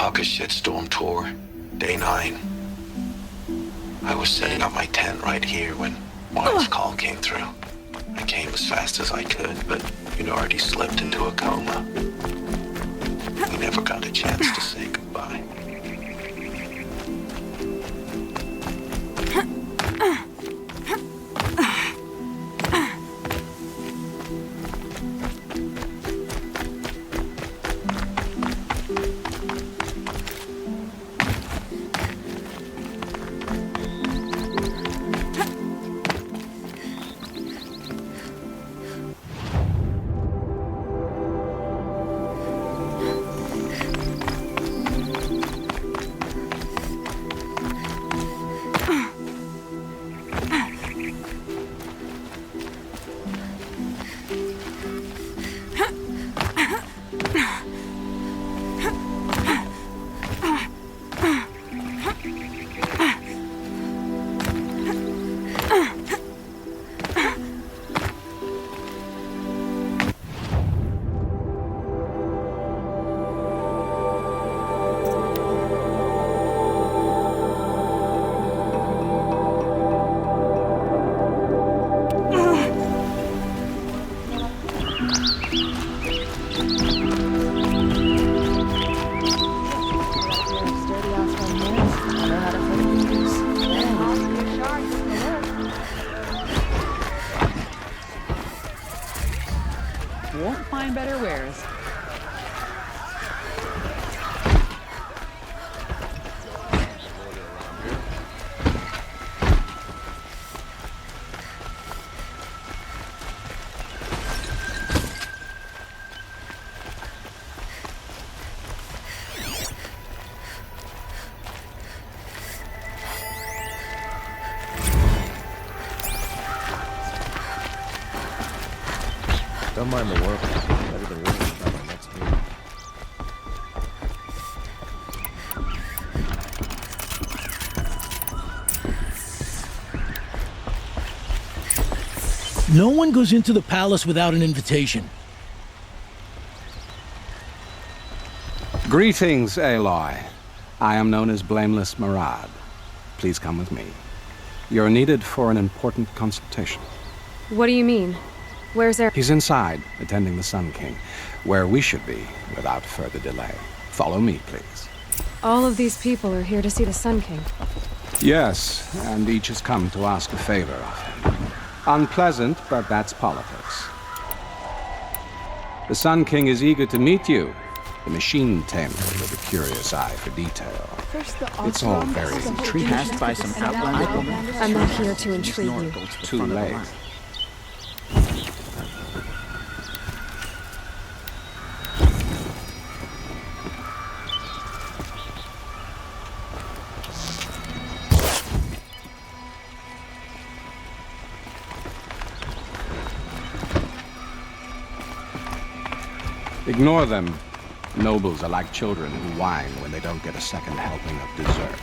Alpaca shitstorm tour, day 9. I was setting up my tent right here when Juan's call came through. I came as fast as I could, but you'd already slipped into a coma. We never got a chance to say goodbye. Won't find better wares. Don't mind the work. Better than working by my next move. No one goes into the palace without an invitation. Greetings, Aloy. I am known as Blameless Marad. Please come with me. You're needed for an important consultation. What do you mean? Where's Eric? He's inside, attending the Sun King, where we should be without further delay. Follow me, please. All of these people are here to see the Sun King. Yes, and each has come to ask a favor of him. Unpleasant, but that's politics. The Sun King is eager to meet you, the machine tamer with a curious eye for detail. It's all very intriguing. Passed by some outlanders. I'm not here to intrigue you. Too late. Ignore them. Nobles are like children who whine when they don't get a second helping of dessert.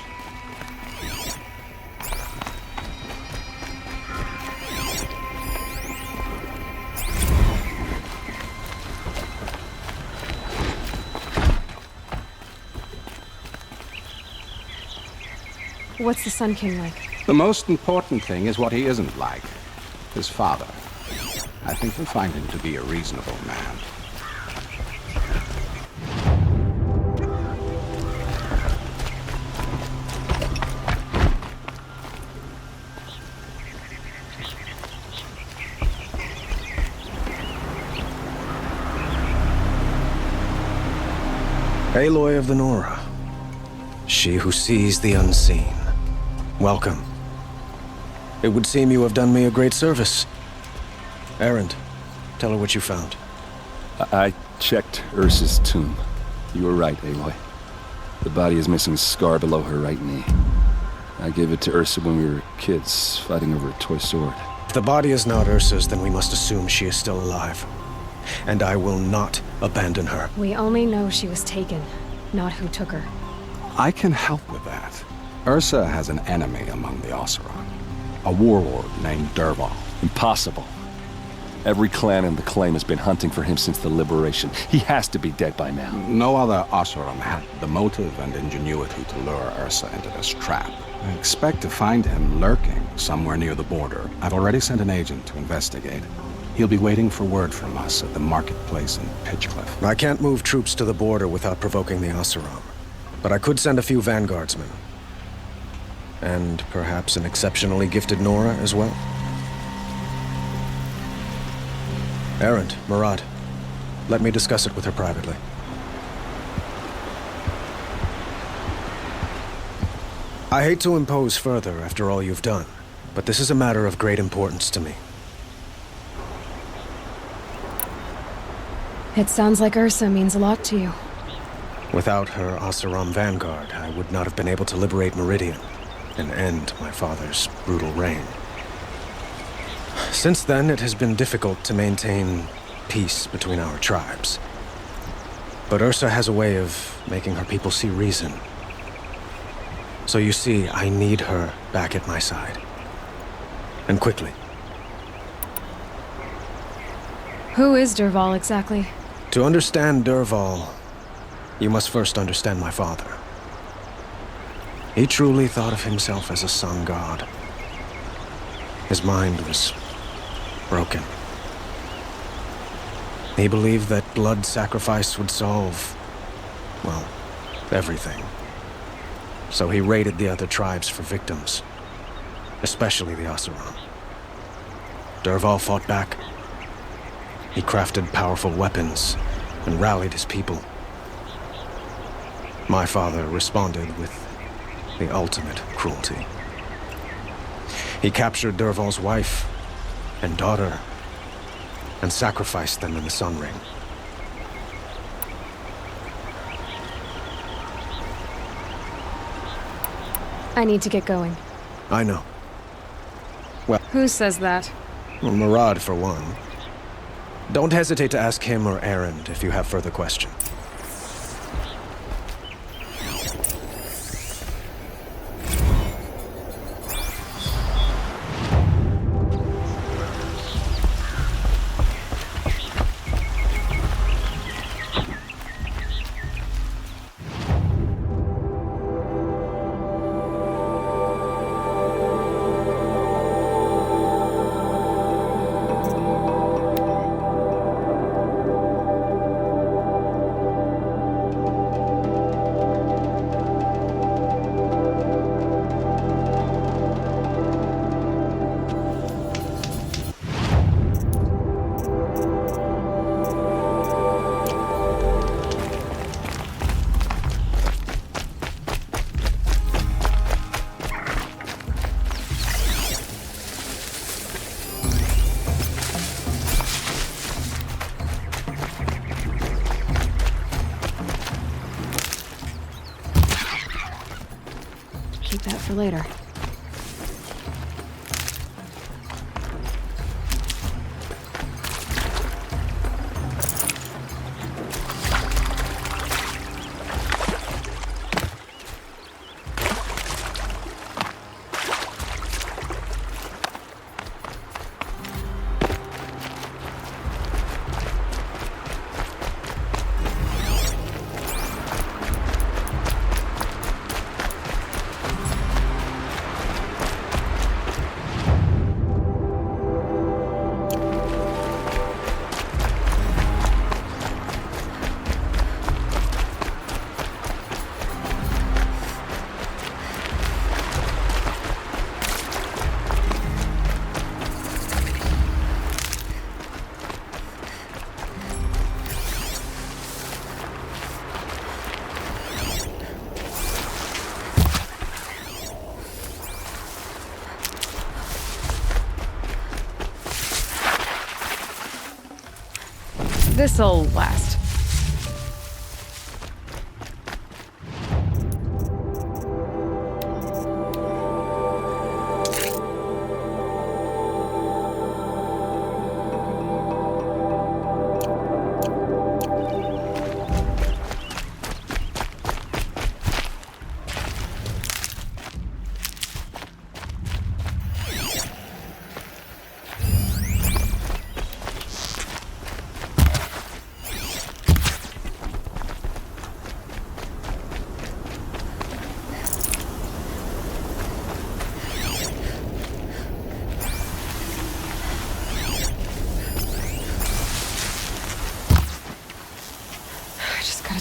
What's the Sun King like? The most important thing is what he isn't like. His father. I think you'll find him to be a reasonable man. Aloy of the Nora. She who sees the unseen. Welcome. It would seem you have done me a great service. Erend, tell her what you found. I checked Ursa's tomb. You were right, Aloy. The body is missing a scar below her right knee. I gave it to Ursa when we were kids, fighting over a toy sword. If the body is not Ursa's, then we must assume she is still alive. And I will not abandon her. We only know she was taken, not who took her. I can help with that. Ursa has an enemy among the Oseram. A warlord named Dervahl. Impossible. Every clan in the claim has been hunting for him since the liberation. He has to be dead by now. No other Oseram had the motive and ingenuity to lure Ursa into this trap. I expect to find him lurking somewhere near the border. I've already sent an agent to investigate. He'll be waiting for word from us at the marketplace in Pitchcliff. I can't move troops to the border without provoking the Oseram, but I could send a few vanguardsmen. And perhaps an exceptionally gifted Nora as well. Erend, Murad, let me discuss it with her privately. I hate to impose further after all you've done, but this is a matter of great importance to me. It sounds like Ursa means a lot to you. Without her Oseram vanguard, I would not have been able to liberate Meridian and end my father's brutal reign. Since then, it has been difficult to maintain peace between our tribes. But Ursa has a way of making her people see reason. So you see, I need her back at my side. And quickly. Who is Dervahl exactly? To understand Dervahl, you must first understand my father. He truly thought of himself as a sun god. His mind was broken. He believed that blood sacrifice would solve, well, everything. So he raided the other tribes for victims, especially the Oseram. Dervahl fought back. He crafted powerful weapons and rallied his people. My father responded with the ultimate cruelty. He captured Dervahl's wife and daughter and sacrificed them in the Sun Ring. I need to get going. I know. Well, Who says that? well, Murad, for one. Don't hesitate to ask him or Erend if you have further questions. Keep that for later. This'll last.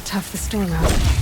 tough the storm out.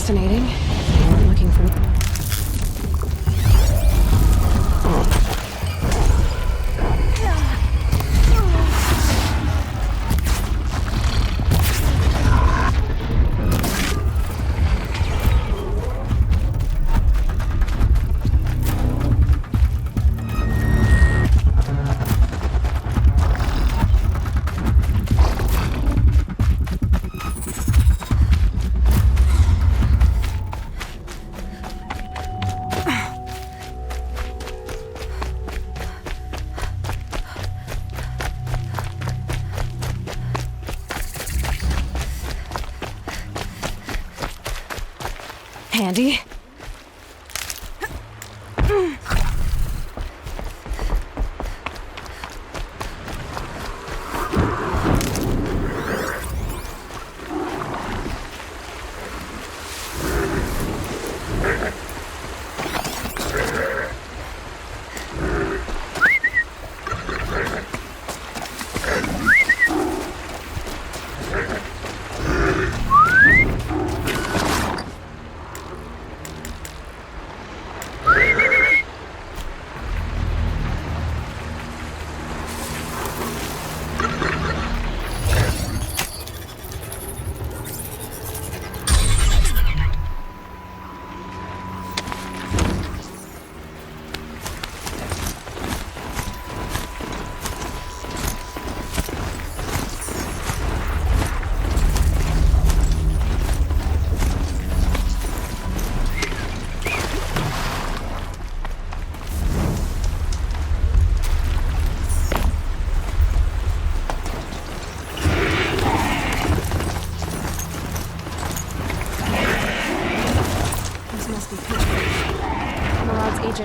fascinating. They weren't looking for... Handy.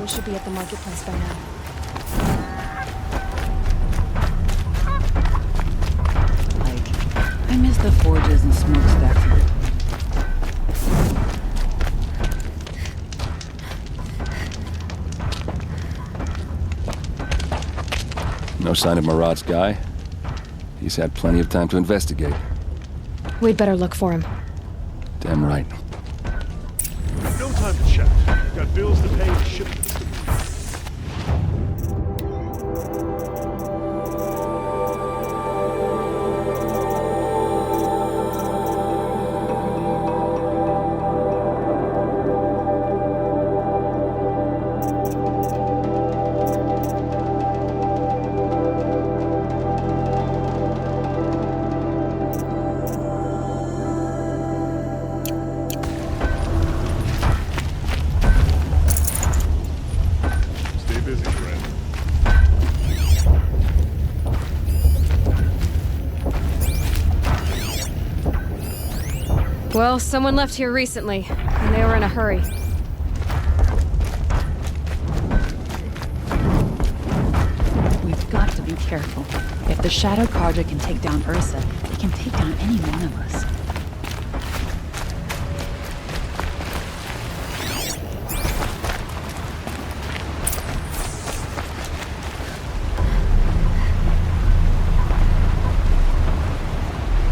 Should be at the marketplace by now. I miss the forges and smokestacks of it. No sign of Murad's guy? He's had plenty of time to investigate. We'd better look for him. Damn right. No time to chat. Got bills to pay and shipments. Well, someone left here recently, and they were in a hurry. We've got to be careful. If the Shadow Carja can take down Ursa, it can take down any one of us.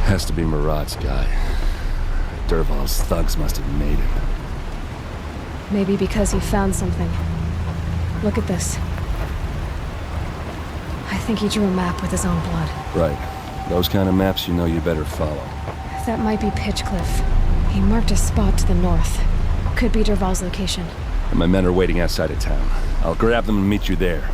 Has to be Murad's guy. Dervahl's thugs must have made him. Maybe because he found something. Look at this. I think he drew a map with his own blood. Right. Those kind of maps you know you better follow. That might be Pitchcliff. He marked a spot to the north. Could be Dervahl's location. And my men are waiting outside of town. I'll grab them and meet you there.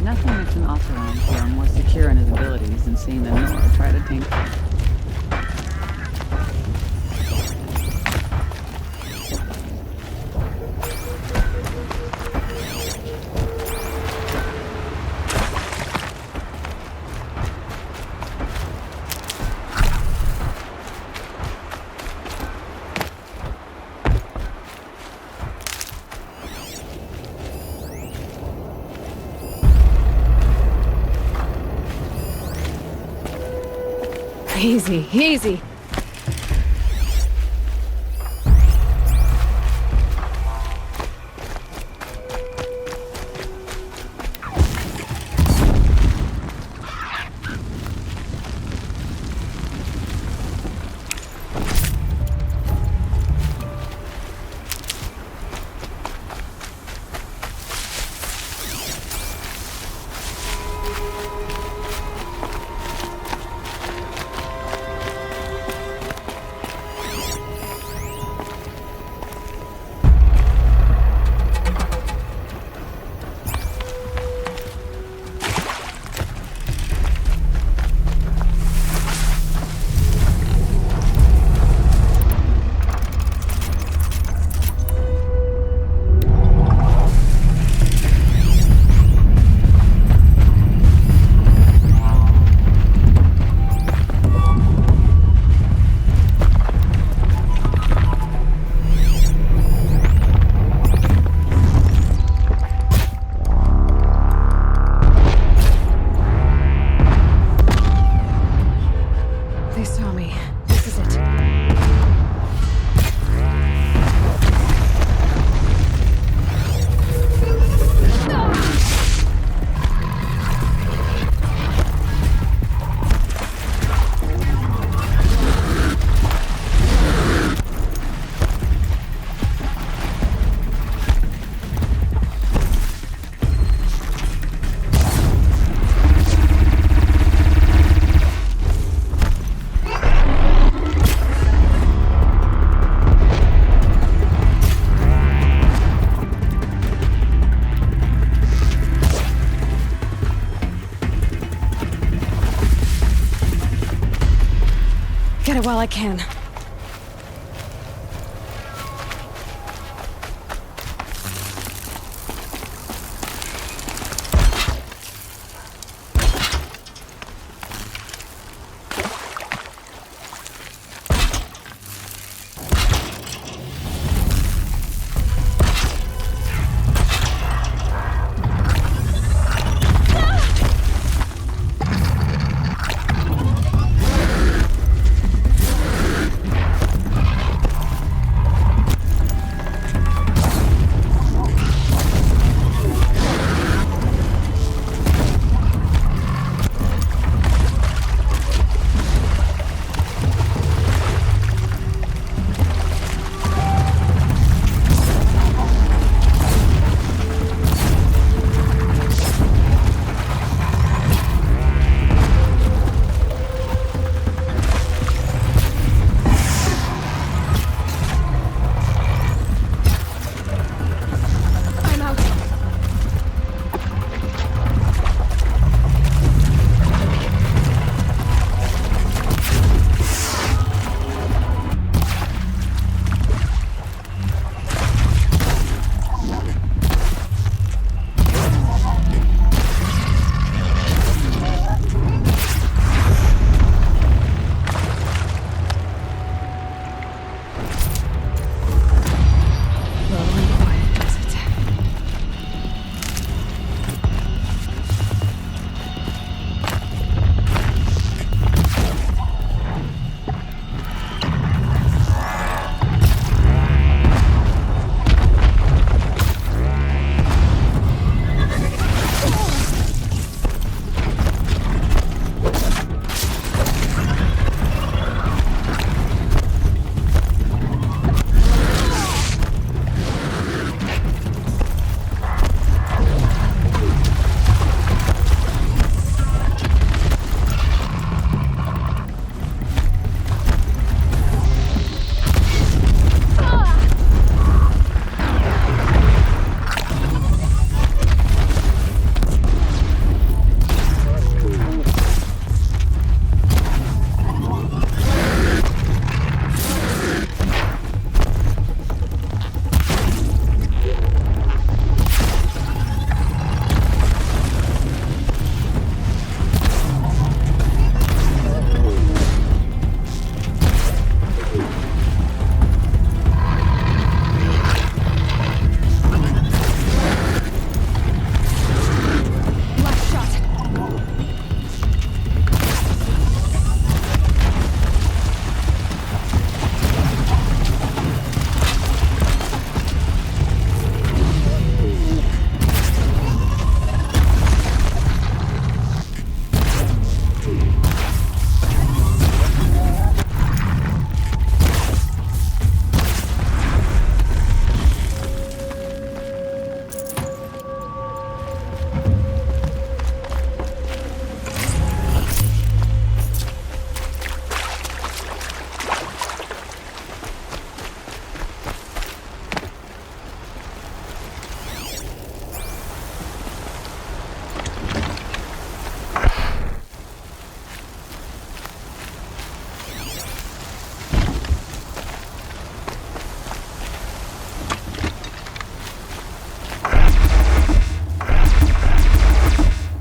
Nothing makes an Oseram feel more secure in his abilities than seeing the Nora try to take him. Easy, easy. They saw me. This is it. Get it while I can.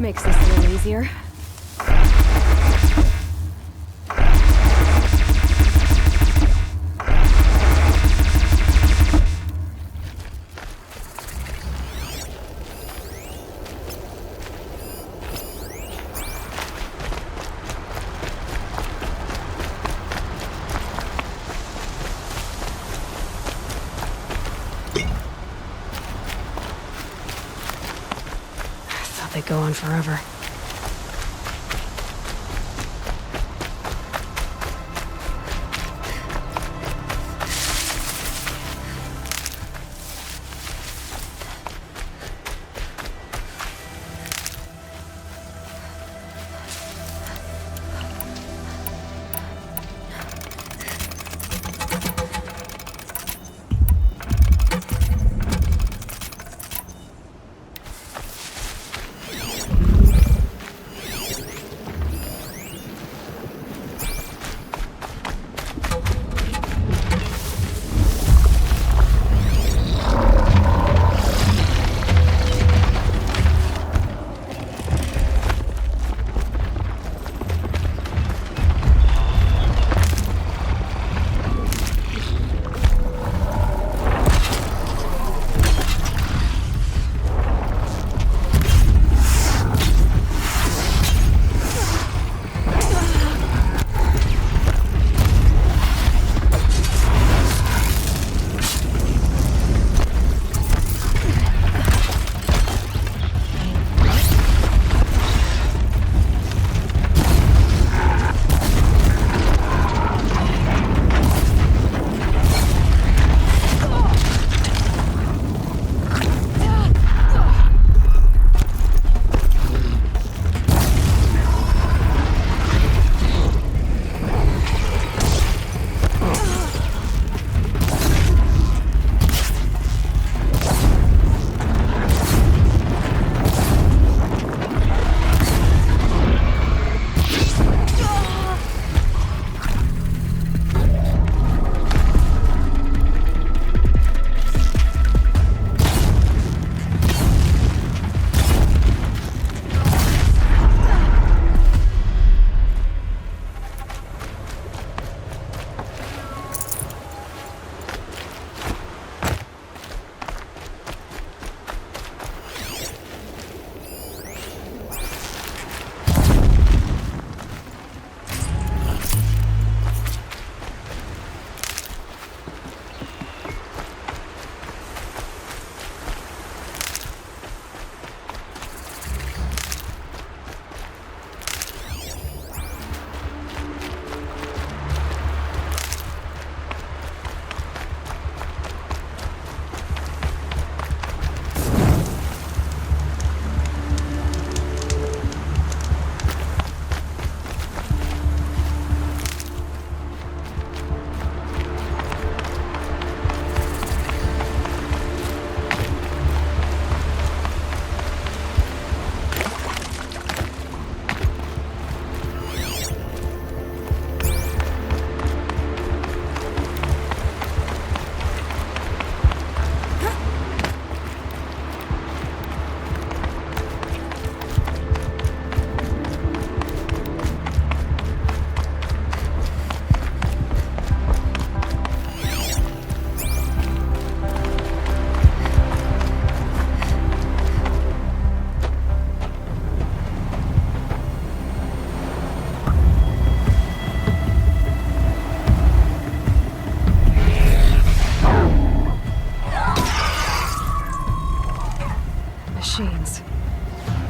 Makes this a little easier. They go on forever.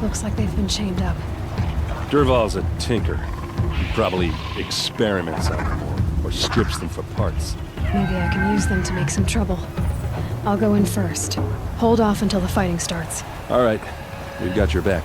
Looks like they've been chained up. Durval's a tinker. He probably experiments on them or strips them for parts. Maybe I can use them to make some trouble. I'll go in first. Hold off until the fighting starts. All right. We've got your back.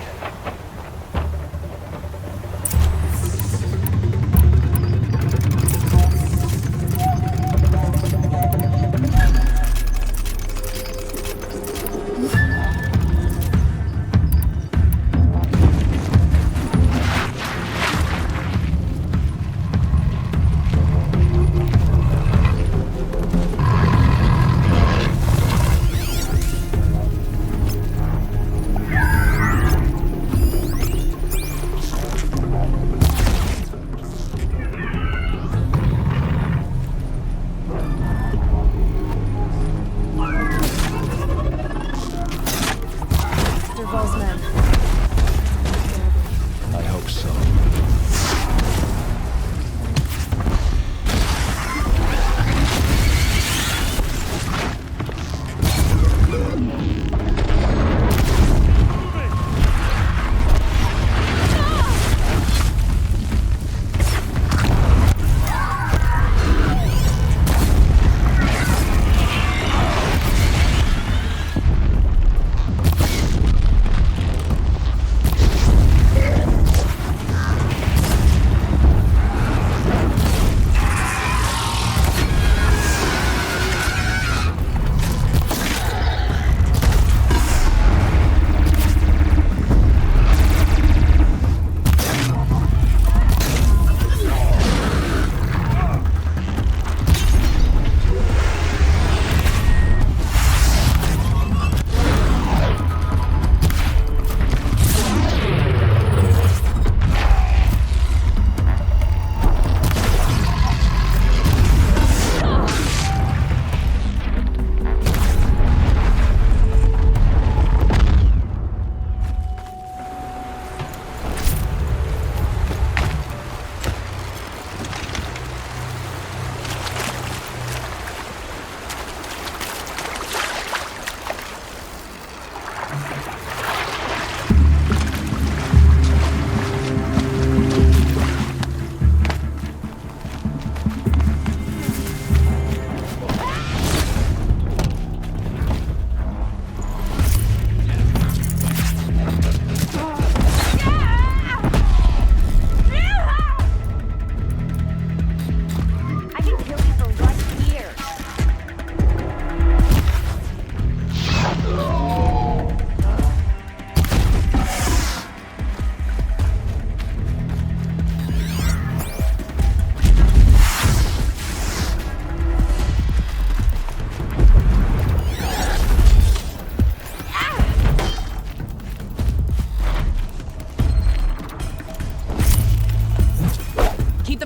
Duval's men. I hope so.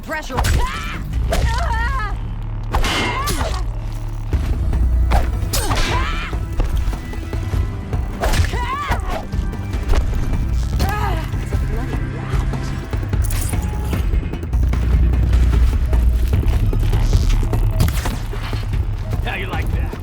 pressure. How you like that?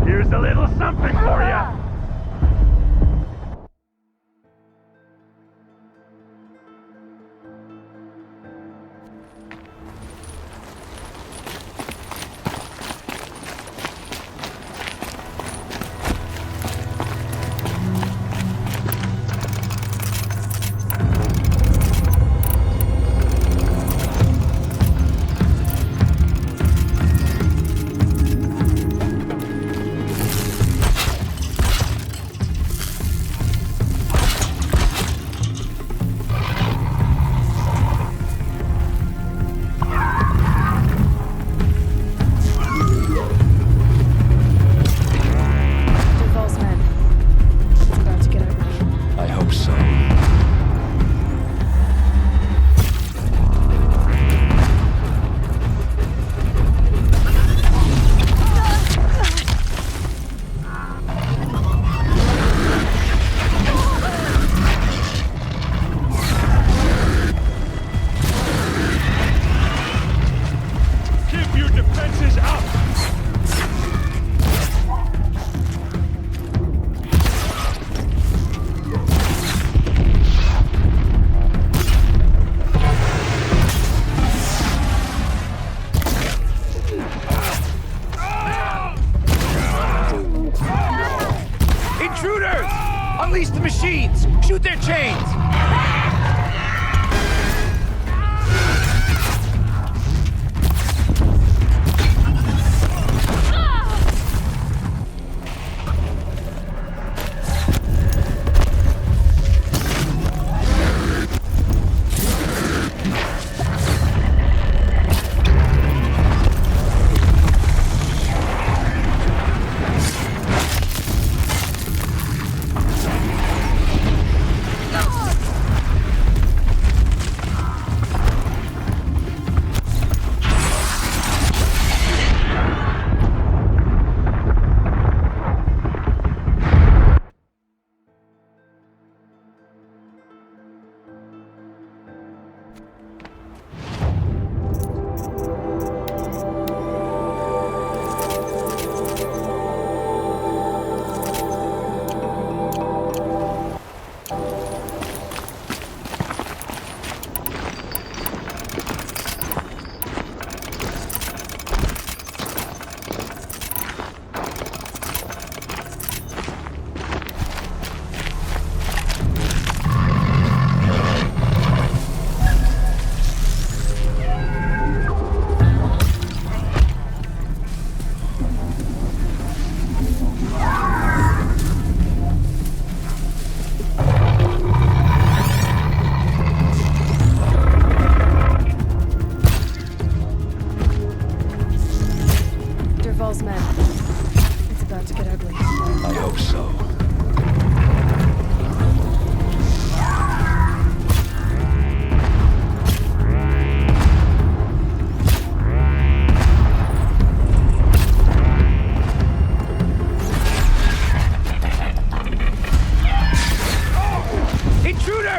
Here's a little something for you. Duval's men. It's about to get ugly. I hope so. Keep your defenses up. Intruders! Unleash the machines! Shoot their chains!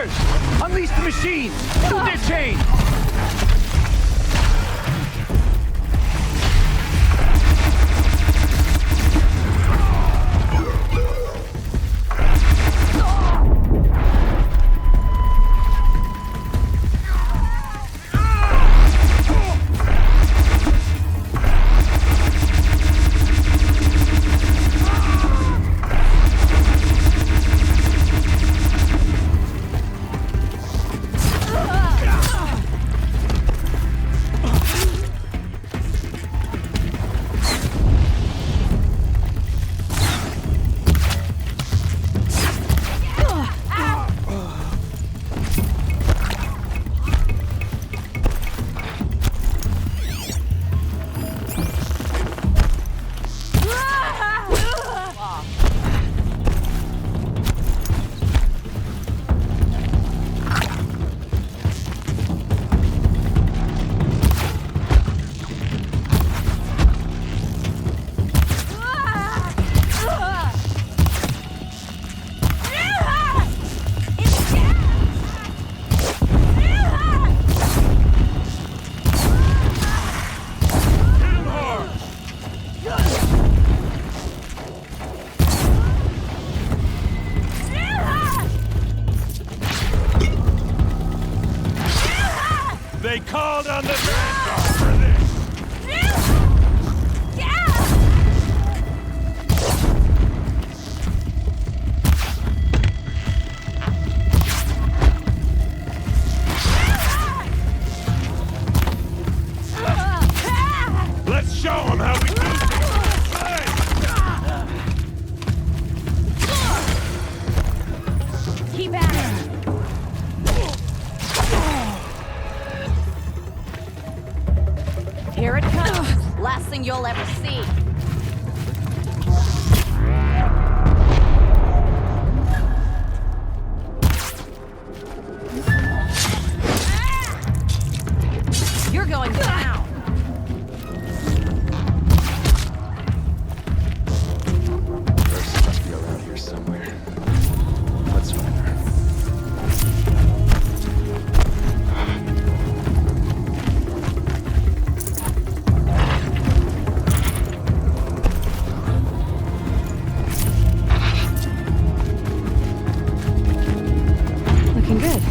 Orders! Unleash the machines! Move their chains! They called on the Vanguard for this! Let's show them how we do things! Keep at it! Here it comes. Last thing you'll ever see. You're going down. Ursa must be around here somewhere. Let's find her. Looking good.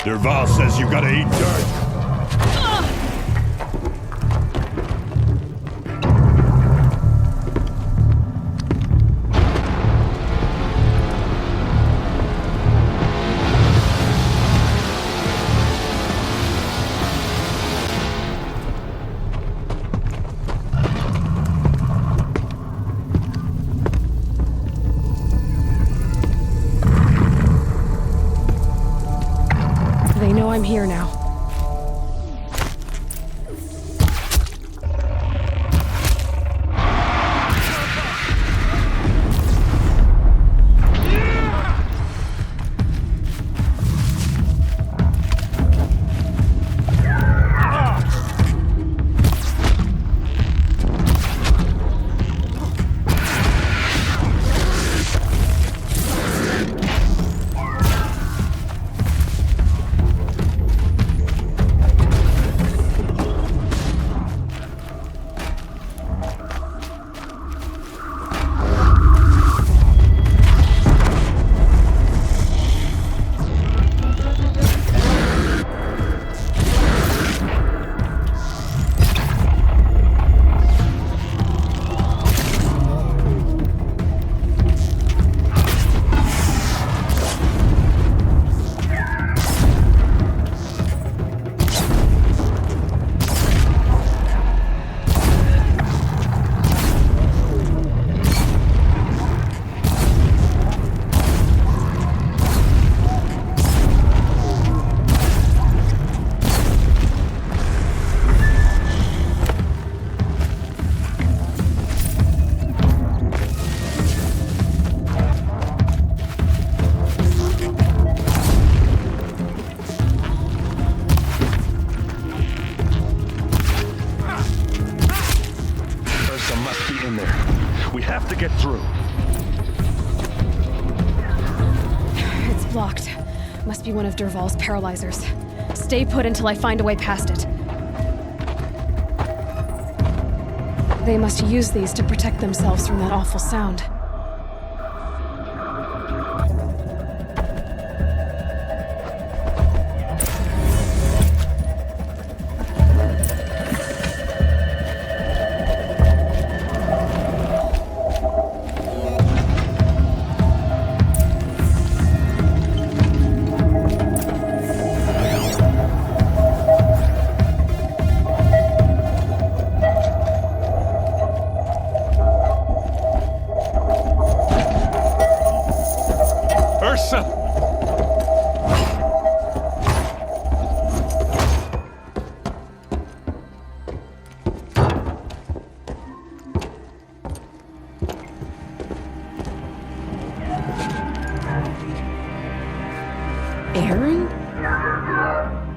Derval says you gotta eat dirt. They know I'm here now. be one of Dervahl's paralyzers. Stay put until I find a way past it. They must use these to protect themselves from that awful sound.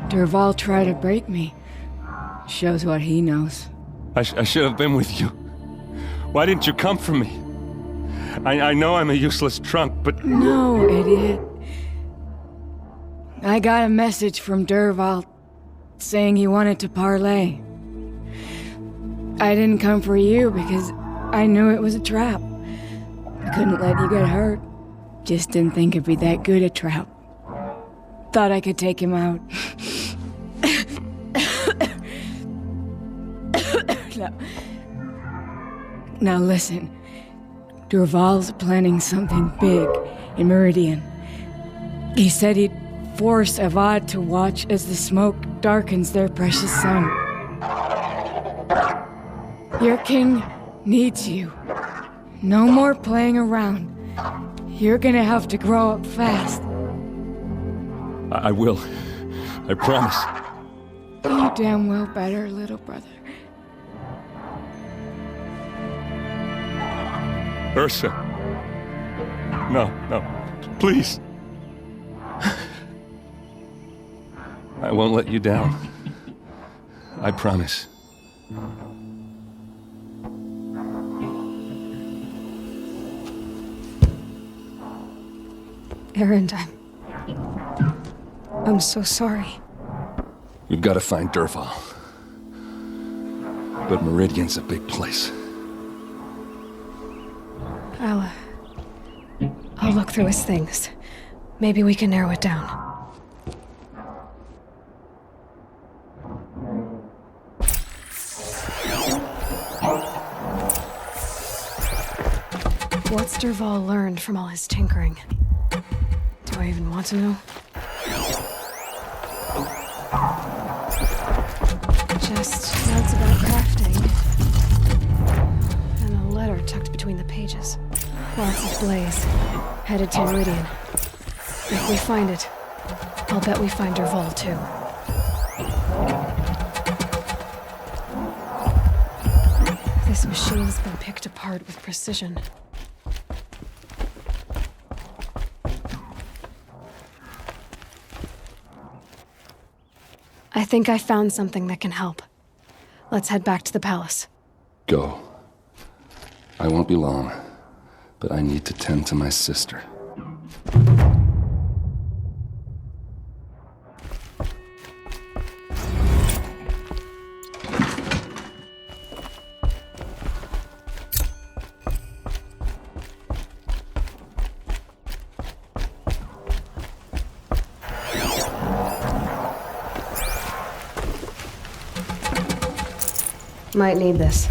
Dervahl tried to break me. Shows what he knows. I should have been with you. Why didn't you come for me? I know I'm a useless trunk, but... No, idiot. I got a message from Dervahl saying he wanted to parlay. I didn't come for you because I knew it was a trap. I couldn't let you get hurt. Just didn't think it'd be that good a trap. Thought I could take him out. Now listen. Dervahl's planning something big in Meridian. He said he'd force Avad to watch as the smoke darkens their precious sun. Your king needs you. No more playing around. You're gonna have to grow up fast. I will. I promise. You damn well better, little brother. Ursa. No, please. I won't let you down. I promise. Erend, I'm so sorry. We've got to find Dervahl. But Meridian's a big place. I'll look through his things. Maybe we can narrow it down. What's Dervahl learned from all his tinkering? Do I even want to know? Just notes about crafting. And a letter tucked between the pages. Lots of blaze. Headed to Meridian. If we find it, I'll bet we find Dervahl too. This machine's been picked apart with precision. I think I found something that can help. Let's head back to the palace. Go. I won't be long, but I need to tend to my sister. Might need this.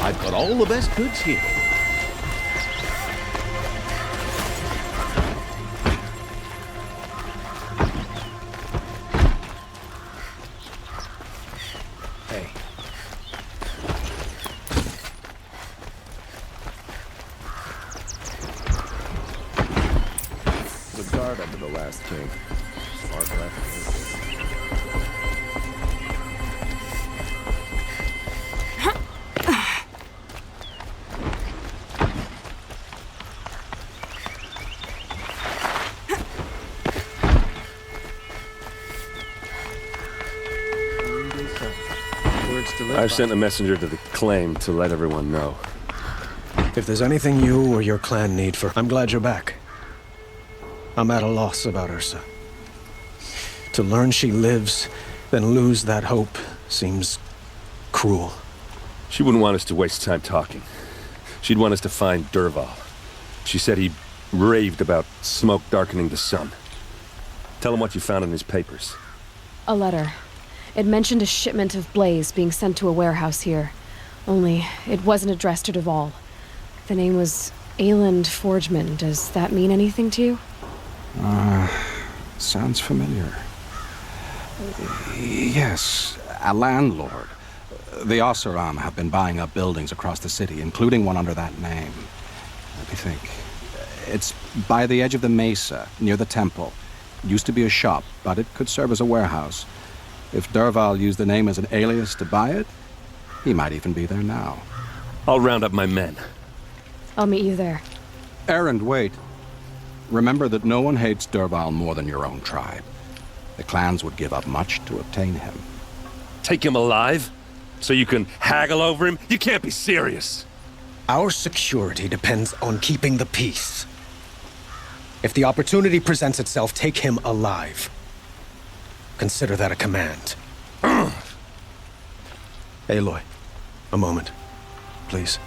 I've got all the best goods here. Hey. The guard under the last king. Mark left. I've sent a messenger to the claim to let everyone know. If there's anything you or your clan need for, I'm glad you're back. I'm at a loss about Ursa. To learn she lives, then lose that hope, seems cruel. She wouldn't want us to waste time talking. She'd want us to find Dervahl. She said he raved about smoke darkening the sun. Tell him what you found in his papers. A letter. It mentioned a shipment of blaze being sent to a warehouse here. Only, it wasn't addressed to Dervahl. The name was Ayland Forgeman. Does that mean anything to you? Sounds familiar. Yes, a landlord. The Oseram have been buying up buildings across the city, including one under that name. Let me think. It's by the edge of the mesa, near the temple. Used to be a shop, but it could serve as a warehouse. If Dervahl used the name as an alias to buy it, he might even be there now. I'll round up my men. I'll meet you there. Erend, wait. Remember that no one hates Dervahl more than your own tribe. The clans would give up much to obtain him. Take him alive? So you can haggle over him? You can't be serious. Our security depends on keeping the peace. If the opportunity presents itself, take him alive. Consider that a command. Aloy, a moment, please.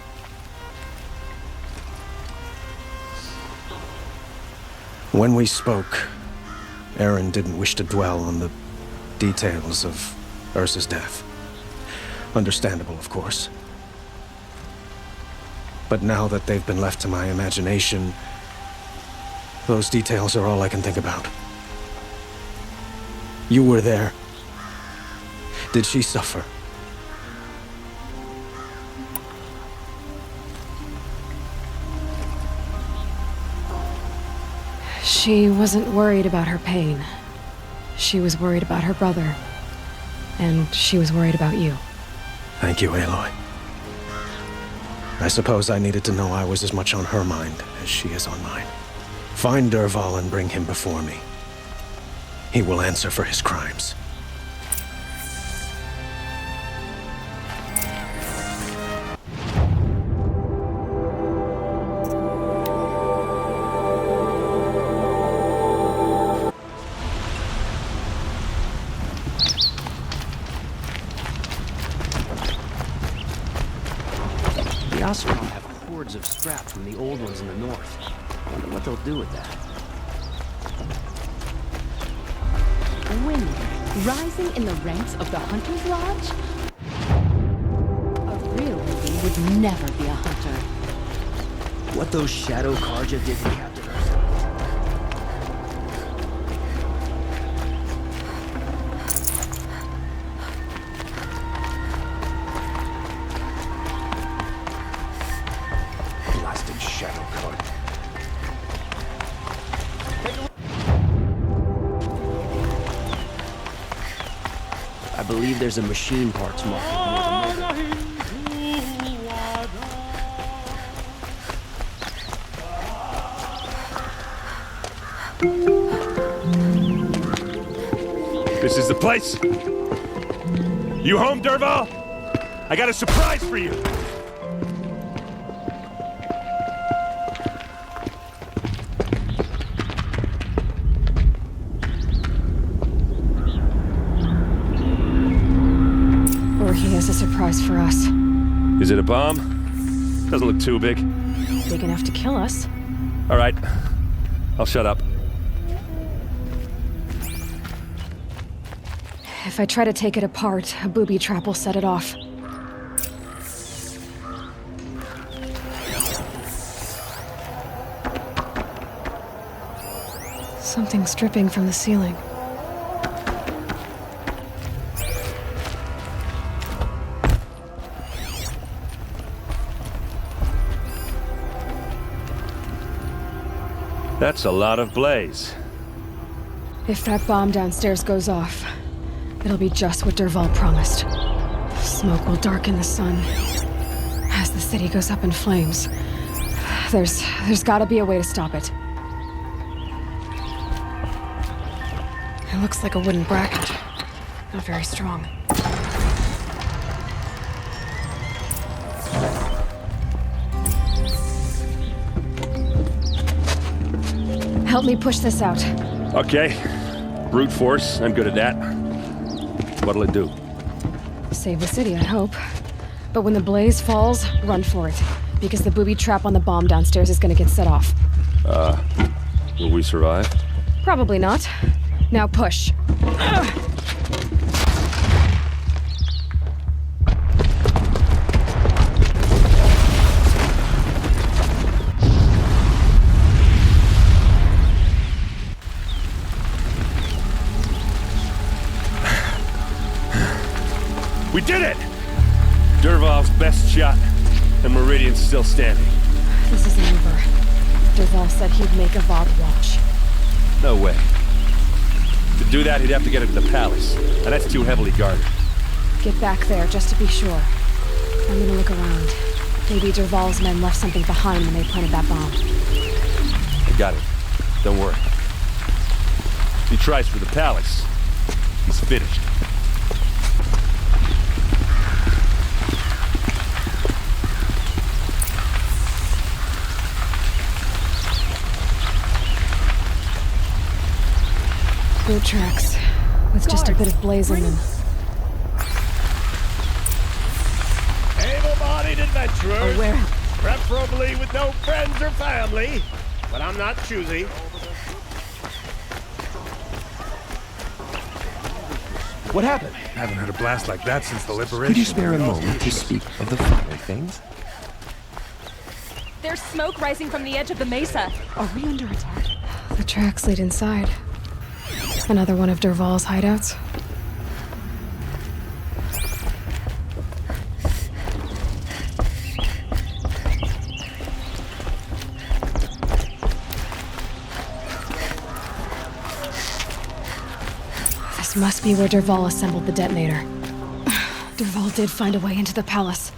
When we spoke, Erend didn't wish to dwell on the details of Ursa's death. Understandable, of course. But now that they've been left to my imagination, those details are all I can think about. You were there. Did she suffer? She wasn't worried about her pain. She was worried about her brother. And she was worried about you. Thank you, Aloy. I suppose I needed to know I was as much on her mind as she is on mine. Find Dervahl and bring him before me. He will answer for his crimes. The Oseram have hordes of scrap from the old ones in the north. Wonder what they'll do with that. Wind rising in the ranks of the Hunter's Lodge? A real living would never be a hunter. What those shadow Karja did to Captain Ursa. Blasted shadow card. I believe there's a machine parts market near the motor. This is the place? You home, Dervahl? I got a surprise for you. Or he has a surprise for us. Is it a bomb? Doesn't look too big. Big enough to kill us. All right. I'll shut up. If I try to take it apart, a booby trap will set it off. Something's dripping from the ceiling. That's a lot of blaze. If that bomb downstairs goes off, it'll be just what Dervahl promised. Smoke will darken the sun as the city goes up in flames. There's gotta be a way to stop it. It looks like a wooden bracket. Not very strong. Help me push this out. Okay. Brute force, I'm good at that. What'll it do? Save the city, I hope. But when the blaze falls, run for it. Because the booby trap on the bomb downstairs is gonna get set off. Will we survive? Probably not. Now push. We did it! Dervahl's best shot, and Meridian's still standing. This isn't over. Dervahl said he'd make Avad watch. No way. To do that, he'd have to get into the palace, and that's too heavily guarded. Get back there, just to be sure. I'm gonna look around. Maybe Dervahl's men left something behind when they planted that bomb. I got it. Don't worry. If he tries for the palace, he's finished. Boot tracks, with just a bit of blaze in them. Able-bodied adventurers. A warehouse. Preferably with no friends or family, but I'm not choosy. What happened? I haven't heard a blast like that since the liberation. Could you spare a moment to speak of the finer things? There's smoke rising from the edge of the mesa. Are we under attack? The tracks lead inside. Another one of Dervahl's hideouts. This must be where Dervahl assembled the detonator. Dervahl did find a way into the palace.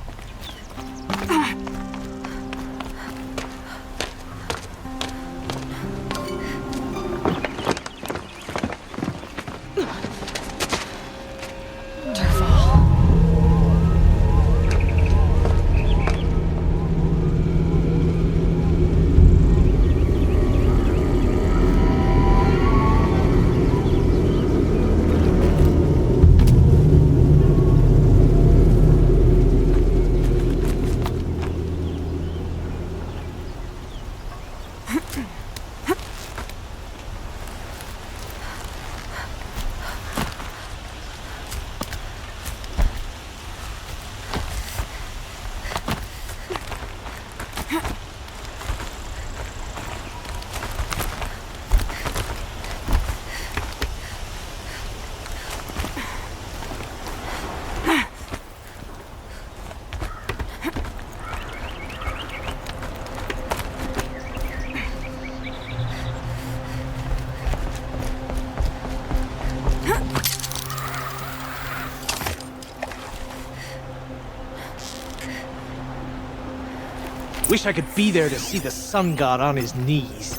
Wish I could be there to see the sun god on his knees.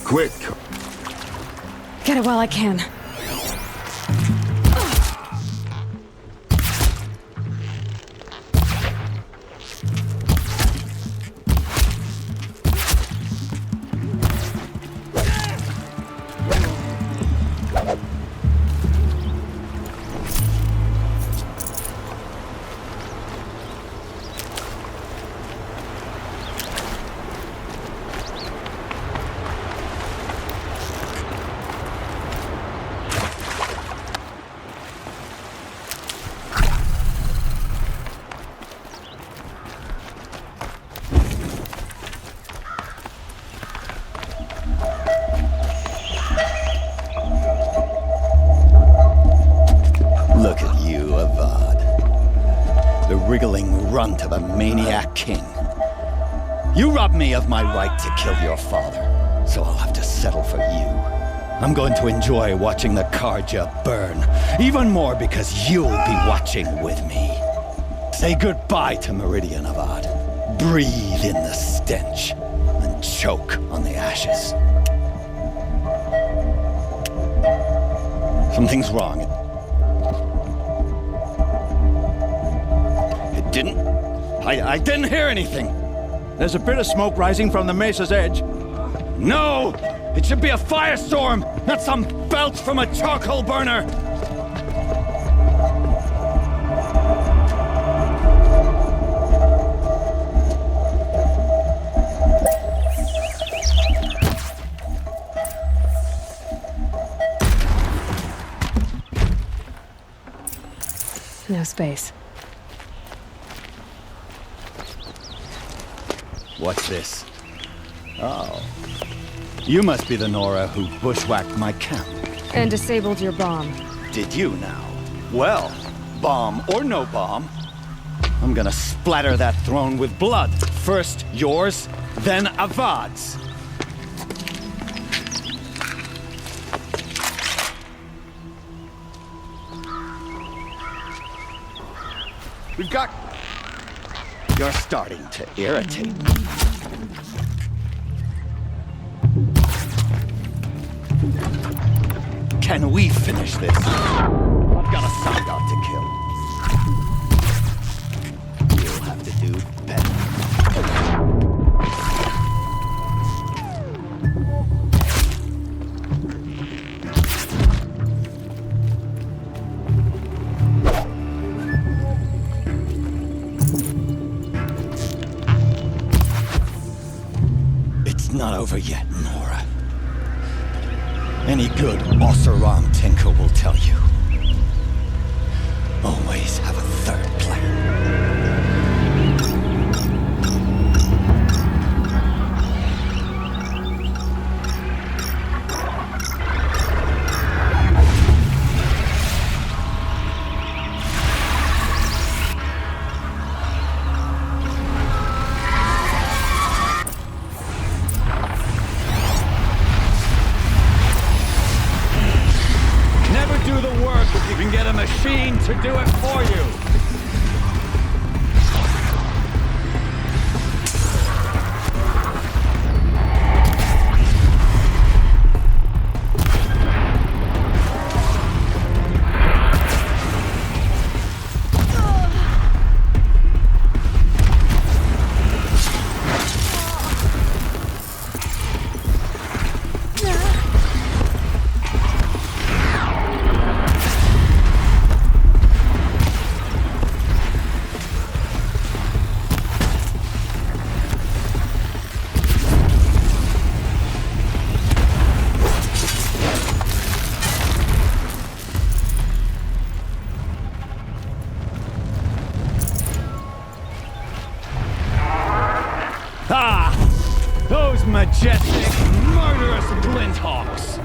Quick! Get it while I can. to the Maniac King. You robbed me of my right to kill your father, so I'll have to settle for you. I'm going to enjoy watching the Karja burn, even more because you'll be watching with me. Say goodbye to Meridian Avad. Breathe in the stench, and choke on the ashes. Something's wrong. It didn't... I didn't hear anything. There's a bit of smoke rising from the mesa's edge. No! It should be a firestorm, not some belch from a charcoal burner! No space. What's this? Oh. You must be the Nora who bushwhacked my camp. And disabled your bomb. Did you now? Well, bomb or no bomb, I'm gonna splatter that throne with blood. First yours, then Avad's. We've got... You're starting to irritate me. Can we finish this? I've got a Sangat to kill. You'll have to do better. It's not over yet, Nora. Any good Oseram tinker will tell you. Always have a third plan. To do it for you. Those majestic, murderous glinthawks!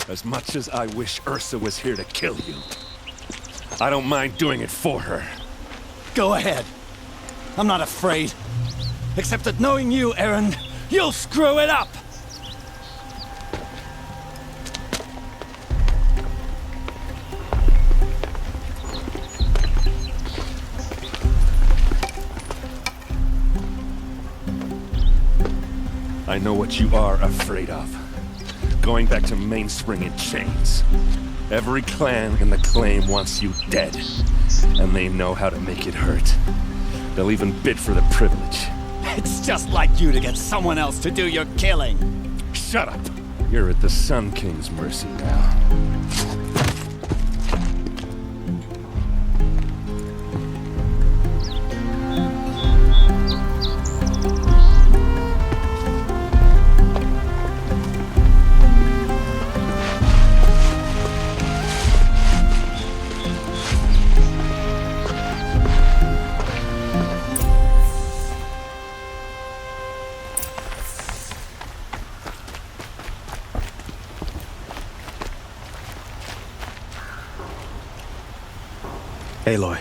As much as I wish Ursa was here to kill you, I don't mind doing it for her. Go ahead. I'm not afraid. Except that knowing you, Aaron, you'll screw it up! I know what you are afraid of. Going back to Mainspring in chains. Every clan in the claim wants you dead. And they know how to make it hurt. They'll even bid for the privilege. It's just like you to get someone else to do your killing. Shut up! You're at the Sun King's mercy now. Aloy,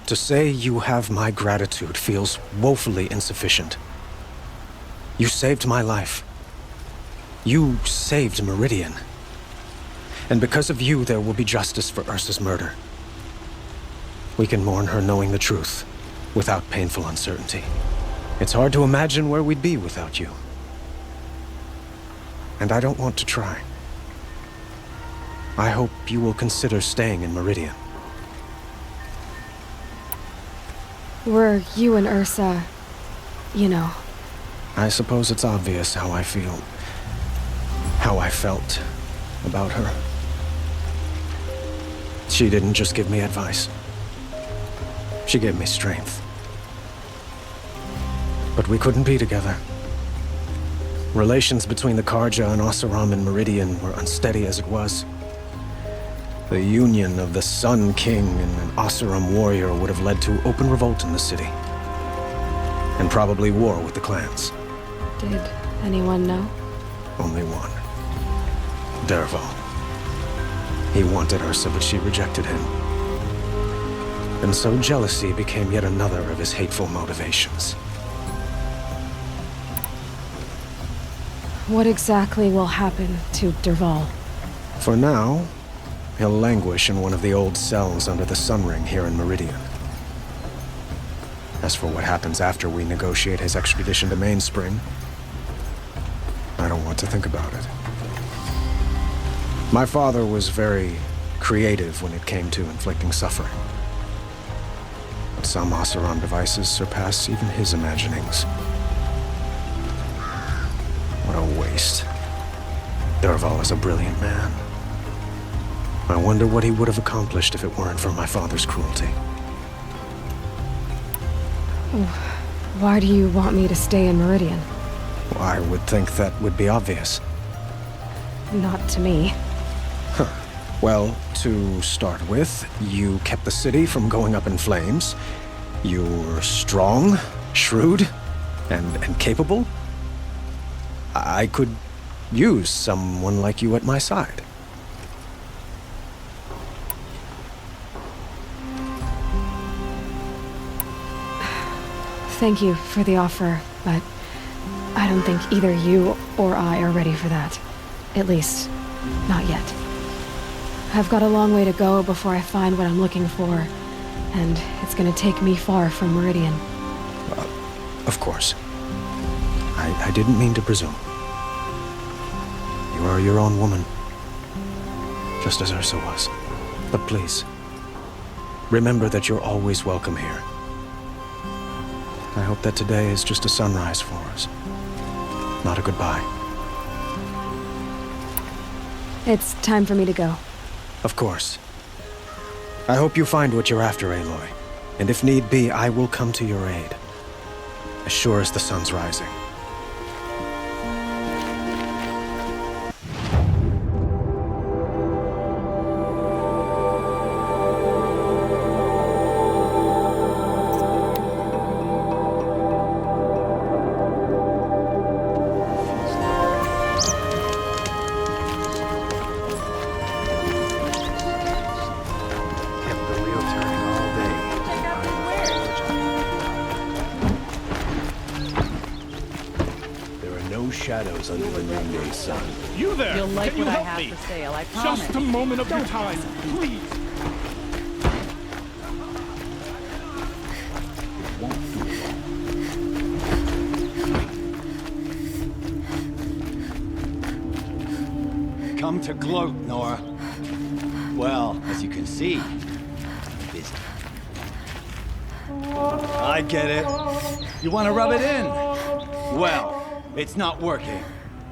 to say you have my gratitude feels woefully insufficient. You saved my life. You saved Meridian. And because of you, there will be justice for Ursa's murder. We can mourn her knowing the truth, without painful uncertainty. It's hard to imagine where we'd be without you. And I don't want to try. I hope you will consider staying in Meridian. Were you and Ursa, you know? I suppose it's obvious how I feel. How I felt about her. She didn't just give me advice. She gave me strength. But we couldn't be together. Relations between the Karja and Oseram and Meridian were unsteady as it was. The union of the Sun King and an Oseram warrior would have led to open revolt in the city. And probably war with the clans. Did anyone know? Only one. Dervahl. He wanted Ursa, but she rejected him. And so jealousy became yet another of his hateful motivations. What exactly will happen to Dervahl? For now, he'll languish in one of the old cells under the Sun Ring here in Meridian. As for what happens after we negotiate his extradition to Mainspring, I don't want to think about it. My father was very creative when it came to inflicting suffering. But some Oseram devices surpass even his imaginings. What a waste. Dervahl is a brilliant man. I wonder what he would have accomplished if it weren't for my father's cruelty. Why do you want me to stay in Meridian? Well, I would think that would be obvious. Not to me. Huh. Well, to start with, you kept the city from going up in flames. You were strong, shrewd, and capable. I could use someone like you at my side. Thank you for the offer, but I don't think either you or I are ready for that. At least, not yet. I've got a long way to go before I find what I'm looking for, and it's gonna take me far from Meridian. Of course. I didn't mean to presume. You are your own woman, just as Ursa was. But please, remember that you're always welcome here. I hope that today is just a sunrise for us, not a goodbye. It's time for me to go. Of course. I hope you find what you're after, Aloy. And if need be, I will come to your aid. As sure as the sun's rising. shadows under the noonday sun. You there! You'll like Can you what I help have me? to say, I promise. Just a moment of your time, please. Come to gloat, Nora. Well, as you can see, busy. I get it. You want to rub it in? Well, it's not working.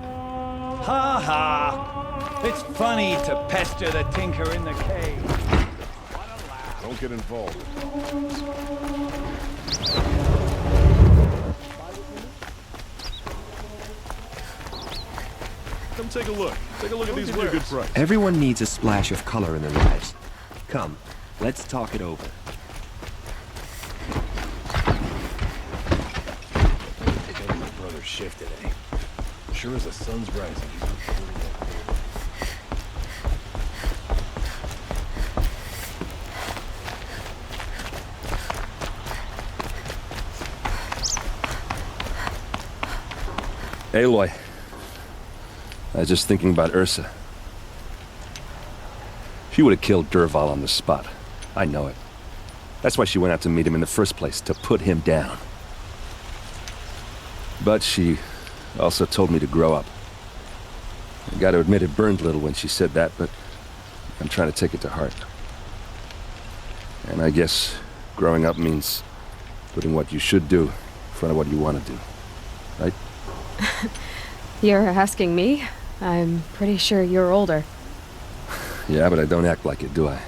Ha ha! It's funny to pester the tinker in the cave. Don't get involved. Come take a look. Take a look at these wares. Good price. Everyone needs a splash of color in their lives. Come, let's talk it over. Taking my brother's shift today. Sure as the sun's rising. Aloy. I was just thinking about Ursa. She would have killed Dervahl on the spot. I know it. That's why she went out to meet him in the first place, to put him down. But she also told me to grow up. I gotta admit it burned a little when she said that, but I'm trying to take it to heart. And I guess growing up means putting what you should do in front of what you want to do. Right? You're asking me? I'm pretty sure you're older. Yeah, but I don't act like it, do I?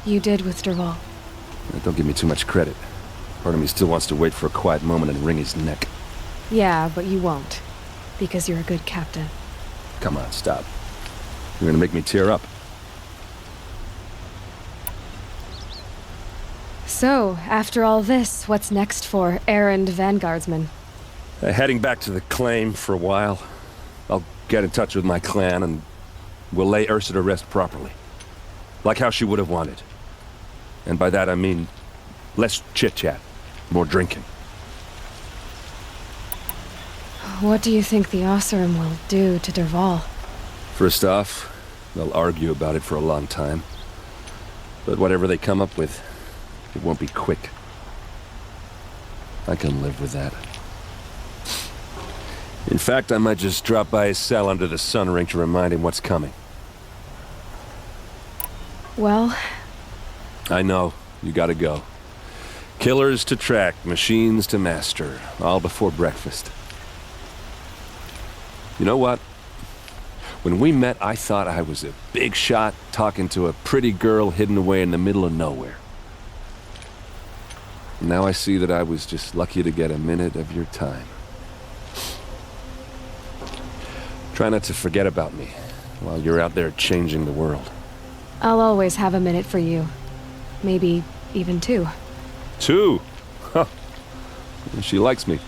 You did with Dervahl. Don't give me too much credit. Part of me still wants to wait for a quiet moment and wring his neck. Yeah, but you won't. Because you're a good captain. Come on, stop. You're gonna make me tear up. So, after all this, what's next for errand vanguardsman? Heading back to the claim for a while. I'll get in touch with my clan and we'll lay Ursa to rest properly. Like how she would have wanted. And by that I mean less chit-chat, more drinking. What do you think the Oseram will do to Dervahl? First off, they'll argue about it for a long time. But whatever they come up with, it won't be quick. I can live with that. In fact, I might just drop by his cell under the sun ring to remind him what's coming. Well... I know. You gotta go. Killers to track, machines to master. All before breakfast. You know what? When we met, I thought I was a big shot talking to a pretty girl hidden away in the middle of nowhere. Now I see that I was just lucky to get a minute of your time. Try not to forget about me while you're out there changing the world. I'll always have a minute for you. Maybe even two. Two? Huh. She likes me.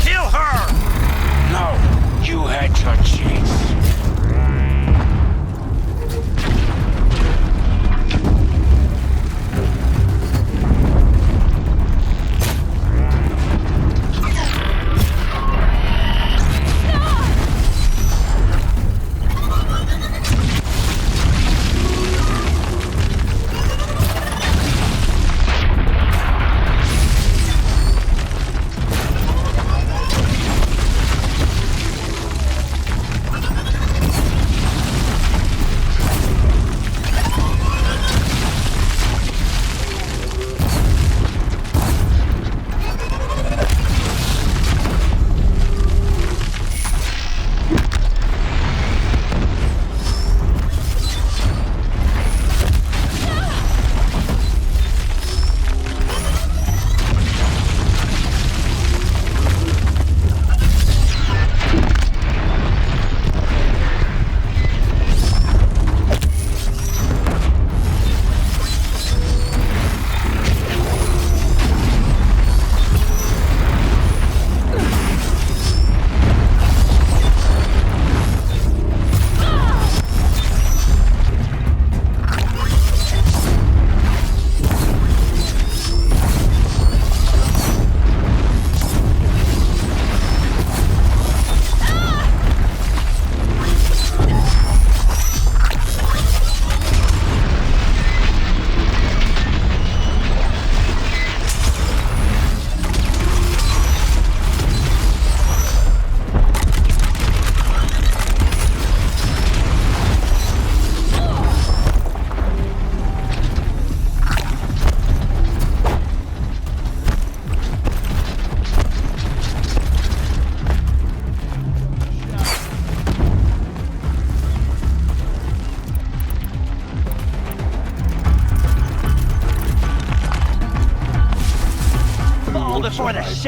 Kill her! No, you had your chance.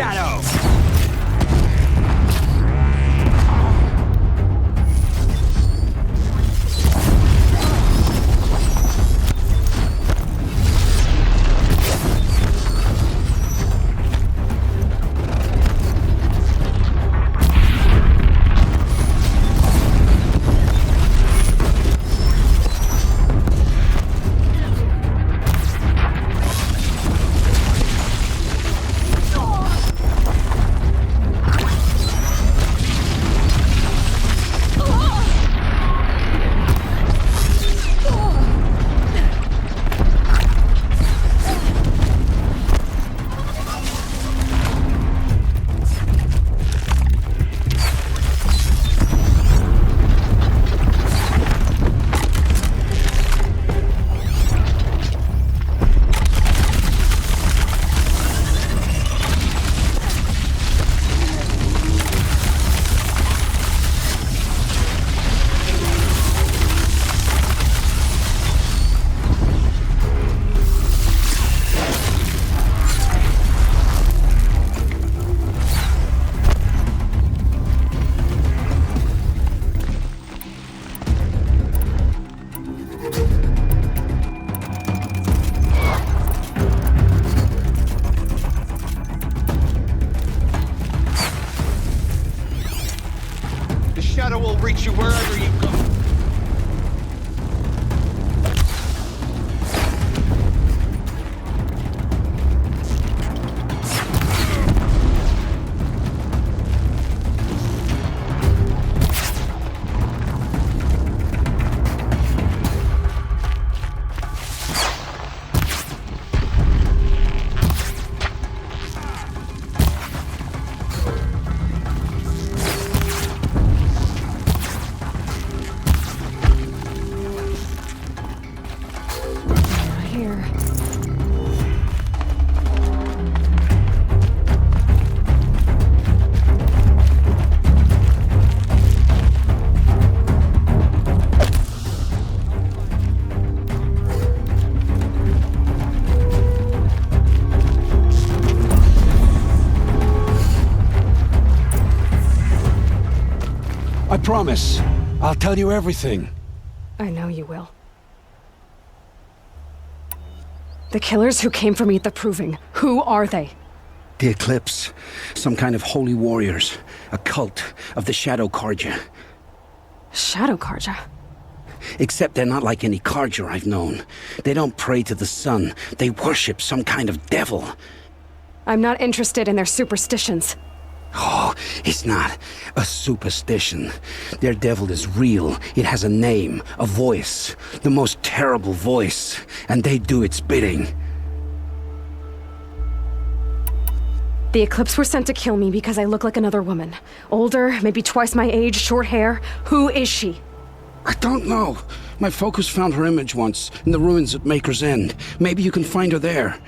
shadow! shadow will reach you wherever you go. I promise. I'll tell you everything. I know you will. The killers who came for me at the Proving, who are they? The Eclipse. Some kind of holy warriors. A cult of the Shadow Carja. Shadow Carja? Except they're not like any Carja I've known. They don't pray to the sun. They worship some kind of devil. I'm not interested in their superstitions. Oh, it's not a superstition. Their devil is real. It has a name, a voice, the most terrible voice, and they do its bidding. The Eclipse were sent to kill me because I look like another woman. Older, maybe twice my age, short hair. Who is she? I don't know. My focus found her image once, in the ruins at Maker's End. Maybe you can find her there.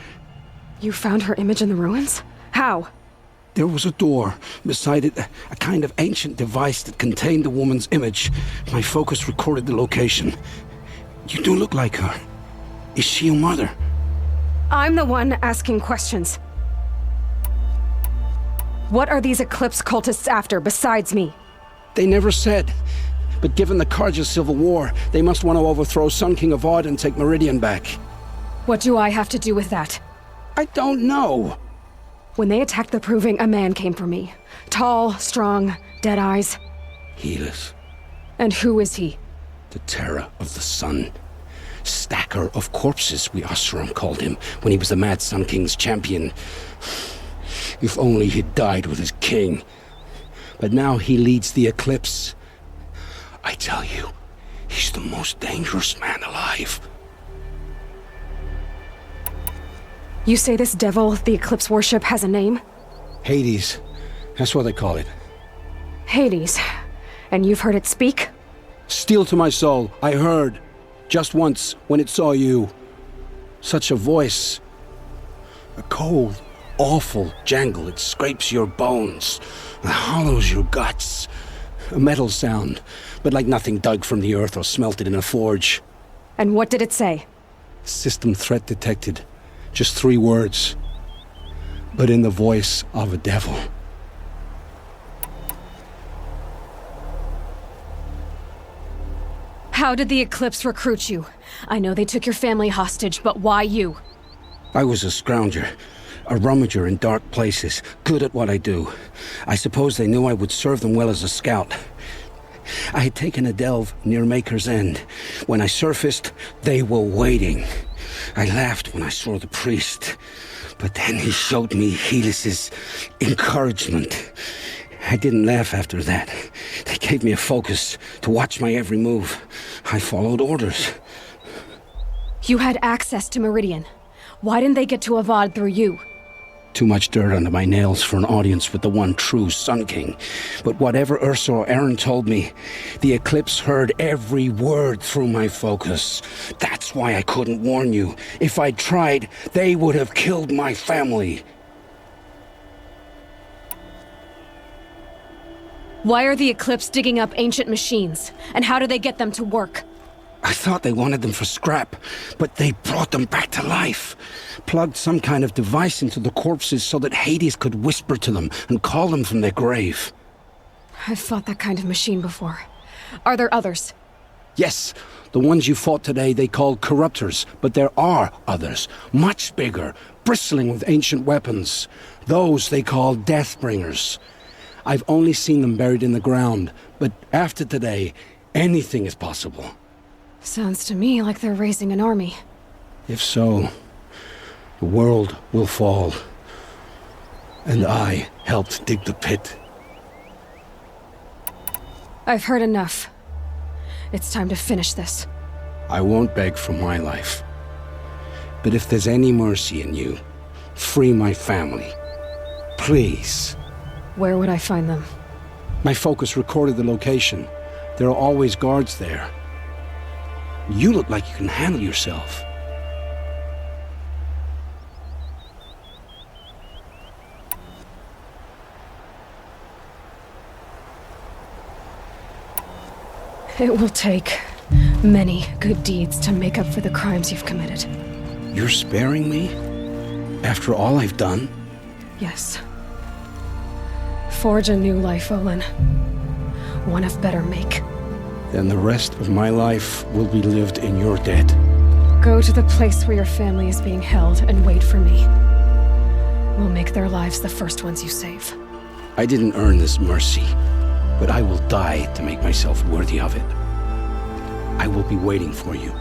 You found her image in the ruins? How? There was a door. Beside it, a kind of ancient device that contained the woman's image. My focus recorded the location. You do look like her. Is she your mother? I'm the one asking questions. What are these Eclipse cultists after, besides me? They never said. But given the Carja civil war, they must want to overthrow Sun King of Odd and take Meridian back. What do I have to do with that? I don't know. When they attacked the Proving, a man came for me. Tall, strong, dead eyes. Helis. And who is he? The terror of the sun. Stacker of corpses, we Oseram called him, when he was the Mad Sun King's champion. If only he'd died with his king. But now he leads the Eclipse. I tell you, he's the most dangerous man alive. You say this devil, the Eclipse worship, has a name? Hades. That's what they call it. Hades. And you've heard it speak? Steel to my soul, I heard. Just once, when it saw you. Such a voice. A cold, awful jangle. It scrapes your bones. It hollows your guts. A metal sound, but like nothing dug from the earth or smelted in a forge. And what did it say? System threat detected. Just 3 words. but in the voice of a devil. How did the Eclipse recruit you? I know they took your family hostage, but why you? I was a scrounger, a rummager in dark places, good at what I do. I suppose they knew I would serve them well as a scout. I had taken a delve near Maker's End. When I surfaced, they were waiting. I laughed when I saw the priest, but then he showed me Helis's encouragement. I didn't laugh after that. They gave me a focus to watch my every move. I followed orders. You had access to Meridian. Why didn't they get to Avad through you? Too much dirt under my nails for an audience with the one true Sun King. But whatever Ursa or Aaron told me, the Eclipse heard every word through my focus. That's why I couldn't warn you. If I'd tried, they would have killed my family. Why are the Eclipse digging up ancient machines? And how do they get them to work? I thought they wanted them for scrap, but they brought them back to life. Plugged some kind of device into the corpses so that Hades could whisper to them and call them from their grave. I've fought that kind of machine before. Are there others? Yes, the ones you fought today they called corruptors, but there are others, much bigger, bristling with ancient weapons. Those they call Deathbringers. I've only seen them buried in the ground, but after today, anything is possible. Sounds to me like they're raising an army. If so, the world will fall. And I helped dig the pit. I've heard enough. It's time to finish this. I won't beg for my life. But if there's any mercy in you, free my family. Please. Where would I find them? My focus recorded the location. There are always guards there. You look like you can handle yourself. It will take many good deeds to make up for the crimes you've committed. You're sparing me? After all I've done? Yes. Forge a new life, Olin. One of better make. Then the rest of my life will be lived in your debt. Go to the place where your family is being held and wait for me. We'll make their lives the first ones you save. I didn't earn this mercy, but I will die to make myself worthy of it. I will be waiting for you.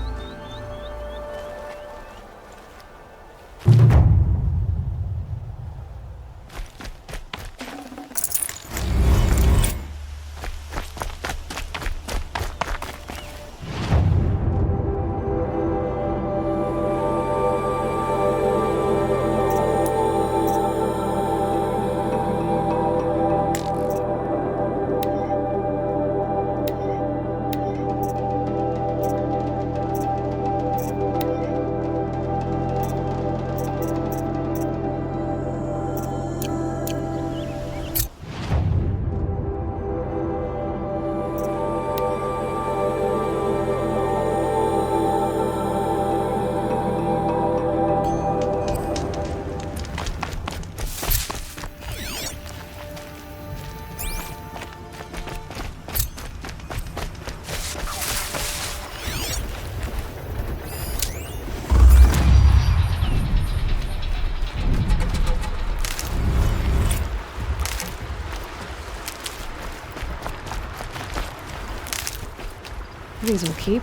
These will keep.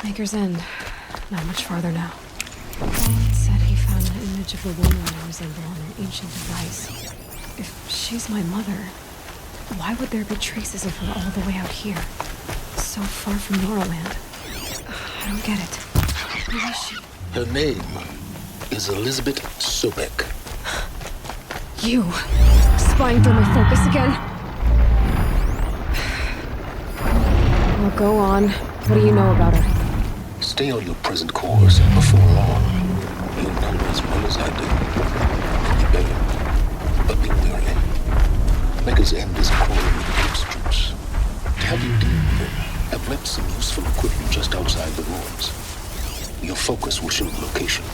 Maker's End. Not much farther now. Paul said he found an image of the woman I resemble on an ancient device. If she's my mother, why would there be traces of her all the way out here? So far from Noraland. I don't get it. Who is she? Her name is Elizabeth Sobek. You! Spying through my focus again? Well, go on. What do you know about her? Stay on your present course, and before long, you'll know as well as I do. You better, but be wary. Maker's End is crawling with its troops. To help you deal with it, I've left some useful equipment just outside the ruins. Your focus will show the location.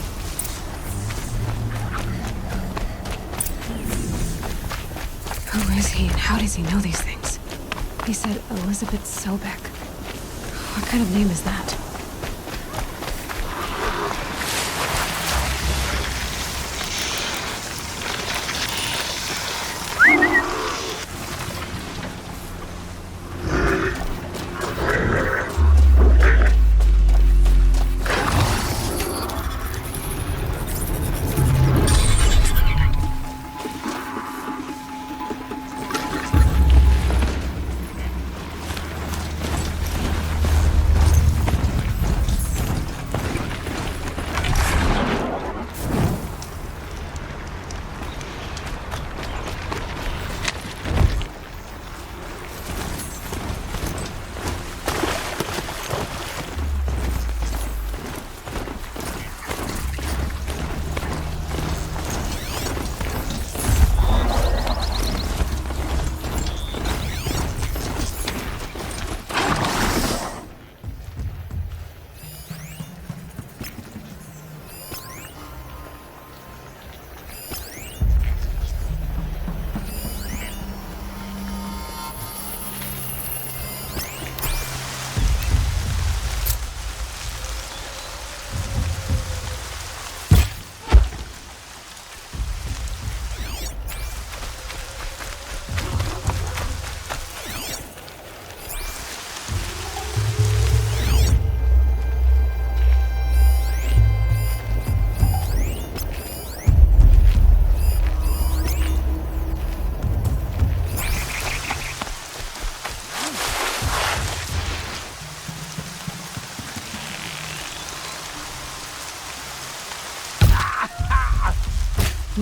Who is he and how does he know these things? He said Elizabeth Sobek. What kind of name is that?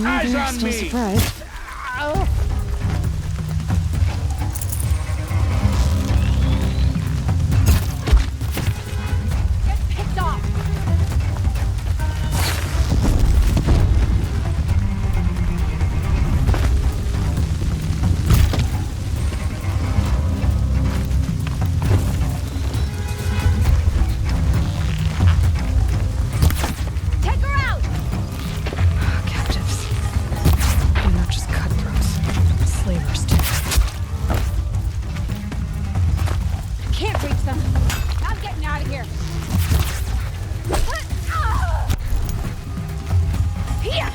Eyes on Still me! surprised. Get picked off! Take her out! Captives. They're not just cutthroats. Slavers, too. Can't reach them. I'm getting out of here. Here!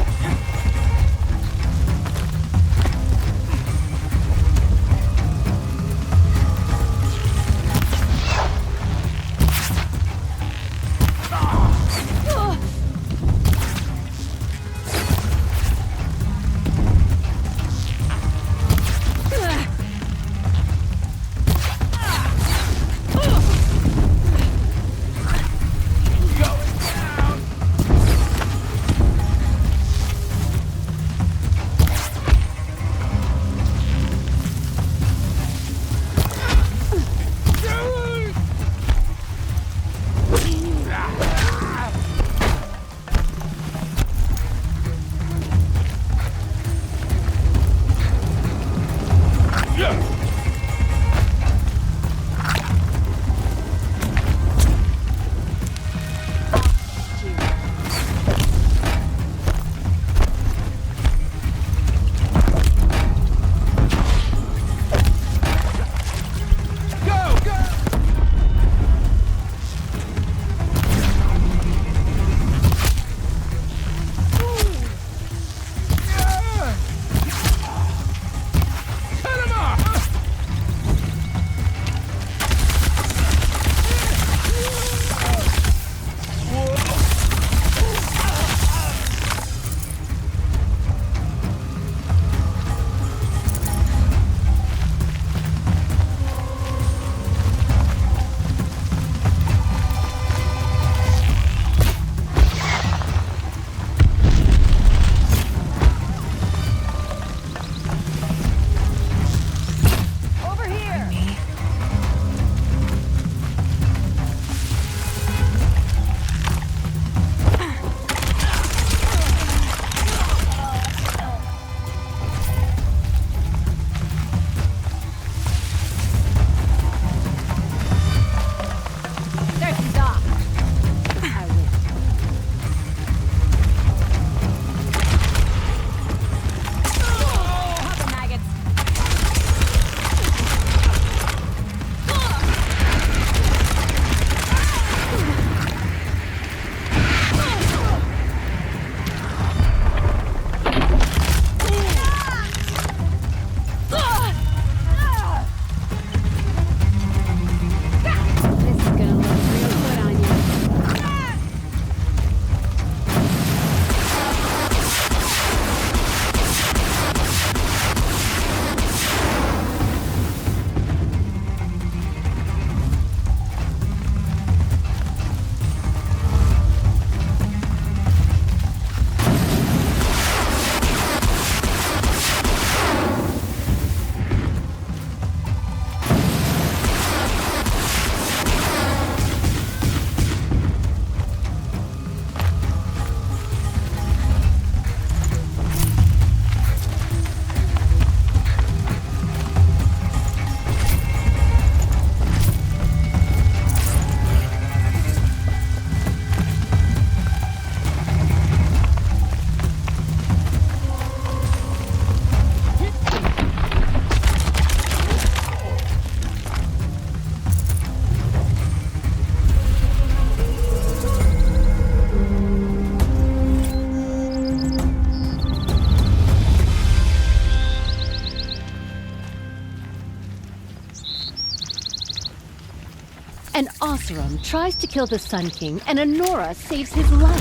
Oseram tries to kill the Sun King, and Honora saves his life.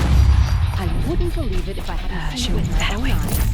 I wouldn't believe it if I hadn't seen it with my own eyes.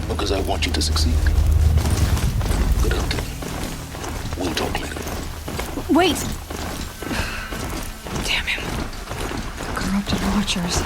Because I want you to succeed. Good hunting. We'll talk later. Wait! Damn him. Corrupted watchers.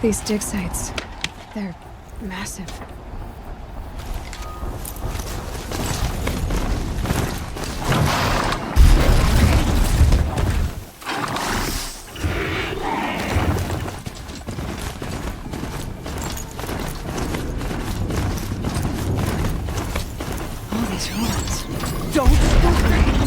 These dig sites, they're massive. All these ruins. Don't stop!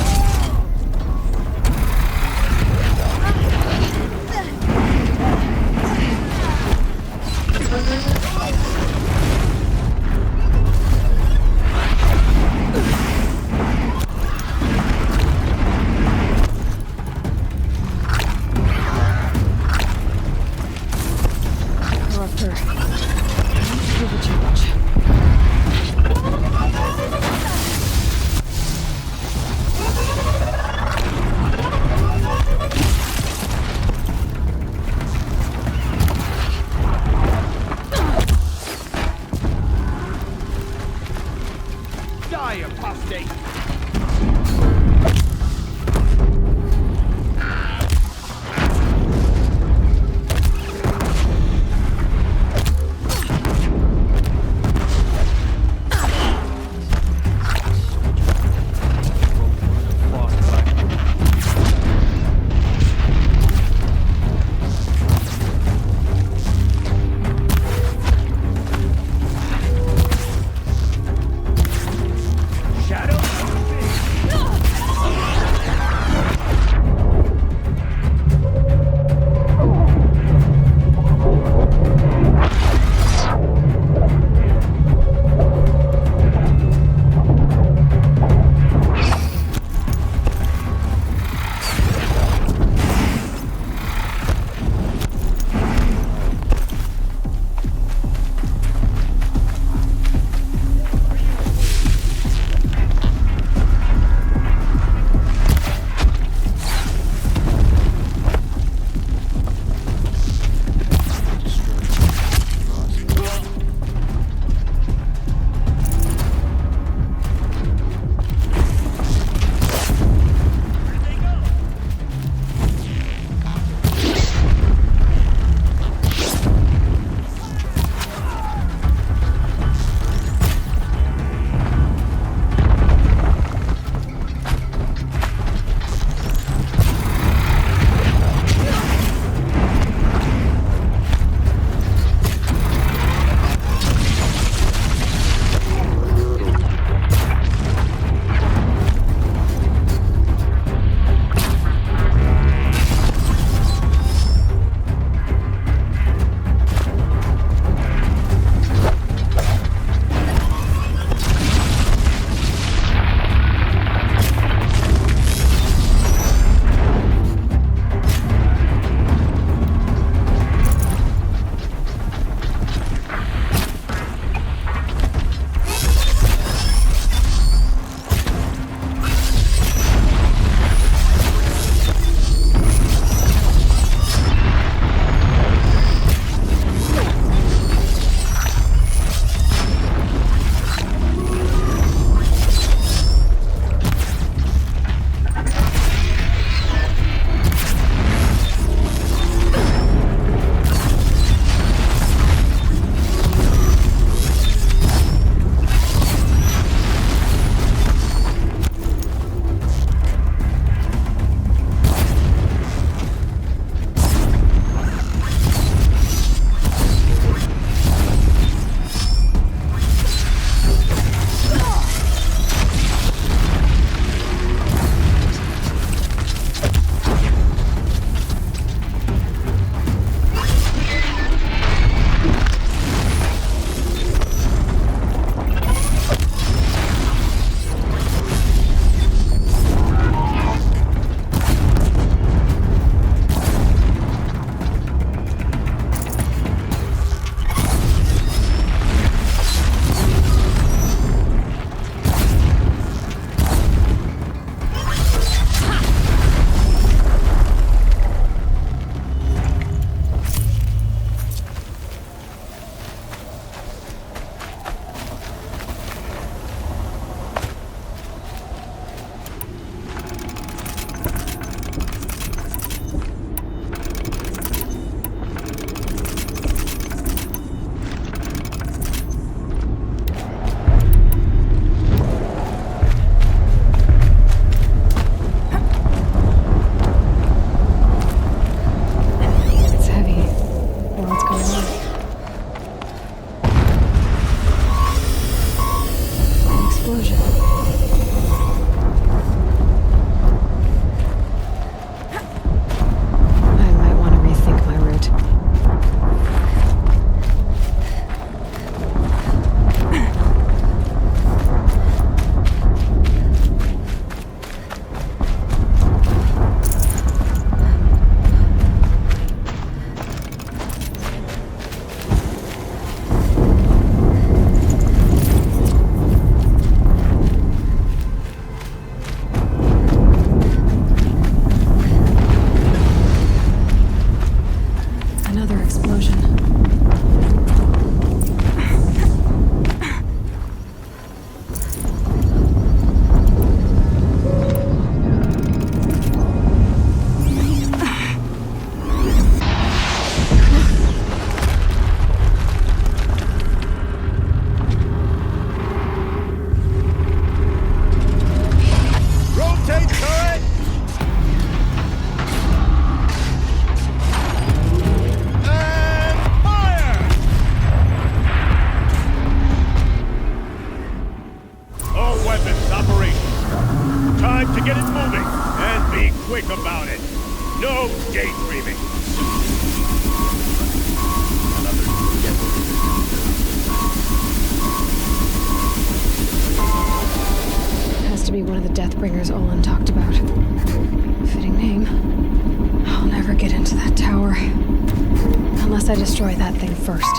first.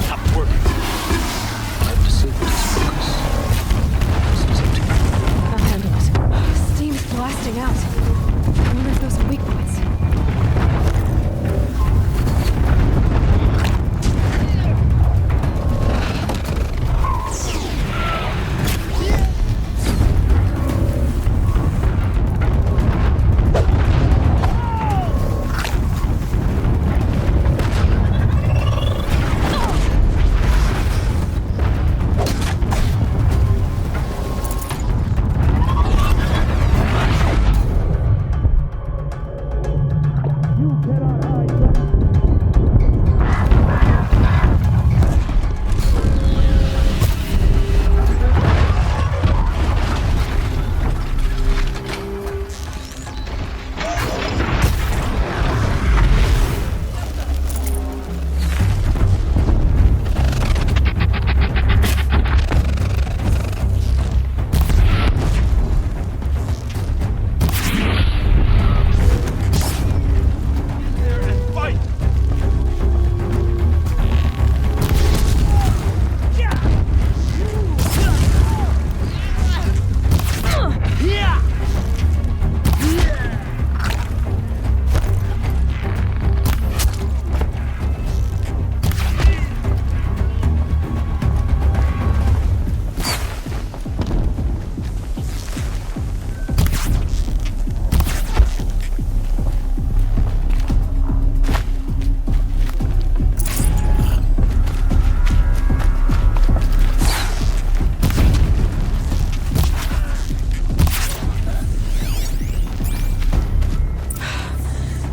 Stop working. Time to see what his focus. This is up to you. I'll handle it. Steam's blasting out. I wonder if those are weak points.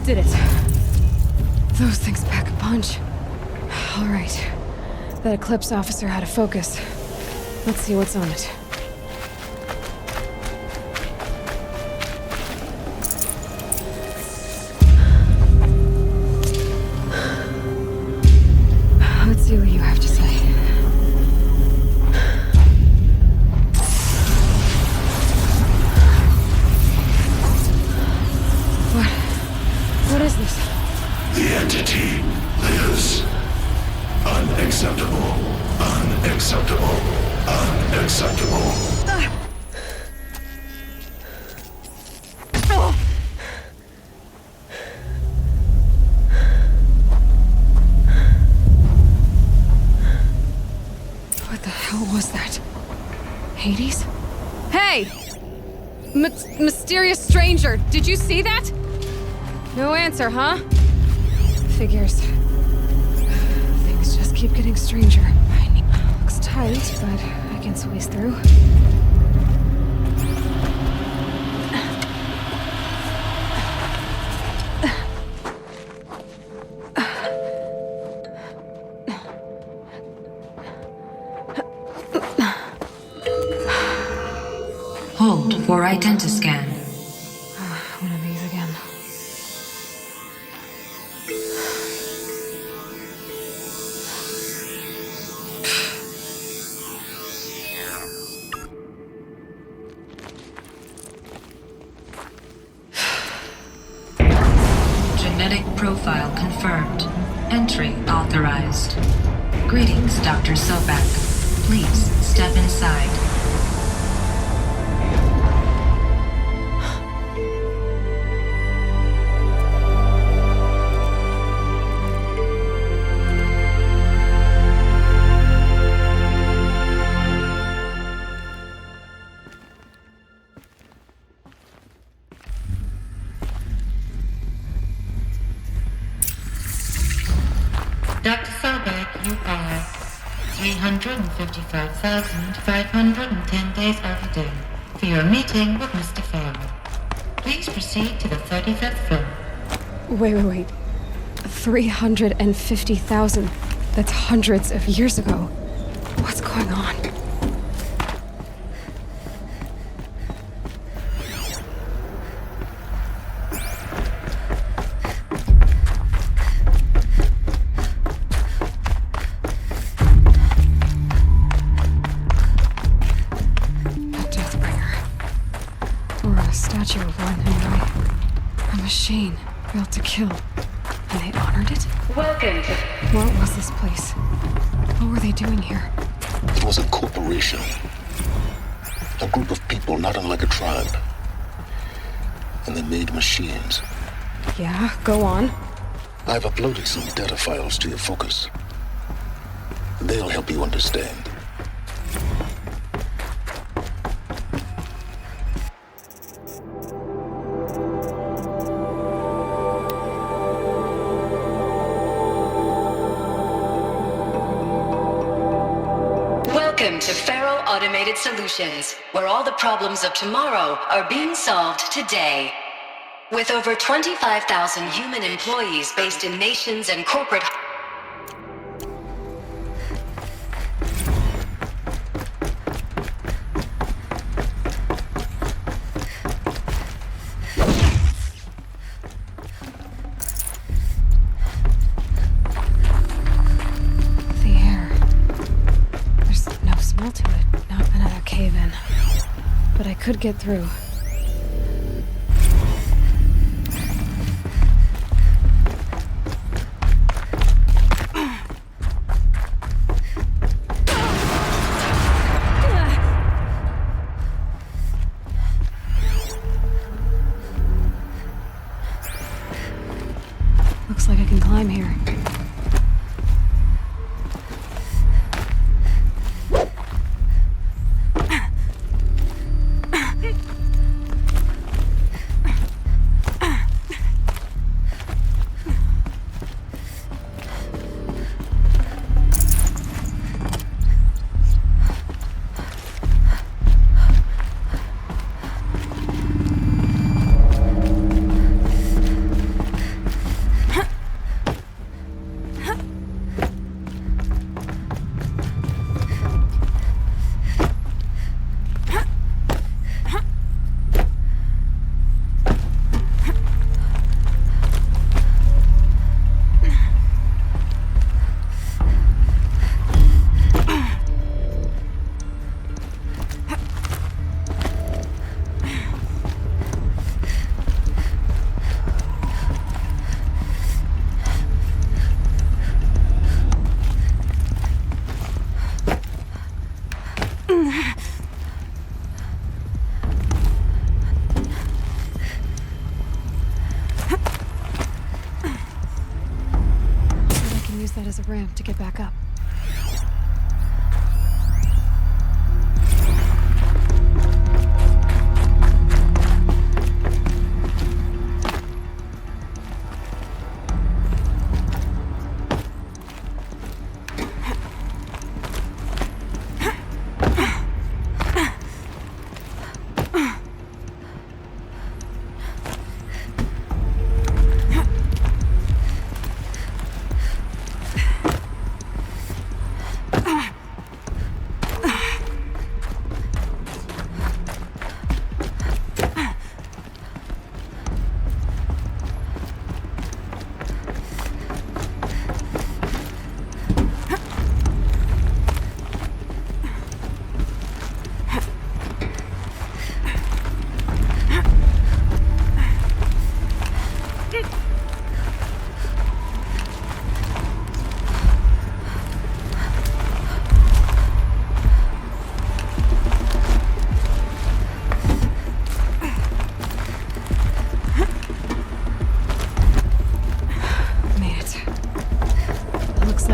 Did it. Those things pack a punch. All right. That Eclipse officer had a focus. Let's see what's on it. Let's see what you have to say. What is this? The entity lives. Unacceptable. Unacceptable. Unacceptable. What the hell was that? Hades? Hey! Mysterious stranger, did you see that? No answer, huh? Figures. Things just keep getting stranger. Looks tight, but I can squeeze through. Hold for identiscan. One of these again. Genetic profile confirmed. Entry authorized. Greetings, Dr. Sobek. Please step inside. Dr. Sobek, you are 355,510 days overdue for your meeting with Mr. Farrell. Please proceed to the 35th floor. Wait. 350,000. That's hundreds of years ago. What's going on? chill. And they honored it? Welcome to... What was this place? What were they doing here? It was a corporation. A group of people not unlike a tribe. And they made machines. Yeah, go on. I've uploaded some data files to your focus. They'll help you understand. Welcome to Faro Automated Solutions, where all the problems of tomorrow are being solved today. With over 25,000 human employees based in nations and corporate... The air. There's no smell to it. Not another cave-in. But I could get through. Looks like I can climb here. That as a ramp to get back up.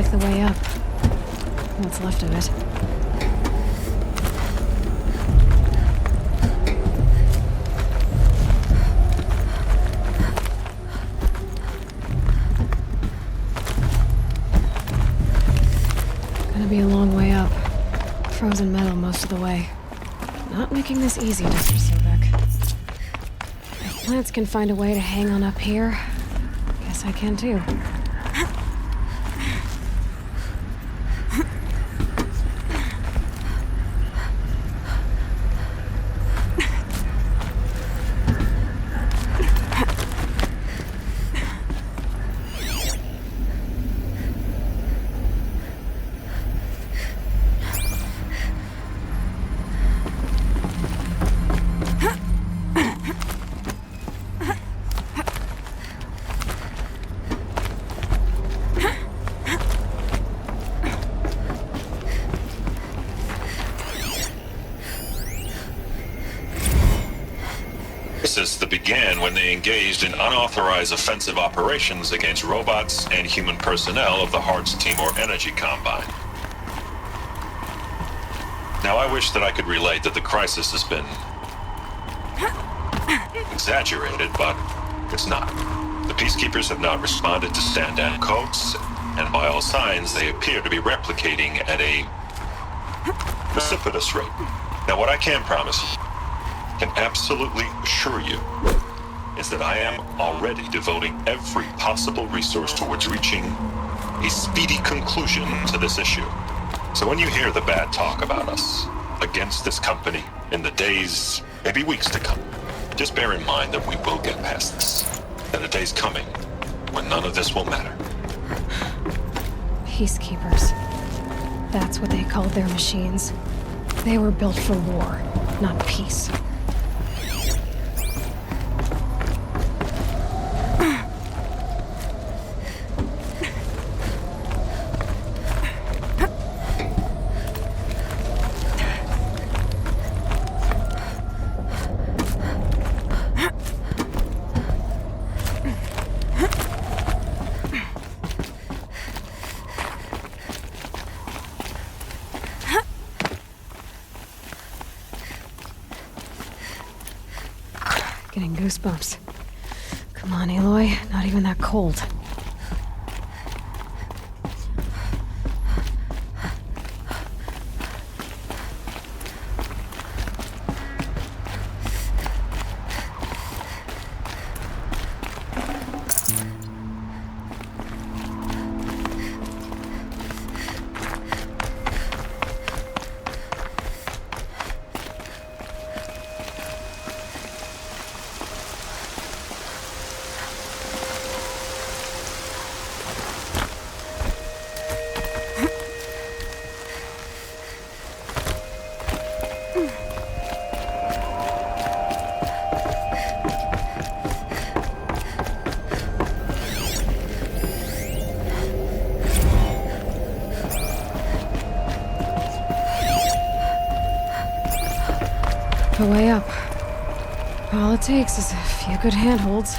The way up. What's left of it. Gonna be a long way up. Frozen metal most of the way. Not making this easy, Dr. Sobek. If plants can find a way to hang on up here, guess I can too. crisis that began when they engaged in unauthorized offensive operations against robots and human personnel of the Heart's Timor Energy Combine. Now, I wish that I could relate that the crisis has been exaggerated, but it's not. The Peacekeepers have not responded to stand-down codes, and by all signs, they appear to be replicating at a precipitous rate. Now, what I can promise you, can absolutely assure you, is that I am already devoting every possible resource towards reaching a speedy conclusion to this issue. So when you hear the bad talk about us against this company in the days, maybe weeks to come, just bear in mind that we will get past this. That a day's coming when none of this will matter. Peacekeepers. That's what they called their machines. They were built for war, not peace. Getting goosebumps. Come on, Aloy. Not even that cold. The way up. All it takes is a few good handholds.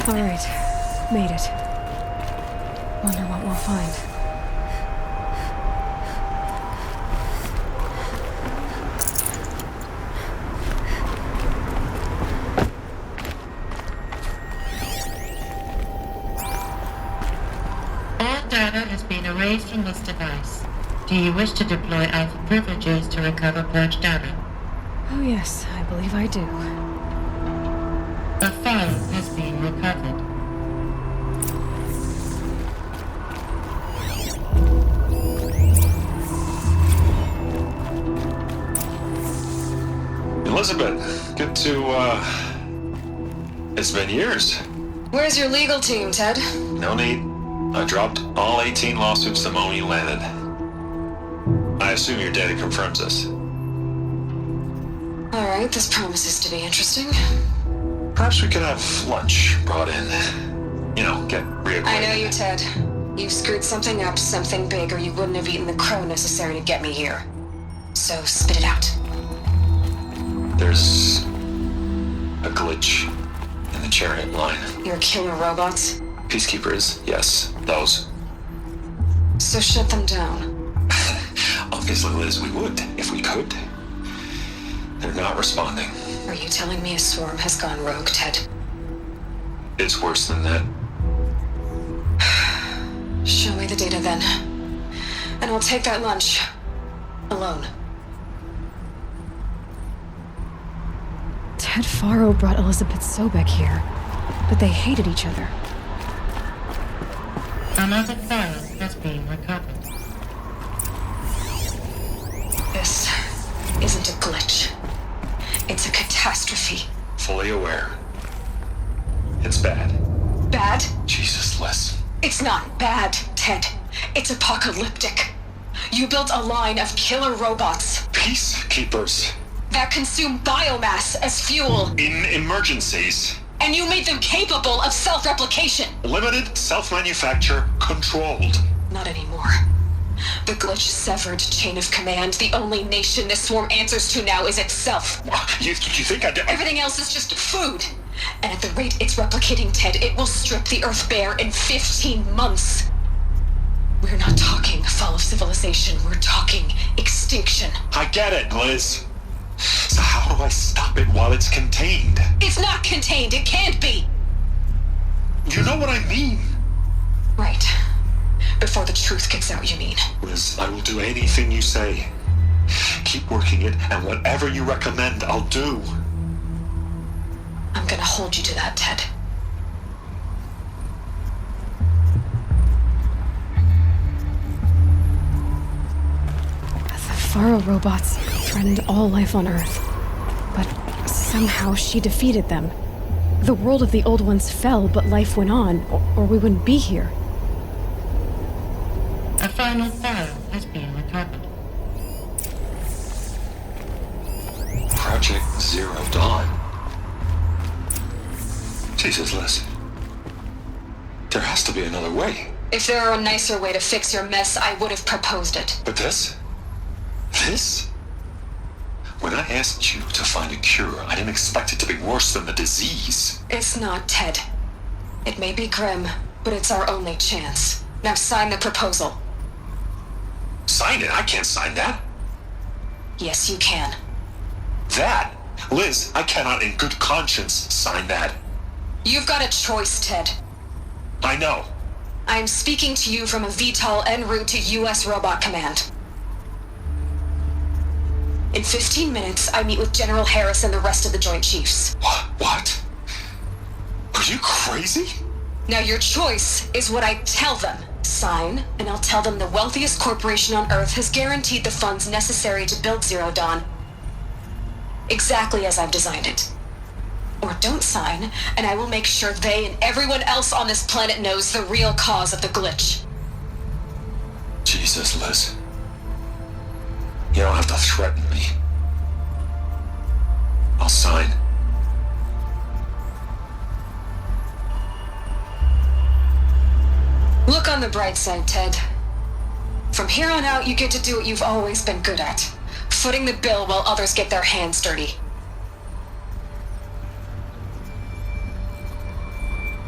All right, made it. Wonder what we'll find. All data has been erased from this device. Do you wish to deploy Alpha privileges to recover purged data? Oh yes, I believe I do. A file has been recovered. Elizabeth, good to, it's been years. Where's your legal team, Ted? No need. I dropped all 18 lawsuits the moment you landed. I assume your data confirms this. All right, this promises to be interesting. Perhaps we could have lunch brought in. You know, get reacquainted. I know you, Ted. You screwed something up, something big, or you wouldn't have eaten the crow necessary to get me here. So spit it out. There's a glitch in the chariot line. Your killer robots? Peacekeepers, yes, those. So shut them down. Obviously, Liz, we would, if we could. They're not responding. Are you telling me a swarm has gone rogue, Ted? It's worse than that. Show me the data then. And I'll take that lunch. Alone. Ted Faro brought Elizabeth Sobek here, but they hated each other. Another file has been recovered. This isn't a glitch. It's a catastrophe. Fully aware. It's bad. Bad? Jesus, Les. It's not bad, Ted. It's apocalyptic. You built a line of killer robots. Peacekeepers. That consume biomass as fuel. In emergencies. And you made them capable of self-replication. Limited, self-manufacture, controlled. Not anymore. The glitch severed chain of command. The only nation this swarm answers to now is itself. You think I did? Everything else is just food. And at the rate it's replicating, Ted, it will strip the Earth bare in 15 months. We're not talking fall of civilization. We're talking extinction. I get it, Liz. So how do I stop it while it's contained? It's not contained. It can't be. You know what I mean? Right. Before the truth gets out, you mean? Liz, I will do anything you say. Keep working it, and whatever you recommend, I'll do. I'm gonna hold you to that, Ted. The Faro robots threatened all life on Earth, but somehow she defeated them. The world of the old ones fell, but life went on, or we wouldn't be here. A final file has been recovered. Project Zero Dawn. Jesus, Liz. There has to be another way. If there were a nicer way to fix your mess, I would have proposed it. But this? This? When I asked you to find a cure, I didn't expect it to be worse than the disease. It's not, Ted. It may be grim, but it's our only chance. Now sign the proposal. Sign it? I can't sign that. Yes, you can. That? Liz, I cannot in good conscience sign that. You've got a choice, Ted. I know. I'm speaking to you from a VTOL en route to U.S. Robot Command. In 15 minutes, I meet with General Harris and the rest of the Joint Chiefs. What? Are you crazy? Now your choice is what I tell them. Sign, and I'll tell them the wealthiest corporation on Earth has guaranteed the funds necessary to build Zero Dawn. Exactly as I've designed it. Or don't sign, and I will make sure they and everyone else on this planet knows the real cause of the glitch. Jesus, Liz. You don't have to threaten me. I'll sign. Look on the bright side, Ted. From here on out, you get to do what you've always been good at. Footing the bill while others get their hands dirty.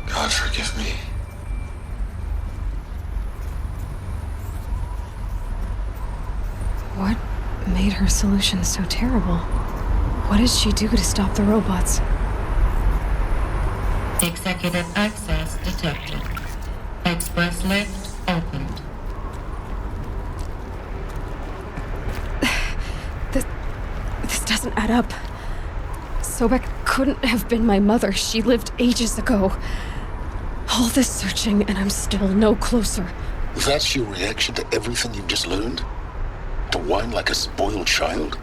God forgive me. What made her solution so terrible? What did she do to stop the robots? Executive access detected. Express lift opened. This doesn't add up. Sobek couldn't have been my mother. She lived ages ago. All this searching, and I'm still no closer. That's your reaction to everything you've just learned? To whine like a spoiled child?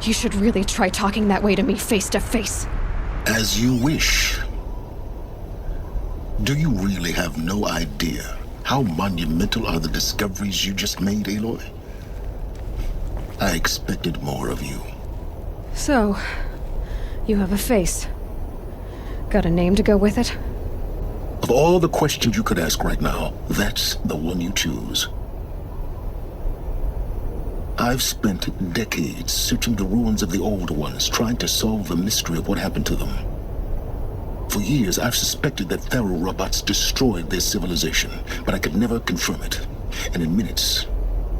You should really try talking that way to me face to face. As you wish. Do you really have no idea how monumental are the discoveries you just made, Aloy? I expected more of you. So, you have a face. Got a name to go with it? Of all the questions you could ask right now, that's the one you choose. I've spent decades searching the ruins of the old ones, trying to solve the mystery of what happened to them. For years, I've suspected that Faro robots destroyed their civilization, but I could never confirm it. And in minutes,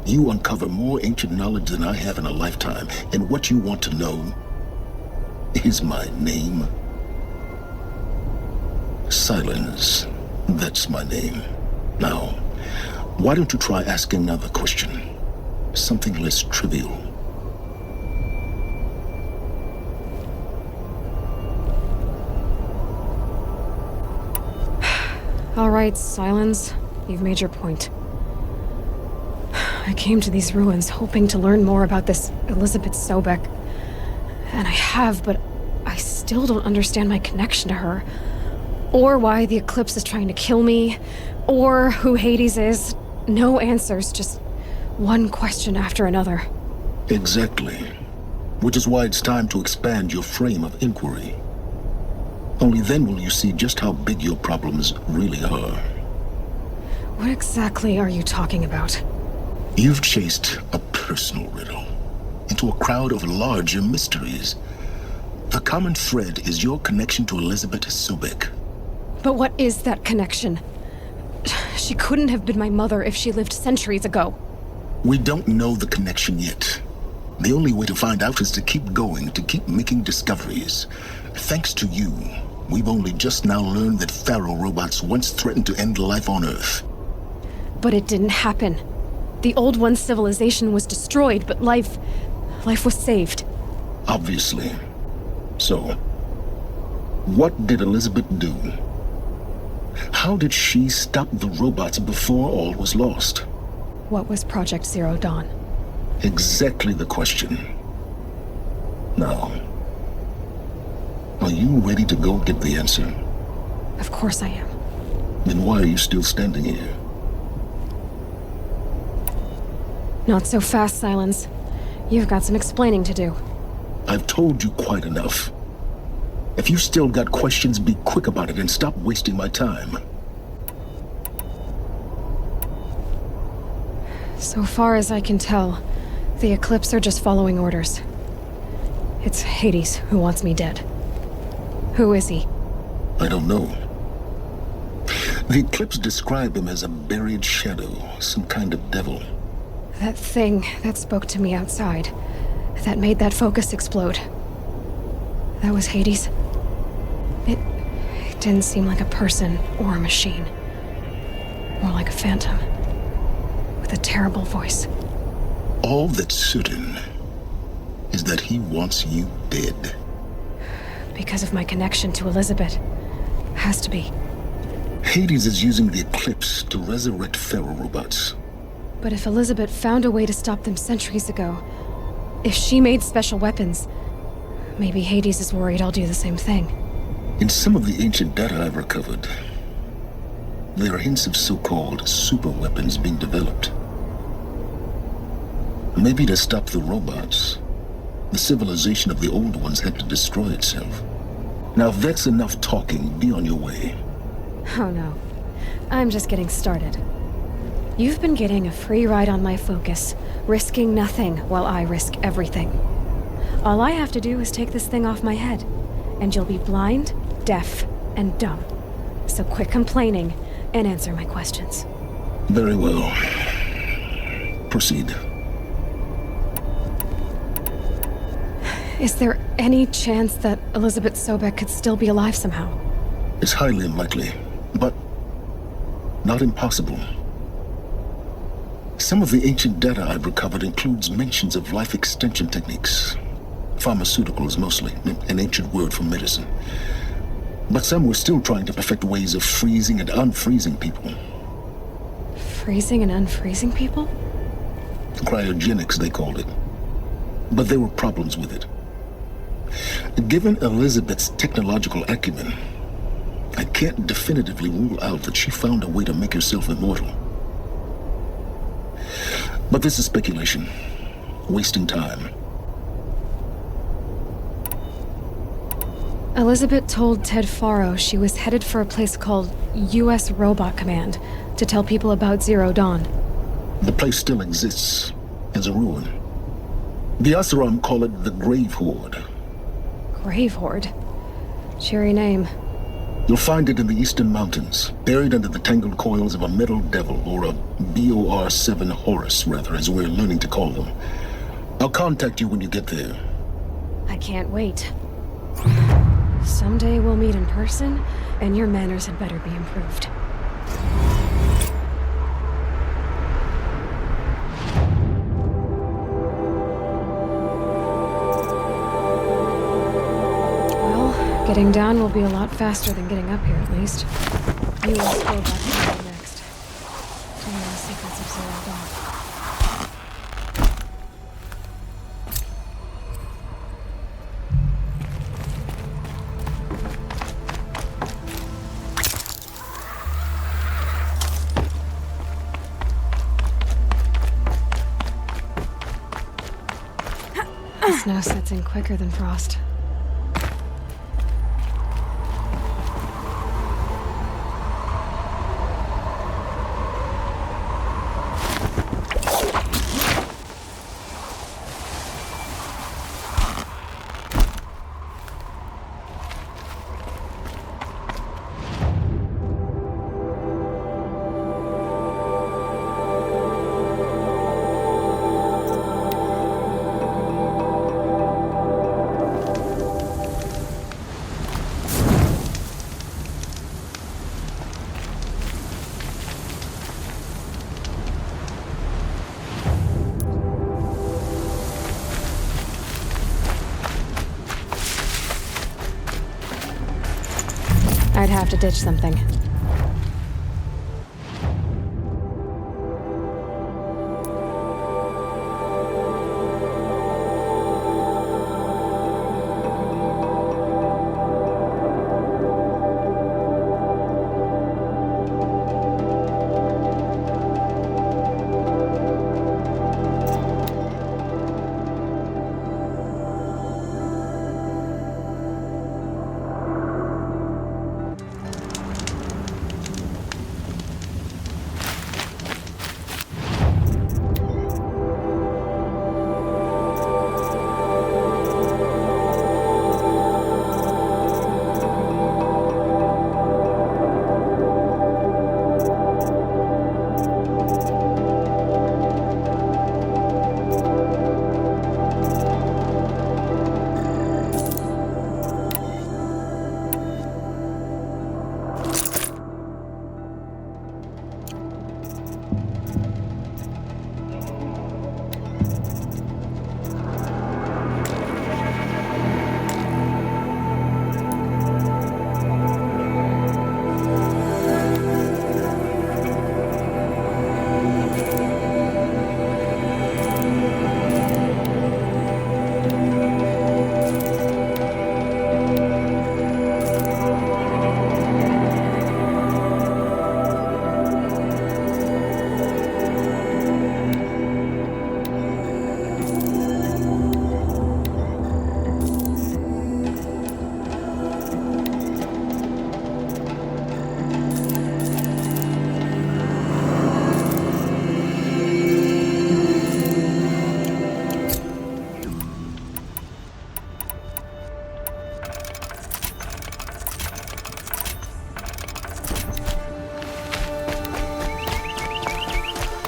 you uncover more ancient knowledge than I have in a lifetime, and what you want to know is my name. Silence. That's my name. Now, why don't you try asking another question? Something less trivial. All right, Silence. You've made your point. I came to these ruins hoping to learn more about this Elizabeth Sobek. And I have, but I still don't understand my connection to her. Or why the Eclipse is trying to kill me. Or who Hades is. No answers, just one question after another. Exactly. Which is why it's time to expand your frame of inquiry. Only then will you see just how big your problems really are. What exactly are you talking about? You've chased a personal riddle into a crowd of larger mysteries. The common thread is your connection to Elizabeth Sobek. But what is that connection? She couldn't have been my mother if she lived centuries ago. We don't know the connection yet. The only way to find out is to keep going, to keep making discoveries. Thanks to you, we've only just now learned that Pharaoh robots once threatened to end life on Earth. But it didn't happen. The Old One's civilization was destroyed, but life was saved. Obviously. So, what did Elizabeth do? How did she stop the robots before all was lost? What was Project Zero Dawn? Exactly the question. Now, are you ready to go get the answer? Of course I am. Then why are you still standing here? Not so fast, Silence. You've got some explaining to do. I've told you quite enough. If you still got questions, be quick about it and stop wasting my time. So far as I can tell, the Eclipse are just following orders. It's Hades who wants me dead. Who is he? I don't know. The Eclipse describe him as a buried shadow, some kind of devil. That thing that spoke to me outside, that made that focus explode. That was Hades. It didn't seem like a person or a machine. More like a phantom. With a terrible voice. All that's certain is that he wants you dead. Because of my connection to Elizabeth. Has to be. Hades is using the Eclipse to resurrect Pharaoh robots. But if Elizabeth found a way to stop them centuries ago, if she made special weapons, maybe Hades is worried I'll do the same thing. In some of the ancient data I've recovered, there are hints of so-called super weapons being developed. Maybe to stop the robots, the civilization of the old ones had to destroy itself. Now if that's enough talking, be on your way. Oh no. I'm just getting started. You've been getting a free ride on my focus, risking nothing while I risk everything. All I have to do is take this thing off my head, and you'll be blind, deaf, and dumb. So quit complaining and answer my questions. Very well. Proceed. Is there any chance that Elizabeth Sobek could still be alive somehow? It's highly unlikely, but not impossible. Some of the ancient data I've recovered includes mentions of life extension techniques. Pharmaceuticals mostly, an ancient word for medicine. But some were still trying to perfect ways of freezing and unfreezing people. Freezing and unfreezing people? Cryogenics, they called it. But there were problems with it. Given Elizabeth's technological acumen, I can't definitively rule out that she found a way to make herself immortal. But this is speculation. Wasting time. Elizabeth told Ted Faro she was headed for a place called U.S. Robot Command to tell people about Zero Dawn. The place still exists as a ruin. The Asuram call it the Grave Horde. Grave Horde? Cheery name. You'll find it in the eastern mountains, buried under the tangled coils of a metal devil, or a BOR-7 Horus, rather, as we're learning to call them. I'll contact you when you get there. I can't wait. Someday we'll meet in person, and your manners had better be improved. Well, getting down will be a lot faster than getting up here, at least. You will go back to next. Tell me the secrets of Zero Dawn. Snow sets in quicker than frost. I'd have to ditch something.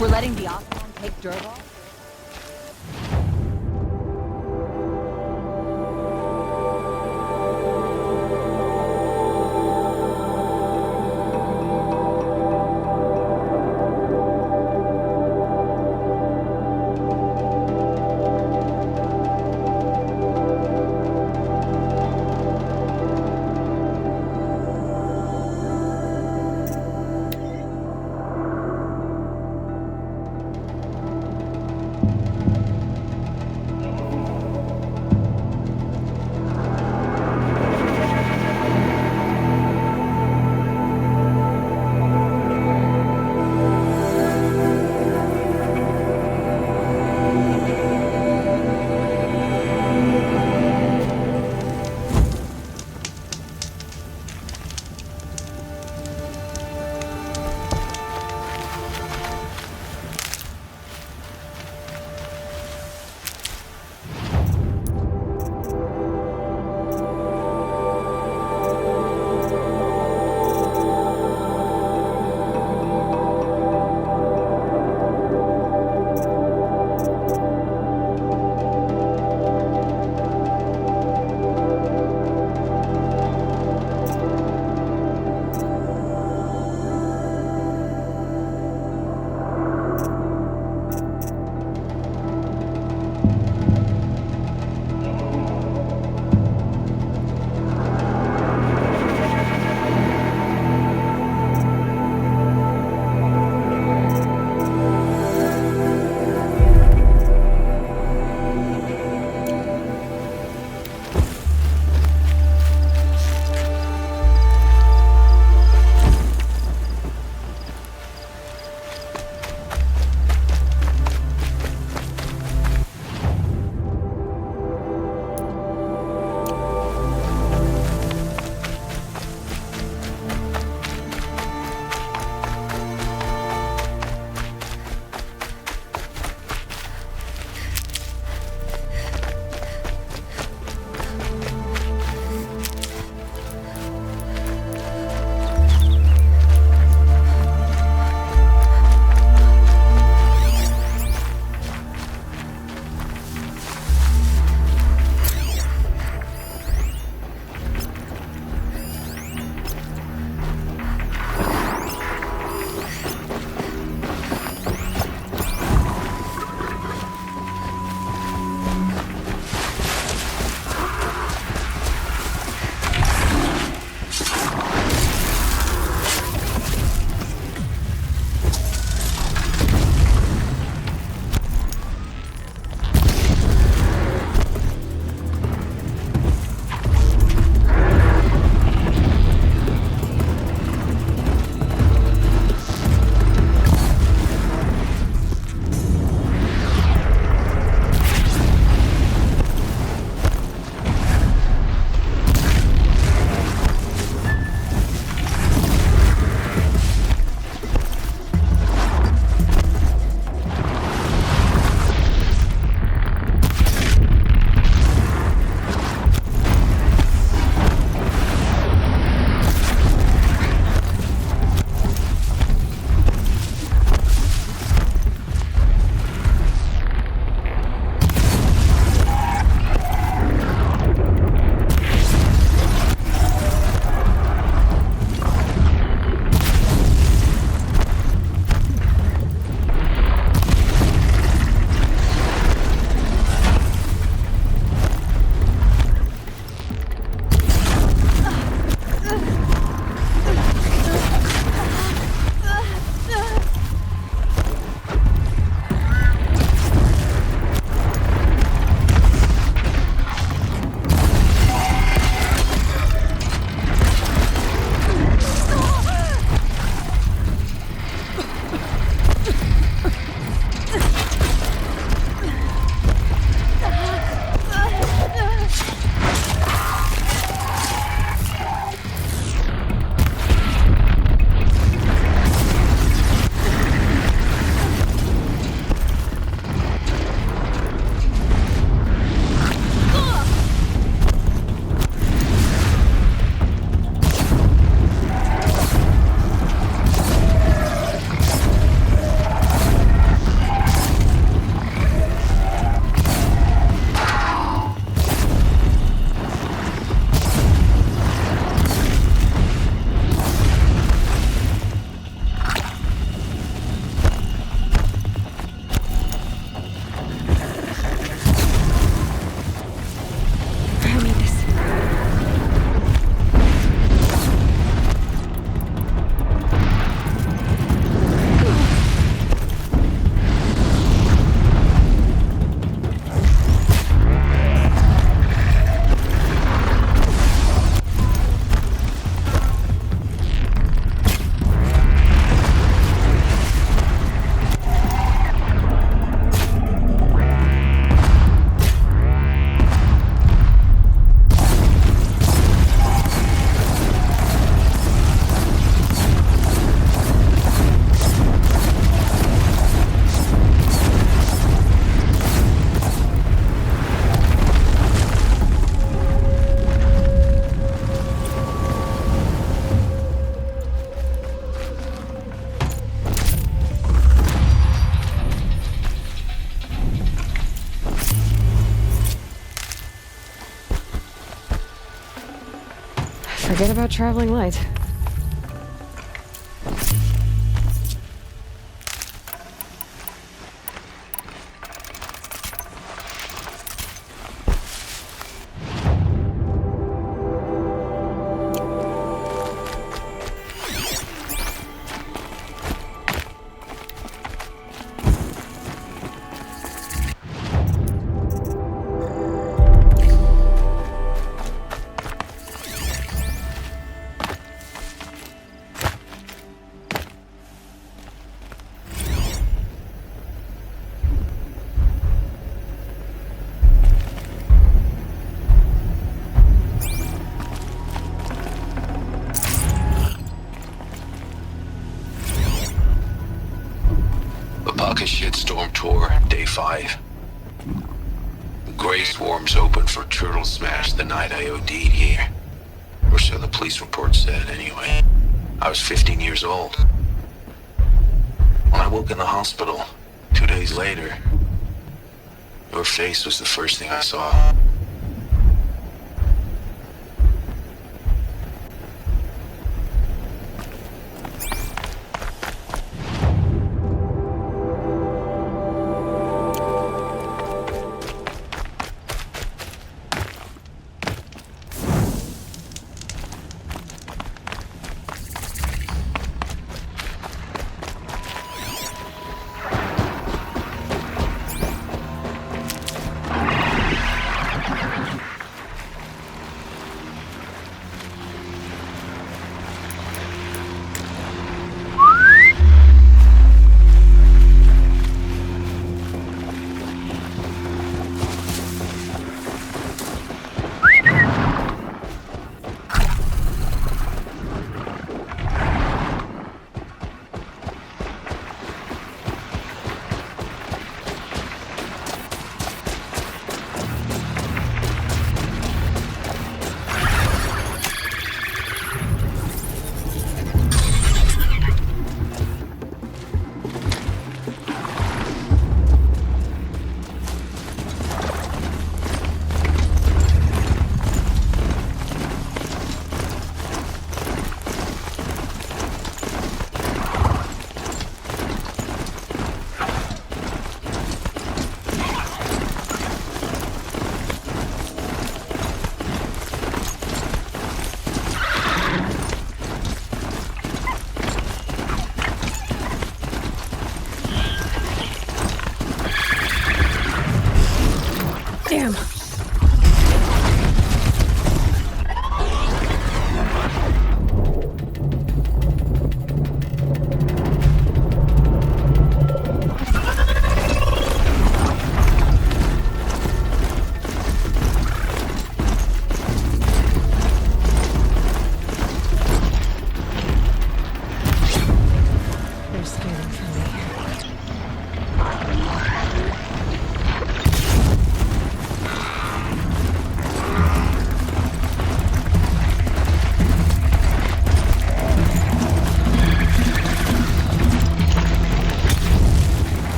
We're letting the Osman take Durval? Forget about traveling light. Shitstorm Tour, Day 5. The Grey Swarms opened for Turtle Smash the night I OD'd here. Or so the police report said, anyway. I was 15 years old. When I woke in the hospital, 2 days later, your face was the first thing I saw.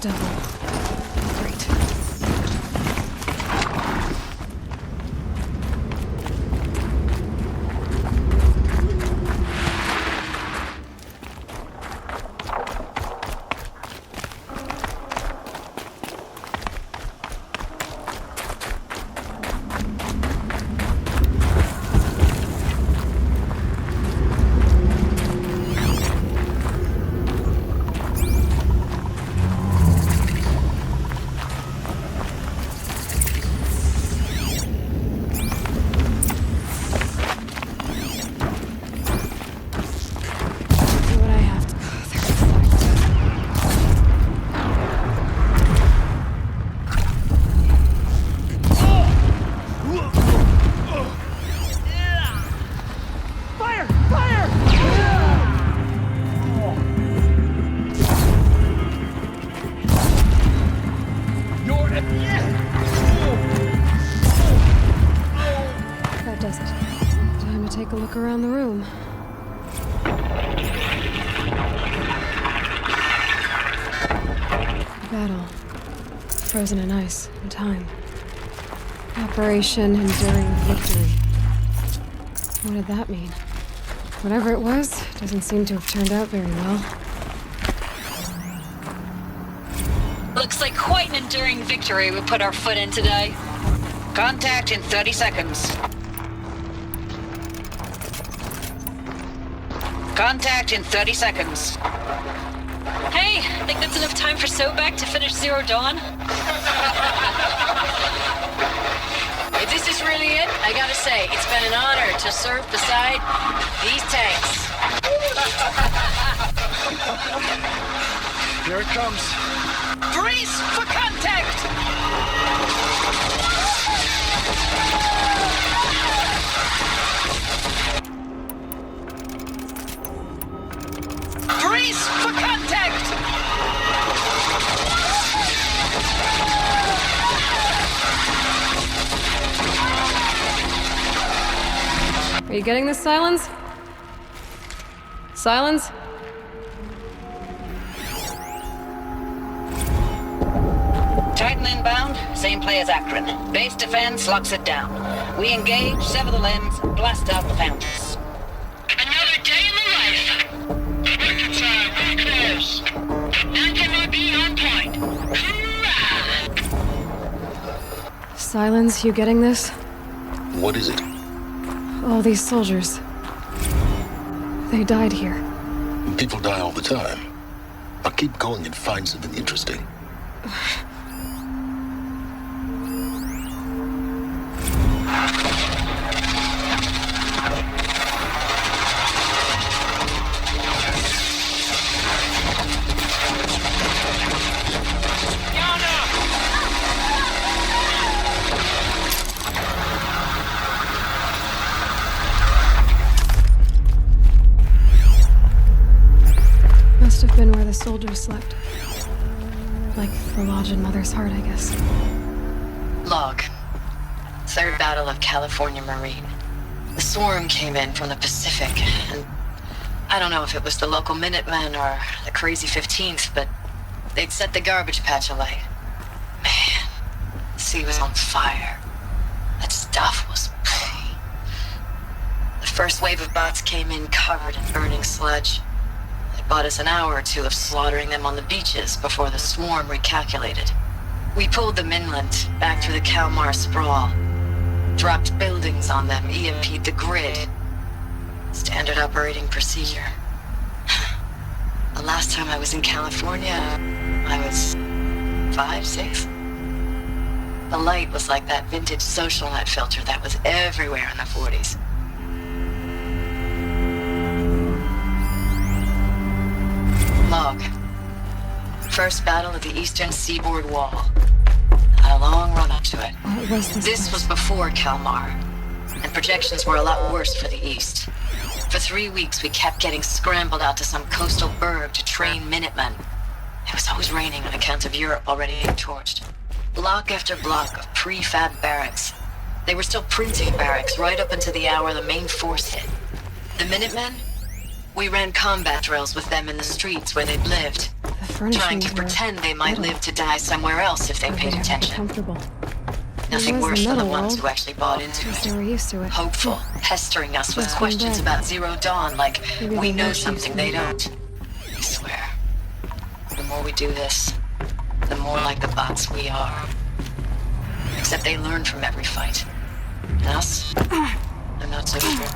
double. Great. Around the room. Battle. Frozen in ice and time. Operation Enduring Victory. What did that mean? Whatever it was, doesn't seem to have turned out very well. Looks like quite an enduring victory we put our foot in today. Contact in 30 seconds. Contact in 30 seconds. Hey, think that's enough time for Sobek to finish Zero Dawn? If this is really it, I gotta say, it's been an honor to serve beside these tanks. Here it comes. Brace for contact! Brace for contact! Are you getting this, Silence? Silence? Titan inbound, same play as Akron. Base defense locks it down. We engage, sever the limbs, blast out the fountains. Another day in the life. Record time, we're close. Nothing will be on point. Hoorah! Silence, you getting this? What is it? All these soldiers. They died here. People die all the time. I'll keep going and find something interesting. Must have been where the soldiers slept. Like the lodge in Mother's Heart, I guess. Log. Third Battle of California Marine. The swarm came in from the Pacific, and I don't know if it was the local Minutemen or the crazy 15th, but they'd set the garbage patch alight. Man, the sea was on fire. That stuff was... The first wave of bots came in covered in burning sludge. It bought us an hour or two of slaughtering them on the beaches before the swarm recalculated. We pulled them inland, back through the Kalmar sprawl. Dropped buildings on them, EMP'd the grid. Standard operating procedure. The last time I was in California, I was 5, 6. The light was like that vintage social net filter that was everywhere in the 40s. Log. First battle of the eastern seaboard wall. Had a long run up to it. What was this? This was before Kalmar, and projections were a lot worse for the east. For 3 weeks, we kept getting scrambled out to some coastal burg to train Minutemen. It was always raining on account of Europe already being torched. Block after block of prefab barracks. They were still printing barracks right up until the hour the main force hit. The Minutemen? We ran combat drills with them in the streets where they'd lived. trying to pretend they might live to die somewhere else if they paid attention. Nothing worse than the ones who actually bought into it. They were used to it. Hopeful, pestering us with questions about Zero Dawn like we know something they don't. I swear, the more we do this, the more like the bots we are. Except they learn from every fight. And us? I'm not so sure.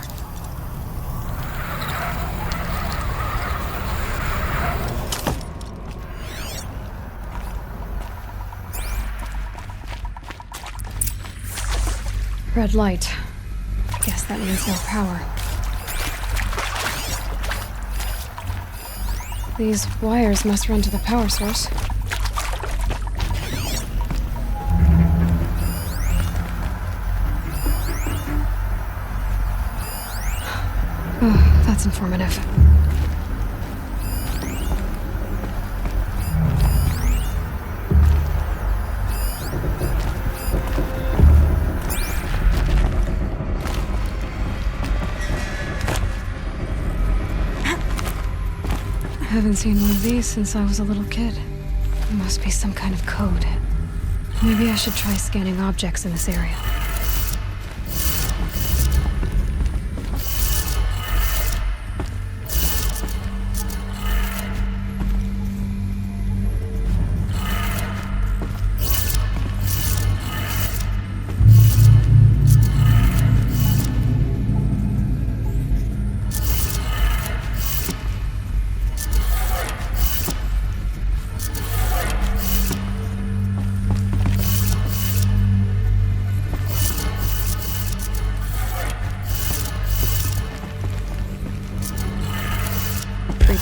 Red light. Guess that means no power. These wires must run to the power source. Oh, that's informative. I haven't seen one of these since I was a little kid. It must be some kind of code. Maybe I should try scanning objects in this area.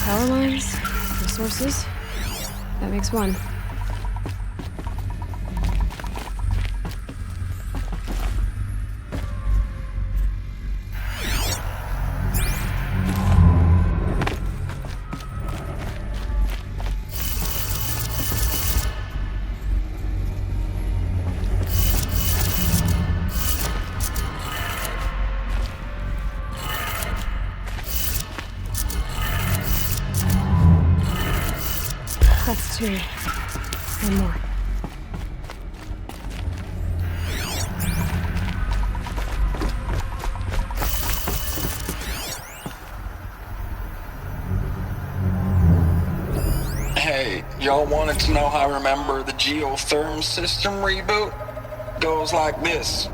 Power lines, resources. That makes one. That's two. One more. Hey, y'all wanted to know how I remember the geotherm system reboot? Goes like this.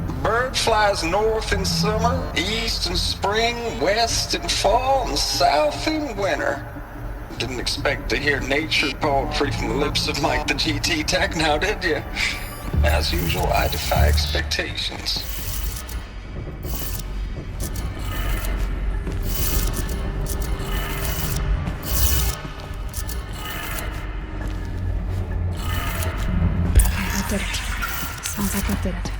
The bird flies north in summer, east in spring, west in fall, and south in winter. Didn't expect to hear nature poetry from the lips of Mike the GT Tech now, did you? As usual, I defy expectations. Okay, I did it. Sounds like I did it.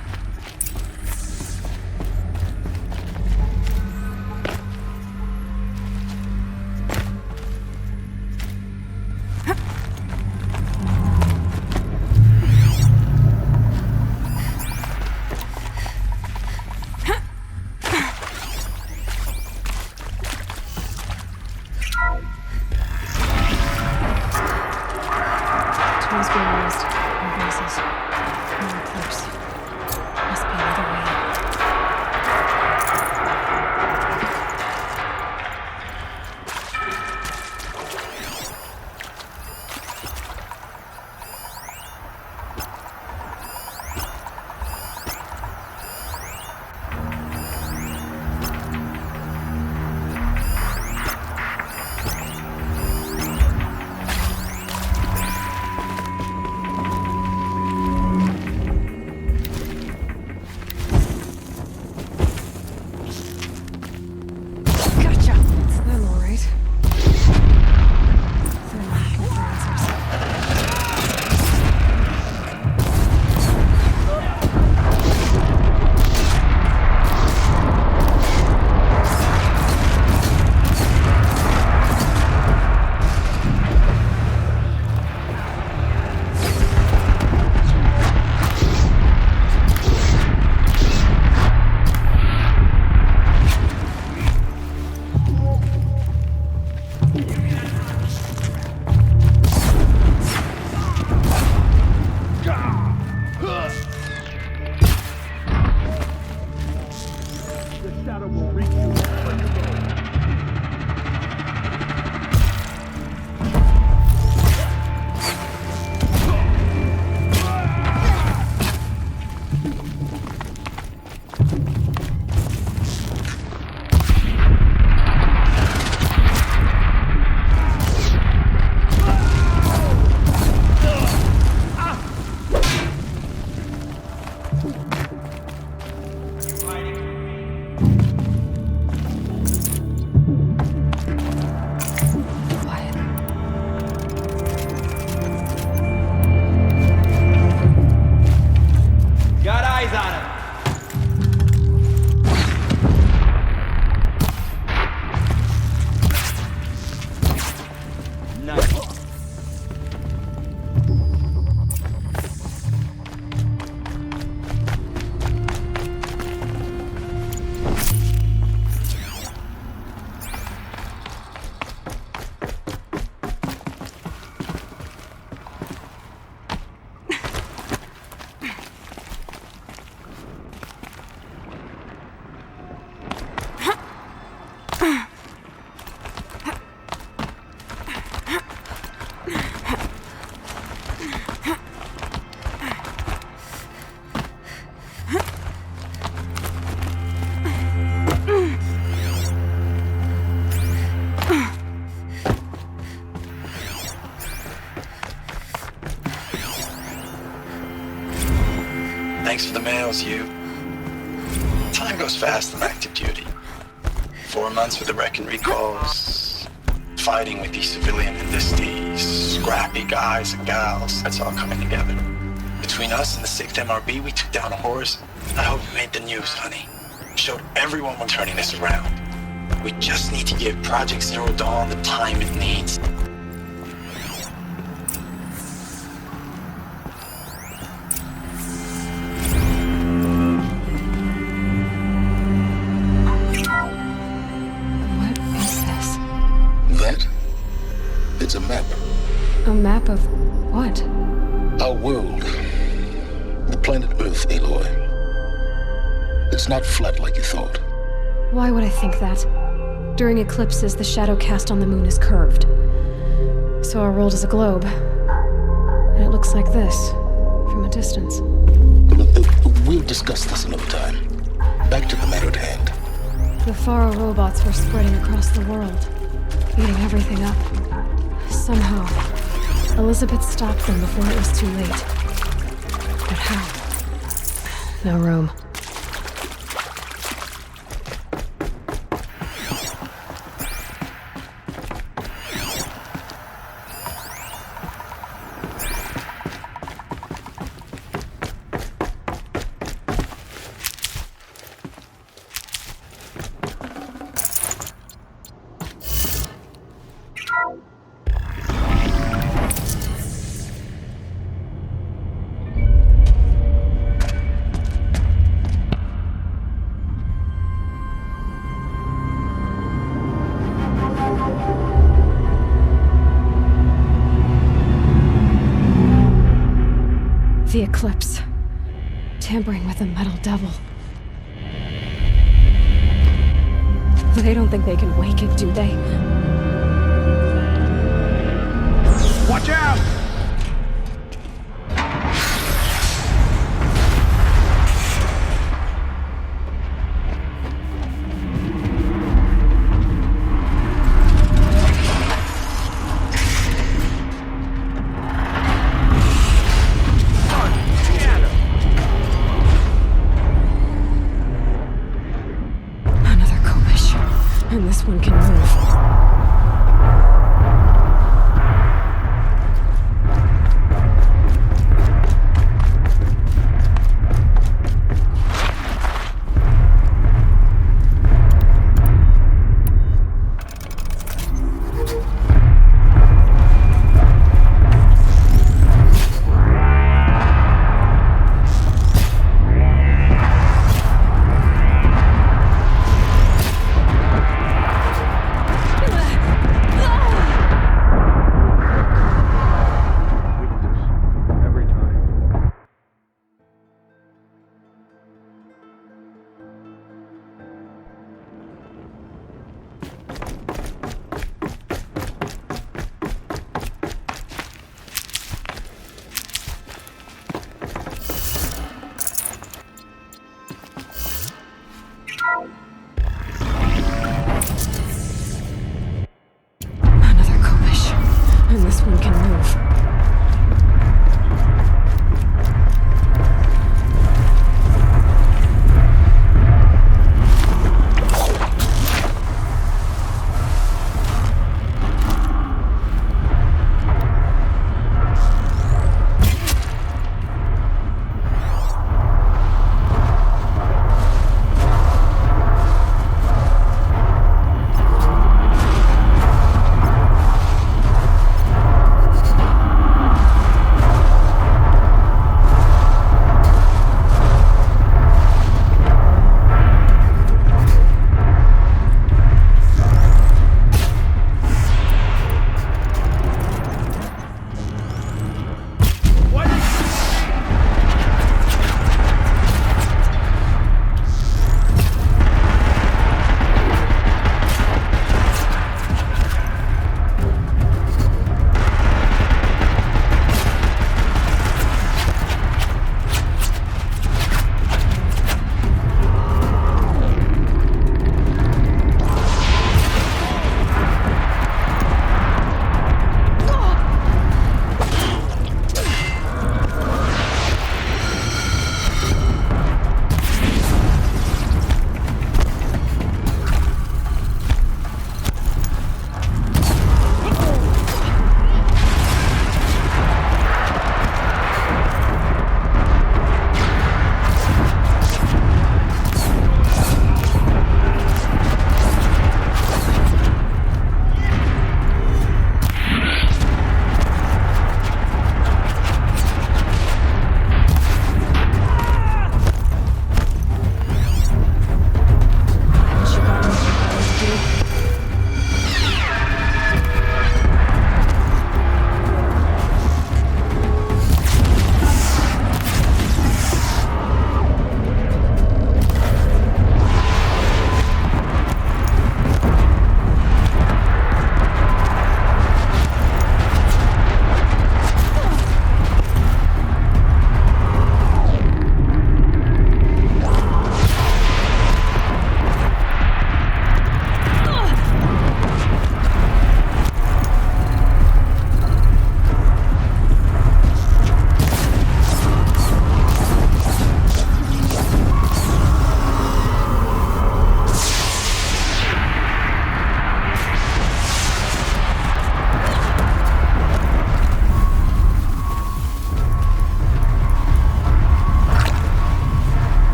shadow will reach you wherever you go. Got eyes on him. Nice. Thanks for the mails, you. Time goes fast on active duty. 4 months with the wrecking recalls, fighting with these civilian enlistees, scrappy guys and gals. That's all coming together. Between us and the 6th MRB, we took down a horse. I hope it made the news, honey. Showed everyone we're turning this around. We just need to give Project Zero Dawn the time it needs. It's a map. A map of what? Our world. The planet Earth, Aloy. It's not flat like you thought. Why would I think that? During eclipses, the shadow cast on the moon is curved. So our world is a globe. And it looks like this, from a distance. We'll discuss this another time. Back to the matter at hand. The Faro robots were spreading across the world, eating everything up. Somehow, Elizabeth stopped them before it was too late. But how? No room. The eclipse. Tampering with the metal devil. They don't think they can wake it, do they? Watch out! And this one can move.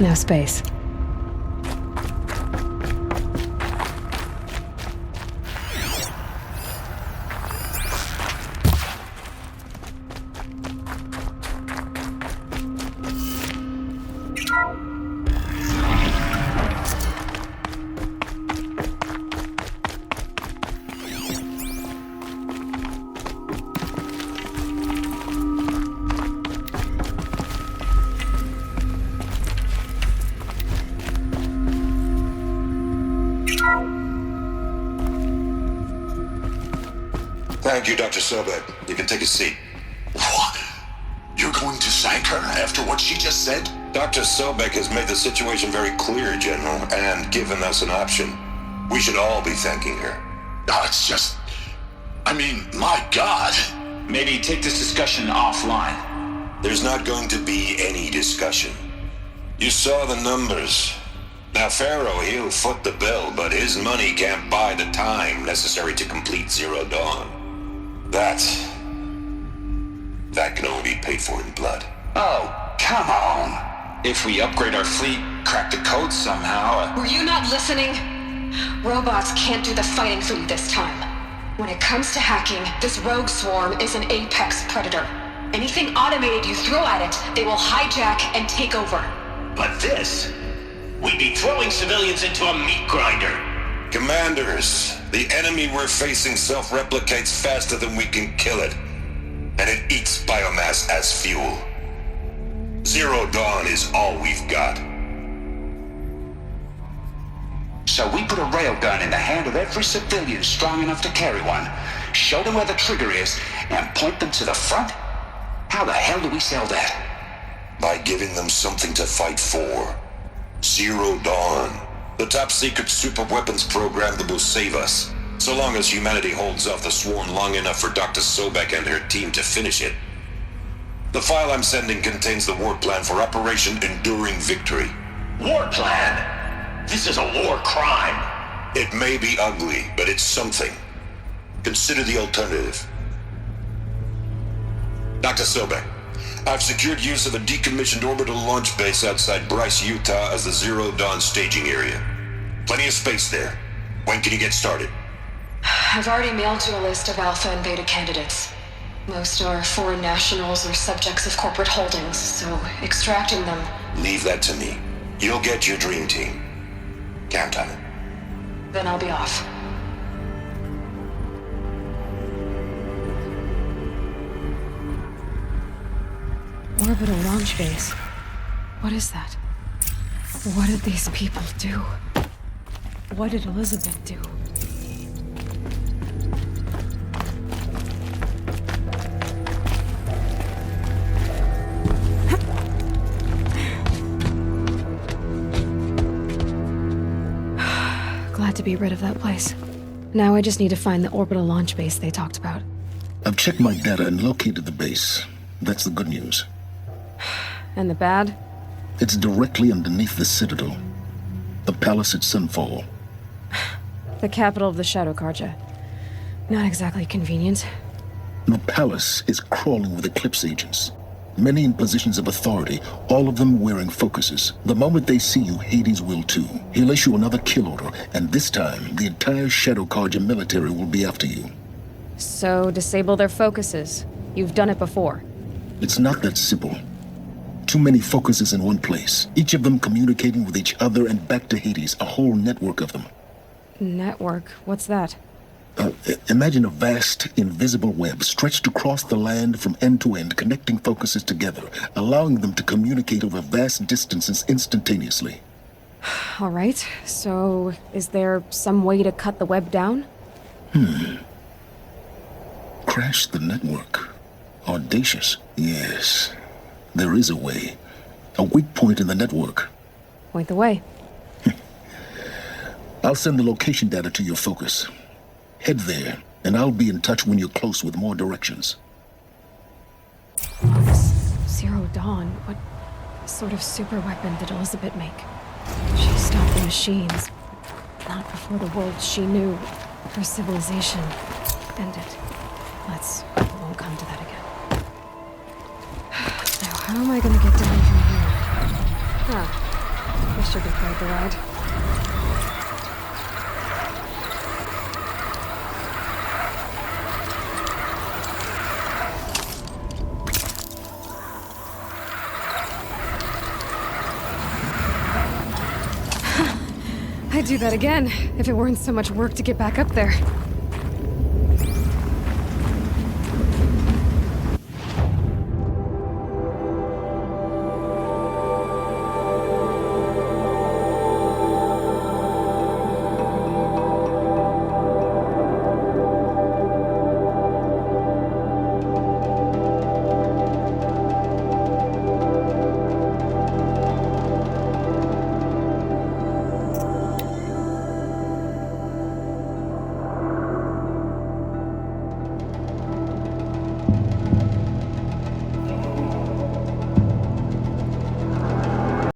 no space. Thank you, Dr. Sobek. You can take a seat. What? You're going to thank her after what she just said? Dr. Sobek has made the situation very clear, General, and given us an option. We should all be thanking her. No, it's just... I mean, my God. Maybe take this discussion offline. There's not going to be any discussion. You saw the numbers. Now, Pharaoh, he'll foot the bill, but his money can't buy the time necessary to complete Zero Dawn. That can only be paid for in blood. Oh, come on. If we upgrade our fleet, crack the code somehow... Were you not listening? Robots can't do the fighting for you this time. When it comes to hacking, this rogue swarm is an apex predator. Anything automated you throw at it, they will hijack and take over. But this... we'd be throwing civilians into a meat grinder. Commanders, the enemy we're facing self-replicates faster than we can kill it. And it eats biomass as fuel. Zero Dawn is all we've got. So we put a railgun in the hand of every civilian strong enough to carry one, show them where the trigger is, and point them to the front? How the hell do we sell that? By giving them something to fight for. Zero Dawn. The top-secret super-weapons program that will save us. So long as humanity holds off the swarm long enough for Dr. Sobek and her team to finish it. The file I'm sending contains the war plan for Operation Enduring Victory. War plan? This is a war crime. It may be ugly, but it's something. Consider the alternative. Dr. Sobek, I've secured use of a decommissioned orbital launch base outside Bryce, Utah as the Zero Dawn staging area. Plenty of space there. When can you get started? I've already mailed you a list of Alpha and Beta candidates. Most are foreign nationals or subjects of corporate holdings, so extracting them... Leave that to me. You'll get your dream team. Count on it. Then I'll be off. Orbital launch base. What is that? What did these people do? What did Elizabeth do? Glad to be rid of that place. Now I just need to find the orbital launch base they talked about. I've checked my data and located the base. That's the good news. And the bad? It's directly underneath the Citadel. The palace at Sunfall. The capital of the Shadow Carja. Not exactly convenient. The palace is crawling with Eclipse agents. Many in positions of authority, all of them wearing focuses. The moment they see you, Hades will too. He'll issue another kill order, and this time, the entire Shadow Carja military will be after you. So, disable their focuses. You've done it before. It's not that simple. Too many focuses in one place, each of them communicating with each other and back to Hades, a whole network of them. Network? What's that? Imagine a vast, invisible web stretched across the land from end to end, connecting focuses together, allowing them to communicate over vast distances instantaneously. All right, so is there some way to cut the web down? Crash the network. Audacious. Yes, there is a way. A weak point in the network. Point the way. I'll send the location data to your focus. Head there, and I'll be in touch when you're close with more directions. Zero Dawn, what sort of super weapon did Elizabeth make? She stopped the machines, but not before the world she knew, her civilization, ended. We won't come to that again. Now, how am I gonna get down from here? This should be quite the ride. I'd do that again, if it weren't so much work to get back up there.